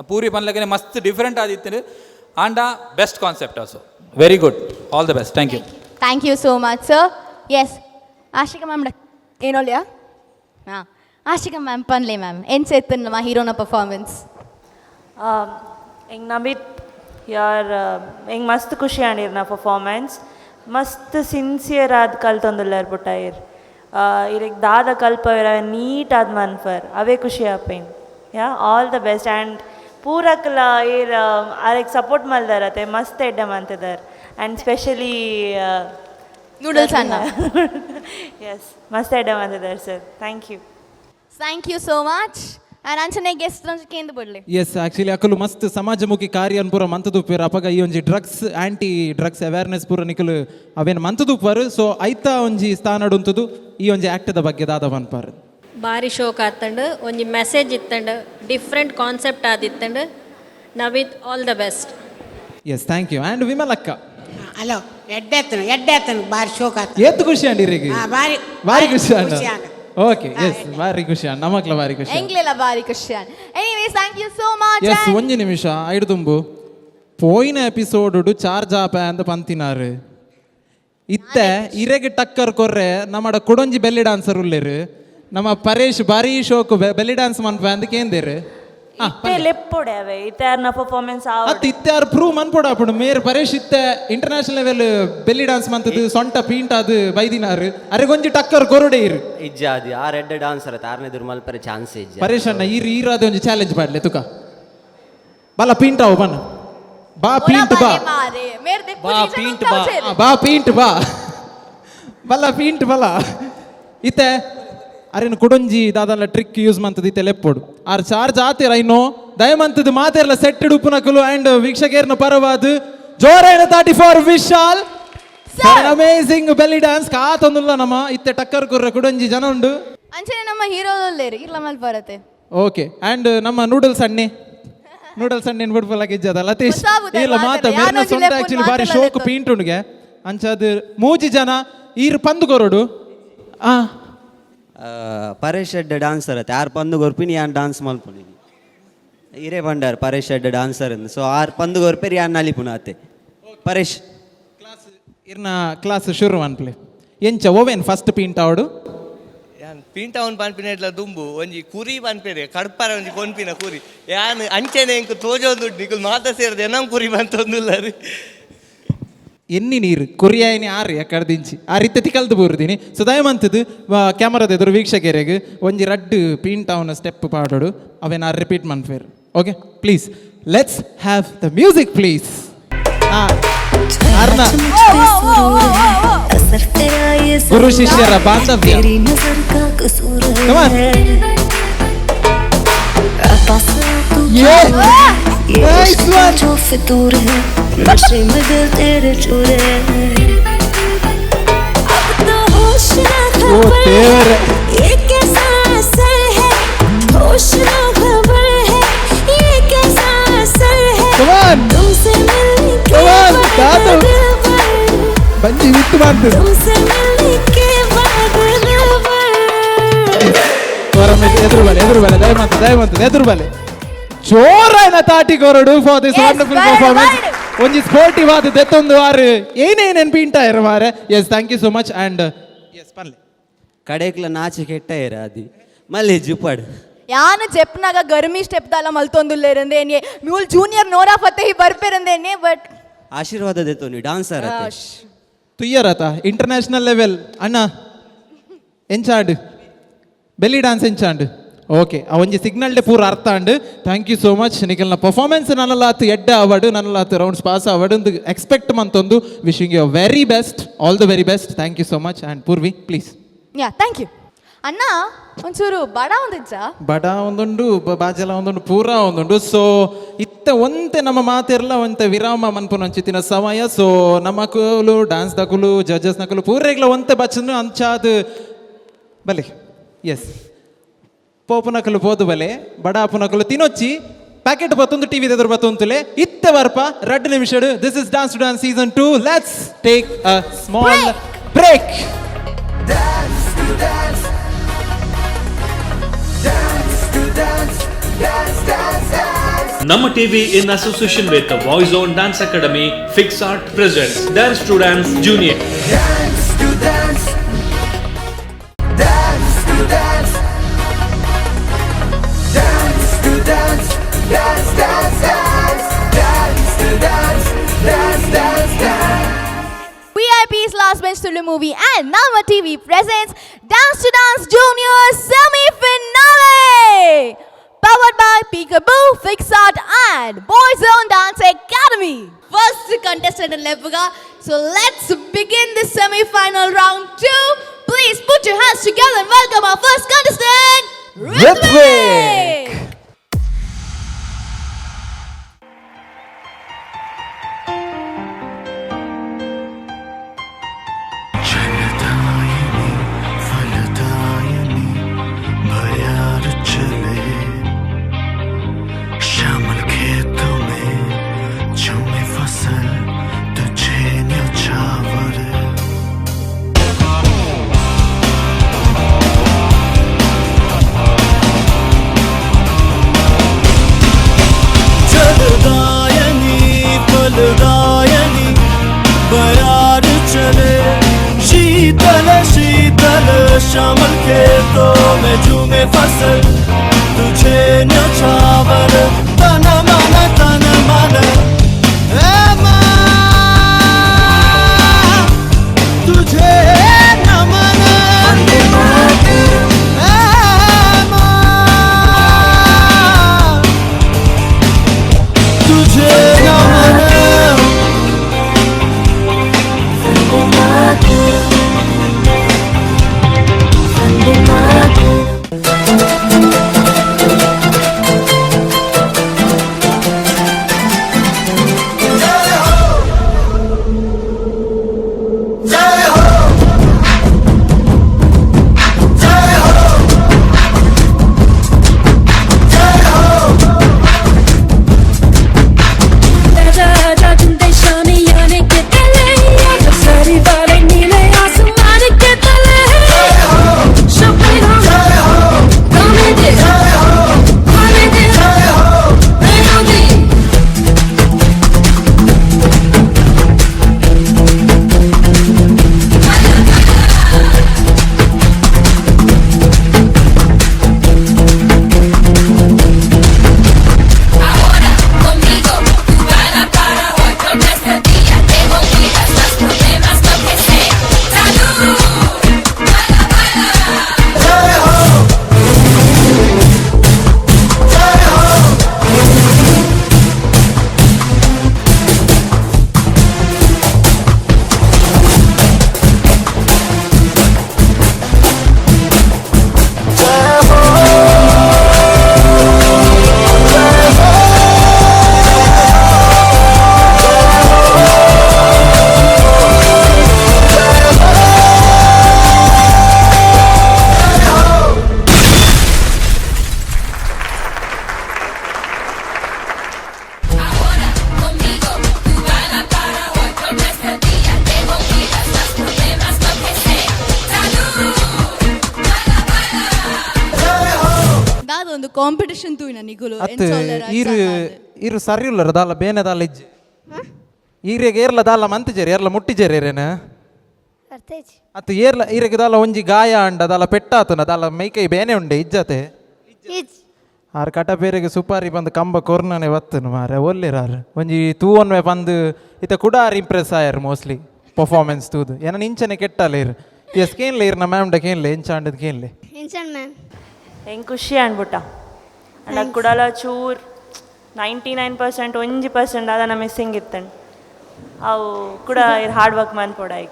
ಪೂರಿ ಪನ್ಲಗನೆ ಮಸ್ತ್ ಡಿಫ್ರೆಂಟ್ ಆದಿತ್ತು ಆಂಡ best concept also. Very good, all the best. Thank you. Thank you so much sir. Yes Ashika ma'am ಏನೋಲ್ಯಾ ಹಾಂ ಆಶಿಕಾ ಮ್ಯಾಮ್ ಪನ್ಲೆ ಮ್ಯಾಮ್ ಏನು ಸೇರ್ತನ್ ನಮ್ಮ ಹೀರೋನ ಪರ್ಫಾರ್ಮೆನ್ಸ್ ಹೆಂಗೆ ನಮಿತ್ ಯಾರ್ ಹೆಂಗೆ ಮಸ್ತ್ ಖುಷಿ ಆಂಡಿರ್ ನಾ ಪರ್ಫಾರ್ಮೆನ್ಸ್ ಮಸ್ತ್ ಸಿನ್ಸಿಯರ್ ಆದ ಕಲ್ತೊಂದುಲ್ಲಾರ್ ಬುಟ್ಟ ಇರಿಗೆ ದಾದ ಕಲ್ಪವಿರ ನೀಟ್ ಆದ ಮನ್ಫರ್ ಅವೇ ಖುಷಿ ಆಪೇನ್. Yeah all the best and ಪೂರಕ್ಲ ಏರ್ ಅದಕ್ಕೆ ಸಪೋರ್ಟ್ ಮಲ್ದಾರತೆ ಮಸ್ತ್ ಎಡ್ಡ ಮಂತಿದಾರ್ ಆ್ಯಂಡ್ ಸ್ಪೆಷಲಿ ನೂಡಲ್ಸ್ ಅನ್ನ ಎಸ್ ಮಸ್ತ್ ಎಡ್ಡ ಮಂತಿದಾರ್ sir. Thank you. Thank you so much. And ಅಂಚನೆ ಗೆಸ್ಟ್ ಕೇಂದ್ರ ಬಿಡಲಿ. ಎಸ್ ಆ್ಯಕ್ಚುಲಿ ಅಕಲು ಮಸ್ತ್ ಸಮಾಜಮುಖಿ ಕಾರ್ಯ ಪೂರ ಮಂತದುಪ್ಪೇರು ಅಪಗ ಈ ಒಂಜಿ ಡ್ರಗ್ಸ್ ಆ್ಯಂಟಿ ಡ್ರಗ್ಸ್ ಅವೇರ್ನೆಸ್ ಪೂರ ನಿಕಲು ಅವೇನು ಮಂತದುಪ್ಪರು ಸೊ ಐತ ಒಂಜಿ ಸ್ಥಾನಡುಂತದು ಈ ಒಂಜಿ ಆ್ಯಕ್ಟದ ಬಗ್ಗೆ ದಾದ ಪನ್ಪಾರು ಭಾರಿ ಶೋಕ್ ಆತಂಡು ಒಂಜಿ ಮೆಸೇಜ್ ಇತ್ತಂಡು ಡಿಫ್ರೆಂಟ್ ಕಾನ್ಸೆಪ್ಟ್ ಆದಿತ್ತಂಡು. Naveeth all the best. Yes thank you. And ವಿಮಲಕ್ಕ ಹಲೋ ಎಡ್ಡೆತ್ತನು ಭಾರಿ ಶೋಕ್ ಆತ ಎತ್ತು ಖುಷಿ ಅಂಡಿರಿಗೆ ಭಾರಿ ಖುಷಿ ಅಂಡ ಓಕೆ ಎಸ್ ಭಾರಿ ಖುಷಿ ಅಂಡ ನಮಕ್ಲ ಭಾರಿ ಖುಷಿ ಎಂಗ್ಲೆಲ್ಲ ಭಾರಿ ಖುಷಿ ಅಂಡ. Anyways thank you so much. Yes ಒಂಜಿ ನಿಮಿಷ ಐಡು ತುಂಬು ಪೋಯಿನ ಎಪಿಸೋಡು ಚಾರ್ಜ್ ಆಪ ಅಂತ ಪಂತಿನಾರು ಇತ್ತೆ ಇರೆಗೆ ಟಕ್ಕರ್ ಕೊರ್ರೆ ನಮ್ಮಡ ಕೊಡೊಂಜಿ ಬೆಲ್ಲಿ ಡಾನ್ಸರ್ ಉಲ್ಲೇರು ನಮ್ಮ ಪರೇಶ್ ಬಾರಿ ಶೋಕ್ ಬೆಲ್ಲಿ ಡಾನ್ಸ್ ಮನ್ಪ ಅಂತ ಕೇಂದೇರು ಲೆಪ್ಪೊಡೆ ಅವೆ ಇತ್ತಾರ್ನ ಪರ್ಫಾರ್ಮೆನ್ಸ್ ಅತ್ ಇತ್ತಾರು ಪ್ರೂವ್ ಮನ್ಪೊಡ ಅಪ್ಪಡು ಮೇರ್ ಪರೇಶ್ ಇತ್ತೆ ಇಂಟರ್ನ್ಯಾಷನಲ್ ಲೆವೆಲ್ ಬೆಲ್ಲಿ ಡಾನ್ಸ್ ಮಂತದ್ದು ಸೊಂಟ ಪೀಂಟ್ ಅದು ಬೈದಿನಾರು ಅರೆಗೊಂಜಿ ಟಕ್ಕರ್ ಕೊರಡೆ ಇರು ಇಜ್ಜಾದಿ ಆ ರೆಡ್ ಡಾನ್ಸರ್ ತಾರನೇ ದುರ್ಮಲ್ಪರೆ ಚಾನ್ಸ್ ಇಜ್ಜ ಪರೇಶ್ ಅಣ್ಣ ಈರಾದ ಒಂಜಿ ಚಾಲೆಂಜ್ ಮಾಡ್ಲೆ ತುಕ ಬಲ ಪೀಂಟ್ ಅವು ಬನ್ನ ಬಾ ಪೀಂಟ್ ಬಾ ಬಾ ಪೀಂಟ್ ಬಾ ಬಾ ಪೀಂಟ್ ಬಾ ಬಲ ಪೀಂಟ್ ಬಲ ಇತ್ತೆ ಅರೇನು ಕುಡೊಂಜಿ ದಾದಲ್ಲ ಟ್ರಿಕ್ ಯೂಸ್ ಮಂತದಿ ತೆಲೆಪ್ಪೊಡು ಆರ್ ಚಾರ್ಜ್ ಆತಿರ ಇನ್ನು ದಯಮಂತದ ಮಾತೆರ್ಲ ಸೆಟ್ ಉಪ್ಪುನಕುಲು ಆ್ಯಂಡ್ ವೀಕ್ಷಕೇರ್ನ ಪರವಾದ ಜೋರೈನ 34 ವಿಶಾಲ್ ಅಮೇಸಿಂಗ್ ಬೆಲ್ಲಿ ಡ್ಯಾನ್ಸ್ ಕಾತೊಂದುಲ್ಲ ನಮ್ಮ ಇತ್ತೆ ಟಕ್ಕರ್ ಕುರ್ರ ಕುಡೊಂಜಿ ಜನ ಉಂಡು ಅಂಚನೆ ನಮ್ಮ ಹೀರೋದಲ್ಲೇರಿ ಇಲ್ಲ ಮಲ್ ಬರತ್ತೆ ಓಕೆ ಆ್ಯಂಡ್ ನಮ್ಮ ನೂಡಲ್ಸ್ ಅಣ್ಣೆ ಬಿಡ್ಪಲಾಗಿ ಇಜ್ಜದ ಲತೀಶ್ ಇಲ್ಲ ಮಾತ ಮೇರ್ನ ಸೊಂಟ ಆಕ್ಚುಲಿ ಬಾರಿ ಶೋಕ್ ಪೀಂಟ್ ಉಂಡ್ಗೆ ಅಂಚದು ಮೂಜಿ ಜನ ಈರ್ ಪಂದು ಕೊರಡು ಪರೇಶ್ ಶೆಡ್ ಡಾನ್ಸರ್ ಅತ್ತೆ ಆರು ಪಂದು ಗೊರ್ಪಿನಿ ಯಾನ್ ಡಾನ್ಸ್ ಮಲ್ಪುನಿ ಇರೇ ಬಂಡಾರ್ ಪರೇಶ್ ಶೆಡ್ ಡಾನ್ಸರ್ ಎಂದು ಸೊ ಆರು ಪಂದು ಗೊರ್ಪೇರಿ ಯಾನ್ ನಲಿಪುನ ಅತ್ತೆ ಪರೇಶ್ ಇರ್ನ ಕ್ಲಾಸ್ ಶುರು ಅನ್ಪ್ಲೆ ಎಂಚ ಓವೇನ್ ಫಸ್ಟ್ ಪೀಂಟ್ ಅವಡು ಪೀಂಟ ಅವನ್ ಪನ್ಪಿನ ಇಟ್ಲ ದುಂಬು ಒಂಜಿ ಕುರಿ ಪನ್ಪೇರೆ ಕಡ್ಪಾರ ಒಂಜಿ ಕೊನ್ಪಿನ ಕುರಿ ಯಾನ್ ಅಂಚೆನೆ ಇಂಕ್ ತೋಜೋದು ನಿಕುಲ್ ಮಾತ ಸೇರಿದೆ ಏನಂ ಕುರಿ ಬಂತೊಂದುಲ್ಲ ರೀ ಎನ್ನಿ ನೀರು ಕೊರಿಯಾಯಿನಿ ಆರು ಯಾಕಡ್ದಿಂಚಿ ಆ ರೀತಿ ತಿಕಲ್ದು ಬೂರ್ದೀನಿ ಸೊ ದಯಮಂತದ್ದು ಕ್ಯಾಮರಾದ ಎದುರು ವೀಕ್ಷಕರಿಗೆ ಒಂಜಿ ರಡ್ಡು ಪೀಂಟ್ ಅವನ ಸ್ಟೆಪ್ ಪಾಡೋಡು ಅವೇನ ರಿಪೀಟ್ ಮನ್ಫೇರ್ okay please let's have the music please ಗುರು ಶಿಷ್ಯರ ಬಾಂಧವ್ಯ नशे में दिल तेरे चूरे अब तो होश ना खबर ये कैसा असर है होश ना खबर है ये कैसा असर है तुमसे मिलने के बाद बंजी वित्त बांध तुमसे मिलने के बाद ಎದುರು ಬಲೆ ದಯಮಂತ ಎದುರು ಬಲೆ ಜೋರಾಯಿನ ತಾಟಿ ಕೊರಡು ಫಾರ್ ದಿಸ್ ವಂಡರ್ಫುಲ್ ಪರ್ಫಾರ್ಮೆನ್ಸ್ ಒಂಜಿ ಸ್ಪೋರ್ಟಿವ್ ಆದ ದೆತ್ತೊಂದು ವಾರು ಏನೇನೇನು ಪೀಂಟ ಇರ ಮಾರೆ yes thank you so much and yes ಪನ್ಲೆ ಕಡೆಕ್ಲ ನಾಚಿ ಕೆಟ್ಟ ಇರ ಅದಿ ಮಲ್ಲಿ ಜುಪಡ್ ಯಾನು ಚೆಪ್ನಾಗ ಗರ್ಮಿ ಸ್ಟೆಪ್ ದಾಲ ಮಲ್ತೊಂದುಲ್ಲೇರಂದೆ ಏನೇ ಮ್ಯೂಲ್ ಜೂನಿಯರ್ ನೋರಾ ಫತೇಹಿ ಬರ್ಪೇರಂದೇನೆ ಬಟ್ ಆಶೀರ್ವಾದ ದೇತೋ ನೀ ಡಾನ್ಸರ್ ಅತ್ತೆ ತುಯ್ಯರತ ಇಂಟರ್ನ್ಯಾಷನಲ್ ಲೆವೆಲ್ ಅಣ್ಣ ಎಂಚಾಂಡ್ ಬೆಲ್ಲಿ ಡ್ಯಾನ್ಸ್ ಎಂಚಾಂಡ್ ಓಕೆ ಆ ಒಂಜಿ ಸಿಗ್ನಲ್ಡೆ ಪೂರ ಅರ್ಥ ಅಂಡ್ ಥ್ಯಾಂಕ್ ಯು ಸೋ ಮಚ್ ನಿಖಲ್ನ ಪರ್ಫಾರ್ಮೆನ್ಸ್ ನನ್ನಲ್ಲಾತು ಎಡ್ಡೆ ಅವಾರ್ಡು ನನ್ನಲ್ಲಾತು ರೌಂಡ್ಸ್ ಪಾಸ್ ಅವಾರ್ಡು ಒಂದು ಎಕ್ಸ್ಪೆಕ್ಟ್ ಮಂತೊಂದು wishing you very best all the very best thank you so much and Poorvi please yeah thank you ಅಣ್ಣ ಒಂಚೂರು ಬಡ ಒಂದಿಜ್ಜ ಬಡ ಒಂದುಂಡು ಬಾಜಲ ಒಂದುಂಡು ಪೂರ ಒಂದುಂಡು ಸೊ ಇತ್ತ ಒಂತೆ ನಮ್ಮ ಮಾತೆರ್ಲ ಒಂತೆ ವಿರಾಮ ಮನ್ಪುನಂಚಿತ್ತಿನ ಸಮಯ ಸೊ ನಮ್ಮ ಕುಲು ಡ್ಯಾನ್ಸ್ ದಕುಲು ಜಡ್ಜಸ್ ನಕುಲು ಪೂರೆಗ್ಲ ಒಂತೆ ಬಚ್ಚನು ಅಂಚಾದು ಬಲೆ ಎಸ್ ಪೋಪುನಕಲು ಪೋದು ಬಲೆ ಬಡ ಪುನಕಲು ತಿನ್ನೊಚ್ಚಿ ಪ್ಯಾಕೆಟ್ ಬತ್ತೊಂದು ಟಿವಿ ಎದುರು ಬತ್ತೊಂತುಲೆ ಇತ್ತೆ ಬರ್ಪ 2 ನಿಮಿಷಡು this is dance to dance season 2 let's take a small break Namma TV in association with the Voice On Dance Academy, Fix Art presents Dance to Dance Junior. Dance to dance, dance to dance, dance to dance, dance, dance, dance, dance to dance, dance, dance, dance. VIP's Last Bench Tulu movie and Namma TV presents Dance to Dance Junior Semi-Finale! Powered by Peekaboo, Fix Art and Boys Own Dance Academy. First contestant in Levuga. So let's begin the semi-final round 2. Please put your hands together and welcome our first contestant, Ritvik. शामल खेतों में झूमे फसल तुझे न्योछावर तन मन ए माँ तुझे नमन ए माँ तुझे नमन Vande Mataram ಒಂದು ಕಾಂಪಿಟಿಷನ್ ತೂಯಿನ ನಿಗುಲು ಇರು ಸರಿ ಉಲ್ಲರ ದಾಲ ಬೇನೆ ದಾಲ ಇಜ್ಜಿ ಈರೆಗೆ ಏರ್ಲ ದಾಲ ಮಂತಿಜೇರಿ ಏರ್ಲ ಮುಟ್ಟಿಜೇರೇನ ಅತ್ತು ಏರ್ಲ ಈರೆಗೆ ದಾಲ ಒಂಜಿ ಗಾಯ ಅಂಡ ದಾಲ ಪೆಟ್ಟಾತನ ದಾಲ ಮೈಕೈ ಬೇನೆ ಉಂಡೆ ಇಜ್ಜತೆ ಆರು ಕಟ ಬೇರೆಗೆ ಸುಪಾರಿ ಬಂದು ಕಂಬ ಕೊರ್ನನೆ ಬತ್ತನು ಮಾರೆ ಒಲ್ಲೆರಾರು ಒಂಜಿ ತೂವನ್ವೆ ಬಂದು ಇತ ಕುಡಾರ್ ಇಂಪ್ರೆಸ್ ಆಯರ್ ಮೋಸ್ಟ್ಲಿ ಪರ್ಫಾರ್ಮೆನ್ಸ್ ತೂದು ಏನ ಇಂಚನೆ ಕೆಟ್ಟಲ್ಲ ಇರು ಎಸ್ ಕೇನ್ಲೆ ಇರು ನಮ್ಮ ಮ್ಯಾಮ್ಡ ಕೇನ್ಲೆ ಇಂಚಾಂಡದ್ ಕೇನ್ಲೆ ಹೆಂಗೆ ಖುಷಿ ಅನ್ಬಿಟ್ಟ ಅಂಡ ಕುಡಲ ಚೂರ್ 99% 1% ಅದನ್ನ ಮಿಸ್ಸಿಂಗ್ ಇತ್ತಂಡು ಅವು ಕೂಡ ಹಾರ್ಡ್ ವರ್ಕ್ ಮಾಡ್ಪೋಡ ಈಗ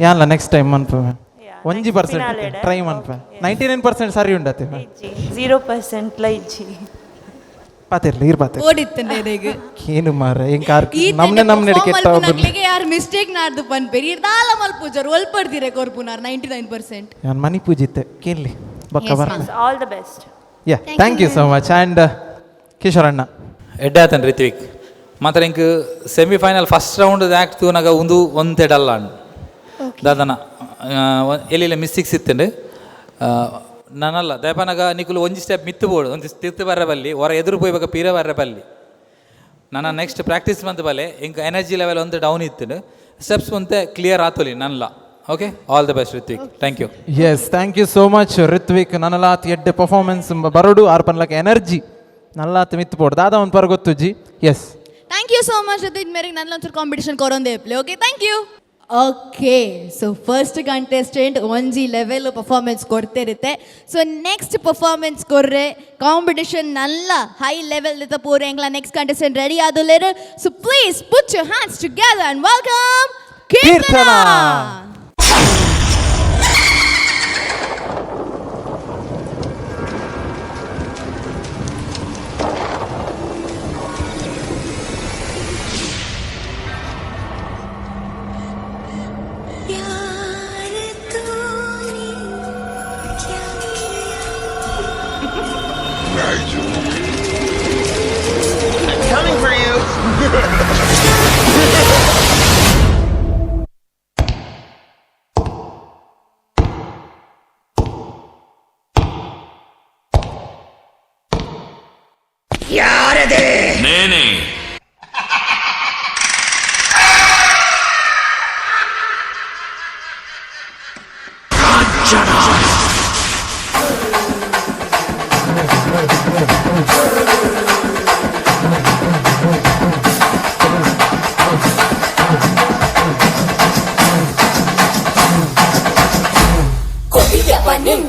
ಯಾನ್ಲ ನೆಕ್ಸ್ಟ್ ಟೈಮ್ ಮನ್ಪ 1% ಟ್ರೈ ಮನ್ಪ 99% ಸರಿ ಉಂಡತೆ 0% ಲೈಜಿ ಪಾತಿರ್ಲಿ ಇರ್ ಪಾತೆ ಓಡಿತ್ತಂಡೆ ಇದೆಗೆ ಏನು ಮಾರ ಎಂಕಾರ್ ನಮ್ನೆ ಕೆಟ್ಟ ಹೋಗ್ಲಿಕ್ಕೆ ಯಾರು ಮಿಸ್ಟೇಕ್ ನಾಡ್ದು ಬಂದ್ಬೇರಿ ದಾಲ ಮಲ್ಪೂಜರ್ ಒಲ್ಪಡ್ದಿರೆ ಕೊರ್ಪುನಾರ್ 99%. ಯಾನ್ ಮನಿ ಪೂಜಿತ್ತೆ ಕೇನ್ಲಿ ಬಕ್ಕ ಬರ all the best yeah thank you so much and Kishore ಅಣ್ಣ ಎಡ್ಡಾತನ್ ರಿತ್ವಿಕ್ ಮಾತ್ರ ಇಂಕ್ ಸೆಮಿಫೈನಲ್ ಫಸ್ಟ್ ರೌಂಡ್ ಆ್ಯಕ್ಟ್ ತೂನಾಗ ಒಂದೆಡಲ್ಲ ಅಣ್ಣ ದಾದನ ಎಲ್ಲಿಲ್ಲ ಮಿಸ್ಸಿಕ್ಸ್ ಇತ್ತಂಡು ನಾನಲ್ಲ ದಯಪನಾಗ ನಿಕುಲು ಒಂಜಿ ಸ್ಟೆಪ್ ಮಿತ್ತುಬೋಡು ಒಂದು ತಿರ್ತು ಬರ್ರೆ ಬಲ್ಲಿ ಹೊರ ಎದುರು ಪೋಯ್ಬೇಕ ಪೀರ ಬರ್ರೆ ಬಲ್ಲಿ ನಾನು ನೆಕ್ಸ್ಟ್ ಪ್ರಾಕ್ಟೀಸ್ ಬಂತು ಬಲೆ ಇಂಕ ಎನರ್ಜಿ ಲೆವೆಲ್ ಒಂದು ಡೌನ್ ಇತ್ತು ಸ್ಟೆಪ್ಸ್ ಮುಂದೆ ಕ್ಲಿಯರ್ ಆತೋಲಿ ನನ್ನಲ್ಲ okay all the best Ritvik thank you yes thank you so much Ritvik ನನ್ನಲಾತ್ ಎಡ್ಡೆ ಪರ್ಫಾರ್ಮೆನ್ಸ್ ಬರೋಡು ಆರ್ಪನ್ಲಕ ಎನರ್ಜಿ ನಲ್ಲಾತ್ ಮಿತ್ತುಬೋಡು ದಾದ ಒಂದು ಪರ ಗೊತ್ತುಜಿ yes thank you so much Ritvik ಮೇರೆಗೆ ನನ್ನ ಒಂಚೂರು ಕಾಂಪಿಟೇಷನ್ ಕೊರೊಂದೇ play okay thank you okay so first contestant ಒಂಜಿ ಲೆವೆಲ್ ಪರ್ಫಾರ್ಮೆನ್ಸ್ ಕೊಡ್ತಿರುತ್ತೆ ಸೊ ನೆಕ್ಸ್ಟ್ ಪರ್ಫಾರ್ಮೆನ್ಸ್ ಕೊರ್ರೆ ಕಾಂಪಿಟೇಷನ್ ನಲ್ಲ ಹೈ ಲೆವೆಲ್ ಇತ್ತ ಪೂರ ಎಂಗ್ಲ ನೆಕ್ಸ್ಟ್ ಕಂಟೆಸ್ಟೆಂಟ್ ರೆಡಿ ಆದಲೇರು so please put your hands together and welcome Keerthana. Coming for you. ಯಾರದೆ ನೇನೆ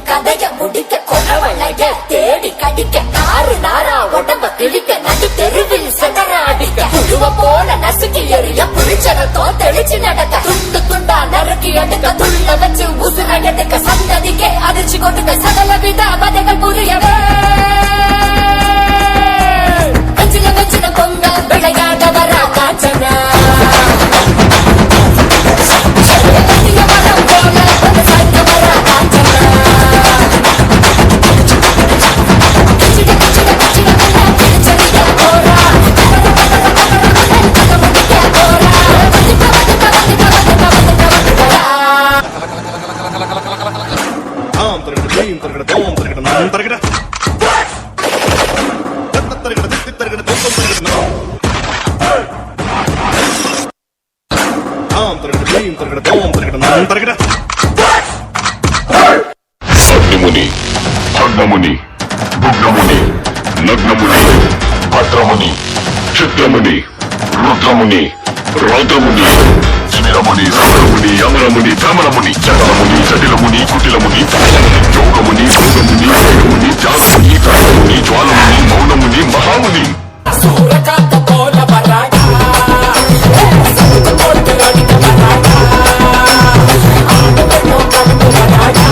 கதைய முடிக்க கொடவளைய தேடி கடிக்க நாறு நாரா உடம்ப கிழிக்க நடு தெருவில் செதற அடிக்க புழுவ போல நசுக்கி எறிய புளிச்சரத்தோ தெளிச்சு நடக்க துண்டு துண்டா நறுக்கி எடுக்க துள்ள வச்சு உசுர எடுக்க சந்ததிக்கே அதிர்ச்சி கொடுக்க சகல வித பதைகள் புரியவே வச்சில வச்சில பொங்க விளையாட வர காச்சனா సత్యముని భగ్నముని భుగ్నముని నగ్నముని భద్రముని చిత్రముని రుద్రముని రౌద్రముని చిమిరముని సౌరముని అమరముని భ్రమరముని చకలముని జటిలముని కుటిలముని యోగముని భోగముని వేగముని జాగముని కర్మముని జ్వాలముని మౌనముని మహాముని సూరకాంత పోల బరాగా సతుకు పోటు అడిక బరాగా ఆడుబెట్టో కడుపు బరాగా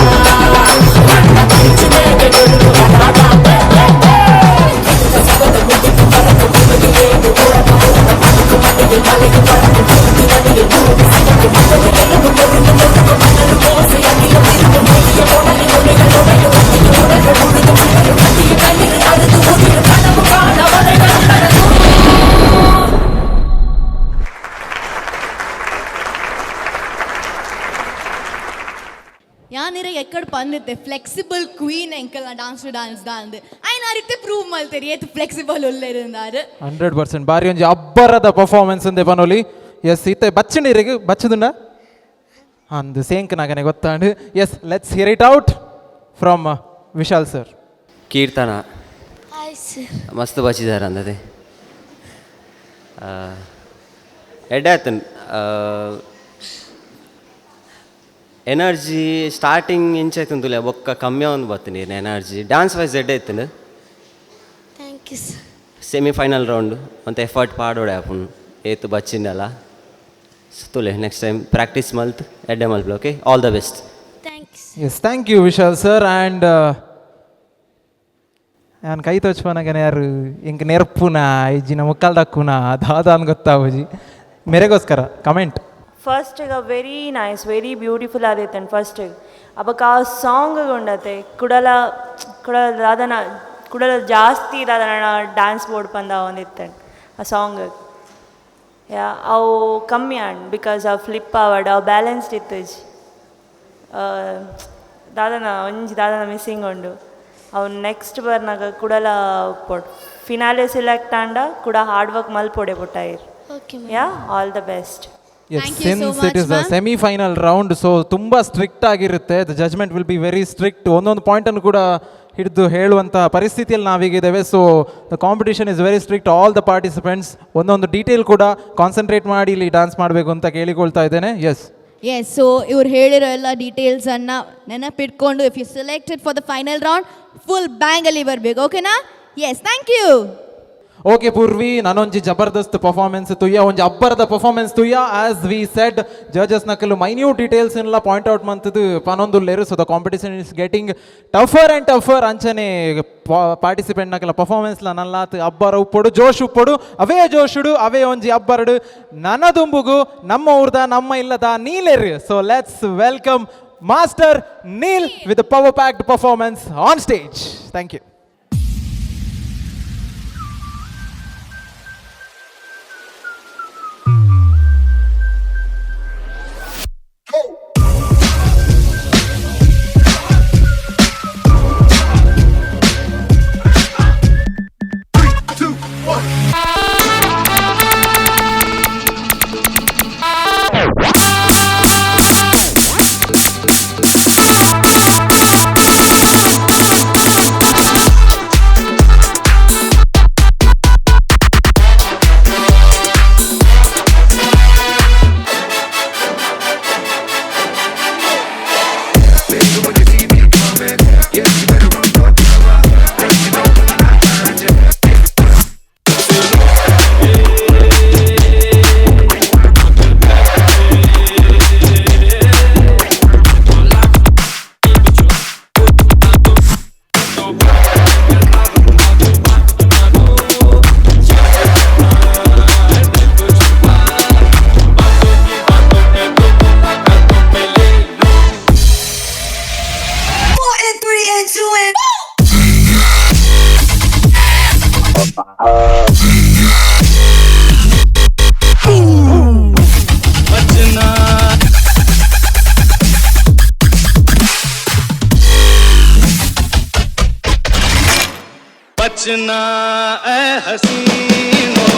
అన్న పిలిచి మేక గెలుపు బరాగా సబద ముడికి బరకు ముడికి లేదు ఊరక మనకు మడికి మలికి బరకు ముడికి నడికి ముడికి సగకు మనకు తెలుగు ముడికి ముడికి మనలు మోసి అడిలు తిరుగు ముడికి మొడలి ముడికి నొడలు ముడికి ముడలు ముడికి చివరు కడికి కలిగి అడుగు ముడికి కనము కాన వరగ కడదు ಯಾನಿರ ಎಕ್ಕಡೆ ಬಂದಿತ್ತೆ ಫ್ಲೆಕ್ಸಿಬಲ್ ಕ್ವೀನ್ ಎಂಕಲ್ ಡಾನ್ಸ್ ದಾಂದು ಐನಾರಿತ್ತೆ ಪ್ರೂವ್ ಮಲ್ತೇರಿ ಏತ್ ಫ್ಲೆಕ್ಸಿಬಲ್ ಉಲ್ಲೇರಿಂದಾರು 100% ಬಾರಿ ಒಂಜಿ ಅಬ್ಬರದ ಪರ್ಫಾರ್ಮೆನ್ಸ್ ಅಂದೆ ಬನೋಲಿ. ಎಸ್ ಇತ್ತೆ ಬಚ್ಚನಿರಿಗೆ ಬಚ್ಚದುಂಡ ಅಂದು ಸೇಂಕ್ ನಾಗನೆ ಗೊತ್ತಾಂಡು. Yes let's hear it out from Vishal sir. Keerthana ಮಸ್ತ್ ಬಚ್ಚಿದಾರ ಅಂದದೆ ಎಡ್ಡೆ ಆತನ್ ಎನರ್ಜಿ ಸ್ಟಾರ್ಟಿಂಗ್ ಇಂಚಾಯ್ತು ತುಲೆ ಬೊಕ್ಕ ಕಮ್ಮಿ ಒಂದು ಬರ್ತೀನಿ ಎನರ್ಜಿ ಡ್ಯಾನ್ಸ್ ವೈಸ್ ಎಡ್ಡೆ ಇತ್ತು. Thank you sir. Semifinal round ಮತ್ತು ಎಫರ್ಟ್ ಪಾಡೋಡೆ ಆಪುನ್ ಏತು ಬಚ್ಚಿಂಡಲ್ಲ ತುಲೆ ನೆಕ್ಸ್ಟ್ ಟೈಮ್ ಪ್ರಾಕ್ಟೀಸ್ ಮಲ್ತ್ ಎಡ್ಡೆ ಮಲ್ಪು. Okay all the best. Yes thank you Vishal sir. And ನಾನು ಕೈ ತೋಚ್ಪನಾಗನೆ ಯಾರು ಇಂಕ ನೆರ್ಪುನ ಇಜ್ಜಿನ ಮುಕ್ಕಲ್ ದಕ್ಕುನ ಅದಾದ ಅನ್ ಗೊತ್ತಾವುಜಿ ಮೇರೆಗೋಸ್ಕರ ಕಮೆಂಟ್. ಫಸ್ಟ್ ಈಗ ವೆರಿ ನೈಸ್ ವೆರಿ ಬ್ಯೂಟಿಫುಲ್ ಆದೈತೆ ಫಸ್ಟ್ ಅಬಕ್ಕ ಆ ಸಾಂಗ್ ಉಂಡತೆ ಕುಡಲ ದಾದನ ಕುಡಲ ಜಾಸ್ತಿ ದಾದನ ಡ್ಯಾನ್ಸ್ ಬೋರ್ಡ್ ಪಂದ ಒಂದಿತ್ತೆ ಆ ಸಾಂಗ್ ಯಾ ಅವು ಕಮ್ಮಿ ಆಂಡ್ ಬಿಕಾಸ್ ಅವು ಫ್ಲಿಪ್ ಆವಡ್ ಅವು ಬ್ಯಾಲೆನ್ಸ್ಡ್ ಇತ್ತು ದಾದನ ಮಿಸ್ಸಿಂಗ್ ಉಂಡು ಅವು ನೆಕ್ಸ್ಟ್ ಬರ್ನಾಗ ಕುಡಲ ಪೊಡ್ ಫಿನಾಲೆ ಸಿಲೆಕ್ಟ್ ಆಂಡ ಕೂಡ ಹಾರ್ಡ್ ವರ್ಕ್ ಮಲ್ಪೊಡೆ ಪುಟ್ಟಾಯಿರ್. Yeah all the best. Since it is the semifinal round so ತುಂಬ ಸ್ಟ್ರಿಕ್ಟ್ ಆಗಿರುತ್ತೆ. The judgement will be very strict. ಒಂದೊಂದು ಪಾಯಿಂಟನ್ನು ಕೂಡ ಹಿಡಿದು ಹೇಳುವಂಥ ಪರಿಸ್ಥಿತಿಯಲ್ಲಿ ನಾವೀಗಿದ್ದೇವೆ. So the competition is very strict. All the participants ಒಂದೊಂದು ಡೀಟೇಲ್ ಕೂಡ ಕಾನ್ಸಂಟ್ರೇಟ್ ಮಾಡಿ ಇಲ್ಲಿ ಡ್ಯಾನ್ಸ್ ಮಾಡಬೇಕು ಅಂತ ಕೇಳಿಕೊಳ್ತಾ ಇದ್ದೇನೆ. ಎಸ್ ಸೊ ಇವ್ರು ಹೇಳಿರೋ ಎಲ್ಲ ಡೀಟೇಲ್ಸನ್ನು ನೆನಪಿಟ್ಕೊಂಡು if you selected for the final round full ಬ್ಯಾಂಗಲ್ಲಿ ಬರಬೇಕು. ಓಕೆನಾ? Yes thank you. Okay Poorvi ನಾನೊಂಜಿ ಜಬರ್ದಸ್ತ್ ಪರ್ಫಾರ್ಮೆನ್ಸ್ ತುಯ್ಯ ಒಂಜಿ ಅಬ್ಬರದ ಪರ್ಫಾರ್ಮೆನ್ಸ್ ತುಯ್ಯ. ಆಸ್ ವಿ ಸೆಡ್ ಜಡ್ಜಸ್ ನಕಲು ಮೈನ್ಯೂಟ್ ಡೀಟೇಲ್ಸ್ ಎಲ್ಲ ಪಾಯಿಂಟ್ ಔಟ್ ಮಂತದ್ದು ಪನೊಂದುಲ್ಲೇರು. So the competition is getting tougher and tougher. ಅಂಚನೆ ಪಾರ್ಟಿಸಿಪೆಂಟ್ ನಕಲ ಪರ್ಫಾರ್ಮೆನ್ಸ್ಲ ನಲ್ಲಾತ್ ಅಬ್ಬರ ಉಪ್ಪೊಡು ಜೋಶ್ ಉಪ್ಪೊಡು ಅವೇ ಜೋಶುಡು ಅವೇ ಒಂಜಿ ಅಬ್ಬರಡು ನನ್ನದುಂಬುಗು ನಮ್ಮ ಊರ್ದ ನಮ್ಮ ಇಲ್ಲದ ನೀಲೆರು. So let's welcome master Neel with power packed performance on stage. Thank you. Bachna Ae Haseeno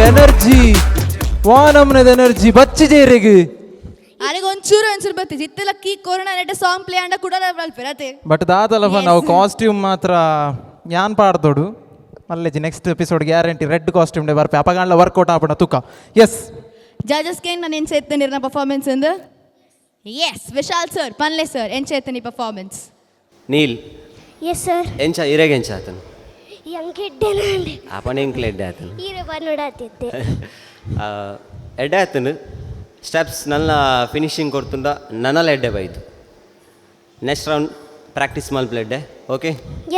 energy ವಾನಮ್ನದ energy ಬಚ್ಚಿಜೇರಿಗೆ ಆನೆಗೆ ಒಂಚೂರು ಬರ್ತಿತ್ತು ಇತ್ತೆಲ್ಲ ಕೀ ಕೊರೋನಾ ನೆಟ್ಟ ಸಾಂಗ್ ಪ್ಲೇ ಅಂಡ ಕೂಡ ಬಲ್ಪೆ ಬಟ್ ದಾದಲ್ಲಪ್ಪ ನಾವು ಕಾಸ್ಟ್ಯೂಮ್ ಮಾತ್ರ ಯಾನ್ ಪಾಡ್ದೋಡು ಮಲ್ಲೆಜಿ next episode guarantee red costume day ಬರ್ಪೆ ಅಪಗಾಂಡ್ಲ ವರ್ಕೌಟ್ ಆಪಣ ತುಕ ಎಸ್ ಜಜಸ್ಗೆ ನಾನು ಏನು ಸೇರ್ತೇನೆ ಪರ್ಫಾರ್ಮೆನ್ಸ್ ಅಂದು ಎಸ್ ವಿಶಾಲ್ ಸರ್ ಪನ್ಲೆ ಸರ್ ಏನು ಸೇರ್ತೇನೆ ಪರ್ಫಾರ್ಮೆನ್ಸ್ ನೀಲ್ ಎಸ್ ಸರ್ ಎಂಚ ಇರೆಗೆ ಎಂಚ ಆತನು ಎಂಗೆಡ್ಡೆನಾಂಡೆ ಅಪಣ ಎಂಕ್ಲೆ ಎಡ್ಡೆ ಆತನು ಈರೆ ಬರ್ನೋಡಾತಿದ್ದೆ ಎಡ್ಡೆ ಆತನು ಸ್ಟೆಪ್ಸ್ ನನ್ನ ಫಿನಿಶಿಂಗ್ ಕೊಡ್ತುಂಡ ನನ್ನಲ್ಲ ಎಡ್ಡೆ ಬೈದು ನೆಕ್ಸ್ಟ್ ರೌಂಡ್ ಪ್ರಾಕ್ಟೀಸ್ ಮಲ್ಪಲೆಡ್ಡೆ okay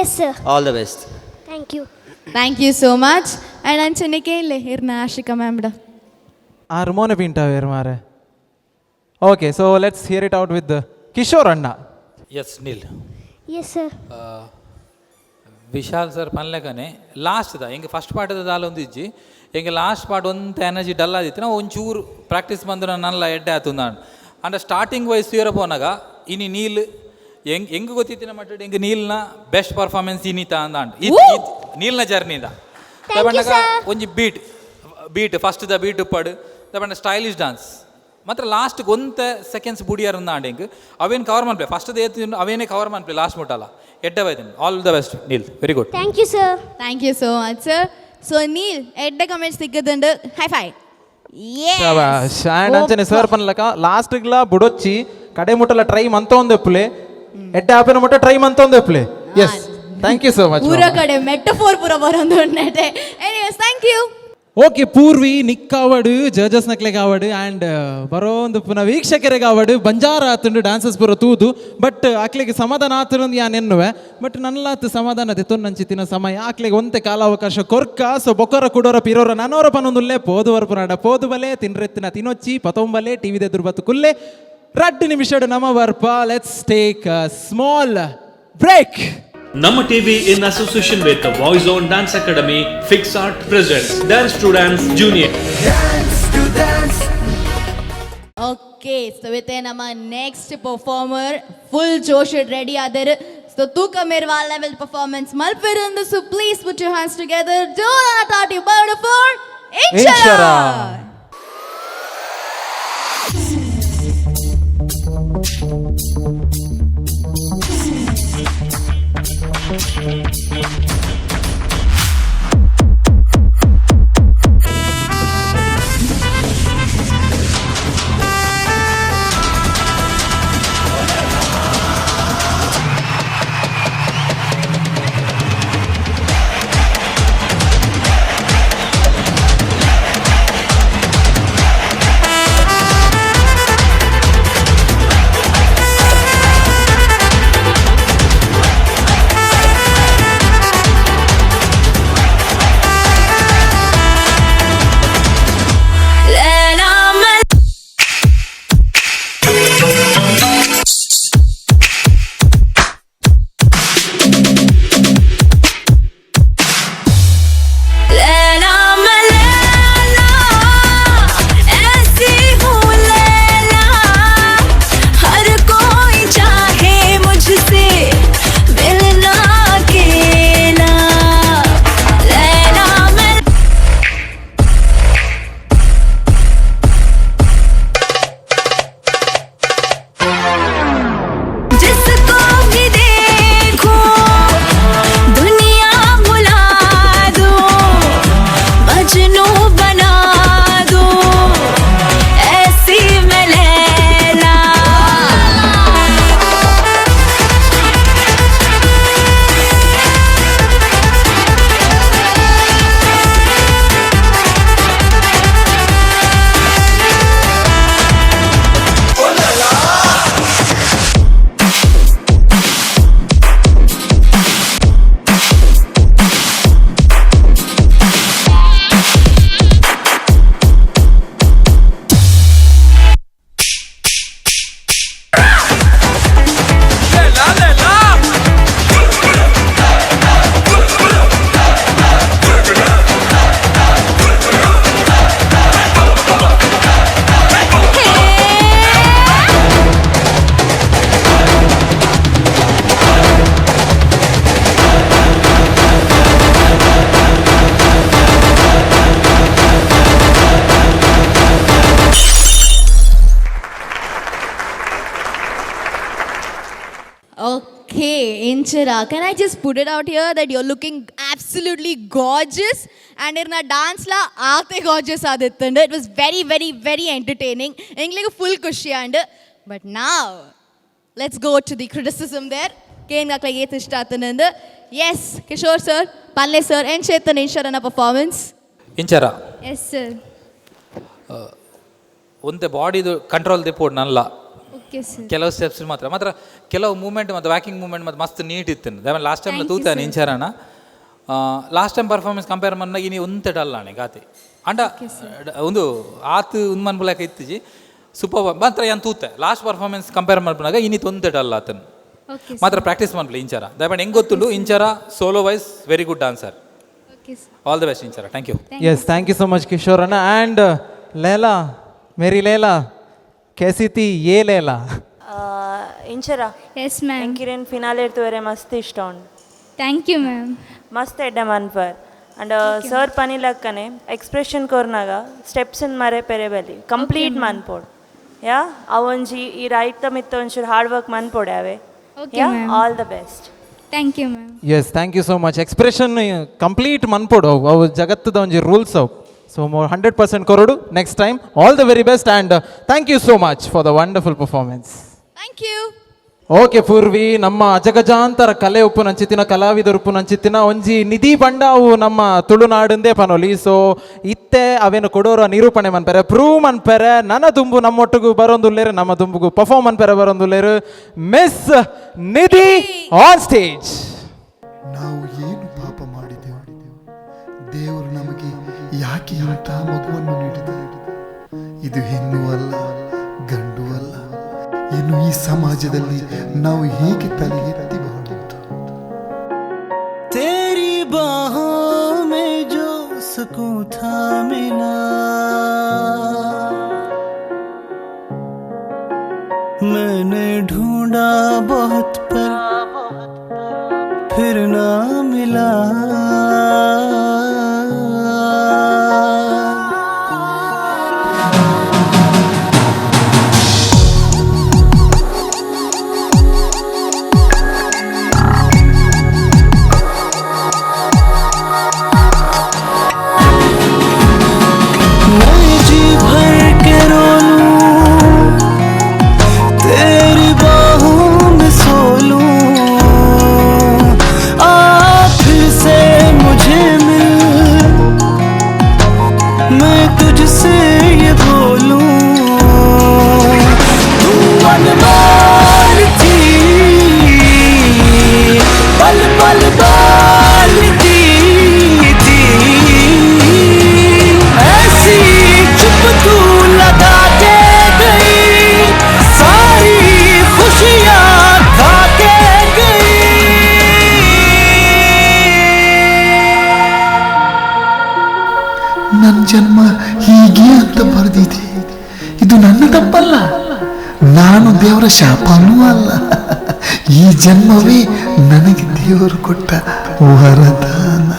yes sir all the best thank you so much and ಅಂಚನೆಗೆ ಇಲ್ಲೇ ಇರ್ನ ಆಶಿಕಾ ಮ್ಯಾಮ್ಡ ಹಾರ್ಮೋನ ಪಿಂಟಾವೇರು ಮಾರೆ okay so let's hear it out with Kishore ಅಣ್ಣ yes Neel yes sir Vishal sir ಪನ್ಲೆಕನೆ ಲಾಸ್ಟ್ದ ಹೆಂಗೆ ಫಸ್ಟ್ ಪಾರ್ಟದ ದಾಲ ಒಂದು ಇಜ್ಜಿ ಹೆಂಗೆ ಲಾಸ್ಟ್ ಪಾರ್ಟ್ ಒಂದು ಎನರ್ಜಿ ಡಲ್ ಆದಿತ್ತು ನಾವು ಒಂಚೂರು ಪ್ರಾಕ್ಟೀಸ್ ಬಂದು ನನ್ನೆಲ್ಲ ಎಡ್ಡೆ ಆತು ನಾನು ಅಂಡ ಸ್ಟಾರ್ಟಿಂಗ್ ವಯಸ್ಸು ತೀರ ಪೋನಾಗ ಇನಿ ನೀಲ್ ಹೆಂಗೆ ಗೊತ್ತಿತ್ತಿನ ಮಟ್ಟ ಹೆಂಗೆ ನೀಲ್ನ ಬೆಸ್ಟ್ ಪರ್ಫಾರ್ಮೆನ್ಸ್ ಇನ್ನಿತ ಅಂದಾಂಡ್ ನೀಲ್ನ ಜರ್ನಿದ ತಗೊಂಡಾಗ ಒಂಜಿ ಬೀಟ್ ಫಸ್ಟ್ ದ ಬೀಟ್ ಉಪ್ಪಡು ತಗೊಂಡ ಸ್ಟೈಲಿಶ್ ಡಾನ್ಸ್ ಮಾತ್ರ ಲಾಸ್ಟ್ ಒಂತ ಸೆಕೆಂಡ್ಸ್ ಬುಡಿಯಾರ ಅಂದಾಂಡ್ ಹೆಂಗೆ ಅವೇನು ಕವರ್ ಮಾಡ್ಪ್ಲೆ ಫಸ್ಟ್ ಏತು ಅವೇನೇ ಕವರ್ ಮಾಡ್ಪ್ಲೆ ಲಾಸ್ಟ್ ಮುಟ್ಟಲ್ಲ ಎಡ್ಡೆ ಬೈತೀನಿ all the best Neel very good thank you sir thank you so much sir so Neel ಎಡ್ಡೆ ಕಮೆಂಟ್ಸ್ ಸಿಕ್ಕದಂಡು ಹೈ ಫೈ ಶಬಾಷ್ ಆ್ಯಂಡ್ ಅಂಚನೆ ಸರ್ ಪನ್ಲಕ ಲಾಸ್ಟ್ಗ್ಲ ಬುಡೊಚ್ಚಿ ಕಡೆ ಮುಟ್ಟಲ ಟ್ರೈ ಮಂತ ಒಂದು ಎಪ್ಪುಲೆ ಎಡ್ಡೆ ಆಪಿನ ಮುಟ್ಟ ಟ್ರೈ ಮಂತ ಒಂದು ಎಪ್ಪುಲೆ yes thank you so much ಪೂರ ಕಡೆ ಮೆಟಫೋರ್ ಪೂರ ಬರೋದು ನೆಟೆ anyways thank you okay Purvi ನಿಕ್ಕಾವಡು ಜಜಸ್ ನಕ್ಲೆ ಕಾವಡು ಆ್ಯಂಡ್ ಬರೋ ಒಂದು ಪುನಃ ವೀಕ್ಷಕರೇ ಕಾವಡು ಬಂಜಾರ ಆತುಂಡು ಡ್ಯಾನ್ಸಸ್ ಪೂರ ತೂದು ಬಟ್ ಆಕ್ಲೆಗೆ ಸಮಾಧಾನ ಆತುಂದು ಯಾನ್ ಎನ್ನುವೆ ಬಟ್ ನನ್ನಲಾತು ಸಮಾಧಾನ ತೆತ್ತೊನ್ನಂಚಿತ್ತಿನ ಸಮಯ ಆಕ್ಲೆಗೆ ಒಂತೆ ಕಾಲಾವಕಾಶ ಕೊರ್ಕ ಸೊ ಬೊಕ್ಕರ ಕುಡೋರ ಪಿರೋರ ನಾನೋರ ಪನ್ನೊಂದುಲ್ಲೆ ಪೋದು ವರ್ಪುನಾಡ ಪೋದು ಬಲೆ ತಿನ್ರೆತ್ತಿನ ತಿನ್ನೊಚ್ಚಿ ಪತೊಂಬಲೆ ಟಿವಿದೆ ದುರ್ಬತ್ತು ಕುಲ್ಲೆ 2 ನಿಮಿಷಡು ನಮ್ಮ ವರ್ಪ let's take a small break Nama TV in association with the Voice on Dance Academy, Fix Art presents Dance to Dance Junior. Okay, so with nama next performer, full Josh ready adar. So Tuka Mirwa level performance malpirundu. So please put your hands together. Do not party bird for Inchara. Inchara, can I just put it out here that you're looking absolutely gorgeous and in a dance la aate gorgeous adithundu. It was very very very entertaining. English full kushi and but now let's go to the criticism there. Ken gakla yet ishtatananda. Yes, Kishore sir, Palle sir and Chetan Inchara performance. Inchara. Yes sir. ಒಂದೇ ಬಾಡಿದು control ದಿಪ್ಪೋಡು ನಲ್ಲ Okay sir. ಕೆಲವು steps ಮಾತ್ರ ಕೆಲವು moment ಮತ್ತು walking moment ಮತ್ತು ಮಸ್ತ್ neat ಇತ್ತು ದೇವನ್ last time ತೂತಾನೆ ಇಂಚಾರಣ ಲಾಸ್ಟ್ ಟೈಮ್ ಪರ್ಫಾರ್ಮೆನ್ಸ್ ಕಂಪೇರ್ ಮನ್ನ ಇನಿ ಒಂತೆಡಲ್ಲ ಅಣ್ಣ ಗಾತೆ ಅಂಡ ಒಂದು ಆತು ಉನ್ಮನ್ ಬುಲಾಕ ಇತ್ತಿಜಿ ಸೂಪರ್ ಮಾತ್ರ ಏನು ತೂತೆ ಲಾಸ್ಟ್ ಪರ್ಫಾರ್ಮೆನ್ಸ್ ಕಂಪೇರ್ ಮಾಡ್ಬಿನಾಗ ಇನಿ ತೊಂತೆಡಲ್ಲ ಆತನು ಮಾತ್ರ ಪ್ರಾಕ್ಟೀಸ್ ಮಾಡ್ಲಿ ಇಂಚಾರ ದಯಮಾಡಿ ಹೆಂಗೆ ಗೊತ್ತುಂಡು Inchara solo wise very good dancer. All the best Inchara. Thank you. Yes thank you so much Kishore ಅಣ್ಣ. ಆ್ಯಂಡ್ ಲೈಲಾ, ಮೇರಿ ಲೈಲಾ कैसी थी ये लैला? ಇಂಚರಾ. Yes ma'am. ಎಂಕಿರೇನು ಫಿನಾಲೆ ಇರ್ತುವರೆ ಮಸ್ತ್ ಇಷ್ಟ ಉಂಡು. Thank you ma'am. ಮಸ್ತ್ ಎಡ್ಡೆ ಮನ್ಪರ್ ಅಂಡ್ ಸರ್ ಪನಿಲಕ್ಕನೆ ಎಕ್ಸ್ಪ್ರೆಷನ್ ಕೊರ್ನಾಗ ಸ್ಟೆಪ್ಸ್ ಮಾರೆ ಪೆರೆ ಬಲಿ ಕಂಪ್ಲೀಟ್ ಮನ್ಪೋಡು ಯಾ ಅವೊಂಜಿ ಈ ರೈತ ಮಿತ್ತ ಒಂಚೂರು ಹಾರ್ಡ್ ವರ್ಕ್ ಮನ್ಪೋಡೆ ಅವೆ. All the best. Thank you ma'am. Yes thank you so much. Expression complete ಮನ್ಪೋಡು ಅವು ಜಗತ್ತದ ಒಂಜಿ ರೂಲ್ಸ್ ಅವು. So more 100% korodu next time. All the very best and thank you so much for the wonderful performance. Thank you. Okay Poorvi, ನಮ್ಮ ಅಜಗಜಾಂತರ ಕಲೆ ಉಪ್ಪು ನಂಚಿತ್ತಿನ ಕಲಾವಿದರು ಉಪ್ಪು ನಂಚಿತ್ತಿನ ಒಂಜಿ ನಿಧಿ ಬಂಡಾವು ನಮ್ಮ ತುಳುನಾಡಿಂದೇ ಪನೋಲಿ. ಸೊ ಇತ್ತೆ ಅವೇನು ಕೊಡೋರು ನಿರೂಪಣೆ ಮನ್ಪೆರೆ ಪ್ರೂವ್ ಮನ್ಪೆರೆ ನನ್ನ ದುಂಬು ನಮ್ಮೊಟ್ಟಿಗೂ ಬರೋಂದುಲ್ಲೇರು, ನಮ್ಮ ದುಂಬುಗೂ ಪರ್ಫಾರ್ಮ್ ಮನ್ಪೆರೆ ಬರೋಂದುಲ್ಲೇರು. Miss Nidhi on stage. ನಾವು ಏನು ಪಾಪ ಮಾಡಿದೆವು, ದೇವರು ನಮಗೆ ಯಾಕೆ ಇಂಥ ಮಗುವನ್ನು ನೀಡಿದ? ಇದು ಹೆಣ್ಣು ಅಲ್ಲ, ಗಂಡು ಅಲ್ಲ. ಇನ್ನು ಈ ಸಮಾಜದಲ್ಲಿ ನಾವು ಹೇಗೆ ತಲೆ ಎತ್ತಿ ಬಾಳುವುದು? तेरी बाहों में जो सुकून था मिला, मैंने ढूंढा बहुत पर फिर ना मिला. ನನ್ನ ಜನ್ಮ ಹೀಗೆ ಅಂತ ಬರೆದಿದೆ. ಇದು ನನ್ನ ತಪ್ಪಲ್ಲ, ನಾನು ದೇವರ ಶಾಪನೂ ಅಲ್ಲ. ಈ ಜನ್ಮವೇ ನನಗೆ ದೇವರು ಕೊಟ್ಟ ವರದಾನ.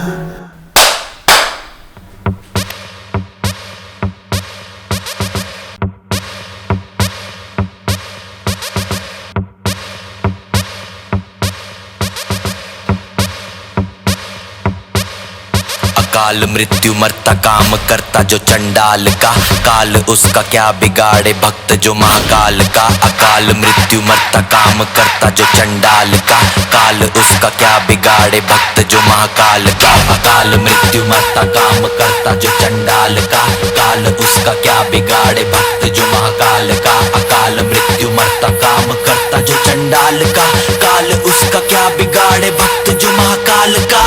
काल मृत्यु मरता काम करता जो चंडाल का, काल उसका क्या बिगाड़े भक्त जो महाकाल का. अकाल मृत्यु मरता काम करता जो चंडाल का, काल उसका क्या बिगाड़े भक्त जो महाकाल का. अकाल मृत्यु मरता काम करता जो चंडाल का, काल उसका क्या बिगाड़े भक्त जो महाकाल का. अकाल मृत्यु मरता काम करता जो चंडाल का, काल उसका क्या बिगाड़े भक्त जो महाकाल का.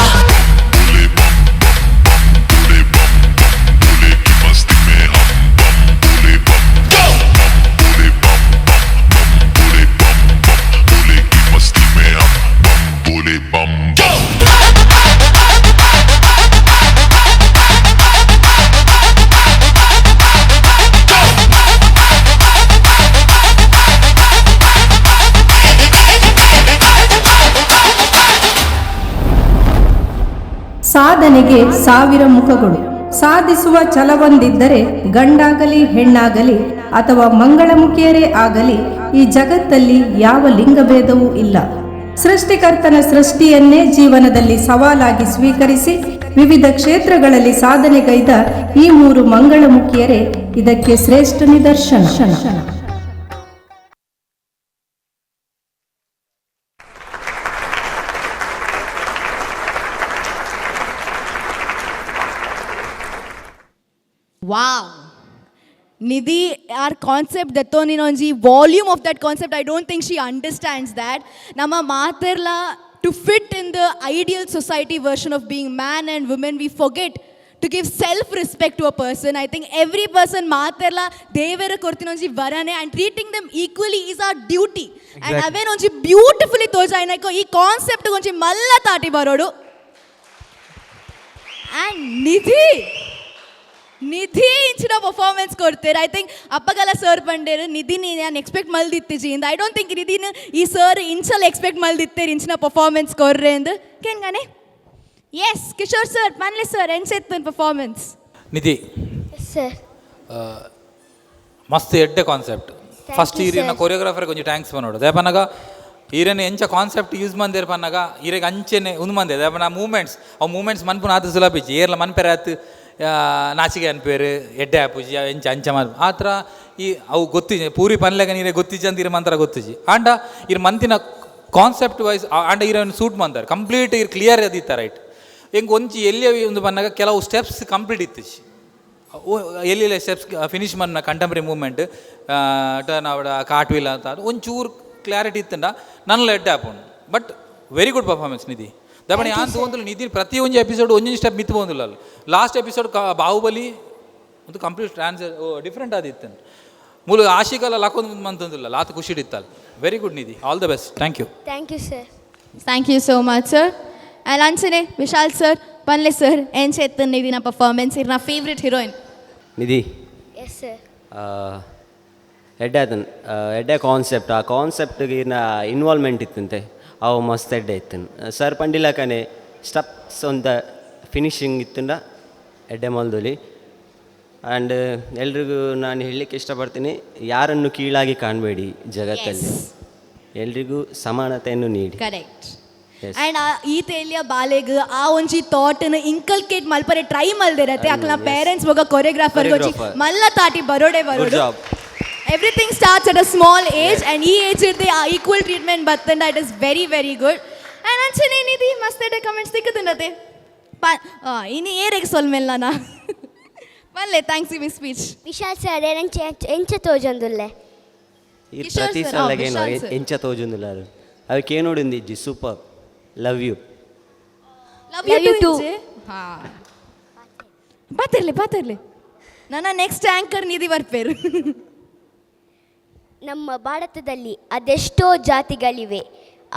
ಸಾಧನೆಗೆ ಸಾವಿರ ಮುಖಗಳು. ಸಾಧಿಸುವ ಛಲವೊಂದಿದ್ದರೆ ಗಂಡಾಗಲಿ ಹೆಣ್ಣಾಗಲಿ ಅಥವಾ ಮಂಗಳಮುಖಿಯರೇ ಆಗಲಿ ಈ ಜಗತ್ತಲ್ಲಿ ಯಾವ ಲಿಂಗಭೇದವೂ ಇಲ್ಲ. ಸೃಷ್ಟಿಕರ್ತನ ಸೃಷ್ಟಿಯನ್ನೇ ಜೀವನದಲ್ಲಿ ಸವಾಲಾಗಿ ಸ್ವೀಕರಿಸಿ ವಿವಿಧ ಕ್ಷೇತ್ರಗಳಲ್ಲಿ ಸಾಧನೆಗೈದ ಈ 3 ಮಂಗಳಮುಖಿಯರೇ ಇದಕ್ಕೆ ಶ್ರೇಷ್ಠ ನಿದರ್ಶನ. Wow. Nidhi, our concept dattoninonji volume of that concept, I don't think she understands that. Nama materla to fit in the ideal society version of being man and woman, we forget to give self-respect to a person. I think every person materla devara kortinonji varane and treating them equally is our duty. Exactly. And avenonji beautifully tojainako ee concept gonji malla taati barodu. And ನಿಧಿ ಇಂಚಿನ performance ಕೊಡ್ತಾರೆ. I think ಅಪ್ಪಗಲ sir ಪಂಡೇರು ನಿಧಿನಿ ನಾನು expect ಮಲ್ದಿತ್ತಿ ಇಂದ I don't think ನಿಧಿನ ಈ sir ಇಂಚಲ್ expect ಮಲ್ದಿತ್ತೇರು ಇಂಚಿನ performance ಕೊರ್ರೆ ಎಂದು ಕೇನ್ಗಾನೆ. ಎಸ್ ಕಿಶೋರ್ ಸರ್ ಪನ್ಲೆ ಸರ್ ಎಂಚೆತ್ತನ್ ಪರ್ಫಾರ್ಮೆನ್ಸ್ ನಿಧಿ ಸರ್ ಮಸ್ತ್ ಎಡ್ಡೆ ಕಾನ್ಸೆಪ್ಟ್. ಫಸ್ಟ್ ಈರಿನ ಕೊರಿಯೋಗ್ರಾಫರ್ ಕೊಂಚ ಟ್ಯಾಂಕ್ಸ್ ಪನ್ನೋಡು ದೇಪನಗ ಈರನ್ನು ಎಂಚ ಕಾನ್ಸೆಪ್ಟ್ ಯೂಸ್ ಮಂದಿರು ಪನ್ನಗ ಈರೆಗ ಅಂಚೆನೆ ಒಂದು ಮಂದಿ ದೇಪನ ಮೂಮೆಂಟ್ಸ್ ಮನ್ಪುನ ಆತ ಸುಲಭಿಚ್ಚಿ ಏರ್ಲ ಮನ್ಪೆರ ಆತು ನಾಚಿಕೆ ಅನ್ಪೇರು ಎಡ್ಡೆ ಆಪುಜಿ ಎಂಚ ಅಂಚ ಮನ್ ಆ ಥರ ಈ ಅವು ಗೊತ್ತಿಜಿ ಪೂರಿ ಪನ್ಲೆಗ ನೀರೇ ಗೊತ್ತಿಜಿ ಅಂತ ಇರ ಮಂತ್ರ ಗೊತ್ತಿಜಿ ಆಂಡ ಇರ್ ಮಂತಿನ ಕಾನ್ಸೆಪ್ಟ್ ವೈಸ್ ಆಂಡ ಇರನ್ನು ಸೂಟ್ ಮಂತಾರೆ ಕಂಪ್ಲೀಟ್ ಇರ್ ಕ್ಲಿಯರ್ ಅದಿತ್ತ ರೈಟ್ ಹೆಂಗೆ ಒಂಚಿ ಎಲ್ಲಿ ಒಂದು ಬಂದಾಗ ಕೆಲವು ಸ್ಟೆಪ್ಸ್ ಕಂಪ್ಲೀಟ್ ಇತ್ತಿಜಿ ಎಲ್ಲಿ ಸ್ಟೆಪ್ಸ್ ಫಿನಿಶ್ ಮನ್ನ ಕಂಟೆಂಪ್ರರಿ ಮೂವ್ಮೆಂಟ್ ಟರ್ನ್ ಅವಡ ಕಾಟ್ವಿಲ್ಲ ಅಂತ ಅದು ಒಂಚೂರು ಕ್ಲಾರಿಟಿ ಇತ್ತಂಡ ನನ್ನ ಎಡ್ಡೆ ಆಪುಂಡು but very good performance Nidhi ದಪಣಿ ಆನ್ ತೊಗೊಂಡು ನಿಧಿ ಪ್ರತಿ ಒಂದು ಎಪಿಸೋಡ್ ಒಂದೊಂದು ಸ್ಟೆಪ್ ಮಿತ್ತು ಬಂದಿಲ್ಲ ಅಲ್ಲಿ ಲಾಸ್ಟ್ ಎಪಿಸೋಡ್ ಬಾಹುಬಲಿ ಒಂದು ಕಂಪ್ಲೀಟ್ ಟ್ರಾನ್ಸ್ ಡಿಫ್ರೆಂಟ್ ಆದಿತ್ತು ಮೂಲ ಆಶಿಕಲ್ಲ ಲಾಕೊಂದು ಮಂತಂದಿಲ್ಲ ಲಾತ್ ಖುಷಿ ಇತ್ತಲ್ಲ very good Nidhi all the best thank you sir thank you so much sir and ಅಂಚನೆ ವಿಶಾಲ್ ಸರ್ ಪನ್ಲೆ ಸರ್ ಎಂಚೆತ್ತನ್ ನಿಧಿನ ಪರ್ಫಾರ್ಮೆನ್ಸ್ ಇರ್ ನಾ favourite heroine Nidhi yes sir ಎಡ್ಡೆ ಕಾನ್ಸೆಪ್ಟ್ ಆ ಕಾನ್ಸೆಪ್ಟ್ಗೆ ಇನ್ವಾಲ್ವ್ಮೆಂಟ್ ಇತ್ತಂತೆ ಅವು ಮಸ್ತ್ ಎಡ್ಡೆ ಇತ್ತು ಸರ್ ಪಂಡಿಲಕನೆ ಸ್ಟೆಪ್ಸ್ ಒಂದು ಫಿನಿಶಿಂಗ್ ಇತ್ತಂಡ ಎಡ್ಡೆ ಮಲ್ದೊಲಿ ಆ್ಯಂಡ್ ಎಲ್ರಿಗೂ ನಾನು ಹೇಳಲಿಕ್ಕೆ ಇಷ್ಟಪಡ್ತೀನಿ ಯಾರನ್ನು ಕೀಳಾಗಿ ಕಾಣಬೇಡಿ ಜಗತ್ತಲ್ಲಿ ಎಲ್ರಿಗೂ ಸಮಾನತೆಯನ್ನು ನೀಡಿ ಕರೆಕ್ಟ್ ಆ್ಯಂಡ್ ಈ ತೇಲಿಯ ಬಾಲೆಗ್ ಆ ಒಂಜಿ ಥಾಟ್ನ ಇಂಕಲ್ಕೇಟ್ ಮಲ್ಪರೆ ಟ್ರೈ ಮಲ್ದಿರತ್ತೆ ಅಕ್ಲ ಪೇರೆಂಟ್ಸ್ ಹೋಗೋ ಕೊರಿಯೋಗ್ರಾಫರ್ ಗೊಚ್ಚಿ ಮಲ್ಲ ತಾಟಿ ಬರೋಡೆ ಬರೋಡು everything starts at a small age and ee age irde equal treatment battanda it is very very good and anchene nidhi mast ede comments tikkudundate ini erege solmella na valle thanks for speech Vishal sir ಎಂಚ ತೋಜೊಂದುಲ್ಲೆ ಈ ಪ್ರತಿ ಸಲಗೇನು ಎಂಚ ತೋಜೊಂದುಲ್ಲ ಅದಕ್ಕೆ ಏನು ನೋಡಿಂದಿ super love you to ಹಾ ಪಾತಿರ್ಲಿ ನನ್ನ next anchor ನಿಧಿ ಬರ್ಪೇರು. ನಮ್ಮ ಭಾರತದಲ್ಲಿ ಅದೆಷ್ಟೋ ಜಾತಿಗಳಿವೆ,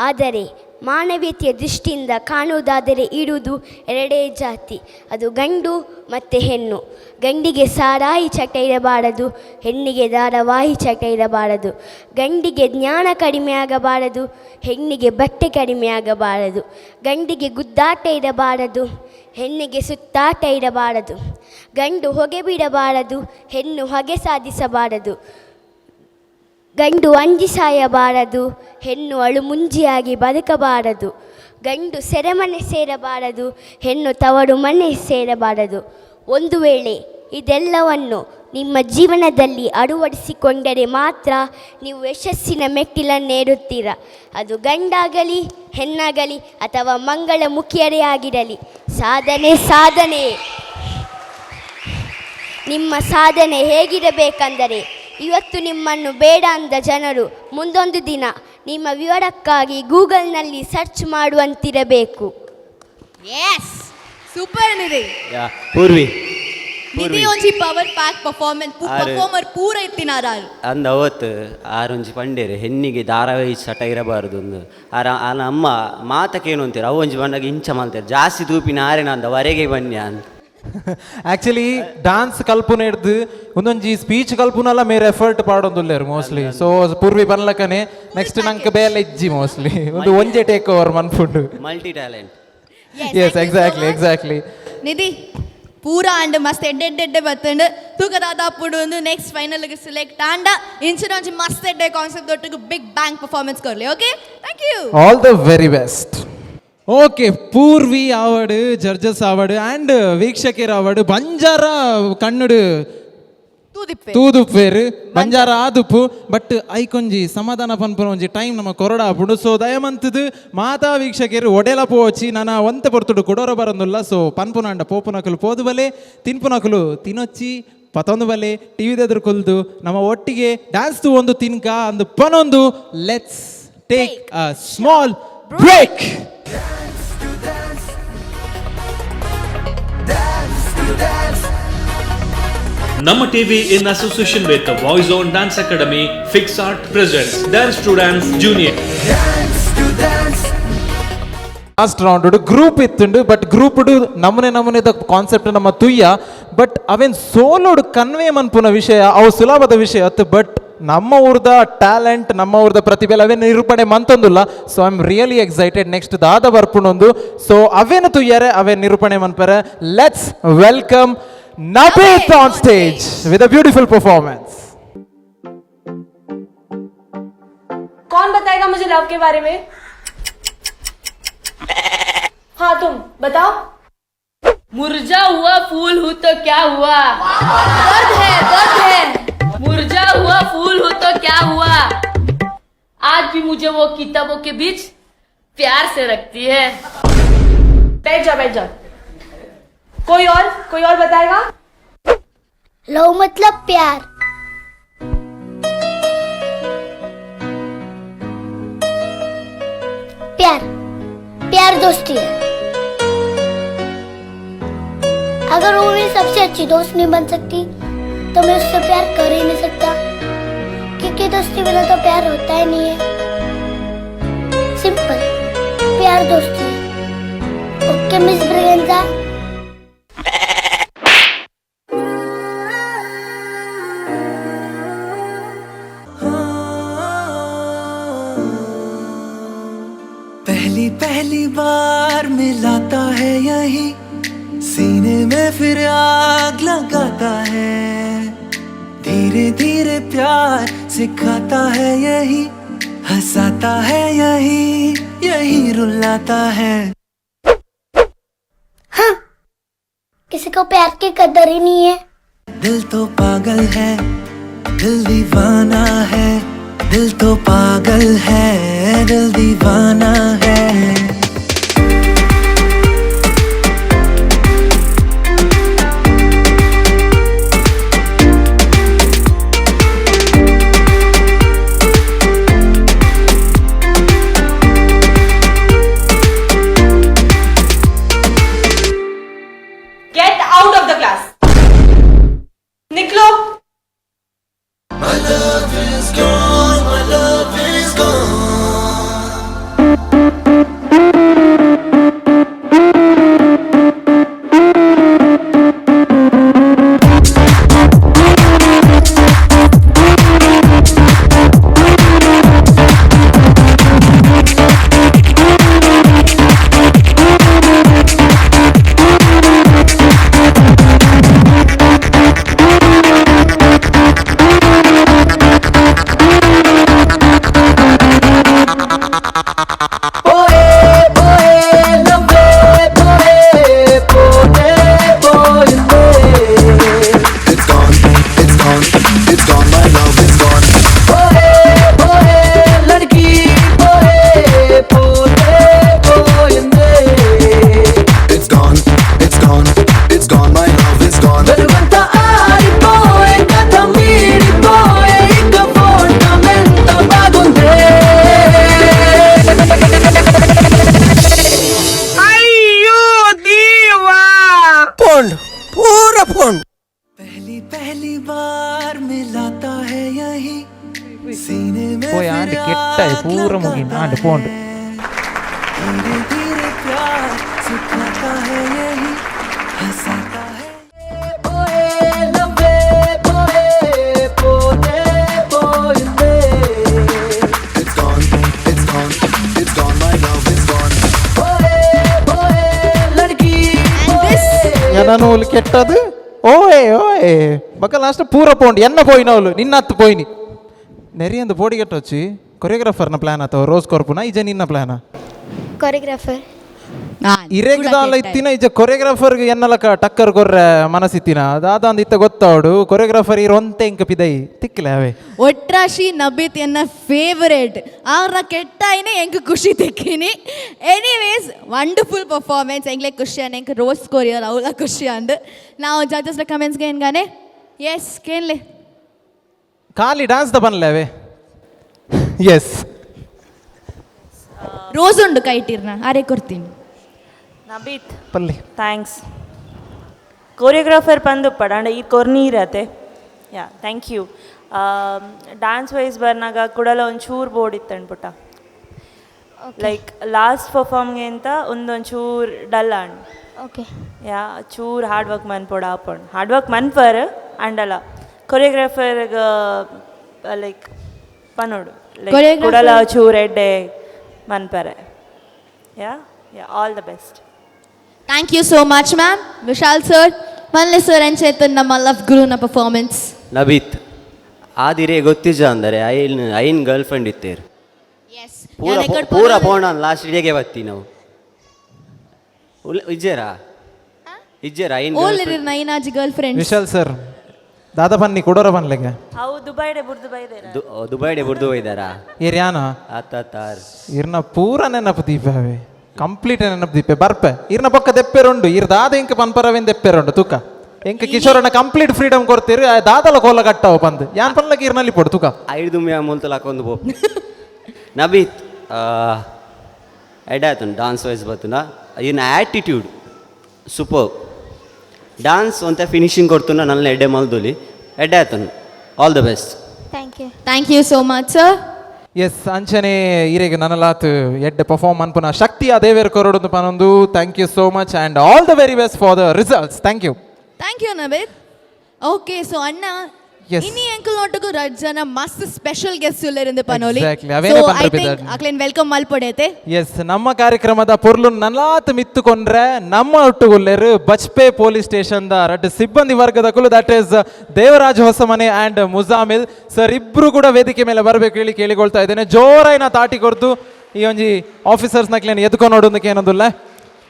ಆದರೆ ಮಾನವೀಯತೆಯ ದೃಷ್ಟಿಯಿಂದ ಕಾಣುವುದಾದರೆ ಇರುವುದು ಎರಡೇ ಜಾತಿ, ಅದು ಗಂಡು ಮತ್ತು ಹೆಣ್ಣು. ಗಂಡಿಗೆ ಸಾರಾಯಿ ಚಟ ಇರಬಾರದು, ಹೆಣ್ಣಿಗೆ ಧಾರಾವಾಹಿ ಚಟ ಇರಬಾರದು. ಗಂಡಿಗೆ ಜ್ಞಾನ ಕಡಿಮೆ ಆಗಬಾರದು, ಹೆಣ್ಣಿಗೆ ಬಟ್ಟೆ ಕಡಿಮೆ ಆಗಬಾರದು. ಗಂಡಿಗೆ ಗುದ್ದಾಟ ಇರಬಾರದು, ಹೆಣ್ಣಿಗೆ ಸುತ್ತಾಟ ಇರಬಾರದು. ಗಂಡು ಹೊಗೆ ಬಿಡಬಾರದು, ಹೆಣ್ಣು ಹೊಗೆ ಸಾಧಿಸಬಾರದು. ಗಂಡು ಅಂಜಿ ಸಾಯಬಾರದು, ಹೆಣ್ಣು ಅಳುಮುಂಜಿಯಾಗಿ ಬದುಕಬಾರದು. ಗಂಡು ಸೆರೆಮನೆ ಸೇರಬಾರದು, ಹೆಣ್ಣು ತವರು ಮನೆ ಸೇರಬಾರದು. ಒಂದು ವೇಳೆ ಇದೆಲ್ಲವನ್ನು ನಿಮ್ಮ ಜೀವನದಲ್ಲಿ ಅಳವಡಿಸಿಕೊಂಡರೆ ಮಾತ್ರ ನೀವು ಯಶಸ್ಸಿನ ಮೆಟ್ಟಿಲನ್ನೇರುತ್ತೀರ. ಅದು ಗಂಡಾಗಲಿ ಹೆಣ್ಣಾಗಲಿ ಅಥವಾ ಮಂಗಳಮುಖಿಯರೇ ಆಗಿರಲಿ, ಸಾಧನೆ. ನಿಮ್ಮ ಸಾಧನೆ ಹೇಗಿರಬೇಕೆಂದರೆ, ಇವತ್ತು ನಿಮ್ಮನ್ನು ಬೇಡ ಅಂದ ಜನರು ಮುಂದೊಂದು ದಿನ ನಿಮ್ಮ ವಿವರಕ್ಕಾಗಿ ಗೂಗಲ್ನಲ್ಲಿ ಸರ್ಚ್ ಮಾಡುವಂತಿರಬೇಕು. ಎಸ್ ಸೂಪರ್ ನಿಧಿ. ಪೂರ್ವಿ ನಿಧಿ ಒಂಜಿ ಪವರ್ ಪ್ಯಾಕ್ ಪರ್ಫಾರ್ಮರ್ ಪೂರ ಇತ್ತಿನಾರ ಅಂದ ಅವತ್ತು ಆರೊಂಜಿ ಪಂಡೇರು ಹೆಣ್ಣಿಗೆ ಧಾರಾವಾಹಿ ಚಟ ಇರಬಾರದು ಒಂದು ಆನ ಅಮ್ಮ ಮಾತಕ್ಕೇನು ಅಂತೀರ ಅವು ಒಂಜಿ ಬಂದಾಗ ಇಂಚ ಮಾಡ್ತಾರೆ ಜಾಸ್ತಿ ತೂಪಿನ ಆರೇನ ಅಂದ ವರೆಗೆ ಬನ್ಯ ಅಂತ. ಆ್ಯಕ್ಚುಲಿ ಡ್ಯಾನ್ಸ್ ಕಲ್ಪನೆ ಹಿಡ್ದು ಒಂದೊಂಜಿ ಸ್ಪೀಚ್ ಕಲ್ಪನೆಲ್ಲ ಮೇರೆ ಎಫರ್ಟ್ ಪಾಡೊಂದುಲ್ಲೇರು ಮೋಸ್ಟ್ಲಿ. ಸೊ ಪೂರ್ವಿ ಬರ್ಲಕ್ಕನೆ ನೆಕ್ಸ್ಟ್ ನಂಗೆ ಬೇಲೆ ಇಜ್ಜಿ ಮೋಸ್ಟ್ಲಿ ಒಂದು ಒಂಜೆ ಟೇಕ್ ಓವರ್ ಮನ್ಫುಂಡು multi talent. Yes exactly Nidhi ಪೂರಾ ಅಂಡ್ ಮಸ್ತ್ ಎಡ್ಡೆ ಬತ್ತಂಡು ತೂಕದಾದ ಅప్పుడు ನೆಕ್ಸ್ಟ್ ಫೈನಲ್ಗೆ ಸಿಲೆಕ್ಟ್ ಆಂಡ ಇಂಚಿನೊಂಚಿ ಮಸ್ತ್ ಎಡ್ಡೆ ಕಾನ್ಸೆಪ್ಟ್ ಒಟ್ಟಿಗೆ ಬಿಗ್ ಬ್ಯಾಂಗ್ ಪರ್ಫಾರ್ಮೆನ್ಸ್ ಕೊರ್ಲಿ. Okay, thank you. All the very best. Okay, Purvi ಆವಡು, ಜಡ್ಜಸ್ ಆವಡು ಆ್ಯಂಡ್ ವೀಕ್ಷಕರ ಆವಡು ಬಂಜಾರ ಕಣ್ಣುಡು ತೂದುಪ್ಪೇರು ಬಂಜಾರ ಆದುಪ್ಪು. ಬಟ್ ಐಕೊಂಜಿ ಸಮಾಧಾನ ಪನ್ಪುನ ಒಂಜಿ ಟೈಮ್ ನಮ್ಮ ಕೊರಡ ಆಪುಂಡು. ಸೊ ದಯಮಂತದು ಮಾತಾ ವೀಕ್ಷಕರು ಒಡೆಲ ಪೋಚಿ ನಾನು ಒಂತೆ ಪೊರ್ತುಡು ಕೊಡೋರ ಬರಂದುಲ್ಲ. ಸೊ ಪನ್ಪುನಾಂಡ ಪೋಪುನಕಲು ಪೋದು ಬಲೆ ತಿನ್ಪುನಕಲು ತಿನ್ನೊಚ್ಚಿ ಪತೊಂದು ಬಲೆ ಟಿವಿದ ಎದುರು ಕುಲ್ದು ನಮ್ಮ ಒಟ್ಟಿಗೆ ಡ್ಯಾನ್ಸ್ ತು ಒಂದು ತಿನ್ಕ ಅಂದು ಪನೊಂದು. Let's take a small break. Namma TV in association with the Voice On Dance Academy, Fix Art presents Dance to Dance Junior. Last round group ಇತ್ತುಂಡು. ಬಟ್ ಗ್ರೂಪ್ ನಮೂನೆ ಕಾನ್ಸೆಪ್ಟ್ ನಮ್ಮ ತುಯ್ಯ. ಬಟ್ ಅವೇನು ಸೋಲೋಡು ಕನ್ವೆ ಮನ್ಪುನ ವಿಷಯ ಅವು ಸುಲಭದ ವಿಷಯ ಅತ್ತು. ಬಟ್ ನಮ್ಮ ಊರ್ದ ಟ್ಯಾಲೆಂಟ್, ನಮ್ಮ ಊರ್ದ ಪ್ರತಿಭೆ ಅವೇನು ನಿರೂಪಣೆ ಮಂತೊಂದುಲ್ಲ. So I am really excited next ದಾದ ಬರ್ಪುಣೊಂದು. ಸೊ ಅವೇನು ತುಯ್ಯಾರೆ ಅವೇನು ನಿರೂಪಣೆ ಮನ್ಪರೆ. Let's welcome Nabit on stage with a beautiful performance. कौन बताएगा मुझे लव के बारे में? हाँ तुम बताओ. मुरझा हुआ फूल हूँ तो क्या हुआ? दर्द है. मुरझा हुआ फूल हूँ तो क्या हुआ? आज भी मुझे वो किताबों के बीच प्यार से रखती है. बैठ जाओ. कोई और बताएगा? लव मतलब प्यार. प्यार दोस्ती है. अगर वो मेरी सबसे अच्छी दोस्त नहीं बन सकती तो मैं उससे प्यार कर ही नहीं सकता, क्योंकि दोस्ती बिना तो प्यार होता ही नहीं है. सिंपल, प्यार दोस्ती है. Okay miss Braganza. पहली बार मिलाता है यही, सीने में फिर आग लगाता है. धीरे धीरे प्यार सिखाता है यही, हंसाता है यही रुलाता है. हाँ, किसी को प्यार की कदर ही नहीं है. दिल तो पागल है, दिल दीवाना है. दिल तो पागल है, दिल दीवाना है. Get out of the class. निकलो. My love is gone, my love is gone. पहली बार मिलाता है यही, सीने में പോയി ആണ്ട് കെട്ടായി പൂർണ്ണ മുങ്ങി ആണ്ട് പോണ്ട്. धीरे धीरे प्यार सिखाता है यही, हंसाता है. It's gone, it's gone, my love is gone. ഞാൻ నూలు కెట్టదు ఓయే బక్క లాస్ట్ పూర పోండి ఎన్న పోయినవులు నిన్నత్తు పోయిని నెరియందు పోడి కెట్టొచ్చి కొరియోగ్రాఫర్ನ ಪ್ಲಾನ್ ಅಥವಾ ರೋಸ್ ಕೊರ್ಪುನ ಇಜ ನಿನ್ನ ಪ್ಲಾನ ಕೊರಿಯೋಗ್ರಾಫರ್ ಇರೆಗ್ದಾಲ ಇತ್ತಿನ ಇಜ ಕೊರಿಯೋಗ್ರಾಫರ್ಗೆ ಎನ್ನಲಕ ಟಕ್ಕರ್ ಕೊರ್ರೆ ಮನಸ್ಸಿತ್ತಿನ ದಾದಾಂದ ಇತ್ತ ಗೊತ್ತಾವಡು ಕೊರಿಯೋಗ್ರಾಫರ್ ಇರೊಂತೆ ಇಂಕ ಪಿದೈ ತಿಕ್ಕಲೆ ಅವೇ ಒಟ್ರಾಶಿ ನಬೀತ್ ಎನ್ನ ಫೇವರೇಟ್ ಅವ್ರನ್ನ ಕೆಟ್ಟಾಯಿನೇ ಎಂಗೆ ಖುಷಿ ತಿಕ್ಕಿನಿ ಎನಿವೇಸ್ ವಂಡರ್ಫುಲ್ ಪರ್ಫಾರ್ಮೆನ್ಸ್ ಎಂಗ್ಲೆ ಖುಷಿ ಅನ್ನ ಎಂಗೆ ರೋಸ್ ಕೊರಿಯರ್ ಅವಳ ಖುಷಿ ಅಂದು ನಾವು ಜಡ್ಜಸ್ ಕಮೆಂಟ್ಸ್ಗೆ ಏನ್ಗಾನೆ ಎಸ್ ಕೇಳಲೆ ಖಾಲಿ ಡ್ಯಾನ್ಸ್ ದ ಬನ್ಲೆ ಅವೇ ಎಸ್ ರೋಸ್ ಉಂಡು ಕೈಟಿರ್ನ ಅರೆ ಕೊಡ್ತೀನಿ ನಬೀತ್ ಪಲ್ಲಿ ಥ್ಯಾಂಕ್ಸ್ ಕೊರಿಯೋಗ್ರಾಫರ್ ಬಂದು ಪಡಾಂಡ ಈ ಕೊರ್ನಿ ಇರತ್ತೆ yeah thank you dance wise ಬರ್ನಾಗ ಕೂಡಲ ಒಂಚೂರು ಬೋರ್ಡ್ ಇತ್ತು ಅನ್ಬಿಟ್ಟ ಲೈಕ್ ಲಾಸ್ಟ್ ಪರ್ಫಾರ್ಮ್ಗೆ ಅಂತ ಒಂದೊಂಚೂರು ಡಲ್ ಅಂಡ್ ಓಕೆ ಯಾ ಚೂರು ಹಾರ್ಡ್ ವರ್ಕ್ ಮನ್ಪೋಡ ಹಾಪಣ್ ಹಾರ್ಡ್ ವರ್ಕ್ ಮನ್ಪರ್ ಅಂಡಲ್ಲ ಕೊರಿಯೋಗ್ರಾಫರ್ಗೆ ಲೈಕ್ ಪನ್ನೋಡು ಲೈಕ್ ಕೂಡಲ ಚೂರು ಎಡ್ಡೆ ಮನ್ಪರೆ yeah yeah all the best thank you so much ma'am Vishal sir ಮಲ್ಲೆ ಸರ್ ಅಂಡ್ ಚೇತನ್ ನಮ್ಮ ಲವ್ ಗುರುನ ಪರ್ಫಾರ್ಮೆನ್ಸ್ ನಬೀತ್ ಆದಿರೇ ಗೊತ್ತಿಜ ಅಂದರೆ ಐನ್ ಗರ್ಲ್ ಫ್ರೆಂಡ್ ಇತ್ತೇರು ಪೂರ ಪೋಣ ಲಾಸ್ಟ್ ಡೇಗೆ ಬತ್ತಿ ನಾವು ಇಜ್ಜೇರಾ ಐನ್ ಓಲ್ ನೈನಾಜಿ ಗರ್ಲ್ ಫ್ರೆಂಡ್ ವಿಶಾಲ್ ಸರ್ ದಾದಾ ಬನ್ನಿ ಕೊಡೋರ ಬನ್ಲೆಗೆ ಅವು ದುಬೈಡೆ ಬುರ್ದು ಹೋಯ್ದಾರಾ ಏರ್ಯಾನ ಆತಾರ್ ಇರ್ನ ಪೂರ ನೆನಪು ದೀಪವೇ ಕಂಪ್ಲೀಟ್ ನೆನಪು ದೀಪೆ ಬರ್ಪೆ ಇರ್ನ ಪಕ್ಕ ದೆಪ್ಪೆರುಂಡು ಇರ್ ದಾದ ಎಂಕ ಪನ್ಪರವೆನ್ ದೆಪ್ಪೆರುಂಡು ತೂಕ ಎಂಕ ಕಿಶೋರನ ಕಂಪ್ಲೀಟ್ ಫ್ರೀಡಮ್ ಕೊಡ್ತೀರಿ ದಾದಲ ಕೋಲ ಕಟ್ಟವ ಬಂದು ಯಾನ್ ಪನ್ಲಕ್ಕೆ ಇರ್ನಲ್ಲಿ ಪೊಡು ತೂಕ ಐದು ದುಮ್ಯ ಮುಲ್ತಲ ಹಾಕೊಂಡು ಪೋ ನಬೀತ್ ಎಡಾಯ್ತು ಡಾನ್ಸ್ ವೈಸ್ ಬರ್ತುನ ಇನ್ ಆ್ಯಟಿಟ್ಯೂಡ್ ಸೂಪರ್ ಡಾನ್ಸ್ ಅಂತ ಫಿನಿಶಿಂಗ್ ಕೊಡ್ತುನ ನನ್ನ ಎಡ್ಡೆ ಮಲ್ದುಲಿ ಎಡ್ಡೆ ಆಯ್ತು all the best thank you so much sir yes ಅಂಚನೆ ಈರೆಗೆ ನನಲಾತ್ ಎಡ್ಡೆ ಪರ್ಫಾರ್ಮ್ ಅನ್ಪುನ ಶಕ್ತಿ ದೇವೇರ್ ಕೊರಡು ಪನೊಂದು thank you so much and all the very best for the results thank you Nabit okay so ಅಣ್ಣ ಇನಿ ಅಂಕಲ್ ನೋಟಗೂ ರಜ್ಜನ ಮಸ್ತ್ ಸ್ಪೆಷಲ್ ಗೆಸ್ಟ್ ಉಳ್ಳೇರಿಂದ ಪನೋಲಿ ಸೊ ಐ ಥಿಂಕ್ ಅಕ್ಲೇನ್ ವೆಲ್ಕಮ್ ಮಲ್ಪಡೈತೆ ಎಸ್ ನಮ್ಮ ಕಾರ್ಯಕ್ರಮದ ಪೊರ್ಲು ನಲಾತ್ ಮಿತ್ತುಕೊಂಡ್ರೆ ನಮ್ಮ ಒಟ್ಟುಗುಲ್ಲೇರು ಬಜ್ಪೆ ಪೊಲೀಸ್ ಸ್ಟೇಷನ್ ದ ರಡ್ ಸಿಬ್ಬಂದಿ ವರ್ಗದ ಕುಲು that is Devaraj Hosamane and Muzammil sir ಇಬ್ರು ಕೂಡ ವೇದಿಕೆ ಮೇಲೆ ಬರಬೇಕು ಹೇಳಿ ಕೇಳಿಕೊಳ್ತಾ ಇದ್ದೇನೆ ಜೋರಾಯಿನ ತಾಟಿ ಕೊರ್ದು ಈ ಒಂಜಿ ಆಫೀಸರ್ಸ್ ನಕ್ಲೇನು ಎದ್ಕೊಂಡು ನೋಡೋದಕ್ಕೆ ಏನಂದಿಲ್ಲ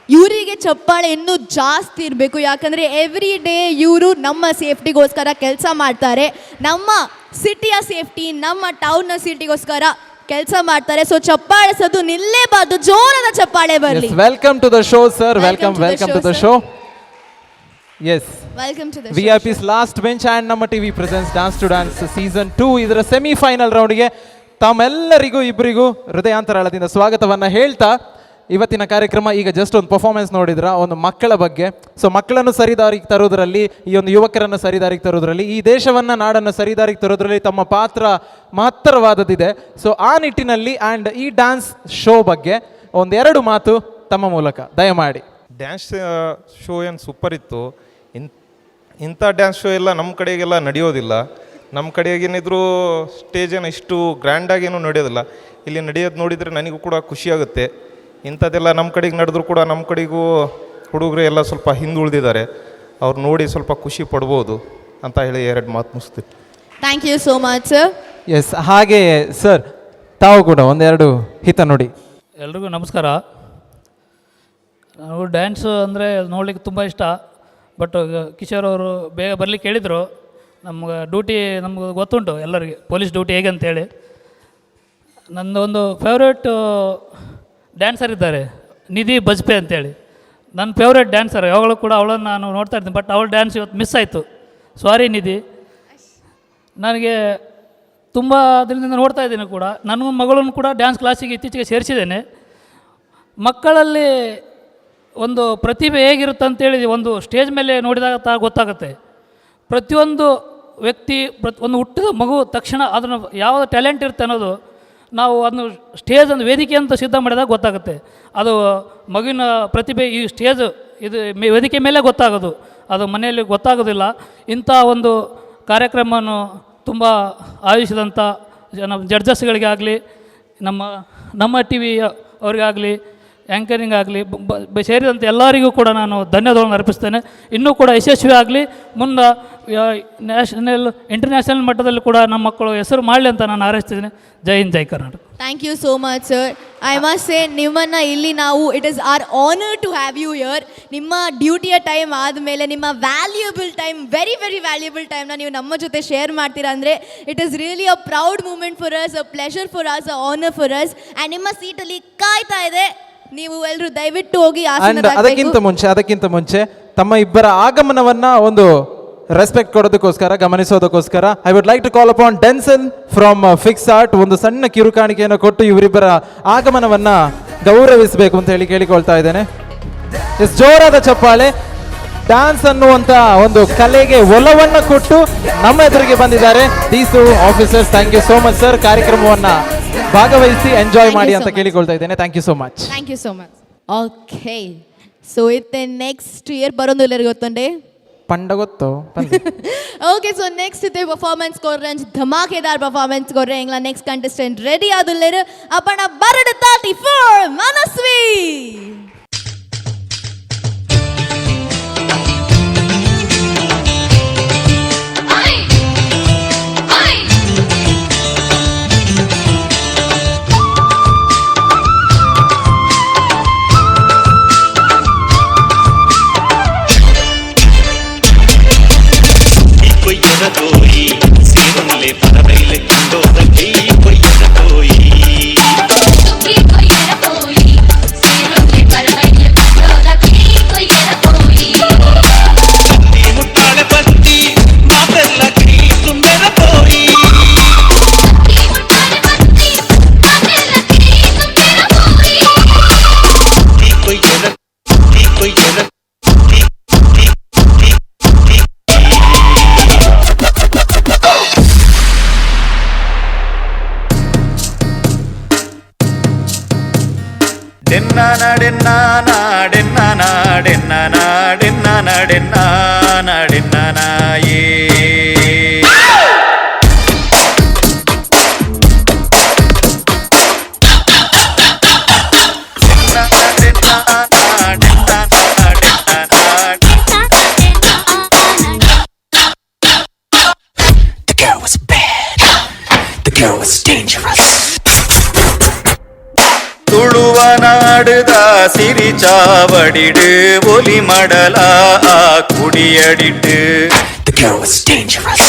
ಇವರಿಗೆ ಚಪ್ಪಾಳೆ ಇನ್ನೂ ಜಾಸ್ತಿ ಇರಬೇಕು ಯಾಕಂದರೆ ಎವ್ರಿ ಡೇ ಇವರು ನಮ್ಮ ಸೇಫ್ಟಿಗೋಸ್ಕರ ಕೆಲಸ ಮಾಡ್ತಾರೆ ನಮ್ಮ ಸಿಟಿಯ ಸೇಫ್ಟಿ ನಮ್ಮ ಟೌನ್ನ ಸಿಟಿಗೋಸ್ಕರ ಕೆಲಸ ಮಾಡ್ತಾರೆ ಸೊ ಚಪ್ಪಾಳೆ ಸದ್ದು ನಿಲ್ಲೇಬಾರ್ದು ಜೋರಾದ ಚಪ್ಪಾಳೆ ಬರಲಿ welcome to the show sir welcome to the show yes welcome to the VIP's last bench and ನಮ್ಮ TV presence dance to dance season 2 ಇದರ ಸೆಮಿಫೈನಲ್ ರೌಂಡ್ಗೆ ತಮ್ಮೆಲ್ಲರಿಗೂ ಇಬ್ಬರಿಗೂ ಹೃದಯಾಂತರಾಳದಿಂದ ಸ್ವಾಗತವನ್ನು ಹೇಳ್ತಾ ಇವತ್ತಿನ ಕಾರ್ಯಕ್ರಮ ಈಗ ಜಸ್ಟ್ ಒಂದು ಪರ್ಫಾರ್ಮೆನ್ಸ್ ನೋಡಿದ್ರ ಒಂದು ಮಕ್ಕಳ ಬಗ್ಗೆ ಸೊ ಮಕ್ಕಳನ್ನು ಸರಿದಾರಿಗೆ ತರೋದ್ರಲ್ಲಿ ಈ ಒಂದು ಯುವಕರನ್ನು ಸರಿದಾರಿಗೆ ತರೋದ್ರಲ್ಲಿ ಈ ದೇಶವನ್ನು ನಾಡನ್ನು ಸರಿದಾರಿಗೆ ತರೋದ್ರಲ್ಲಿ ತಮ್ಮ ಪಾತ್ರ ಮಹತ್ತರವಾದದ್ದಿದೆ ಸೊ ಆ ನಿಟ್ಟಿನಲ್ಲಿ ಆ್ಯಂಡ್ ಈ ಡ್ಯಾನ್ಸ್ ಶೋ ಬಗ್ಗೆ ಒಂದೆರಡು ಮಾತು ತಮ್ಮ ಮೂಲಕ ದಯಮಾಡಿ. ಡ್ಯಾನ್ಸ್ ಶೋ ಏನು ಸೂಪರ್ ಇತ್ತು. ಇಂಥ ಡ್ಯಾನ್ಸ್ ಶೋ ಎಲ್ಲ ನಮ್ಮ ಕಡೆಗೆಲ್ಲ ನಡೆಯೋದಿಲ್ಲ. ನಮ್ಮ ಕಡೆಗೇನಿದ್ರು ಸ್ಟೇಜ್ ಏನು ಇಷ್ಟು ಗ್ರ್ಯಾಂಡಾಗೇನು ನಡೆಯೋದಿಲ್ಲ. ಇಲ್ಲಿ ನಡೆಯೋದು ನೋಡಿದರೆ ನನಗೂ ಕೂಡ ಖುಷಿಯಾಗುತ್ತೆ. ಇಂಥದ್ದೆಲ್ಲ ನಮ್ಮ ಕಡೆಗೆ ನಡೆದ್ರು ಕೂಡ ನಮ್ಮ ಕಡೆಗೂ ಹುಡುಗರು ಎಲ್ಲ ಸ್ವಲ್ಪ ಹಿಂದುಳಿದಿದ್ದಾರೆ. ಅವ್ರು ನೋಡಿ ಸ್ವಲ್ಪ ಖುಷಿ ಪಡ್ಬೋದು ಅಂತ ಹೇಳಿ ಎರಡು ಮಾತು ಮುಗಿಸ್ತೀವಿ. Thank you so much sir. Yes ಹಾಗೆ ಸರ್ ತಾವು ಕೂಡ ಒಂದೆರಡು ಹಿತ ನೋಡಿ. ಎಲ್ರಿಗೂ ನಮಸ್ಕಾರ. ನಾವು ಡ್ಯಾನ್ಸ್ ಅಂದರೆ ನೋಡ್ಲಿಕ್ಕೆ ತುಂಬ ಇಷ್ಟ. ಬಟ್ ಕಿಶೋರ್ ಅವರು ಬೇಗ ಬರಲಿಕ್ಕೆ ಹೇಳಿದರು. ನಮ್ಗೆ ಡ್ಯೂಟಿ ನಮ್ಗೆ ಗೊತ್ತುಂಟು ಎಲ್ಲರಿಗೆ ಪೊಲೀಸ್ ಡ್ಯೂಟಿ ಹೇಗೆ ಅಂತೇಳಿ. ನಂದು ಒಂದು ಫೇವ್ರೇಟ್ ಡ್ಯಾನ್ಸರ್ ಇದ್ದಾರೆ ನಿಧಿ ಬಜ್ಪೆ ಅಂತೇಳಿ. ನನ್ನ ಫೇವ್ರೇಟ್ ಡ್ಯಾನ್ಸರ್, ಯಾವಾಗಲೂ ಕೂಡ ಅವಳನ್ನು ನಾನು ನೋಡ್ತಾ ಇರ್ತೀನಿ. ಬಟ್ ಅವಳ ಡ್ಯಾನ್ಸ್ ಇವತ್ತು ಮಿಸ್ ಆಯಿತು. ಸಾರಿ ನಿಧಿ. ನನಗೆ ತುಂಬ ಅದರಿಂದ ನೋಡ್ತಾ ಇದ್ದೀನಿ ಕೂಡ. ನನ್ನ ಮಗಳನ್ನು ಕೂಡ ಡ್ಯಾನ್ಸ್ ಕ್ಲಾಸಿಗೆ ಇತ್ತೀಚೆಗೆ ಸೇರಿಸಿದ್ದೇನೆ. ಮಕ್ಕಳಲ್ಲಿ ಒಂದು ಪ್ರತಿಭೆ ಹೇಗಿರುತ್ತೆ ಅಂತೇಳಿ ಒಂದು ಸ್ಟೇಜ್ ಮೇಲೆ ನೋಡಿದಾಗ ಗೊತ್ತಾಗುತ್ತೆ. ಪ್ರತಿಯೊಂದು ವ್ಯಕ್ತಿ ಒಂದು ಹುಟ್ಟಿದ ಮಗು ತಕ್ಷಣ ಅದನ್ನು ಯಾವ ಟ್ಯಾಲೆಂಟ್ ಇರುತ್ತೆ ಅನ್ನೋದು ನಾವು ಅದನ್ನು ಸ್ಟೇಜ್ ಒಂದು ವೇದಿಕೆ ಅಂತ ಸಿದ್ಧ ಮಾಡಿದಾಗ ಗೊತ್ತಾಗುತ್ತೆ. ಅದು ಮಗುವಿನ ಪ್ರತಿಭೆ ಈ ಸ್ಟೇಜ್ ಇದು ವೇದಿಕೆ ಮೇಲೆ ಗೊತ್ತಾಗೋದು, ಅದು ಮನೆಯಲ್ಲಿ ಗೊತ್ತಾಗೋದಿಲ್ಲ. ಇಂಥ ಒಂದು ಕಾರ್ಯಕ್ರಮವನ್ನು ತುಂಬ ಆಯೋಜಿಸಿದಂಥ ನಮ್ಮ ಜಡ್ಜಸ್ಗಳಿಗಾಗಲಿ ನಮ್ಮ ಟಿ ವಿ ಅವರಿಗಾಗಲಿ ಆ್ಯಂಕರಿಂಗ್ ಆಗಲಿ ಸೇರಿದಂತೆ ಎಲ್ಲರಿಗೂ ಕೂಡ ನಾನು ಧನ್ಯವಾದಗಳನ್ನು ಅರ್ಪಿಸ್ತೇನೆ. ಇನ್ನೂ ಕೂಡ ಯಶಸ್ವಿ ಆಗಲಿ, ಮುಂದೆ ನ್ಯಾಷನಲ್ ಇಂಟರ್ನ್ಯಾಷನಲ್ ಮಟ್ಟದಲ್ಲಿ ಕೂಡ ನಮ್ಮ ಮಕ್ಕಳು ಹೆಸರು ಮಾಡಲಿ ಅಂತ ನಾನು ಹಾರೈಸ್ತಿದ್ದೀನಿ. Jai Hind, Jai Karnataka. Thank you so much sir. I must say ನಿಮ್ಮನ್ನು ಇಲ್ಲಿ ನಾವು it is our honour to have you here. ನಿಮ್ಮ ಡ್ಯೂಟಿಯ ಟೈಮ್ ಆದಮೇಲೆ ನಿಮ್ಮ valuable time, very very valuable ಟೈಮ್ನ ನೀವು ನಮ್ಮ ಜೊತೆ ಶೇರ್ ಮಾಡ್ತೀರಾ ಅಂದರೆ it is really a proud moment for us, a pleasure for us, a honour for us. And ನಿಮ್ಮ ಸೀಟಲ್ಲಿ ಕಾಯ್ತಾ ಇದೆ, ನೀವು ಎಲ್ಲರೂ ದಯವಿಟ್ಟು ಹೋಗಿ ಅದಕ್ಕಿಂತ ಮುಂಚೆ ತಮ್ಮ ಇಬ್ಬರ ಆಗಮನವನ್ನ ಒಂದು ರೆಸ್ಪೆಕ್ಟ್ ಕೊಡೋದಕ್ಕೋಸ್ಕರ, ಗಮನಿಸೋದಕ್ಕೋಸ್ಕರ I would like to call upon Denson from Fix Art ಒಂದು ಸಣ್ಣ ಕಿರುಕಾಣಿಕೆಯನ್ನು ಕೊಟ್ಟು ಇವರಿಬ್ಬರ ಆಗಮನವನ್ನ ಗೌರವಿಸಬೇಕು ಅಂತ ಹೇಳಿ ಕೇಳಿಕೊಳ್ತಾ ಇದ್ದೇನೆ. ಎಸ್, ಜೋರಾದ ಚಪ್ಪಾಳೆ. ಡ್ಯಾನ್ಸ್ ಅನ್ನುವಂತ ಒಂದು ಕಲೆಗೆ ಒಲವನ್ನ ಕೊಟ್ಟು ನಮ್ಮ ಎದುರಿಗೆ ಬಂದಿದ್ದಾರೆ these officers. Thank you so much sir. ಕಾರ್ಯಕ್ರಮವನ್ನ ಭಾಗವಹಿಸಿ ಎಂಜಾಯ್ ಮಾಡಿ ಅಂತ ಕೇಳಿಕೊಳ್ತಾ ಇದ್ದೇನೆ. Thank you so much. Thank you so much. Okay, so ಇತ್ತೆ ನೆಕ್ಸ್ಟ್ ಇಯರ್ ಬರೋದು ಗೊತ್ತುಂಡೆ ಪಂಡ ಗೊತ್ತು. ಓಕೆ, ಸೊ ನೆಕ್ಸ್ಟ್ ಇತ್ತೆ ಪರ್ಫಾರ್ಮೆನ್ಸ್ ಕೊರ್ರೆ ಧಮಾಕೆದಾರ್ ಪರ್ಫಾರ್ಮೆನ್ಸ್ ಕೊರ್ರೆ ಎಂಗ್ಲ ನೆಕ್ಸ್ಟ್ ಕಂಟೆಸ್ಟೆಂಟ್ ರೆಡಿ ಆದುಲ್ಲೇರು ಅಪ್ಪಣ ಬರಡು 34 ಮನಸ್ವಿ. ತುಳುವನಾಡುದ ಸಿರಿ ಚಾವಡಿಡು ಒಲಿ ಮಡಲ ಕುಡಿಯಡಿಟ್ಟು. The girl was dangerous.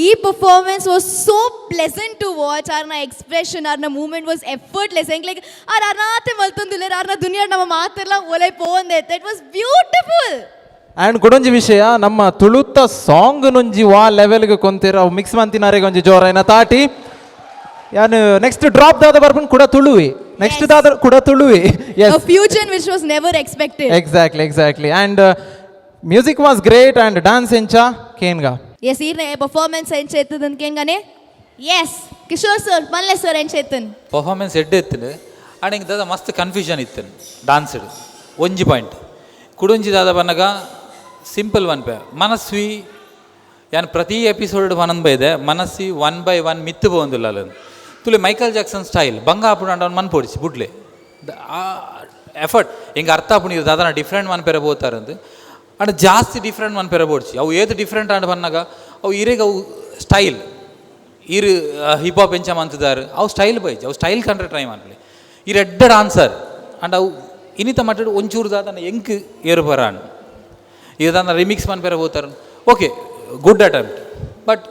ಈ performance was so pleasant to watch. ಆರ್ನ ಎಕ್ಸ್ಪ್ರೆಷನ್, ಆರ್ನ ಮೂವ್ಮೆಂಟ್ ವಾಸ್ ಎಫರ್ಟ್ಲೆಸ್. ಲೈಕ್ ಆರ್ ಅರ್ನಾತೆ ಮಲ್ತೊಂದಿಲ್ಲ, ಆರ್ನ ದುನಿಯಾ ನಮ್ಮ ಮಾತೆಲ್ಲ ಒಲೆ ಪೋಂದೆ. It was beautiful. ಆ್ಯಂಡ್ ಕೊಡೊಂಜಿ ವಿಷಯ, ನಮ್ಮ ತುಳುತ್ತ ಸಾಂಗ್ ನೊಂಜಿ ವಾ ಲೆವೆಲ್ಗೆ ಕೊಂತಿರ ಅವು ಮಿಕ್ಸ್ ಮಂತಿನಾರೆಗೆ ಒಂಜಿ ಜೋರೈನ ತಾಟಿ. ಯಾನು ನೆಕ್ಸ್ಟ್ ಡ್ರಾಪ್ ದಾದ ಬರ್ಪನ್ ಕೂಡ ತುಳುವಿ, ನೆಕ್ಸ್ಟ್ ದಾದ ಕೂಡ ತುಳುವಿ. A fusion which was never expected. Exactly. And music was great and dance encha kenga. Yes, irne performance encha ettadun kengane. Yes, Kishore sir, Malle sir encha ettun. Performance edde ettunu. And inga dada mast confusion ittun dance edu. Onji point. Kudunji dada bannaga simple one pe. Manasvi yan prati episode vanan bayde Manasvi 1 by 1 mittu bondulala. ತುಲೆ Michael Jackson style ಬಂಗ ಆಪುಡು ಅಂಡ Mann ಪೋಡಿಸಿ ಬುಡ್ಲೆ effort ಹಿಂಗೆ ಅರ್ಥ ಆಪುಡು ಇದು ದಾದನ different Mann ಪೆರ ಬೋತಾರಂದು and ಜಾಸ್ತಿ different ಮನ್ಪೆರ ಬೋಡ್ಸಿ ಅವು ಏತು different and ಬಂದಾಗ ಅವು ಇರೇಗ ಅವು ಸ್ಟೈಲ್ ಇರು ಹಿಪ್ ಹಾಪ್ ಎಂಚ ಮಂತಿದ್ದಾರೆ ಅವು ಸ್ಟೈಲ್ ಬೈಜ್ ಅವು ಸ್ಟೈಲ್ ಕಂಡ್ರೆ ಟ್ರೈ ಮಾಡಲಿ ಈ ರೆಡ್ಡ ಡಾನ್ಸರ್ ಅಂಡ್ ಅವು ಇನ್ನಿತ ಮಟ್ಟ ಒಂಚೂರು ದಾದನ ಎಂಕ್ ಏರುಪರಾನ್ ಇದನ್ನ ರಿಮಿಕ್ಸ್ ಮನ್ಪೆರ ಹೋಗ್ತಾರೆ okay good attempt but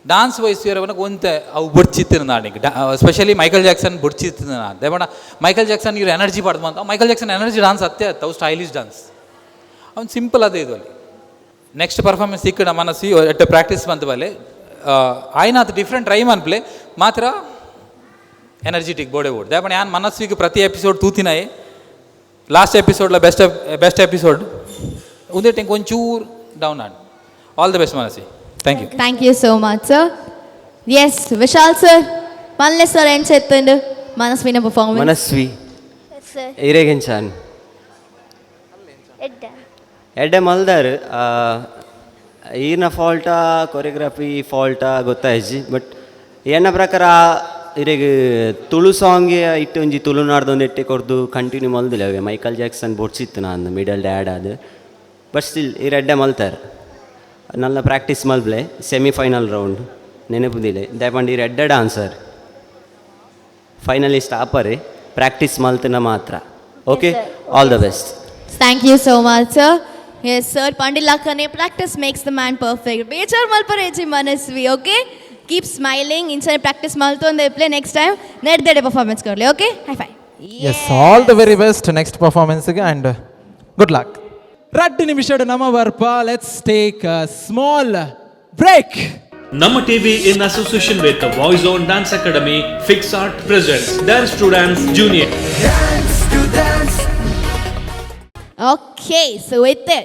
dance ವಯಸ್ಸು ಇರೋವನಕ್ಕೆ ಒಂತೆ ಅವು ಬುಡ್ಚಿತ್ತಿನ ನಾಡಿಗೆ ಸ್ಪೆಷಲಿ ಮೈಕಲ್ ಜಾಕ್ಸನ್ ಬುಡ್ಚಿತ್ತಿನ ನಾನು ದೇವಣ್ಣ ಮೈಕಲ್ ಜಾಕ್ಸನ್ ಇವ್ರು ಎನರ್ಜಿ ಪಡ್ದು ಅಂತ ಮೈಕಲ್ ಜಾಕ್ಸನ್ ಎನರ್ಜಿ ಡಾನ್ಸ್ ಅತ್ತೆ ಅತ್ತ ಅವು ಸ್ಟೈಲಿಶ್ ಡಾನ್ಸ್ ಅವ್ನು ಸಿಂಪಲ್ ಅದೇ ಇದು ಅಲ್ಲಿ ನೆಕ್ಸ್ಟ್ ಪರ್ಫಾರ್ಮೆನ್ಸ್ ಸಿಕ್ಕ ಮನಸ್ಸಿ ಎಟ್ಟು ಪ್ರಾಕ್ಟೀಸ್ ಬಂತ ಬಲೆ ಆಯ್ನ ಅದು ಡಿಫ್ರೆಂಟ್ ಟ್ರೈ ಮನ್ಪ್ಲೆ ಮಾತ್ರ ಎನರ್ಜಿಟಿಕ್ ಬೋಡೆ ಓಡ್ ದೇವಣ್ಣ ಯಾನ್ ಮನಸ್ಸಿಗೆ ಪ್ರತಿ ಎಪಿಸೋಡ್ ತೂತಿನಾಯಿ ಲಾಸ್ಟ್ ಎಪಿಸೋಡ್ಲ ಬೆಸ್ಟ್ ಎಪಿಸೋಡ್ ಉದೇ ಟೆಂಕ್ ಒಂಚೂರು ಡೌನ್ ಆಡ್ all the best Manasvi thank you thank you so much sir yes Vishal sir ಮಲ್ಲೆ ಸರ್ ಏನು చెప్తుండు మనస్విన పర్ఫార్మెన్స్ మనస్వి ಸರ್ ಇರೇಗೆಂಚಾನ್ ಎಡ್ಡೆ ಮಲ್ದಾರ್ ಈನ ಫಾಲ್ಟಾ ಕೊರಿಯೋಗ್ರಫಿ ಫಾಲ್ಟಾ ಗೊತ್ತಾಯ್ಜಿ ಬಟ್ ಏನ ಪ್ರಕಾರ ಇರೆಗೆ ತುಳು ಸಾಂಗ್ಗೆ ಇಟ್ಟು ಒಂಜಿ ತುಳುನಾಡ್ದೊಂದು ಎಟ್ಟೆ ಕೊಡ್ದು ಕಂಟಿನ್ಯೂ ಮಲ್ದಿಲ್ಲ ಅವೆ ಮೈಕಲ್ ಜಾಕ್ಸನ್ ಬೊಡ್ಸಿತ್ತು ನಾನು ಮಿಡಲ್ ಡ್ಯಾಡ್ ಅದು ಬಟ್ ಸ್ಟಿಲ್ ಈ ರೆಡ್ಡೆ ಮಲ್ತಾರೆ ನಲ್ಲ ಪ್ರಾಕ್ಟೀಸ್ ಮಲ್ಬ್ಲೆ ಸೆಮಿಫೈನಲ್ ರೌಂಡ್ ನೆನಪುದಿಲ್ಲ ದಯಪಂಡು ಈ ರೆಡ್ಡೆ ಡಾನ್ಸರ್ ಫೈನಲಿಸ್ಟ್ ಆಪರೆ ಪ್ರಾಕ್ಟೀಸ್ ಮಲ್ತನ ಮಾತ್ರ okay all the best thank you so much sir yes sir ಪಂಡಿಲಕ್ಕನೆ practice makes the man perfect ಬೇಚಾರ್ ಮಲ್ಪರೇಜಿ Manasvi okay keep smiling inside practice ಮಲ್ತೊಂದು ಪ್ಲೇ ನೆಕ್ಸ್ಟ್ ಟೈಮ್ ನೆಡ್ದೆಡೆ ಪರ್ಫಾರ್ಮೆನ್ಸ್ ಕೊಡಲಿ okay high five yes all the very best ನೆಕ್ಸ್ಟ್ ಪರ್ಫಾರ್ಮೆನ್ಸ್ಗೆ and good luck 2 ನಿಮಿಷದ ನಮ್ಮ ಬರ್ಪ let's take a small break ನಮ್ಮ TV in association with voice on dance academy Fix Art presents dance to dance junior okay so ಇತ್ತೆ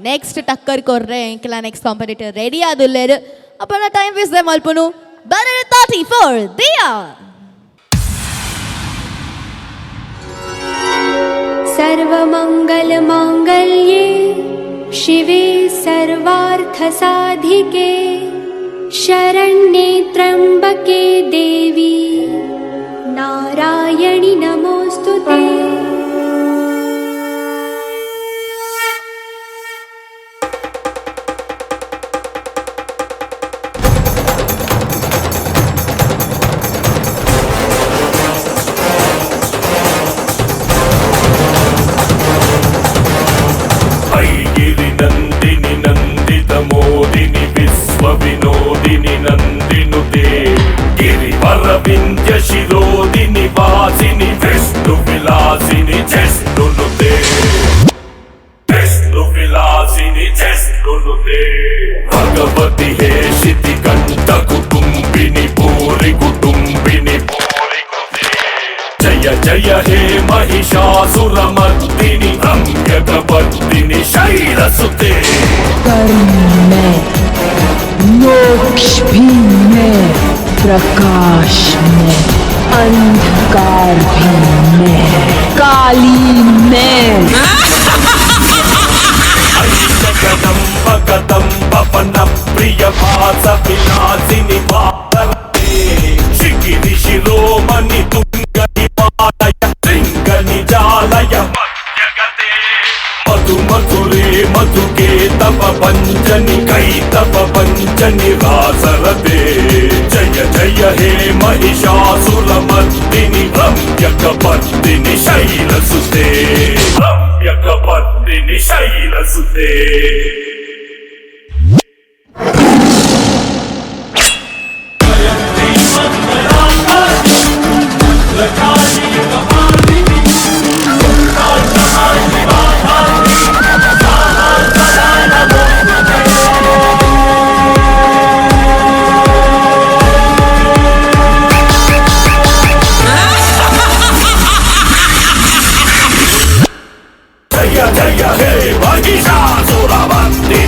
next ಟಕ್ಕರ್ ಕೊರ್ರೆ ಇಂಕಲ ನೆಕ್ಸ್ಟ್ ಕಾಂಪಿಟೇಟರ್ ರೆಡಿ ಆದುಲ್ಲೇರು ಅಪ್ಪನ ಟೈಮ್ ವೇಸ್ಟ್ ದೆ ಮಲ್ಪುನು ಬರರ್ 34 ದಿಯಾ सर्वमंगल मांगल्ये शिवे सर्वार्थसाधिके शरण्ये त्र्यंबके देवी नारायणि नमोस्तुते विनोदिनी नंदिनुते गिरिवर विंध्य शिरोदिनी वासिनी विष्णु विलासिनी चेष्टुनुते विष्णु विलासिनी चेष्टुनुते भगवती हे शिति कंठ कुटुंबिनी भूरि कुटुंबिनी जय जय हे महिषासुरमर्दिनी रम्यकपर्दिनी शैलसुते मोक्ष भी मैं प्रकाश में अंधकार भी मैं काली मैं जगदम्ब कदम्ब पन प्रिय भास विलासिनी भारते शिखिरि शिरोमणि तुंग हिमालय शृंग निजालय मध्यगते मधु मधुरे मधुके तप पंचनि कई तप पंचनि रासरते जय जय हे महिषासुरमर्दिनि रम्यकपर्दिनि शैलसुते रम्यकपर्दिनि शैलसुते जय जय हे महिषासुरमर्दिनि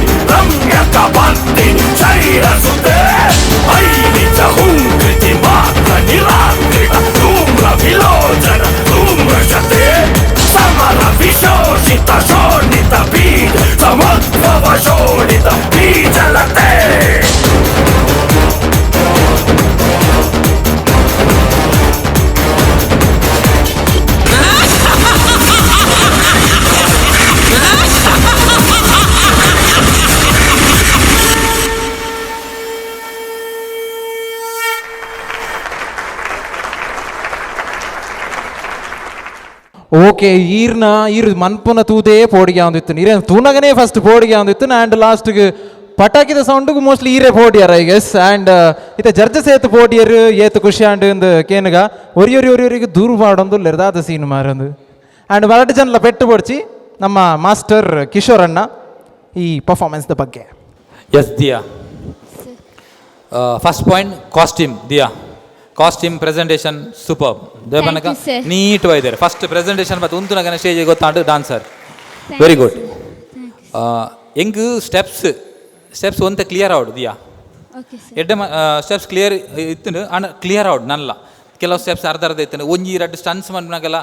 ಓಕೆ ಈರ್ ಮನ್ಪುನ ತೂದೇ ಪೋಡಿಗೆ ಆಂದಿತ್ತು ನೀರೇ ತೂನಗನೇ ಫಸ್ಟ್ ಪೋಡಿಗೆ ಆಂದಿತ್ತು ಆ್ಯಂಡ್ ಲಾಸ್ಟ್ಗೆ ಪಟಾಕಿದ ಸೌಂಡ್ಗೆ ಮೋಸ್ಟ್ಲಿ ಈರೇ ಪೋಡಿಯಾರ ಐ ಗೆಸ್ ಆ್ಯಂಡ್ ಇತ್ತೆ ಜರ್ಜಸ್ ಏತು ಪೋಡಿಯರು ಏತು ಖುಷಿ ಆಂಡ್ ಒಂದು ಕೇನುಗ ಒರಿಯೊರಿಗೆ ದೂರು ಮಾಡೊಂದು ಲೆರ್ದಾದ ಸೀನ್ ಮಾರೊಂದು ಆ್ಯಂಡ್ ಬರಡು ಜನಲ ಪೆಟ್ಟು ಪೊಡ್ಚಿ ನಮ್ಮ ಮಾಸ್ಟರ್ ಕಿಶೋರ್ ಅಣ್ಣ ಈ ಪರ್ಫಾರ್ಮೆನ್ಸ್ದ ಬಗ್ಗೆ. Yes Diya, first point costume. Diya costume presentation super ದೇವನಕ ನೀಟ್ ಇದ್ದಾರೆ. ಫಸ್ಟ್ ಪ್ರೆಸೆಂಟೇಷನ್ ಮತ್ತು ಉಂತು ನಗನ ಸ್ಟೇಜ್ ಗೊತ್ತಾಂಡು ಡಾನ್ಸರ್ ವೆರಿ ಗುಡ್. ಎಂಗ್ ಸ್ಟೆಪ್ಸ್ ಒಂತ ಕ್ಲಿಯರ್ ಆವಡು ದಿಯಾ ಎಡ್ಡೆ ಸ್ಟೆಪ್ಸ್ ಕ್ಲಿಯರ್ ಇತ್ತು ಅಂಡ್ ಕ್ಲಿಯರ್ ಆವಡು ನಲ್ಲ ಕೆಲವು ಸ್ಟೆಪ್ಸ್ ಅರ್ಧ ಇತ್ತು ಒಂಜಿ ಎರಡು ಸ್ಟನ್ಸ್ ಮನ್ಪನಾಗೆಲ್ಲ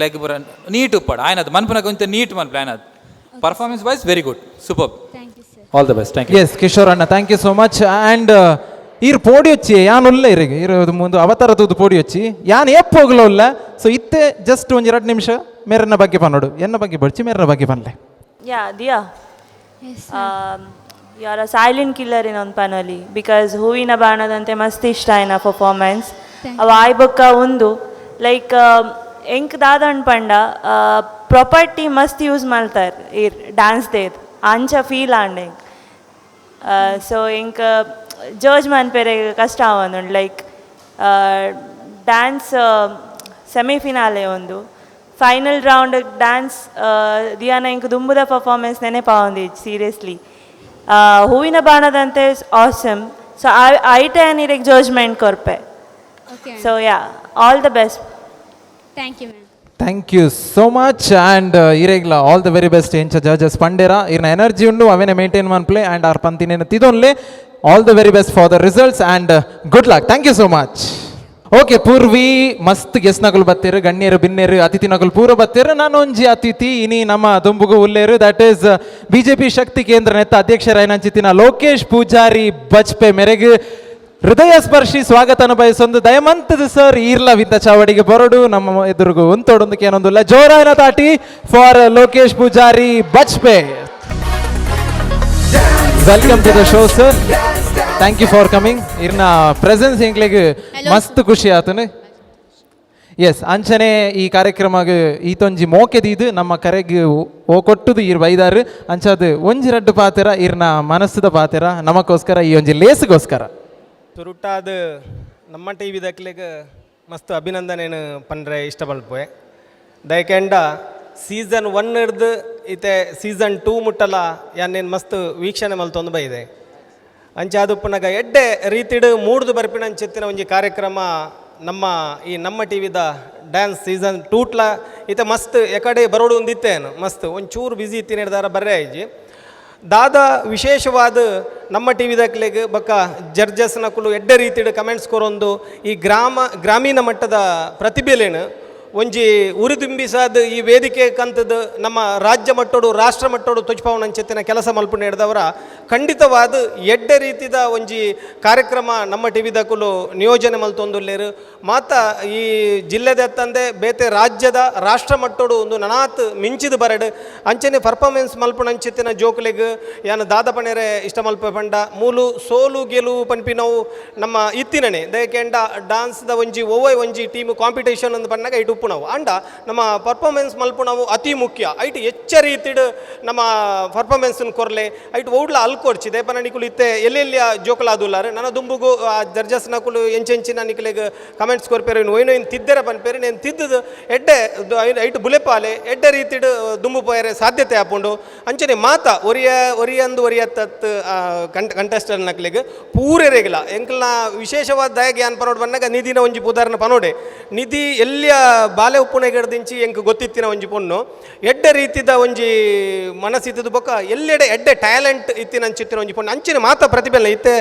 ಲೈಕ್ ಬರ ನೀಟ್ ಉಪ್ಪಾಡು ಆಯ್ನದು ಮನ್ಪನಾಗ ಒಂತ ನೀಟ್ ಮನ್ಪ ಆಯ್ನದು performance wise very good super. All the best. Thank you. Yes Kishore ಅಣ್ಣ thank you so much. And ಈರ್ ಪೋಡಿ వచ్చి ಯಾನುಲ್ಲ ಇರಿಗೆ ಇರೋದು ಮುಂದೆ ಅವತಾರ ತೂದು ಪೋಡಿ వచ్చి ಯಾನ್ ಏಪ್ ಹೋಗ್ಲಲ್ಲ ಸೊ ಇತ್ತೆ ಜಸ್ಟ್ ಒಂದು 2 ನಿಮಿಷ ಮೇರನ್ನ ಬಗ್ಗೆ ಪನ್ನೋಡು ಎನ್ನ ಬಗ್ಗೆ ಬಡ್ಚಿ ಮೇರನ್ನ ಬಗ್ಗೆ ಪನ್ಲೆ. Yeah Diya, you are a silent killer in ಒಂದು ಪನೋಲಿ ಬಿಕಾಸ್ ಹೂವಿನ ಬಾಣದಂತೆ ಮಸ್ತ್ ಇಷ್ಟ ಆಯ್ನ ಪರ್ಫಾರ್ಮೆನ್ಸ್ ಅವ ಆಯ್ಬೊಕ್ಕ ಒಂದು ಲೈಕ್ ಎಂಕ್ ದಾದಣ್ಣ ಪಂಡ ಪ್ರಾಪರ್ಟಿ ಮಸ್ತ್ ಯೂಸ್ ಮಾಡ್ತಾರೆ ಈ ಡ್ಯಾನ್ಸ್ದೇದು ಅಂಚ ಫೀಲ್ ಆಂಡ್ ಎಂಕ್ ಸೊ ಎಂಕ್ ಜಡ್ಜ್ ಮನ್ಪೇರೆ ಕಷ್ಟ ಅವನು ಲೈಕ್ ಡ್ಯಾನ್ಸ್ ಸೆಮಿಫಿನಾಲೆ ಒಂದು ಫೈನಲ್ ರೌಂಡ್ ಡ್ಯಾನ್ಸ್ ದಿಯಾನ ಇಂಕ ದುಂಬುದ ಪರ್ಫಾರ್ಮೆನ್ಸ್ ನೆನೆಪಾವಂದಿ ಸೀರಿಯಸ್ಲಿ. ಹೂವಿನ ಬಾಣದಂತೆ ಆಸಮ್ ಸೊ ಐಟೆ ನೀರಿಗೆ ಜಡ್ಜ್ಮೆಂಟ್ ಕೊರ್ಪೆ. So yeah all the best. Thank you ma'am. Thank you so much. And ಇರೆಗ್ಲ ಆಲ್ ದ ವೆರಿ ಬೆಸ್ಟ್ ಎಂಚ ಜಡ್ಜಸ್ ಪಂಡೇರ ಇರ್ನ ಎನರ್ಜಿ ಉಂಡು ಅವೇನೆ ಮೇಂಟೈನ್ ಮನ್ಪ್ಲೆ ಆ್ಯಂಡ್ ಆರ್ ಪಂತಿನೇನು ತಿದೊನ್ಲೆ all the very best for the results and good luck. Thank you so much. Okay Purvi ಮಸ್ತ್ ಗೆಸ್ ನಗಲು ಬತ್ತೇರು ಗಣ್ಯರು ಬಿನ್ನೇರು ಅತಿಥಿ ನಗಲು ಪೂರ ಬತ್ತೇರು. ನಾನು ಒಂಜಿ ಅತಿಥಿ ಇನಿ ನಮ್ಮ ದುಂಬುಗು ಉಲ್ಲೇರು ದಟ್ ಈಸ್ ಬಿಜೆಪಿ ಶಕ್ತಿ ಕೇಂದ್ರ ನೆತ್ತ ಅಧ್ಯಕ್ಷರಾಯನಂಚಿತ್ತಿನ ಲೋಕೇಶ್ ಪೂಜಾರಿ ಬಜ್ಪೆ ಮೇರೆಗೆ ಹೃದಯ ಸ್ಪರ್ಶಿ ಸ್ವಾಗತನ ಬಯಸೊಂದು ದಯಮಂತದ ಸರ್ ಈರ್ಲವಿದ್ದ ಚಾವಡಿಗೆ ಬರಡು ನಮ್ಮ ಎದುರುಗು ಒಂತೋಡೊಂದಕ್ಕೆ ಏನೊಂದಿಲ್ಲ ಜೋರಾಯನ ತಾಟಿ for Lokesh Pujari Bajpe. Welcome to the show sir. Thank you for coming. ಇರ್ನ ಪ್ರೆಸೆನ್ಸ್ ಎಂಕ್ಲೆಗೆ ಮಸ್ತ್ ಖುಷಿ ಆತನು. ಎಸ್ ಅಂಚನೆ ಈ ಕಾರ್ಯಕ್ರಮಗೆ ಈತೊಂಜಿ ಮೋಕೆದಿದು ನಮ್ಮ ಕರೆಗೆ ಓ ಕೊಟ್ಟುದು ಇರ್ ಬೈದಾರು ಅಂಚದು ಒಂಜಿ ರಡ್ಡು ಪಾತೆರ ಇರ್ನ ಮನಸ್ಸದ ಪಾತೆರ ನಮಗೋಸ್ಕರ ಈ ಒಂಜಿ ಲೇಸ್ಗೋಸ್ಕರ ತುರುಟಾದ ನಮ್ಮ ಟಿ ವಿ ದಕ್ಲೆಗೆ ಮಸ್ತ್ ಅಭಿನಂದನೆಯನ್ನು ಪಂಡ್ರೆ ಇಷ್ಟಪಡ್ಪೆ. ದಯಕೆಂಡ ಸೀಸನ್ 1 ಹಿಡ್ದು ಇತ್ತೆ ಸೀಸನ್ 2 ಮುಟ್ಟಲ ಯಾನೇನು ಮಸ್ತ್ ವೀಕ್ಷಣೆ ಮಲ್ತೊಂದು ಬೈದೆ ಅಂಚೆ ಅದು ಪುನಗ ಎಡ್ಡೆ ರೀತಿಡು ಮೂಡ್ದು ಬರ್ಪಿನ ಅಂಚೆತ್ತಿನ ಒಂಜಿ ಕಾರ್ಯಕ್ರಮ ನಮ್ಮ ಟಿ ವಿದ ಡ್ಯಾನ್ಸ್ ಸೀಸನ್ 2 ಇತ್ತೆ ಮಸ್ತ್ ಎಕಡೆ ಬರೋಡು ಒಂದಿತ್ತೇನು ಮಸ್ತ್ ಒಂಚೂರು ಬ್ಯುಸಿ ಇತ್ತೀನಿ ಹಿಡ್ದಾರ ಬರ್ರೆ ಆಯ್ಜಿ ದಾದ ವಿಶೇಷವಾದ ನಮ್ಮ ಟಿ ವಿದಕ್ಲೆಗೆ ಬಕ್ಕ ಜಡ್ಜಸ್ನಕುಲು ಎಡ್ಡೆ ರೀತಿಡು ಕಮೆಂಟ್ಸ್ ಕೊರೊಂದು ಈ ಗ್ರಾಮೀಣ ಮಟ್ಟದ ಪ್ರತಿಭೆಲೇನು ಒಂಜಿ ಉರಿದುಂಬಿಸಾದ ಈ ವೇದಿಕೆ ಕಂತದ್ದು ನಮ್ಮ ರಾಜ್ಯ ಮಟ್ಟೋಡು ರಾಷ್ಟ್ರ ಮಟ್ಟೋಡು ತುಚ್ಪವನ ಅಂಚೆತ್ತಿನ ಕೆಲಸ ಮಲ್ಪು ಹಿಡ್ದವರ ಖಂಡಿತವಾದ ಎಡ್ಡೆ ರೀತಿದ ಒಂಜಿ ಕಾರ್ಯಕ್ರಮ ನಮ್ಮ ಟಿ ವಿದಕುಲು ನಿಯೋಜನೆ ಮಲ್ತೊಂದುಲ್ಲೇರು ಮಾತ ಈ ಜಿಲ್ಲೆದತ್ತಂದೆ ಬೇತೆ ರಾಜ್ಯದ ರಾಷ್ಟ್ರ ಮಟ್ಟೋಡು ಒಂದು ನನಾತ್ ಮಿಂಚಿದ ಬರಡು ಅಂಚನೆ ಪರ್ಫಾರ್ಮೆನ್ಸ್ ಮಲ್ಪುನ ಅಂಚೆತ್ತಿನ ಜೋಕ್ಲೆಗ್ ಯಾನು ದಾದ ಪಣೆರೆ ಇಷ್ಟ ಮಲ್ಪ ಪಂಡ ಮೂಲು ಸೋಲು ಗೆಲುವು ಪನ್ಪಿನವು ನಮ್ಮ ಇತ್ತಿನನೆ ದಯಕೆಂಡ ಡ್ಯಾನ್ಸ್ದ ಒಂಜಿ ಟೀಮ್ ಕಾಂಪಿಟೇಷನ್ ಅಂದು ಪಣ್ಣಾಗ ಇಟ್ಟು ಉಪ್ಪುಣವು ಅಂಡ ನಮ್ಮ ಪರ್ಫಾರ್ಮೆನ್ಸ್ ಮಲ್ಪುಣವು ಅತಿ ಮುಖ್ಯ ಐಟು ಎಚ್ಚ ರೀತಿಡು ನಮ್ಮ ಪರ್ಫಾರ್ಮೆನ್ಸನ್ನು ಕೊರಲೆ ಐಟು ಓಡ್ಲ ಅಲ್ಕೊಡ್ಚಿ ದೇಪನ ನಿಕುಲು ಇತ್ತೆ ಎಲ್ಲೆಲ್ಲಿಯ ಜೋಕಲಾದುಲ್ಲಾರೆ ನನ್ನ ದುಂಬುಗು ಆ ಜರ್ಜಸ್ನಕುಲು ಎಂಚೆಂಚಿನ ನಿಕಲೆಗ್ ಕಮೆಂಟ್ಸ್ ಕೊರ್ಪೇರು ಇನ್ನು ಇನ್ನು ತಿದ್ದರ ಪನ್ಪೇರು నేను ತಿದ್ದದು ಎಡ್ಡೆ ಐಟು ಬುಲೆಪಾಲೆ ಎಡ್ಡೆ ರೀತಿಡು ದುಂಬು ಪೋಯರೆ ಸಾಧ್ಯತೆ ಆಪುಂಡು ಅಂಚನೆ ಮಾತ ಒರಿಯತ್ತತ್ ಕಂಟೆಸ್ಟರ್ ನಕ್ಲೆಗ್ ಪೂರೆ ರೇಗಿಲ್ಲ ಎಂಕಲ್ನ ವಿಶೇಷವಾದ ದಯಗೆ ಏನು ಪನೋಡು ಬಂದಾಗ ನಿಧಿನ ಒಂಜಿ ಉದಾಹರಣೆ ಪನೋಡೆ ನಿಧಿ ಎಲ್ಲಿಯ ಬಾಲೆ ಉಪ್ಪುನೆಗಡ್ದಿಂಚಿ ಎಂಕ್ ಗೊತ್ತಿತ್ತಿನ ಒಂಜಿ ಪೊಣ್ಣು ಎಡ್ಡೆ ರೀತಿದ ಒಂಜಿ ಮನಸ್ಸಿದ್ದು ಬೊಕ್ಕ ಎಲ್ಲೆಡೆ ಎಡ್ಡೆ ಟ್ಯಾಲೆಂಟ್ ಇತ್ತಿನ ಅಂಚಿತ್ತಿನ ಒಂಜಿ ಪೊಣ್ಣು ಅಂಚಿನ ಮಾತ ಪ್ರತಿಭೆಲ್ಲ ಇತ್ತೆ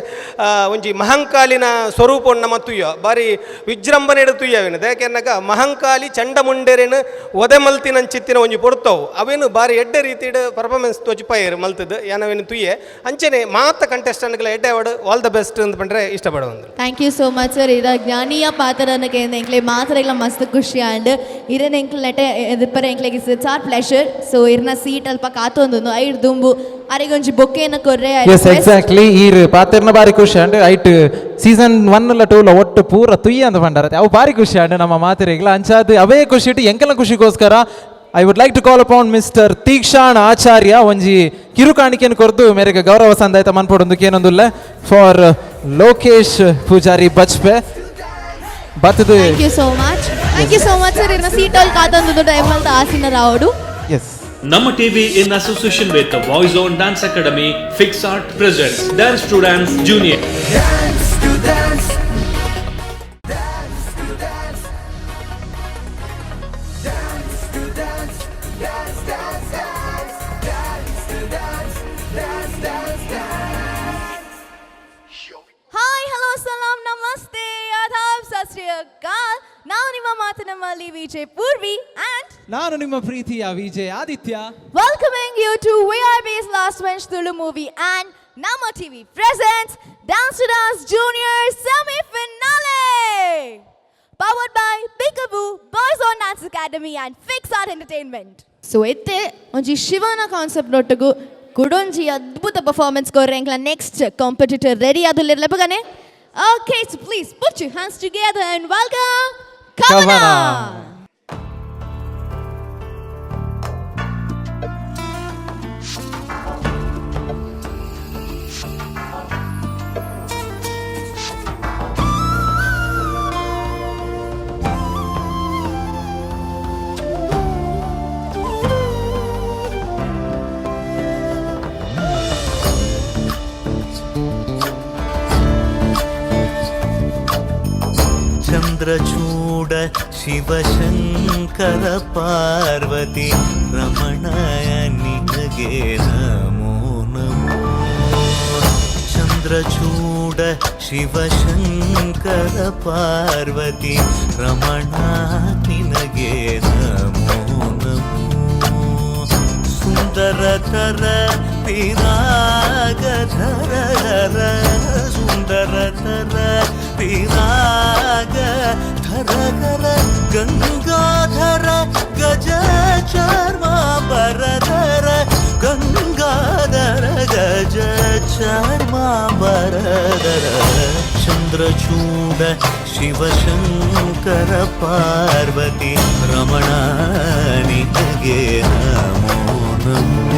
ಒಂಜಿ ಮಹಂಕಾಲಿನ ಸ್ವರೂಪವನ್ನು ನಮ್ಮ ತುಯ್ಯ ಬಾರಿ ವಿಜೃಂಭಣೆ ತುಯ್ಯವೇನು ಯಾಕೆನ್ನಾಗ ಮಹಂಕಾಲಿ ಚಂಡಮುಂಡೆರೇನು ಒದೆ ಮಲ್ತಿನ ಅಂಚಿತ್ತಿನ ಒಂಜಿ ಪೊಡ್ತವು ಅವೇನು ಬಾರಿ ಎಡ್ಡೆ ರೀತಿಡ್ ಪರ್ಫಾರ್ಮೆನ್ಸ್ ತೋಚಿಪಾಯರು ಮಲ್ತದ್ದು ಏನವೇನು ತುಯ್ಯೆ ಅಂಚನೆ ಮಾತ ಕಂಟೆಸ್ಟೆಂಟ್ಗಳ ಎಡ್ಡೆ ಅವಾರ್ಡ್ ಆಲ್ ದ ಬೆಸ್ಟ್ ಅಂತ ಪಂಡ್ರೆ ಇಷ್ಟಪಡುವಂದು. Thank you so much sir. ಇದ ಜ್ಞಾನೀಯ ಪಾತ್ರನಕ್ಕೆ ಎಂಕ್ಲೆ ಮಾತ್ರ ಮಸ್ತ್ ಖುಷಿ ಆಯ್ತು. ಆ್ಯಂಡ್ ಇರನ ಎಂಕ್ಲೆಟೆ ಎದುಪರ ಎಂಕ್ಲೆಗೆ ಇಟ್ಸ್ ಆರ್ ಪ್ಲೆಷರ್ ಸೊ ಇರ್ನ ಸೀಟ್ ಅಲ್ಪ ಕಾತೊಂದು ಐಡ್ ದುಂಬು ಅರಿಗೊಂಜಿ ಬೊಕ್ಕೇನ ಕೊರ್ರೆ ಎಸ್ ಎಕ್ಸಾಕ್ಟ್ಲಿ ಈರ್ ಪಾತೆರ್ನ ಬಾರಿ ಖುಷಿ ಅಂಡ್ ಐಟ್ ಸೀಸನ್ 1 2 ಒಟ್ಟು ಪೂರ ತುಯ್ಯ ಅಂತ ಪಂಡಾರತ್ತೆ ಅವು ಬಾರಿ ಖುಷಿ ಅಂಡ್ ನಮ್ಮ ಮಾತಿರೆಗ್ಲ ಅಂಚಾದ ಅವೇ ಖುಷಿ ಇಟ್ಟು ಎಂಕಲ ಖುಷಿಗೋಸ್ಕರ I would like to call upon mister Tikshan Acharya ಒಂಜಿ ಕಿರು ಕಾಣಿಕೆಯನ್ನು ಕೊರ್ದು ಮೇರೆಗೆ ಗೌರವ ಸಂದಾಯತ ಮನ್ಪೊಡೊಂದು ಕೇನೊಂದುಲ್ಲೆ ಫಾರ್ ಲೋಕೇಶ್ ಪೂಜಾರಿ ಬಚ್ಪೆ ಬತ್ತದು thank you so much sir ಇರ್ನ ಸೀಟ್ ಅಲ್ಲಿ ಕಾತೊಂದು ಟೈಮ್ ಅಂತ ಆಸಿನ ರಾವಡು yes Namma TV in association with the Voice on Dance Academy, Fix Art presents Dance to Dance Junior. Dance to dance. Hi hello ಸಲಾಂ ನಮಸ್ತೆ ಆದಾಬ್ ಸತ್ ಶ್ರೀ ಅಕಾಲ್ ನಾನು ನಿಮ್ಮ ಮಾತನಮ್ಮಲ್ಲಿ ವಿಜಯ್ ಪೂರ್ವಿ ಆ್ಯಂಡ್ ನಾನು ನಿಮ್ಮ ಪ್ರೀತಿಯ Vijay Aditya welcoming you to VIP's Last Bench Tulu movie and Namma TV presents Dance to Dance Junior semi-finale powered by Peekaboo, Boys on Dance Academy and Fix Art Entertainment. So itte onji Shivana concept nottugu kudonji adbhuta performance korrenga next competitor ready adulirle bagane. Okay, so please put your hands together and welcome Kavana. Chandrachuda Shivashankara Parvati ರಮಣಯ ನಿನಗೆ ನಮೋ ನಮೋ ಚಂದ್ರಚೂಡ ಶಿವಶಂಕರ ಪಾರ್ವತಿ ರಮಣ ನಿನಗೆ ನಮೋ ನಮೋ ಸುಂದರತರ ಪಿರಾಗಧರ ಸುಂದರತರ ಪಿರಾಗ ಧರಗರ ಗಂಗಾಧರ ಗಜ ಚರ್ಮಾಂಬರಧರ ಗಂಗಾಧರ ಗಜ ಚರ್ಮಾಂಬರಧರ ಚಂದ್ರಚೂಡ ಶಿವಶಂಕರ ಪಾರ್ವತಿ ರಮಣ ನಿನಗೆ ನಮೋ ನಮೋ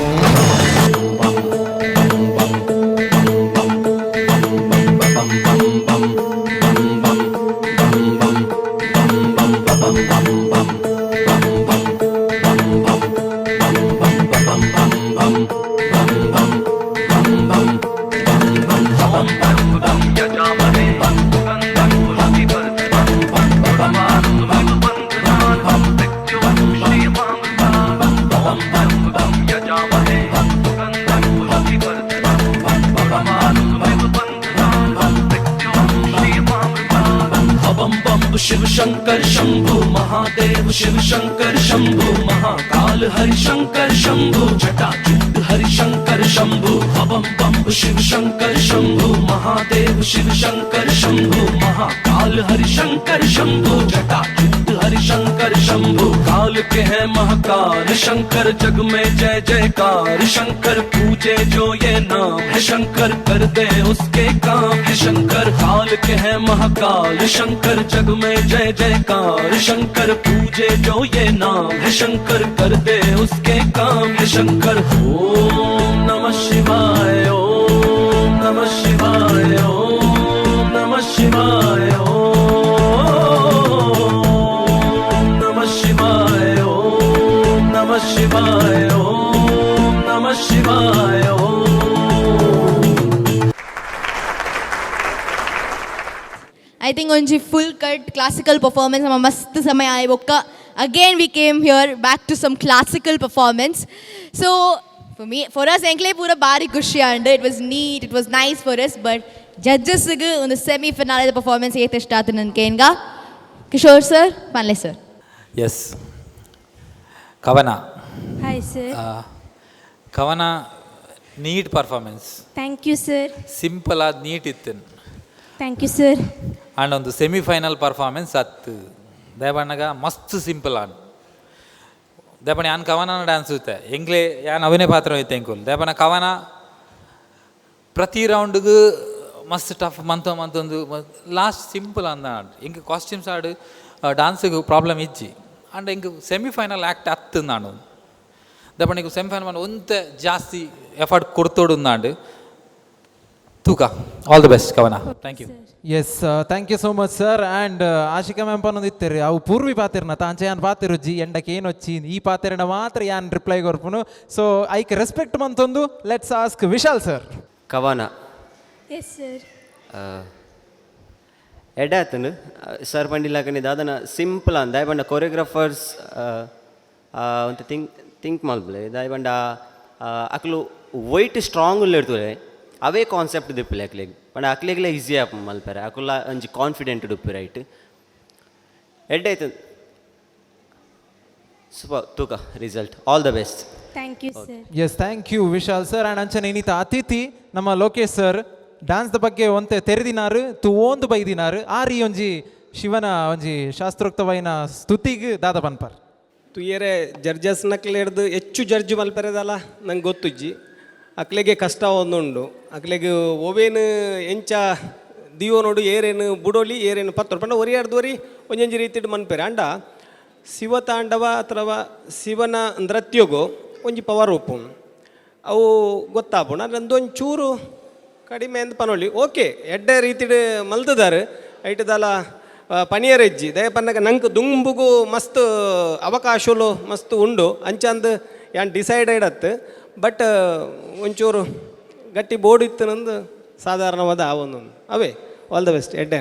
शिव शंकर शंभु महादेव शिव शंकर शंभु महाकाल हरि शंकर शंभु जटाजूट हरि शंकर शंभु बम बम शिव शंकर शंभु महादेव शिव शंकर शंभु महाकाल हरि शंकर शंभु जटाजूट हरि शंकर शंभु काल के हैं महाकाल शंकर जग में जय जयकार शंकर पूजे जो ये नाम है शंकर कर दे उसके काम है शंकर काल के हैं महाकाल शंकर जग में जय जयकार शंकर पूजे जो ये नाम है शंकर कर दे उसके काम है शंकर ओम नमः शिवाय ओम नमः शिवाय ओम नमः शिवाय ओम नमः शिवाय ओम नमः शिवाय ओम नमः शिवाय ओम I think onji full cut classical performance ನಮ್ಮ ಮಸ್ತ್ ಸಮಯ ಆಯ್ಬೊಕ್ಕ again we came here back to some classical performance so for us encle pura bari ಖುಷಿ and it was neat it was nice for us but judges ಗೆ ಒಂದು semi finale performance ಏತ್ ಇಷ್ಟ ಆಯ್ತು ನನಗೆ ಈಗ ಕಿಶೋರ್ ಸರ್ ಪಾನ್ಲೆ sir yes Kavana hi sir Kavana neat performance thank you sir simple ಆದ neat ಇತ್ತು ಥ್ಯಾಂಕ್ ಯು ಸರ್ ಆ್ಯಂಡ್ ಒಂದು ಸೆಮಿಫೈನಲ್ ಪರ್ಫಾರ್ಮೆನ್ಸ್ ಅತ್ತು ದಯಬಣ್ಣಗ ಮಸ್ತ್ ಸಿಂಪಲ್ ಆನ್ ದಯಪಣ ಯಾನ್ ಕವನ ಡ್ಯಾನ್ಸ್ ಇರುತ್ತೆ ಎಂಗ್ಲೇ ಯಾನ್ ಅವಿನೇ ಪಾತ್ರ ಹೋಯ್ತೆ ಎಂಕುಲ್ ದಯಪಣ ಕವನ ಪ್ರತಿ ರೌಂಡ್ಗೂ ಮಸ್ತ್ ಟಫ್ ಮಂತೊಂದು ಲಾಸ್ಟ್ ಸಿಂಪಲ್ ಅಂದ ಇಂಕ ಕಾಸ್ಟ್ಯೂಮ್ಸ್ ಆಡು డాన్స్కు ప్రాబ్లం ఇచ్చి అండ్ ఇంక సెమీఫైనల్ యాక్ట్ అత్తున్నాడు దప్ప నీకు సెమీఫైనల్ మన ಒಂತ ಜಾಸ್ತಿ ಎಫರ್ಟ್ ಕೊಡ್ತೋಡುಂದಾಂಡು ತೂಕ all the best Kavana thank you yes thank you so much sir and Ashika ma'am ಪನ್ನೊಂದಿತ್ತೇರಿ ಅವು ಪೂರ್ವಿ ಪಾತಿರ್ನ ತಾಂಚೆ ಯಾನ್ ಪಾತಿರುಜ್ಜಿ ಎಂಡಕ್ಕೆ ಏನು వచ్చి ಈ ಪಾತಿರನ ಮಾತ್ರ ಯಾನ್ ರಿಪ್ಲೈ ಕೊರ್ಪುನು ಸೊ ಐಕ್ ರೆಸ್ಪೆಕ್ಟ್ ಮಂತೊಂದು let's ask Vishal sir Kavana yes sir ಎಡಾತನು ಸರ್ ಪಂಡಿಲಾಕನಿ ದಾದನ ಸಿಂಪಲ್ ಅಂದ ದಾಯಬಂಡ ಕೊರಿಯೋಗ್ರಾಫರ್ಸ್ ಅಂತ ಥಿಂಕ್ ಮಲ್ಪಲೆ ದಾಯಬಂಡ ಅಕ್ಲು ವೈಟ್ ಸ್ಟ್ರಾಂಗ್ ಉಲ್ಲೆಡ್ತುಲೆ ಅವೇ ಕಾನ್ಸೆಪ್ಟ್ ದಿಪ್ಪಲೆ ಅಕ್ಲೆಗ್ ಪಂಡ ಅಕ್ಲೆಗ್ಲೆ ಈಸಿ ಆಪ್ ಮಲ್ಪರೆ ಅಕುಲ್ಲ ಒಂಜಿ ಕಾನ್ಫಿಡೆಂಟ್ ಡುಪ್ಪಿ ರೈಟ್ ಎಡ್ಡಾಯ್ತು ಸೂಪರ್ ತೂಕ result all the best thank you sir yes thank you Vishal sir and ಅಂಚನೆ ಇನ್ನಿತ ಅತಿಥಿ ನಮ್ಮ ಲೋಕೇಶ್ ಸರ್ ಡ್ಯಾನ್ಸ್ದ ಬಗ್ಗೆ ಒಂತೆ ತೆರೆದಿನಾರು ಓಂದು ಬೈದಿನಾರು ಆರಿ ಒಂಜಿ ಶಿವನ ಒಂಜಿ ಶಾಸ್ತ್ರೋಕ್ತವೈನ ಸ್ತುತಿಗೆ ದಾದ ಪನ್ಪರ್ ತುಯರೆ ಜಡ್ಜಸ್ ನಕ್ಲೆ ಹಿಡ್ದು ಹೆಚ್ಚು ಜಡ್ಜ್ ಮಲ್ಪರೆದಲ್ಲ ನಂಗೆ ಗೊತ್ತುಜ್ಜಿ ಅಕ್ಲೆಗೆ ಕಷ್ಟ ಒಂದುಂಡು ಅಕ್ಲೆಗೆ ಓವೇನು ಎಂಚ ದಿಯೋ ನೋಡು ಏರೇನು ಬುಡೋಲಿ ಏರೇನು ಪತ್ತರು ಪಂಡ ಒರಿಯಾಡ್ದೋರಿ ಒಂಜೊಂಜಿ ರೀತಿ ಮನ್ಪೆರೆ ಅಂಡ ಶಿವತಾಂಡವ ಅಥವಾ ಶಿವನ ನೃತ್ಯಗೋ ಒಂಜಿ ಪವರ್ ಒಪ್ಪುಣು ಅವು ಗೊತ್ತಾಪುಣ ಅದೊಂಚೂರು ಕಡಿಮೆ ಅಂತ ಪನೊಳ್ಳಿ ಓಕೆ ಎಡ್ಡೆ ರೀತಿ ಮಲ್ತದಾರು ಐಟದಲ್ಲ ಪನಿಯರೆಜ್ಜಿ ದಯಪನ್ನಗ ನಂಗೆ ದುಂಬುಗು ಮಸ್ತ್ ಅವಕಾಶಲು ಮಸ್ತ್ ಉಂಡು ಅಂಚಂದು ಯಾನ್ ಡಿಸೈಡೆಡ್ ಅತ್ತು ಬಟ್ ಒಂಚೂರು ಗಟ್ಟಿ ಬೋರ್ಡ್ ಇತ್ತು ನಂದು ಸಾಧಾರಣವಾದ ಆ ಒಂದೊಂದು ಅವೇ ಆಲ್ ದ ಬೆಸ್ಟ್ ಎಡ್ಡೆ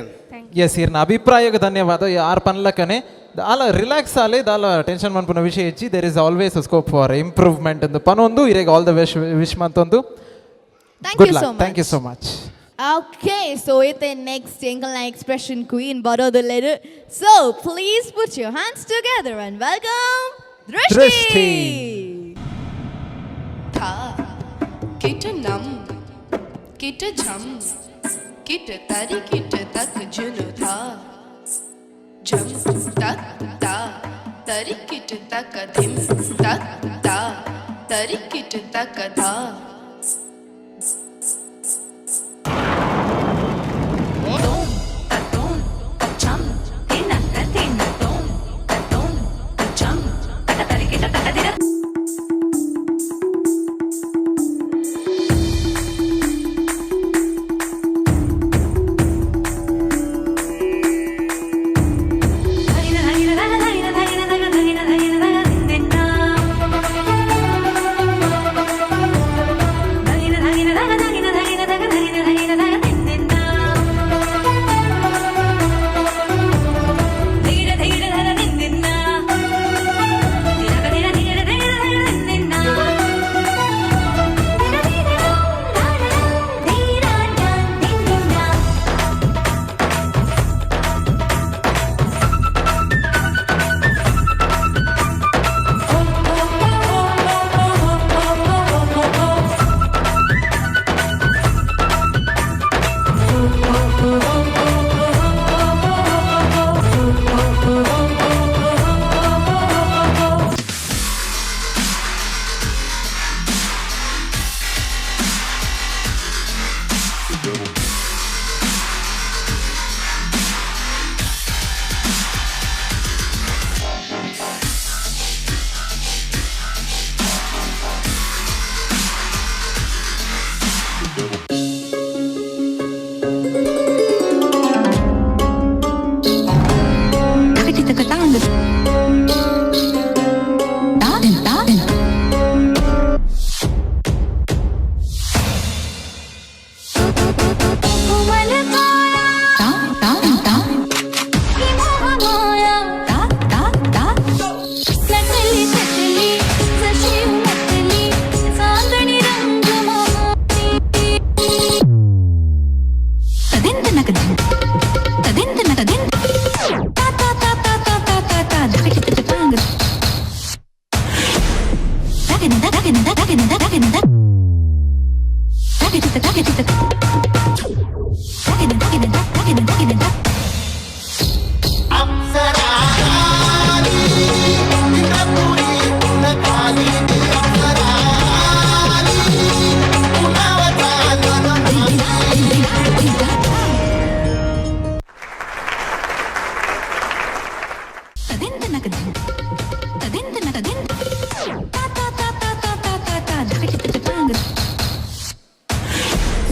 ಎಸ್ ಇರ್ನ ಅಭಿಪ್ರಾಯಕ್ಕೆ ಧನ್ಯವಾದ ಯಾರು ಪನ್ಲಕ್ಕನೆ ಅಲ್ಲ ರಿಲ್ಯಾಕ್ಸ್ ಆಲೆ ದಾಲ ಟೆನ್ಷನ್ ಮನ್ಪುನ ವಿಷಯ ಹೆಚ್ಚಿ there is always scope for improvement ಅಂತ ಪನೊಂದು ಇರೆಗೆ ಆಲ್ ದ ವಿಶ್ ಮಂತೊಂದು Thank you so much. Thank you so much. Okay, so it's the next English expression queen, Baroda letter. So please put your hands together and welcome Drishti. Tha, kit nam, kit jham, kit tari kit tak junu tha, jham tak ta, tari kit tak dhim tak ta, tari kit tak dha.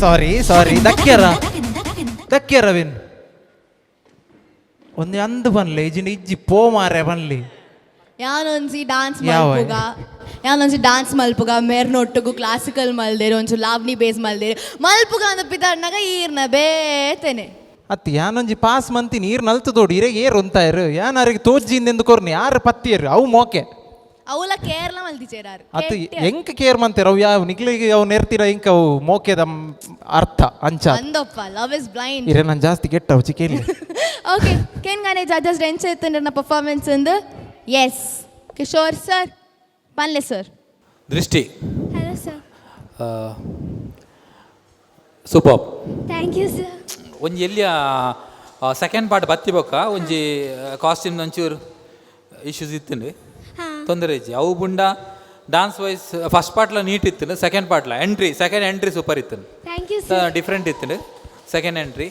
ಸಾರಿ ದಕ್ಕ್ಯ ರವಿನ್ ಒಂದು ಅಂದು ಬನ್ಲಿ ಇಜ್ಜಿ ಪೋ ಮಾರೆ ಬನ್ಲಿ ಯಾನೊಂಜಿ dance ಯಾವ? ಮಲ್ಪುಗ ಮೆರ್ನೊಟ್ಟುಗು classical ಮಲ್ದೇರು ಒಂಚೂರು ಲಾವ್ನಿ base ಮಲ್ಪುಗ ಅಂದ ಪಿದಾಡ್ನಾಗ ಈರ್ನ ಬೇತೇನೆ ಅತ್ತಿ ಯಾನೊಂಜಿ ಪಾಸ್ ಮಂತಿ ನೀರು ನಲ್ತದೋಡು ಇರೆಗೆ ಏರು ಅಂತಾಯರು ಯಾರಿಗೆ ತೋಜ್ಜಿಂದೆಂದು ಕೊರ್ನಿ ಯಾರು ಪತ್ತಿಯರು ಅವು ಮೋಕೆ ಅವಲ ಕೇರಳ ಮಲ್ದಿಚೇರಾರು ಅತ್ತು ಎಂಕ ಕೇರ್ ಮಂತೀರ ಅವು ಯಾವ ನಿಗ್ಲಿಗೆ ಅವು ನೆರ್ತಿರ ಇಂಕ ಅವು ಮೋಕೆದ ಅರ್ಥ ಅಂಚ ಅಂದಪ್ಪ ಲವ್ ಇಸ್ ಬ್ಲೈಂಡ್ ಇರೆ ನಾನು ಜಾಸ್ತಿ ಕೆಟ್ಟವು ಚಿಕ್ಕೇಲಿ ಓಕೆ ಕೇನ್ಗಾನೆ ಜಡ್ಜಸ್ ಎಂಚ ಇತ್ತಂಡ್ರ ಪರ್ಫಾರ್ಮೆನ್ಸ್ ಅಂದು ಎಸ್ ಕಿಶೋರ್ ಸರ್ ಪನ್ಲೆ sir Drishti hello sir. Super. Thank you sir. ಒಂಜಿ ಎಲ್ಲಿಯ ಸೆಕೆಂಡ್ ಪಾರ್ಟ್ ಬತ್ತಿ ಬೊಕ್ಕ ಒಂಜಿ ಕಾಸ್ಟ್ಯೂಮ್ ಒಂಚೂರು ಇಶ್ಯೂಸ್ ಇತ್ತಂಡು ತೊಂದರೆ ಇಜ್ಜಿ ಅವು ಬುಂಡ ಡಾನ್ಸ್ ವೈಸ್ ಫಸ್ಟ್ ಪಾರ್ಟ್ಲ ನೀಟ್ ಇತ್ತು ಸೆಕೆಂಡ್ ಪಾರ್ಟ್ಲ ಸೆಕೆಂಡ್ ಎಂಟ್ರಿ ಸೂಪರ್ ಇತ್ತು ಥ್ಯಾಂಕ್ ಯು ಸರ್. ಡಿಫ್ರೆಂಟ್ ಇತ್ತು second entry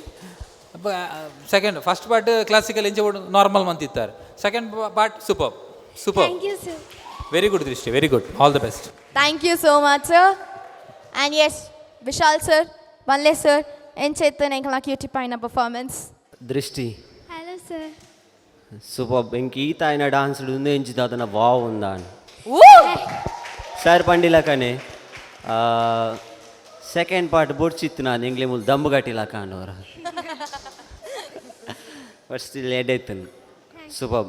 first part classical ಎಂಚ ನಾರ್ಮಲ್ ಮಂತಿತ್ತಾರೆ second part super thank you sir. Very good Drishti very good all the best thank you so much sir and yes Vishal sir ಪನ್ಲೆ sir ಎಂಚ ಇತ್ತು ಎಂಕಲ cutie ಪೈನ performance Drishti hello sir. Super ಇಂಕ ಈತ ఆయన డాన్స్ ఉందే ఎంచితే అతను బాగుందా అని సార్ పండిలాకనే ಸೆಕೆಂಡ್ ಪಾರ್ಟ್ ಬೊಡ್ಚಿತ್ತು ನಾನು ಎಂಗ್ಲೆ ಮುಲ್ ದಮ್ಮು ಗಟ್ಟಿಲಾಕ ಅನ್ನೋರ ಬಟ್ ಸ್ಟಿಲ್ ಎಡೈತನ್ super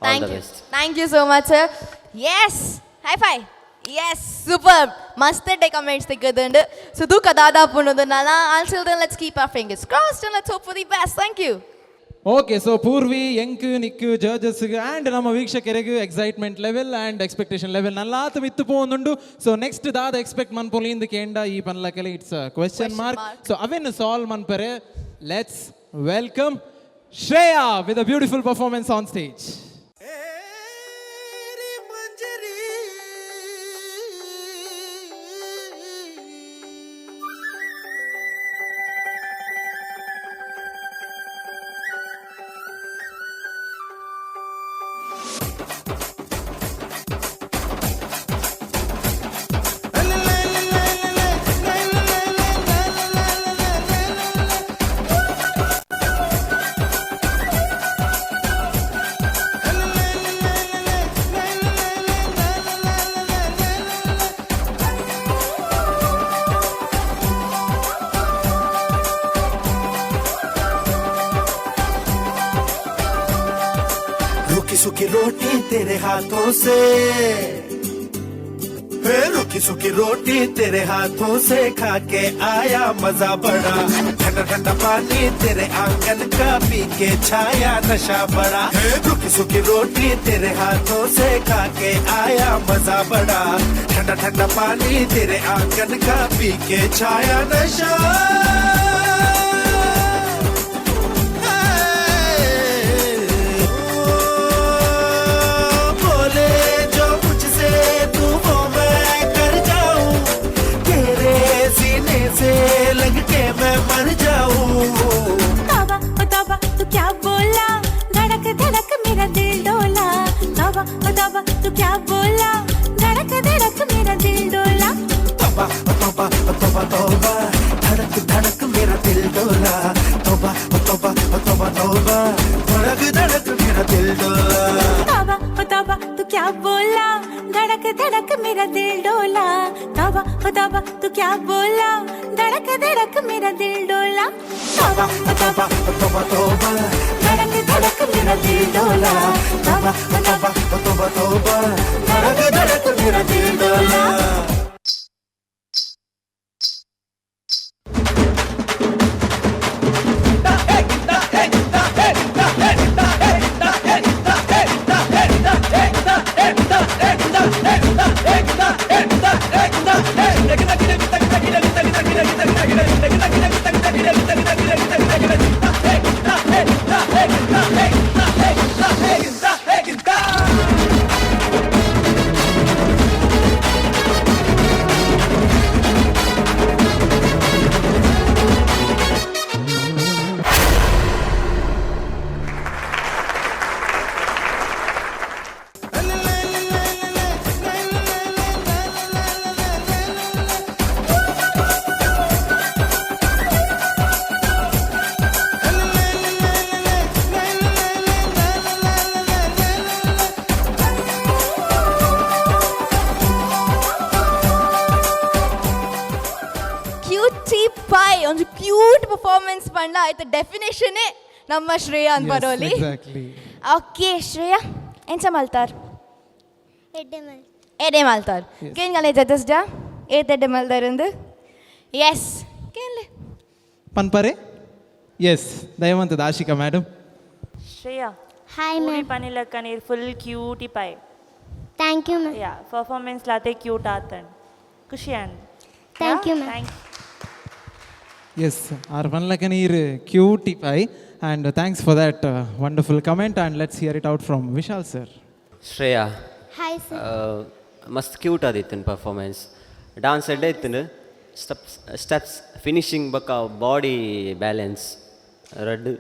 all the best thank you so much sir yes high five yes super ಮಸ್ತ್ ಕಮೆಂಟ್ಸ್ ತೆಗೆದುಂಡು ಸುದು ಕದಾದಾಪುನದು ನಾನು also let's keep our fingers crossed and let's hope for the best thank you okay so Purvi ಎಂಕು ನಿಕ್ಕು ಜಡ್ಜಸ್ಗೆ and ನಮ್ಮ ವೀಕ್ಷಕರಿಗೂ excitement level and expectation level ನಲ್ಲಾತು ಮಿತ್ತು ಪೋಂದುಂಡು ಸೊ ನೆಕ್ಸ್ಟ್ ದಾದ ಎಕ್ಸ್ಪೆಕ್ಟ್ ಮನ್ಪೊಲಿಂದ ಕೇಂಡ ಈ ಪನ್ಲಕೆಲೆ ಇಟ್ಸ್ ಕ್ವೆಶ್ಚನ್ ಮಾರ್ಕ್ ಸೊ ಅವೆನ್ ಸಾಲ್ವ್ ಮನ್ಪರೆ let's welcome Shreya with a beautiful performance on stage. सूखी रोटी तेरे हाथों से, रूखी सूखी रोटी तेरे हाथों से खा के आया मजा बड़ा, ठंडा ठंडा पानी तेरे आंगन का पी के छाया नशा बड़ा, रूखी सूखी रोटी तेरे हाथों से खा के आया मजा बड़ा, ठंडा ठंडा पानी तेरे आंगन का पी के छाया नशा. लग के मैं मर जाऊं. तौबा ओ तौबा तू क्या बोला, धड़क धड़क मेरा दिल डोला. तौबा ओ तौबा तू क्या बोला, धड़क धड़क मेरा दिल डोला. तौबा ओ तौबा ओ तौबा तौबा, धड़क धड़क मेरा दिल डोला. तौबा ओ तौबा ओ तौबा तौबा, धड़क धड़क मेरा दिल डोला. तौबा ओ तौबा तू क्या बोला, धड़क धड़क मेरा दिल डोला. तौबा ओ तौबा तू क्या बोला, धड़क धड़क मेरा दिल डोला. तौबा ओ तौबा ओ तौबा तौबा, धड़क धड़क मेरा दिल डोला. तौबा ओ तौबा ओ तौबा तौबा, धड़क धड़क मेरा दिल डोला. ಒಂದು ಕ್ಯೂಟ್ ಪರ್ಫಾರ್ಮೆನ್ಸ್ ಪಂಡ ಆಯ್ತು ಡೆಫಿನೇಷನ್ನೇ ನಮ್ಮ ಶ್ರೇಯ ಅಂತ ಬರೋಲಿ. ಎಕ್ಸಾಕ್ಟ್ಲಿ. ಓಕೆ ಶ್ರೇಯ ಎಂಚ ಮಲ್ತಾರ್ ಎಡೆ ಮಲ್ತಾರ್ ಕೇನ್ ಗಲೆ ಜಡ್ಜಸ್ ಡಾ ಏತೆಡೆ ಮಲ್ದಾರಂದು ಎಸ್ ಕೇನ್ಲೆ ಪನ್ಪರೆ ಎಸ್ ದಯವಂತ Ashika madam. Shreya hi ma'am. ಪನಿಲಕ್ಕ ನೀರು ಫುಲ್ ಕ್ಯೂಟಿ ಪೈ. Thank you ma'am. Yeah performance ಲಾತೆ ಕ್ಯೂಟ್ ಆತನ್ ಖುಷಿ and thank you ma'am. Thank Yes, our Vanlakanir cutify, and thanks for that wonderful comment. And let's hear it out from Vishal sir. Shreya hi sir. ಮಸ್ತ್ cute ಆದಿತ್ತು performance. Dance ಎಡ್ಡೆ ಇತ್ತು, steps finishing ಬಕ್ಕ body balance red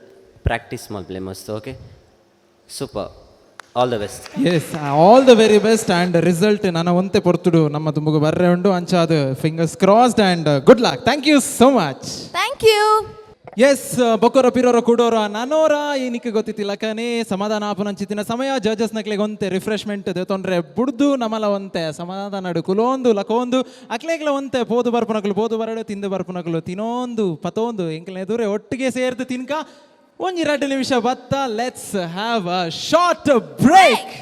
practice ಮಾಡ್ಲೆ ಮಸ್ತ್. Okay super, all the best. Yes, all the very best and result ನನ್ನ ಒಂತೆ ಪೊರ್ತುಡು ನಮ್ಮ ತುಂಬುಗು ಬರ್ರೆ ಉಂಡು ಅಂಚಾದ fingers crossed and good luck. Thank you so much. Thank you. Yes ಬೊಕ್ಕೊರ ಪಿರೋರ ಕೂಡೋರ ನಾನೋರ ಏನಿಕ್ಕೆ ಗೊತ್ತಿತ್ತಿಲ್ಲ ಕನೇ ಸಮಾಧಾನ ಆಪನಂಚಿತ್ತಿನ ಸಮಯ ಜಡ್ಜಸ್ ನಕ್ಲೆಗೆ ಒಂತೆ ರಿಫ್ರೆಶ್ಮೆಂಟ್ ತೊಂದ್ರೆ ಬುಡ್ದು ನಮಲ ಒಂತೆ ಸಮಾಧಾನ ಕುಲೋಂದು ಲಕೋಂದು ಅಕ್ಲೆಗ್ಲ ಒಂತೆ ಪೋದು ಬರ್ಪುನಕಲು ಪೋದು ಬರಡು ತಿಂದು ಬರ್ಪುನಕಲು ತಿನ್ನೋಂದು ಪತೋಂದು ಎಂಕ್ಲೆ ಎದುರೆ ಒಟ್ಟಿಗೆ ಸೇರ್ದು ತಿನ್ಕ ಒಂಜಿ 2 ನಿಮಿಷ ಬತ್ತ. Let's have a short break.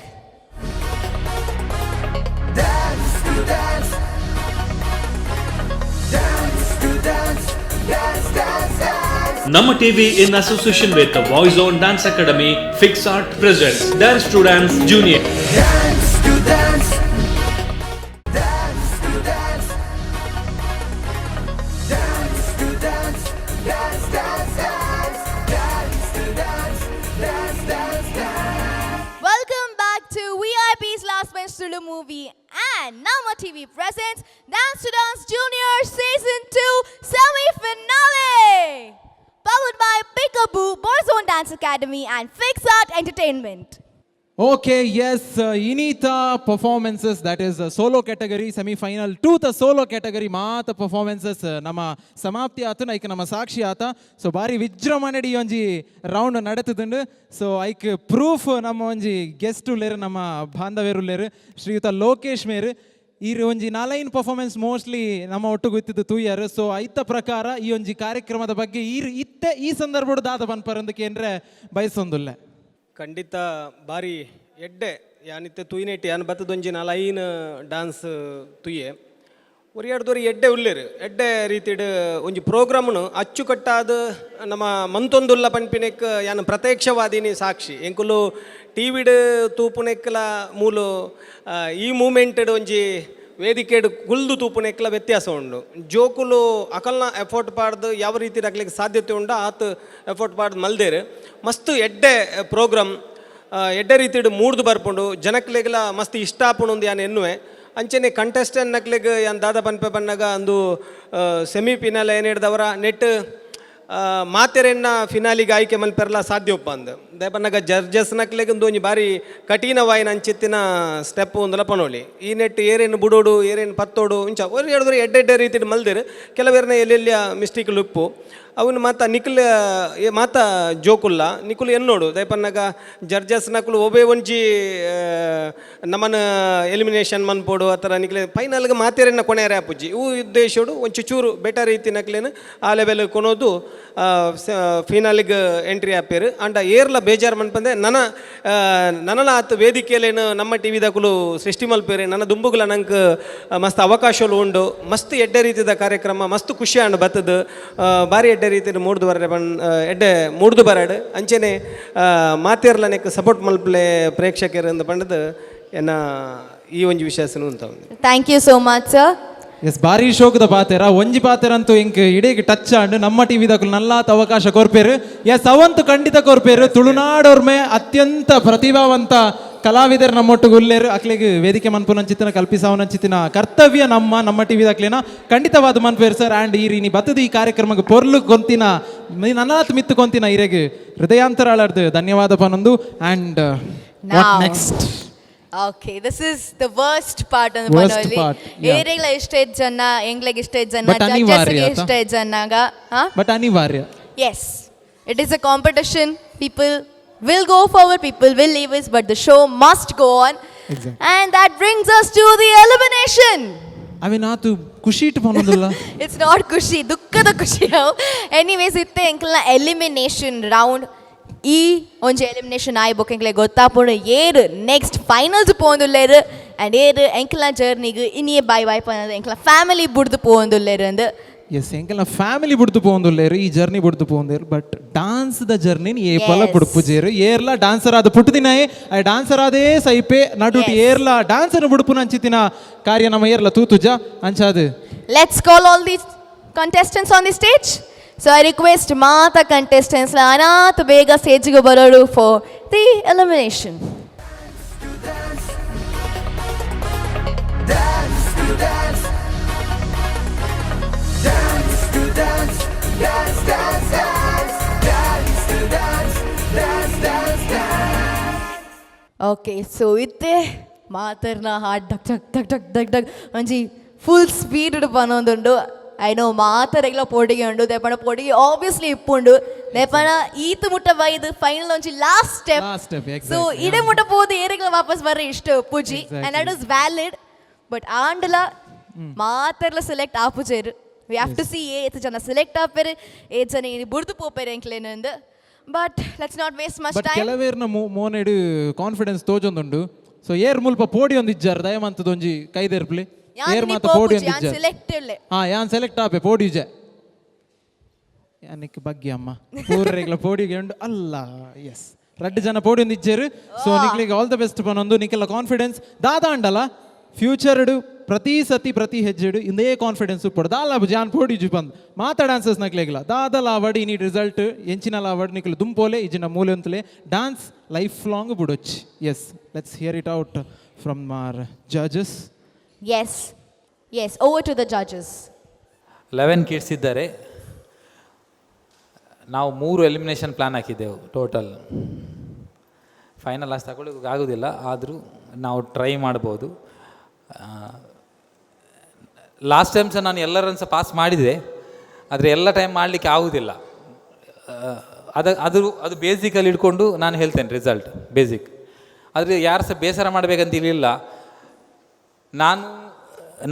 Namma TV in association with the Voice On Dance Academy, Fix Art presents Dance to Dance Junior. Dance to dance. Welcome back to VIP's Last Bench Tulu movie and Namma TV presents Dance to Dance Junior Season 2 Semi-Finale, powered by Peekaboo, Boys On Dance Academy and Fix Art Entertainment. Okay, yes, Inita performances, that is solo category, semi-final to the solo category ಮಾತ performances ನಮ್ಮ ಸಮಾಪ್ತಿ ಆತು hike ನಮ್ಮ ಸಾಕ್ಷಿ ಆತ. So ಬಾರಿ ವಿಜೃಂಭಣೆಡಿ ಒಂಜಿ round ನಡೆತುಂಡು. So hike proof ನಮ್ಮ ಒಂಜಿ ಗೆಸ್ಟ್ ಉಲ್ಲೇರು ನಮ್ಮ ಬಾಂಧವ್ಯರು ಉಲ್ಲೇರು ಶ್ರೀಯುತ ಲೋಕೇಶ್ ಮೇರು ಈ ಒಂಜಿ 4 ಪರ್ಫಾರ್ಮೆನ್ಸ್ ಮೋಸ್ಟ್ಲಿ ನಮ್ಮ ಒಟ್ಟು ಗೊತ್ತಿದ್ದು ತೂಯರು. ಸೊ ಐತ ಪ್ರಕಾರ ಈ ಒಂಜಿ ಕಾರ್ಯಕ್ರಮದ ಬಗ್ಗೆ ಈ ಸಂದರ್ಭದ ದಾದ ಪನ್ಪರಂದಕ್ಕೆ ಏನ್ರೆ ಬಯಸೊಂದುಲ್ಲೆ ಖಂಡಿತ ಬಾರಿ ಎಡ್ಡೆ ಯಾನಿತ್ತೆ ತುಯ್ನೆಟ್ಟಿ ಯಾನ್ ಬತ್ತದೊಂಜಿ 4 ಡಾನ್ಸ್ ತುಯ್ಯೆ ಒರಿಯಾಡ್ದೋರಿ ಎಡ್ಡೆ ಉಲ್ಲೇರು ಎಡ್ಡೆ ರೀತಿಡ್ ಒಂಜಿ ಪ್ರೋಗ್ರಾಮ್ನು ಅಚ್ಚುಕಟ್ಟಾದ ನಮ್ಮ ಮಂತೊಂದುಲ್ಲ ಪನ್ಪಿನೆಕ್ ಯಾನ್ ಪ್ರತ್ಯಕ್ಷವಾದಿನಿ ಸಾಕ್ಷಿ ಎಂಕುಲು ಟಿವಿಡ್ ತೂಪುನೆಕ್ಲ ಮೂಲು ಈ ಮೂಮೆಂಟೆಡ್ ಒಂಜಿ ವೇದಿಕೆಡ್ ಕುಲ್ದು ತೂಪುನೆಕ್ಲ ವ್ಯತ್ಯಾಸ ಉಂಡು. ಜೋಕುಲು ಅಕಲ್ನ ಎಫೋರ್ಟ್ ಪಾಡ್ದು ಯಾವ ರೀತಿ ಆಗ್ಲಿಕ್ಕೆ ಸಾಧ್ಯತೆ ಉಂಡ ಆತ ಎಫೋರ್ಟ್ ಪಾಡ್ದು ಮಲ್ದೇರು ಮಸ್ತ್ ಎಡ್ಡೆ ಪ್ರೋಗ್ರಾಮ್ ಎಡ್ಡೆ ರೀತಿಡ್ ಮೂಡ್ದು ಬರ್ಪುಂಡು ಜನಕ್ಲೆಗ್ಲ ಮಸ್ತ್ ಇಷ್ಟ ಆಪುಂಡು ಯಾನ್ ಎನ್ನುವೆ. ಅಂಚನೆ ಕಂಟೆಸ್ಟೆಂಟ್ ನಕ್ಲೆಗ್ ಯಾನ್ ದಾದ ಪನ್ಪೆ ಬನ್ನಗ ಅಂದು ಸೆಮಿ ಫಿನಾಲ್ ಏನು ಹಿಡ್ದವರ ನೆಟ್ ಮಾತೆರೆನ್ನ ಫಿನಾಲಿಗೆ ಆಯ್ಕೆ ಮಲ್ಪೆರಲ ಸಾಧ್ಯ ಒಪ್ಪ ಅಂದು ದೇಪನ್ನಾಗ ಜಡ್ಜಸ್ ನಕ್ಲೆಗ್ ಒಂದು ಒಂಜಿ ಬಾರಿ ಕಠಿಣವಾಯಿನ ಅಂಚಿತ್ತಿನ ಸ್ಟೆಪ್ ಒಂದಲ್ಲ ಪನೋಲಿ ಈ ನೆಟ್ ಏರೇನು ಬುಡೋಡು ಏರೇನು ಪತ್ತೋಡು ಇಂಚ ಅವ್ರು ಹೇಳಿದ್ರು ಎಡ್ಡೆಡ್ಡೆ ರೀತಿ ಮಲ್ದಿರು ಕೆಲವೇರ್ನ ಎಲ್ಲೆಲ್ಲಿಯ ಮಿಸ್ಟೇಕ್ಲು ಉಪ್ಪು ಅವನು ಮಾತ ನಿಖಿಲ್ ಮಾತ ಜೋಕುಲ್ಲ ನಿಖುಲ್ ಎನ್ನೋಡು ದಯಪನ್ನಾಗ ಜಡ್ಜಸ್ ನಕುಲು ಒಬೇ ಒಂಜಿ ನಮ್ಮನ ಎಲಿಮಿನೇಷನ್ ಮನ್ಪೋಡು ಆ ಥರ ನಿಖಿಲ್ ಫೈನಲ್ಗೆ ಮಾತೇರನ್ನ ಕೊನೆಯರೆ ಆಪುಜ್ಜಿ ಇವು ಉದ್ದೇಶೋಡು ಒಂಚು ಚೂರು ಬೆಟರ್ ರೀತಿ ನಕ್ಲೇನು ಆ ಲೆವೆಲ್ ಕೊನೋದು ಫಿನಾಲಿಗೆ ಎಂಟ್ರಿ ಆಪೇರು ಅಂಡ ಏರ್ಲ ಬೇಜಾರು ಮನ್ಪಂದೆ ನನಲ ಆತು ವೇದಿಕೆಯಲ್ಲೇನು ನಮ್ಮ ಟಿ ವಿದಾಕುಲು ಸೃಷ್ಟಿ ಮಲ್ಪೇರೆ ನನ್ನ ದುಂಬುಗಳ ನಂಗೆ ಮಸ್ತ್ ಅವಕಾಶಗಳು ಉಂಡು ಮಸ್ತ್ ಎಡ್ಡೆ ರೀತಿಯ ಕಾರ್ಯಕ್ರಮ ಮಸ್ತ್ ಖುಷಿ ಅಂಡ್ ಬತ್ತದು ಭಾರಿ ಎಡ್ಡೆ ರೀತಿ ಮೂಡ್ದು ಬರ ಎಡ್ಡೆ ಮೂಡ್ದು ಬರಾಡು ಅಂಚೆನೆ ಮಾತೇರ್ಲ ನೆಕ್ ಸಪೋರ್ಟ್ ಮಲ್ಪಲೆ ಪ್ರೇಕ್ಷಕರು ಅಂತ ಪಂಡದು ಏನ ಈ ಒಂಜಿ ವಿಶ್ವಾಸನು ಅಂತ. Thank you so much sir. Yes ಬಾರಿ ಶೋಕದ ಪಾತೆರ ಒಂಜಿ ಪಾತೆರಂತೂ ಇಂಕ್ ಇಡೀಗೆ ಟಚ್ ಆಂಡ್ ನಮ್ಮ ಟಿ ವಿದಾಕಲು ನಲ್ಲಾತ ಅವಕಾಶ ಕೊರ್ಪೇರು. ಎಸ್ ಅವಂತೂ ಖಂಡಿತ ಕೊರ್ಪೇರು. ತುಳುನಾಡೋರ್ಮೆ ಅತ್ಯಂತ ಪ್ರತಿಭಾವಂತ ಕಲಾವಿದರು ನಮ್ಮೊಟ್ಟಿಗೆ ಉಲ್ಲೇರು ಅಕ್ಲೆಗೆ ವೇದಿಕೆ ಮನ್ಪುನಂಚಿತ್ತಿನ ಕಲ್ಪಿಸಾವನಂಚಿತ್ತಿನ ಕರ್ತವ್ಯ ನಮ್ಮ ಟಿ ವಿದಾಕ್ಲೇನ ಖಂಡಿತವಾದ ಮನ್ಪೇರು ಸರ್. ಆ್ಯಂಡ್ ಈ ರೀ ಬತ್ತದ ಈ ಕಾರ್ಯಕ್ರಮಕ್ಕೆ ಪೊರ್ಲು ಕೊಂತಿನ ನನ್ನಾತ್ ಮಿತ್ತು ಕೊಂತಿನ ಇರೆಗೆ ಹೃದಯಾಂತರಾಳರ್ದು ಧನ್ಯವಾದ ಪನೊಂದು. And next okay this is the worst part ಅಂತ ಪನೋಲಿ ಏರೆಗ್ಲ ಇಷ್ಟೇ ಜನ ಎಂಗ್ಲೆಗೆ ಇಷ್ಟೇ ಜನ ಜಡ್ಜಸ್ಗೆ ಇಷ್ಟೇ ಜನಾಗ ಬಟ್ ಅನಿವಾರ್ಯ. Yes it is a competition. People will go forward, people will leave us, but the show must go on. Exactly. And that brings us to the elimination. ಅವೆ ನಾತು ಖುಷಿ ಇಟ್ಟು ಪನ್ನೊಂದಿಲ್ಲ. ಇಟ್ಸ್ ನಾಟ್ ಖುಷಿ, ದುಃಖದ ಖುಷಿ. ಎನಿವೇಸ್ ಇತ್ತೆ ಎಂಕಲ್ನ elimination round ಈ ಒಂಜಿ elimination ಆಯ್ಬೋಕ್ ಎಂಕ್ಲೆ ಗೊತ್ತಾಪುಂಡು ಏರು ನೆಕ್ಸ್ಟ್ ಫೈನಲ್ಸ್ ಪೋಂದುಲ್ಲೇರು ಆ್ಯಂಡ್ ಏರು ಎಂಕಲ್ನ ಜರ್ನಿಗೆ ಇನ್ನಿಯೇ ಬಾಯ್ ಬಾಯ್ ಪನ್ನದು ಎಂಕಲ್ನ ಫ್ಯಾಮಿಲಿ ಬುಡ್ದು ಪೋಂದುಲ್ಲೇರು ಅಂದು. ಎಸ್ ಎಂಕಲ್ನ ಫ್ಯಾಮಿಲಿ ಬುಡ್ದು ಪೋಂದುಲ್ಲೇರು, ಈ ಜರ್ನಿ ಬುಡ್ದು ಪೋಂದೇರು. ಬಟ್ ಡಾನ್ಸ್ ದ ಜರ್ನಿ ಏಪಲ ಬುಡ್ಪುಜೇರು ಏರ್ಲ ಡಾನ್ಸರ್ ಆದ ಪುಟ್ಟದಿನಾಯೇ ಆ ಡಾನ್ಸರ್ ಆದೇ ಸೈಪೆ ನಡುಟಿ ಏರ್ಲ ಡಾನ್ಸರ್ ಬುಡ್ಪುನ ಅಂಚಿತ್ತಿನ ಕಾರ್ಯ ನಮ್ಮ ಏರ್ಲ ತೂತುಜ ಅಂಚಾದು. Let's call all the contestants on the stage. So I request Mata contestants la anath bega stage ge barodu for the elimination. Dance to dance, dance to dance, dance dance dance, dance to dance, dance dance dance. Okay, so itte Matarna heart dak dak dak dak dak dak anji full speed idu panondundu. I know ಮಾತರೆಗ್ಲ ಪೋಟಿಗೆ ಉಂಡು ದೇಪಣ ಪೋಟಿಗೆ obviously ಇಪ್ಪುಂಡು ದೇಪಣ ಈತ ಮುಟ್ಟ ಬೈದು final ಒಂಜಿ last step. So ಇಡೆ ಮುಟ್ಟ ಪೋದು ಏರೆಗ್ಲ ವಾಪಸ್ ಬರ್ರೆ ಇಷ್ಟು ಪೂಜಿ and that is valid. But ಆಂಡಲ ಮಾತರ್ಲ ಸೆಲೆಕ್ಟ್ ಆಪುಜೇರು ವಿ ಹ್ಯಾವ್ ಟು ಸಿ ಏತ್ ಜನ ಸೆಲೆಕ್ಟ್ ಆಪೆರು ಏತ್ ಜನ ಬುಡ್ದು ಪೋಪೆರು ಎಂಕ್ಲೇನಂದು. But let's not waste much time. ಕೆಲವೇರ್ನ ಮೋನೆಡು ಕಾನ್ಫಿಡೆನ್ಸ್ ತೋಜೊಂದುಂಡು. ಸೊ ಏರ್ ಮುಲ್ಪ ಪೋಡಿ ಒಂದಿಜ್ಜಾರ ದಯಮಂತದೊಂಜಿ ಕೈದೇರ್ಪ್ಲಿ ಏರ್ ಮಾತ ಪೋಡಿ ಒಂದಿಜ್ಜಾರ. ಯಾನ್ ಸೆಲೆಕ್ಟ್ ಆಪೆ ಪೋಡಿಜ ಯಾನಿಕ್ ಬಗ್ಗೆ ಅಮ್ಮ ಪೂರ್ರೆಗ್ಲ ಪೋಡಿಗೆ ಉಂಡು ಅಲ್ಲ. ಎಸ್ ರಡ್ಡು ಜನ ಪೋಡಿ ಒಂದಿಜ್ಜೇರು. ಸೊ ನಿಕ್ಲಿಗೆ ಆಲ್ ದ ಬೆಸ್ಟ್ ಪನೊಂದು ನಿಕ್ಕೆಲ್ಲ ಕಾನ್ಫಿಡೆನ್ಸ್ ದಾದ ಅಂಡಲ್ಲ ಫ್ಯೂಚರ್ಡು ಪ್ರತಿ ಸತಿ ಪ್ರತಿ ಹೆಜ್ಜೆಡು ಇಂದೇ ಕಾನ್ಫಿಡೆನ್ಸ್ ಉಪ್ಪಡು ದಾಲ ಜಾನ್ ಪೋಡಿಜು ಬಂದು ಮಾತಾ ಡಾನ್ಸಸ್ ನಕ್ಲೆಗ್ಲ ದಾದಲ ಅವಡ್ ಇನಿ ರಿಸಲ್ಟ್ ಎಂಚಿನಲ ಅವಡ್ ನಿಕ್ಲು ದುಂಪೋಲೆ ಇಜಿನ ಮೂಲೆ ಅಂತಲೇ ಡಾನ್ಸ್ ಲೈಫ್ ಲಾಂಗ್ ಬುಡೊಚ್ಚಿ. Yes let's hear it out from our judges. Yes, yes, over to the judges. 11 kids ಇದ್ದಾರೆ. ನಾವು 3 ಎಲಿಮಿನೇಷನ್ ಪ್ಲ್ಯಾನ್ ಹಾಕಿದ್ದೆವು ಟೋಟಲ್. ಫೈನಲ್ ಅಷ್ಟು ತಗೊಳ್ಳೋಕೆ ಆಗೋದಿಲ್ಲ, ಆದರೂ ನಾವು ಟ್ರೈ ಮಾಡ್ಬೋದು. ಲಾಸ್ಟ್ ಟೈಮ್ ಸಹ ನಾನು ಎಲ್ಲರನ್ನು ಸಹ ಪಾಸ್ ಮಾಡಿದೆ, ಆದರೆ ಎಲ್ಲ ಟೈಮ್ ಮಾಡಲಿಕ್ಕೆ ಆಗೋದಿಲ್ಲ. ಅದು ಬೇಸಿಕಲ್ಲಿ ಇಟ್ಕೊಂಡು ನಾನು ಹೇಳ್ತೇನೆ ರಿಸಲ್ಟ್ ಬೇಸಿಕ್. ಆದರೆ ಯಾರು ಸಹ ಬೇಸರ ಮಾಡಬೇಕಂತ ಇರಲಿಲ್ಲ.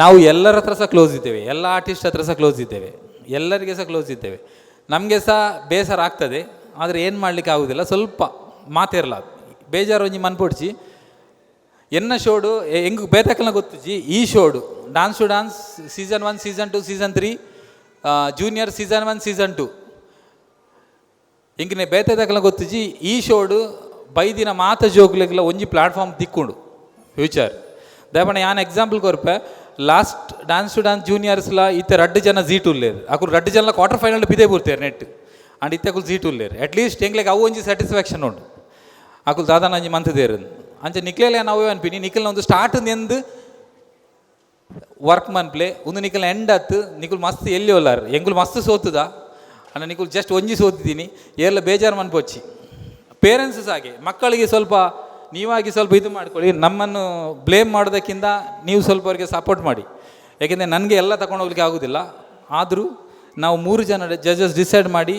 ನಾವು ಎಲ್ಲರ ಹತ್ರ ಸಹ ಕ್ಲೋಸ್ ಇದ್ದೇವೆ, ಎಲ್ಲ ಆರ್ಟಿಸ್ಟ್ ಹತ್ರ ಸಹ ಕ್ಲೋಸ್ ಇದ್ದೇವೆ, ಎಲ್ಲರಿಗೆ ಸಹ ಕ್ಲೋಸ್ ಇದ್ದೇವೆ. ನಮಗೆ ಸಹ ಬೇಸರ ಆಗ್ತದೆ, ಆದರೆ ಏನು ಮಾಡಲಿಕ್ಕೆ ಆಗೋದಿಲ್ಲ. ಸ್ವಲ್ಪ ಮಾತಿರಲ್ಲ ಬೇಜಾರು ಒಂಜಿ ಮನ್ಪೊಡ್ಚಿ ಎನ್ನ ಶೋಡು ಹೆಂಗೆ ಬೇತಕ್ಕಲ್ಲ ಗೊತ್ತುಜಿ. ಈ ಶೋಡು dance to dance season 1 season 2 season 3 junior season 1 season 2 ಹಿಂಗೆ ಬೇತಕ್ಕಲ್ಲ ಗೊತ್ತುಜಿ. ಈ ಶೋಡು ಬೈದಿನ ಮಾತ ಜೋಗ್ಲಿಗೆಲ್ಲ ಒಂಜಿ ಪ್ಲಾಟ್ಫಾರ್ಮ್ ತಿಕ್ಕೊಂಡು ಫ್ಯೂಚರ್ ದಯಪಣ ಯಾನ್ ಎಕ್ಸಾಂಪಲ್ ಕೊರ್ಪೆ ಲಾಸ್ಟ್ ಡ್ಯಾನ್ಸ್ ಟು ಡ್ಯಾನ್ಸ್ ಜೂನಿಯರ್ಸ್ಲ ಇತ್ತೆ 2 ಜನ ಜೀಟ್ ಉಲ್ಲೇರು ಅಕುಲು 2 ಜನ ಕ್ವಾರ್ಟರ್ ಫೈನಲ್ ಬಿದೇ ಬೂರ್ತಾರೆ ನೆಟ್ ಅಂಡ್ ಇತ್ತೆ ಅಕುಲು ಜೀಟ್ ಉಲ್ಲೇರು ಅಟ್ಲೀಸ್ಟ್ ಎಂಗ್ಲೆಗೆ ಅವು ಒಂಜಿ ಸ್ಯಾಟಿಸ್ಫ್ಯಾಕ್ಷನ್ ಉಂಟು ಅಕುಲು ದಾದಾನ ಒಂಜಿ ಮಂತದೇರು ಅಂಚೆ ನಿಕ್ಲೆಲ್ಲ ನಾವೇ ಅನ್ಪಿನಿ ನಿಖಲ್ನ ಒಂದು ಸ್ಟಾರ್ಟ್ ಎಂದು ವರ್ಕ್ ಮನ್ಪ್ಲೆ ಒಂದು ನಿಖಲ್ ಎಂಡ್ ಹತ್ತು ನಿಖಲ್ ಮಸ್ತ್ ಎಲ್ಲಿ ಒಲ್ಲಾರು ಎಂಗುಲು ಮಸ್ತ್ ಸೋತದ ಅಣ್ಣ ನಿಖಲ್ ಜಸ್ಟ್ ಒಂಜಿ ಸೋತಿದ್ದೀನಿ ಎಲ್ಲ ಬೇಜಾರು ಮನ್ಪೊಚ್ಚಿ. ಪೇರೆಂಟ್ಸಸ್ ಹಾಗೆ ಮಕ್ಕಳಿಗೆ ಸ್ವಲ್ಪ ನೀವಾಗಿ ಸ್ವಲ್ಪ ಇದು ಮಾಡ್ಕೊಳ್ಳಿ, ನಮ್ಮನ್ನು ಬ್ಲೇಮ್ ಮಾಡೋದಕ್ಕಿಂತ ನೀವು ಸ್ವಲ್ಪ ಅವರಿಗೆ ಸಪೋರ್ಟ್ ಮಾಡಿ. ಯಾಕೆಂದರೆ ನನಗೆ ಎಲ್ಲ ತಗೊಂಡು ಹೋಗ್ಲಿಕ್ಕೆ ಆಗೋದಿಲ್ಲ. ಆದರೂ ನಾವು 3 ಜನ ಜಡ್ಜಸ್ ಡಿಸೈಡ್ ಮಾಡಿ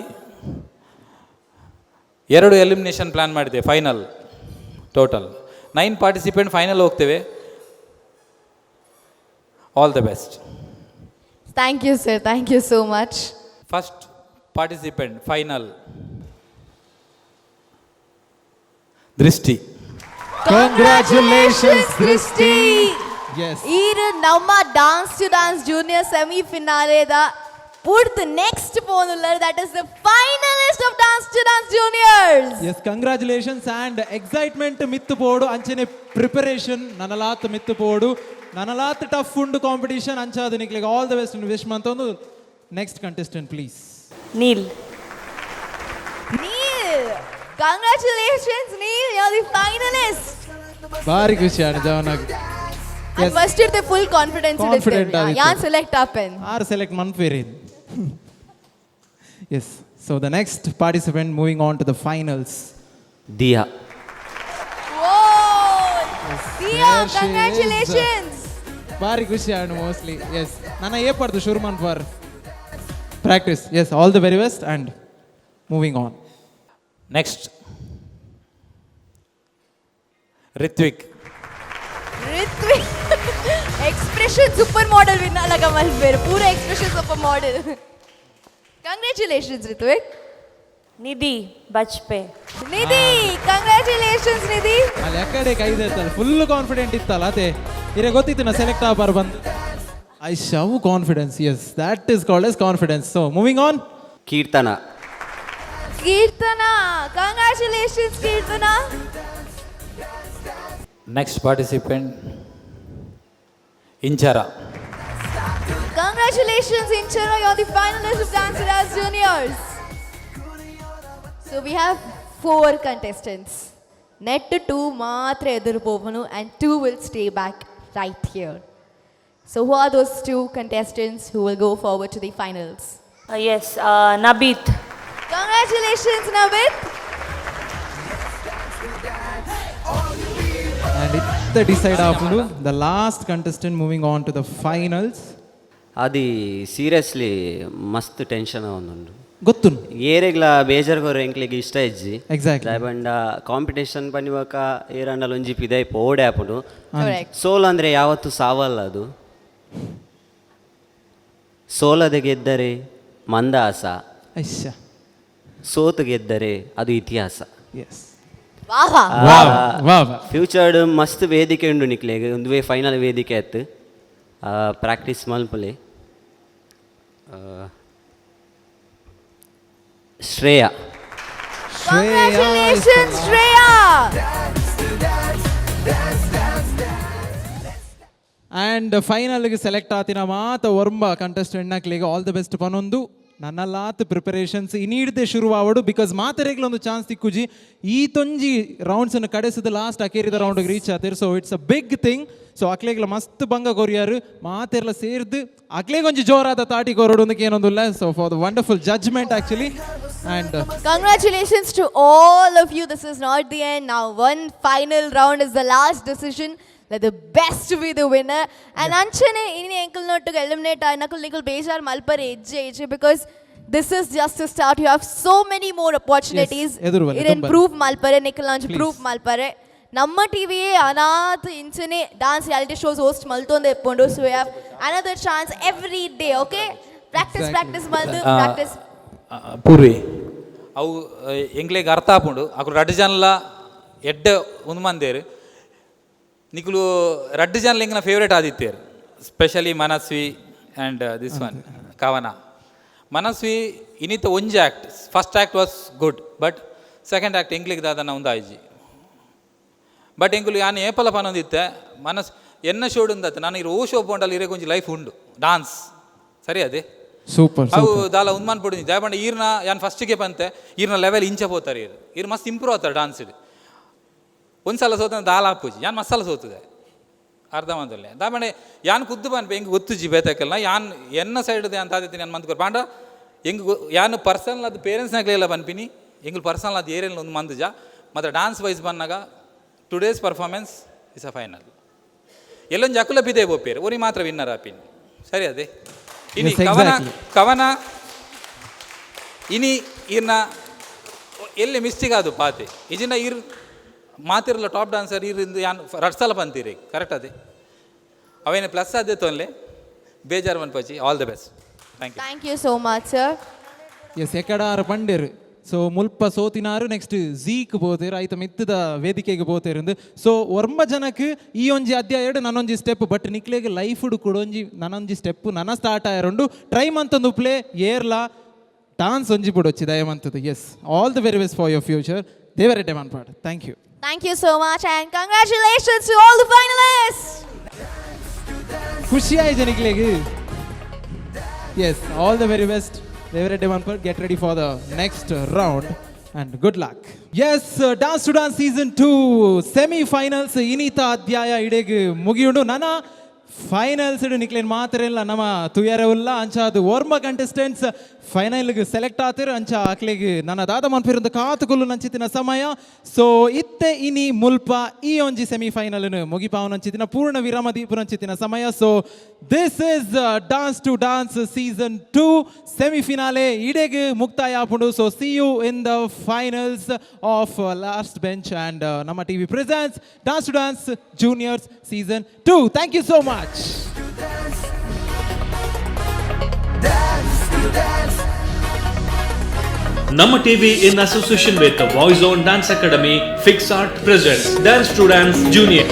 2 ಎಲಿಮಿನೇಷನ್ ಪ್ಲ್ಯಾನ್ ಮಾಡಿದೆ. ಫೈನಲ್ ಟೋಟಲ್ 9 ಪಾರ್ಟಿಸಿಪೆಂಟ್ ಫೈನಲ್ ಹೋಗ್ತೇವೆ. All the best. Thank you sir, thank you so much. First participant final Drishti. Congratulations, Drishti. Yes. ಇದು ನಮ್ಮ dance to dance junior semi ಫಿನಾಲೆದ ಪೂರ್ತಿ ನೆಕ್ಸ್ಟ್ ಪೋನುಲ್ಲರ್ that is the finalist of dance to dance ಜೂನಿಯರ್ಸ್. Yes, congratulations and excitement ಮಿತ್ತು ಪೋಡು ಅಂಚನೆ preparation ನನಲಾತ್ ಮಿತ್ತು ಪೋಡು ನನಲಾತ್ ಟಫ್ ಉಂಡು ಕಾಂಪಿಟಿಷನ್ ಅಂಚಾದ ನಿಕ್ಲಿಗೆ ಆಲ್ ದ ಬೆಸ್ಟ್ ವಿಶ್ ಮಂತೊಂದು. Next contestant please. Neil. Congratulations Neil, you're the finalist. ಭಾರಿ ಖುಷಿ ಆಣ ಜವನಾಗ. And first ಇರ್ತೆ ಫುಲ್ ಕಾನ್ಫಿಡೆನ್ಸ್ ಇರುತ್ತೆ ಯಾನ್ ಸೆಲೆಕ್ಟ್ ಆಪೆನ್ ಆರ್ ಸೆಲೆಕ್ಟ್ ಮನ್ಫೇರಿ. Yes, so the next participant moving on to the finals. Diya. Whoa! Diya, congratulations. ಭಾರಿ ಖುಷಿ ಆಣ ಮೋಸ್ಟ್ಲಿ. Yes, ನನ್ನ ಏ ಪಡ್ದು ಶುರುಮನ್ for practice. Yes, all the very best and moving on. Next Ritwik. Expect expression supermodel winner laga malber. Pura expression supermodel. Congratulations, Ritvik. Nidhi Bajpe. Nidhi, congratulations, Nidhi. ಅಲ್ಲಿ ಯಾಕಡೆ ಕೈದೈತಲ್ಲ full confident ಇತ್ತಲ್ಲ ಅದೇ ಇರೇ ಗೊತ್ತಿತ್ತು ನಾ ಸೆಲೆಕ್ಟ್ ಆಗಬಾರ ಬಂದು I show confidence as that is called as confidence. So moving on. Kirtana. Kirtana, congratulations, Kirtana. Next participant Inchara. Congratulations, Inchara, you're the finalist of Dance Dance Juniors. So we have 4 contestants. Net 2 ಮಾತ್ರ ಎದುರು ಹೋಗೋನು and 2 will stay back right here. So who are those 2 contestants who will go forward to the finals? Yes, Nabit. Congratulations, Nabit. And it's decide after the last contestant moving on to the finals. అది seriously మస్తు tension ಅವನುಂಡು ಗೊತ್ತು ಏರೆಗ್ಲ ಬೇಜಾರ್ಗೋರು ಎಂಕ್ಲಿಗೆ ಇಷ್ಟ ಇಜ್ಜಿ exactly ದಾಯಬಂಡ competition ಪನ್ನಿವಾಕ ಏರಂಡಲ ಒಂಜಿ ಪಿದೈ ಪೋಡೆ ಆಪುಡು Correct. ಸೋಲ್ ಅಂದರೆ ಯಾವತ್ತೂ ಸಾವಲ್ಲ ಅದು ಸೋಲದೆ ಗೆದ್ದರೆ ಮಂದಾಸ ಐಶ ಸೋತು ಗೆದ್ದರೆ ಅದು ಇತಿಹಾಸ. S Wow. ಫ್ಯೂಚರ್ಡ್ ಮಸ್ತ್ ವೇದಿಕೆ ಉಂಡು ನಿಕ್ಲೆಗೆ ಒಂದು ಫೈನಲ್ ವೇದಿಕೆ ಆಯ್ತು ಪ್ರಾಕ್ಟೀಸ್ ಮಲ್ಪಲೆ. ಶ್ರೇಯಾ. Congratulations, Shreya. ಆ್ಯಂಡ್ ಫೈನಲ್ಗೆ ಸೆಲೆಕ್ಟ್ ಆತಿನ ಮಾತ ಒರ್ಂಬ ಕಂಟೆಸ್ಟೆಂಟ್ ನಾಕ್ಲಿಗೆ ಆಲ್ ದ ಬೆಸ್ಟ್ ಪನೊಂದು ನನ್ನಲ್ಲಾತ್ ಪ್ರಿಪರೇಷನ್ಸ್ ಇನ್ನಿಡ್ದೆ ಶುರು ಆವಡು ಬಿಕಾಸ್ ಮಾತೆರೆಗ್ಲ ಒಂದು ಚಾನ್ಸ್ ತಿಕ್ಕುಜಿ ಈ ತೊಂಜಿ ರೌಂಡ್ಸನ್ನು ಕಡೆಸಿದ ಲಾಸ್ಟ್ ಅಕೇರಿದ ರೌಂಡ್ಗೆ ರೀಚ್ ಆತಿರು. So it's a big thing. So ಅಕ್ಲೆಗ್ಲ ಮಸ್ತ್ ಭಂಗ ಕೊರಿಯಾರು ಮಾತೆರ್ಲ ಸೇರ್ದು ಅಕ್ಲೆಗೊಂಜಿ ಜೋರಾದ ತಾಟಿ ಕೊರೋಡು ಒಂದಕ್ಕೆ ಏನೊಂದಿಲ್ಲ. So for the wonderful judgement actually and Congratulations to all of you. This is not the end. Now one final round is the last decision. Let the best be the winner. And Anchane, ini ankle not to eliminate Anakul Nikul Bejar Malpar Age because this is just a start. You have so many more opportunities. Yes, in proof Malpare, Nikul launch proof Malpare. Namma TV Anath Inchane dance reality shows host Malton de Pondo. So we have another chance every day, okay? Practice, practice, Maldu, practice. Poorvi ಅವು ಎಂಗ್ಲಿಗೆ ಅರ್ಥ ಆಪುಂಡು ಅಕು ರಡ್ಡು ಜನಲ ಎಡ್ಡ ಒಂದು ಮಂದೇರು ನಿಕುಲು ರಡ್ಡು ಜನಲ ಎಂಗ್ನ ಫೇವ್ರೇಟ್ ಆದಿತ್ತೇರು specially Manasvi and this one Kavana. Manasvi ಇನ್ನಿತ ಒಂಜಿ act first act was good but second act ಎಂಗ್ಲಿಗೆ ದಾದನ ಒಂದು ಆಯ್ಜಿ ಬಟ್ ಎಂಕುಲು ಯಾನು ಏಪಲ ಪನೊಂದಿತ್ತೆ ಮನಸ್ ಎನ್ನ ಶೋಡು ಅಂದತ್ತೆ ನಾನು ಇರೋ ಓ ಶೋ ಪೋಂಡಲ್ಲಿ ಇರೇ ಕೊಂಚ ಲೈಫ್ ಉಂಡು ಡಾನ್ಸ್ ಸರಿ ಅದೇ ಸೂಪರ್ ಅವು ದಾಲ ಉನ್ಮಾನ್ ಪೊಡಿ ದಯಪಂಡ ಈರ್ನ ಯಾನ್ ಫಸ್ಟಿಗೆ ಪಂತೆ ಈರ್ನ ಲೆವೆಲ್ ಇಂಚ ಪೋತಾರೆ ಈರು ಮಸ್ತ್ ಇಂಪ್ರೂವ್ ಆಗ್ತಾರೆ ಡಾನ್ಸ್ ಇಡು ಒಂದ್ಸಲ ಸೋತ ದಾಲ ಹಾಪುಜಿ ಯಾನ್ ಮಸಾಲ ಸೋತದೆ ಅರ್ಧ ಮಂದಲ್ಲೇ ದಾಪಂಡ ಯಾನ್ ಕುದ್ದು ಪನ್ಪೆ ಹೆಂಗೆ ಗೊತ್ತುಜಿ ಬೇತಕ್ಕಲ್ಲ ಯಾನ್ ಎನ್ನ ಸೈಡ್ದೆ ಅಂತ ಆದಿತ್ತೀನಿ ನಾನು ಮಂತ್ಕೊರ್ ಪಾಂಡ ಹೆಂಗೆ ಯಾನ್ ಪರ್ಸನಲ್ ಅದು ಪೇರೆಂಟ್ಸ್ನಾಗಲೆಲ್ಲ ಪನ್ಪಿನಿ ಹೆಂಗೆ ಪರ್ಸನಲ್ ಅದು ಏರಿಯಲ್ ಒಂದು ಮಂದುಜ ಮತ್ತು ಡಾನ್ಸ್ ವೈಸ್ ಬಂದಾಗ today's performance is a final ಎಲ್ಲೊಂದು ಜಕುಲ ಬಿದೆ ಬೋಪೇರು ಒರಿ ಮಾತ್ರ ವಿನ್ನರ್ ಆಪಿನಿ ಸರಿ ಅದೇ ಇನಿ ಕವನ ಇನಿ ಈರ್ನ ಎಲ್ಲಿ ಮಿಸ್ಟೇಕ್ ಆದು ಪಾತೆ ಇಜಿನ ಈರ್ ಮಾತಿರಲ್ಲ ಟಾಪ್ ಡಾನ್ಸರ್ ಈರಿಂದ ಯಾನ್ ರಡ್ಸಲ ಪಂತೀರಿ ಕರೆಕ್ಟ್ ಅದೇ ಅವೇನು ಪ್ಲಸ್ ಅದೇ ತೊನ್ಲೆ ಬೇಜಾರು ಮನ್ಪಚ್ಚಿ all the best Thank you so much, sir. Yes ಎಕಡಾರ ಪಂಡೇರು ಸೊ ಮುಲ್ಪ ಸೋತಿನಾರು ನೆಕ್ಸ್ಟ್ ಝೀಕ್ ಬೋತೇರು ಆಯ್ತು ಮಿತ್ತದ ವೇದಿಕೆಗೆ ಬೋತೇರು. ಸೊ ಒರ್ಮ ಜನಕ್ಕೆ ಈ ಒಂಜಿ ಅಧ್ಯಾಯ ನನ್ನೊಂಜಿ ಸ್ಟೆಪ್ ಬಟ್ ನಿಕ್ಲೆಗೆ ಲೈಫ್ ಕೊಡೊಂಜಿ ನನ್ನೊಂಜಿ ಸ್ಟೆಪ್ ನನ್ನ ಸ್ಟಾರ್ಟ್ ಆಯರುಂಡು ಟ್ರೈ ಮಂತೊಂದು ಪ್ಲೇ ಏರ್ಲಾ ಡಾನ್ಸ್ ಒಂಜಿ ಬಿಡೊಚ್ಚಿ ದಯಮಂತದ್ದು. Yes all the very best for your future. ದೇವರೆಡ್ಡೆ ಮನ್ಪಾಡು. Thank you. Thank you so much and congratulations to all the finalists. ಖುಷಿ ಆಯ್ತು ನಿಕ್ಲೆಗೆ. Yes all the very best. Devaredde Manpur, get ready for the next round and good luck. Yes, Dance to Dance Season 2 semi-finals inita adhyaya idege mugiundu. Nana finals idu niklen maatarella nama tuyarevalla anchadu orma contestants final ಗೆ select ಆತಿರು ಅಂಚ ಅಕ್ಲೆಗೆ ನನ್ನ ದಾದ ಮನ್ಪಿರಿಂದ ಕಾತುಕೊಲ್ಲು ನಂಚಿತಿನ ಸಮಯ. So ಇತ್ತೆ ಇನಿ ಮುಲ್ಪ ಈ ಒಂಜಿ ಸೆಮಿಫೈನಲ್ ಮುಗಿಪಾವನ ಅಂಚಿತಿನ ಪೂರ್ಣ ವಿರಾಮ ದೀಪುನ ಅಂಚಿತಿನ ಸಮಯ. So this is dance to dance season 2 semi finale ಇಡೆಗೆ ಮುಕ್ತಾಯ ಆಪುಂಡು. So see you in the finals of last bench and ನಮ್ಮ TV presents dance to dance juniors season 2. Thank you so much. Namma TV in association with the Voice on Dance Academy, Fix Art presents Dance to Dance Junior.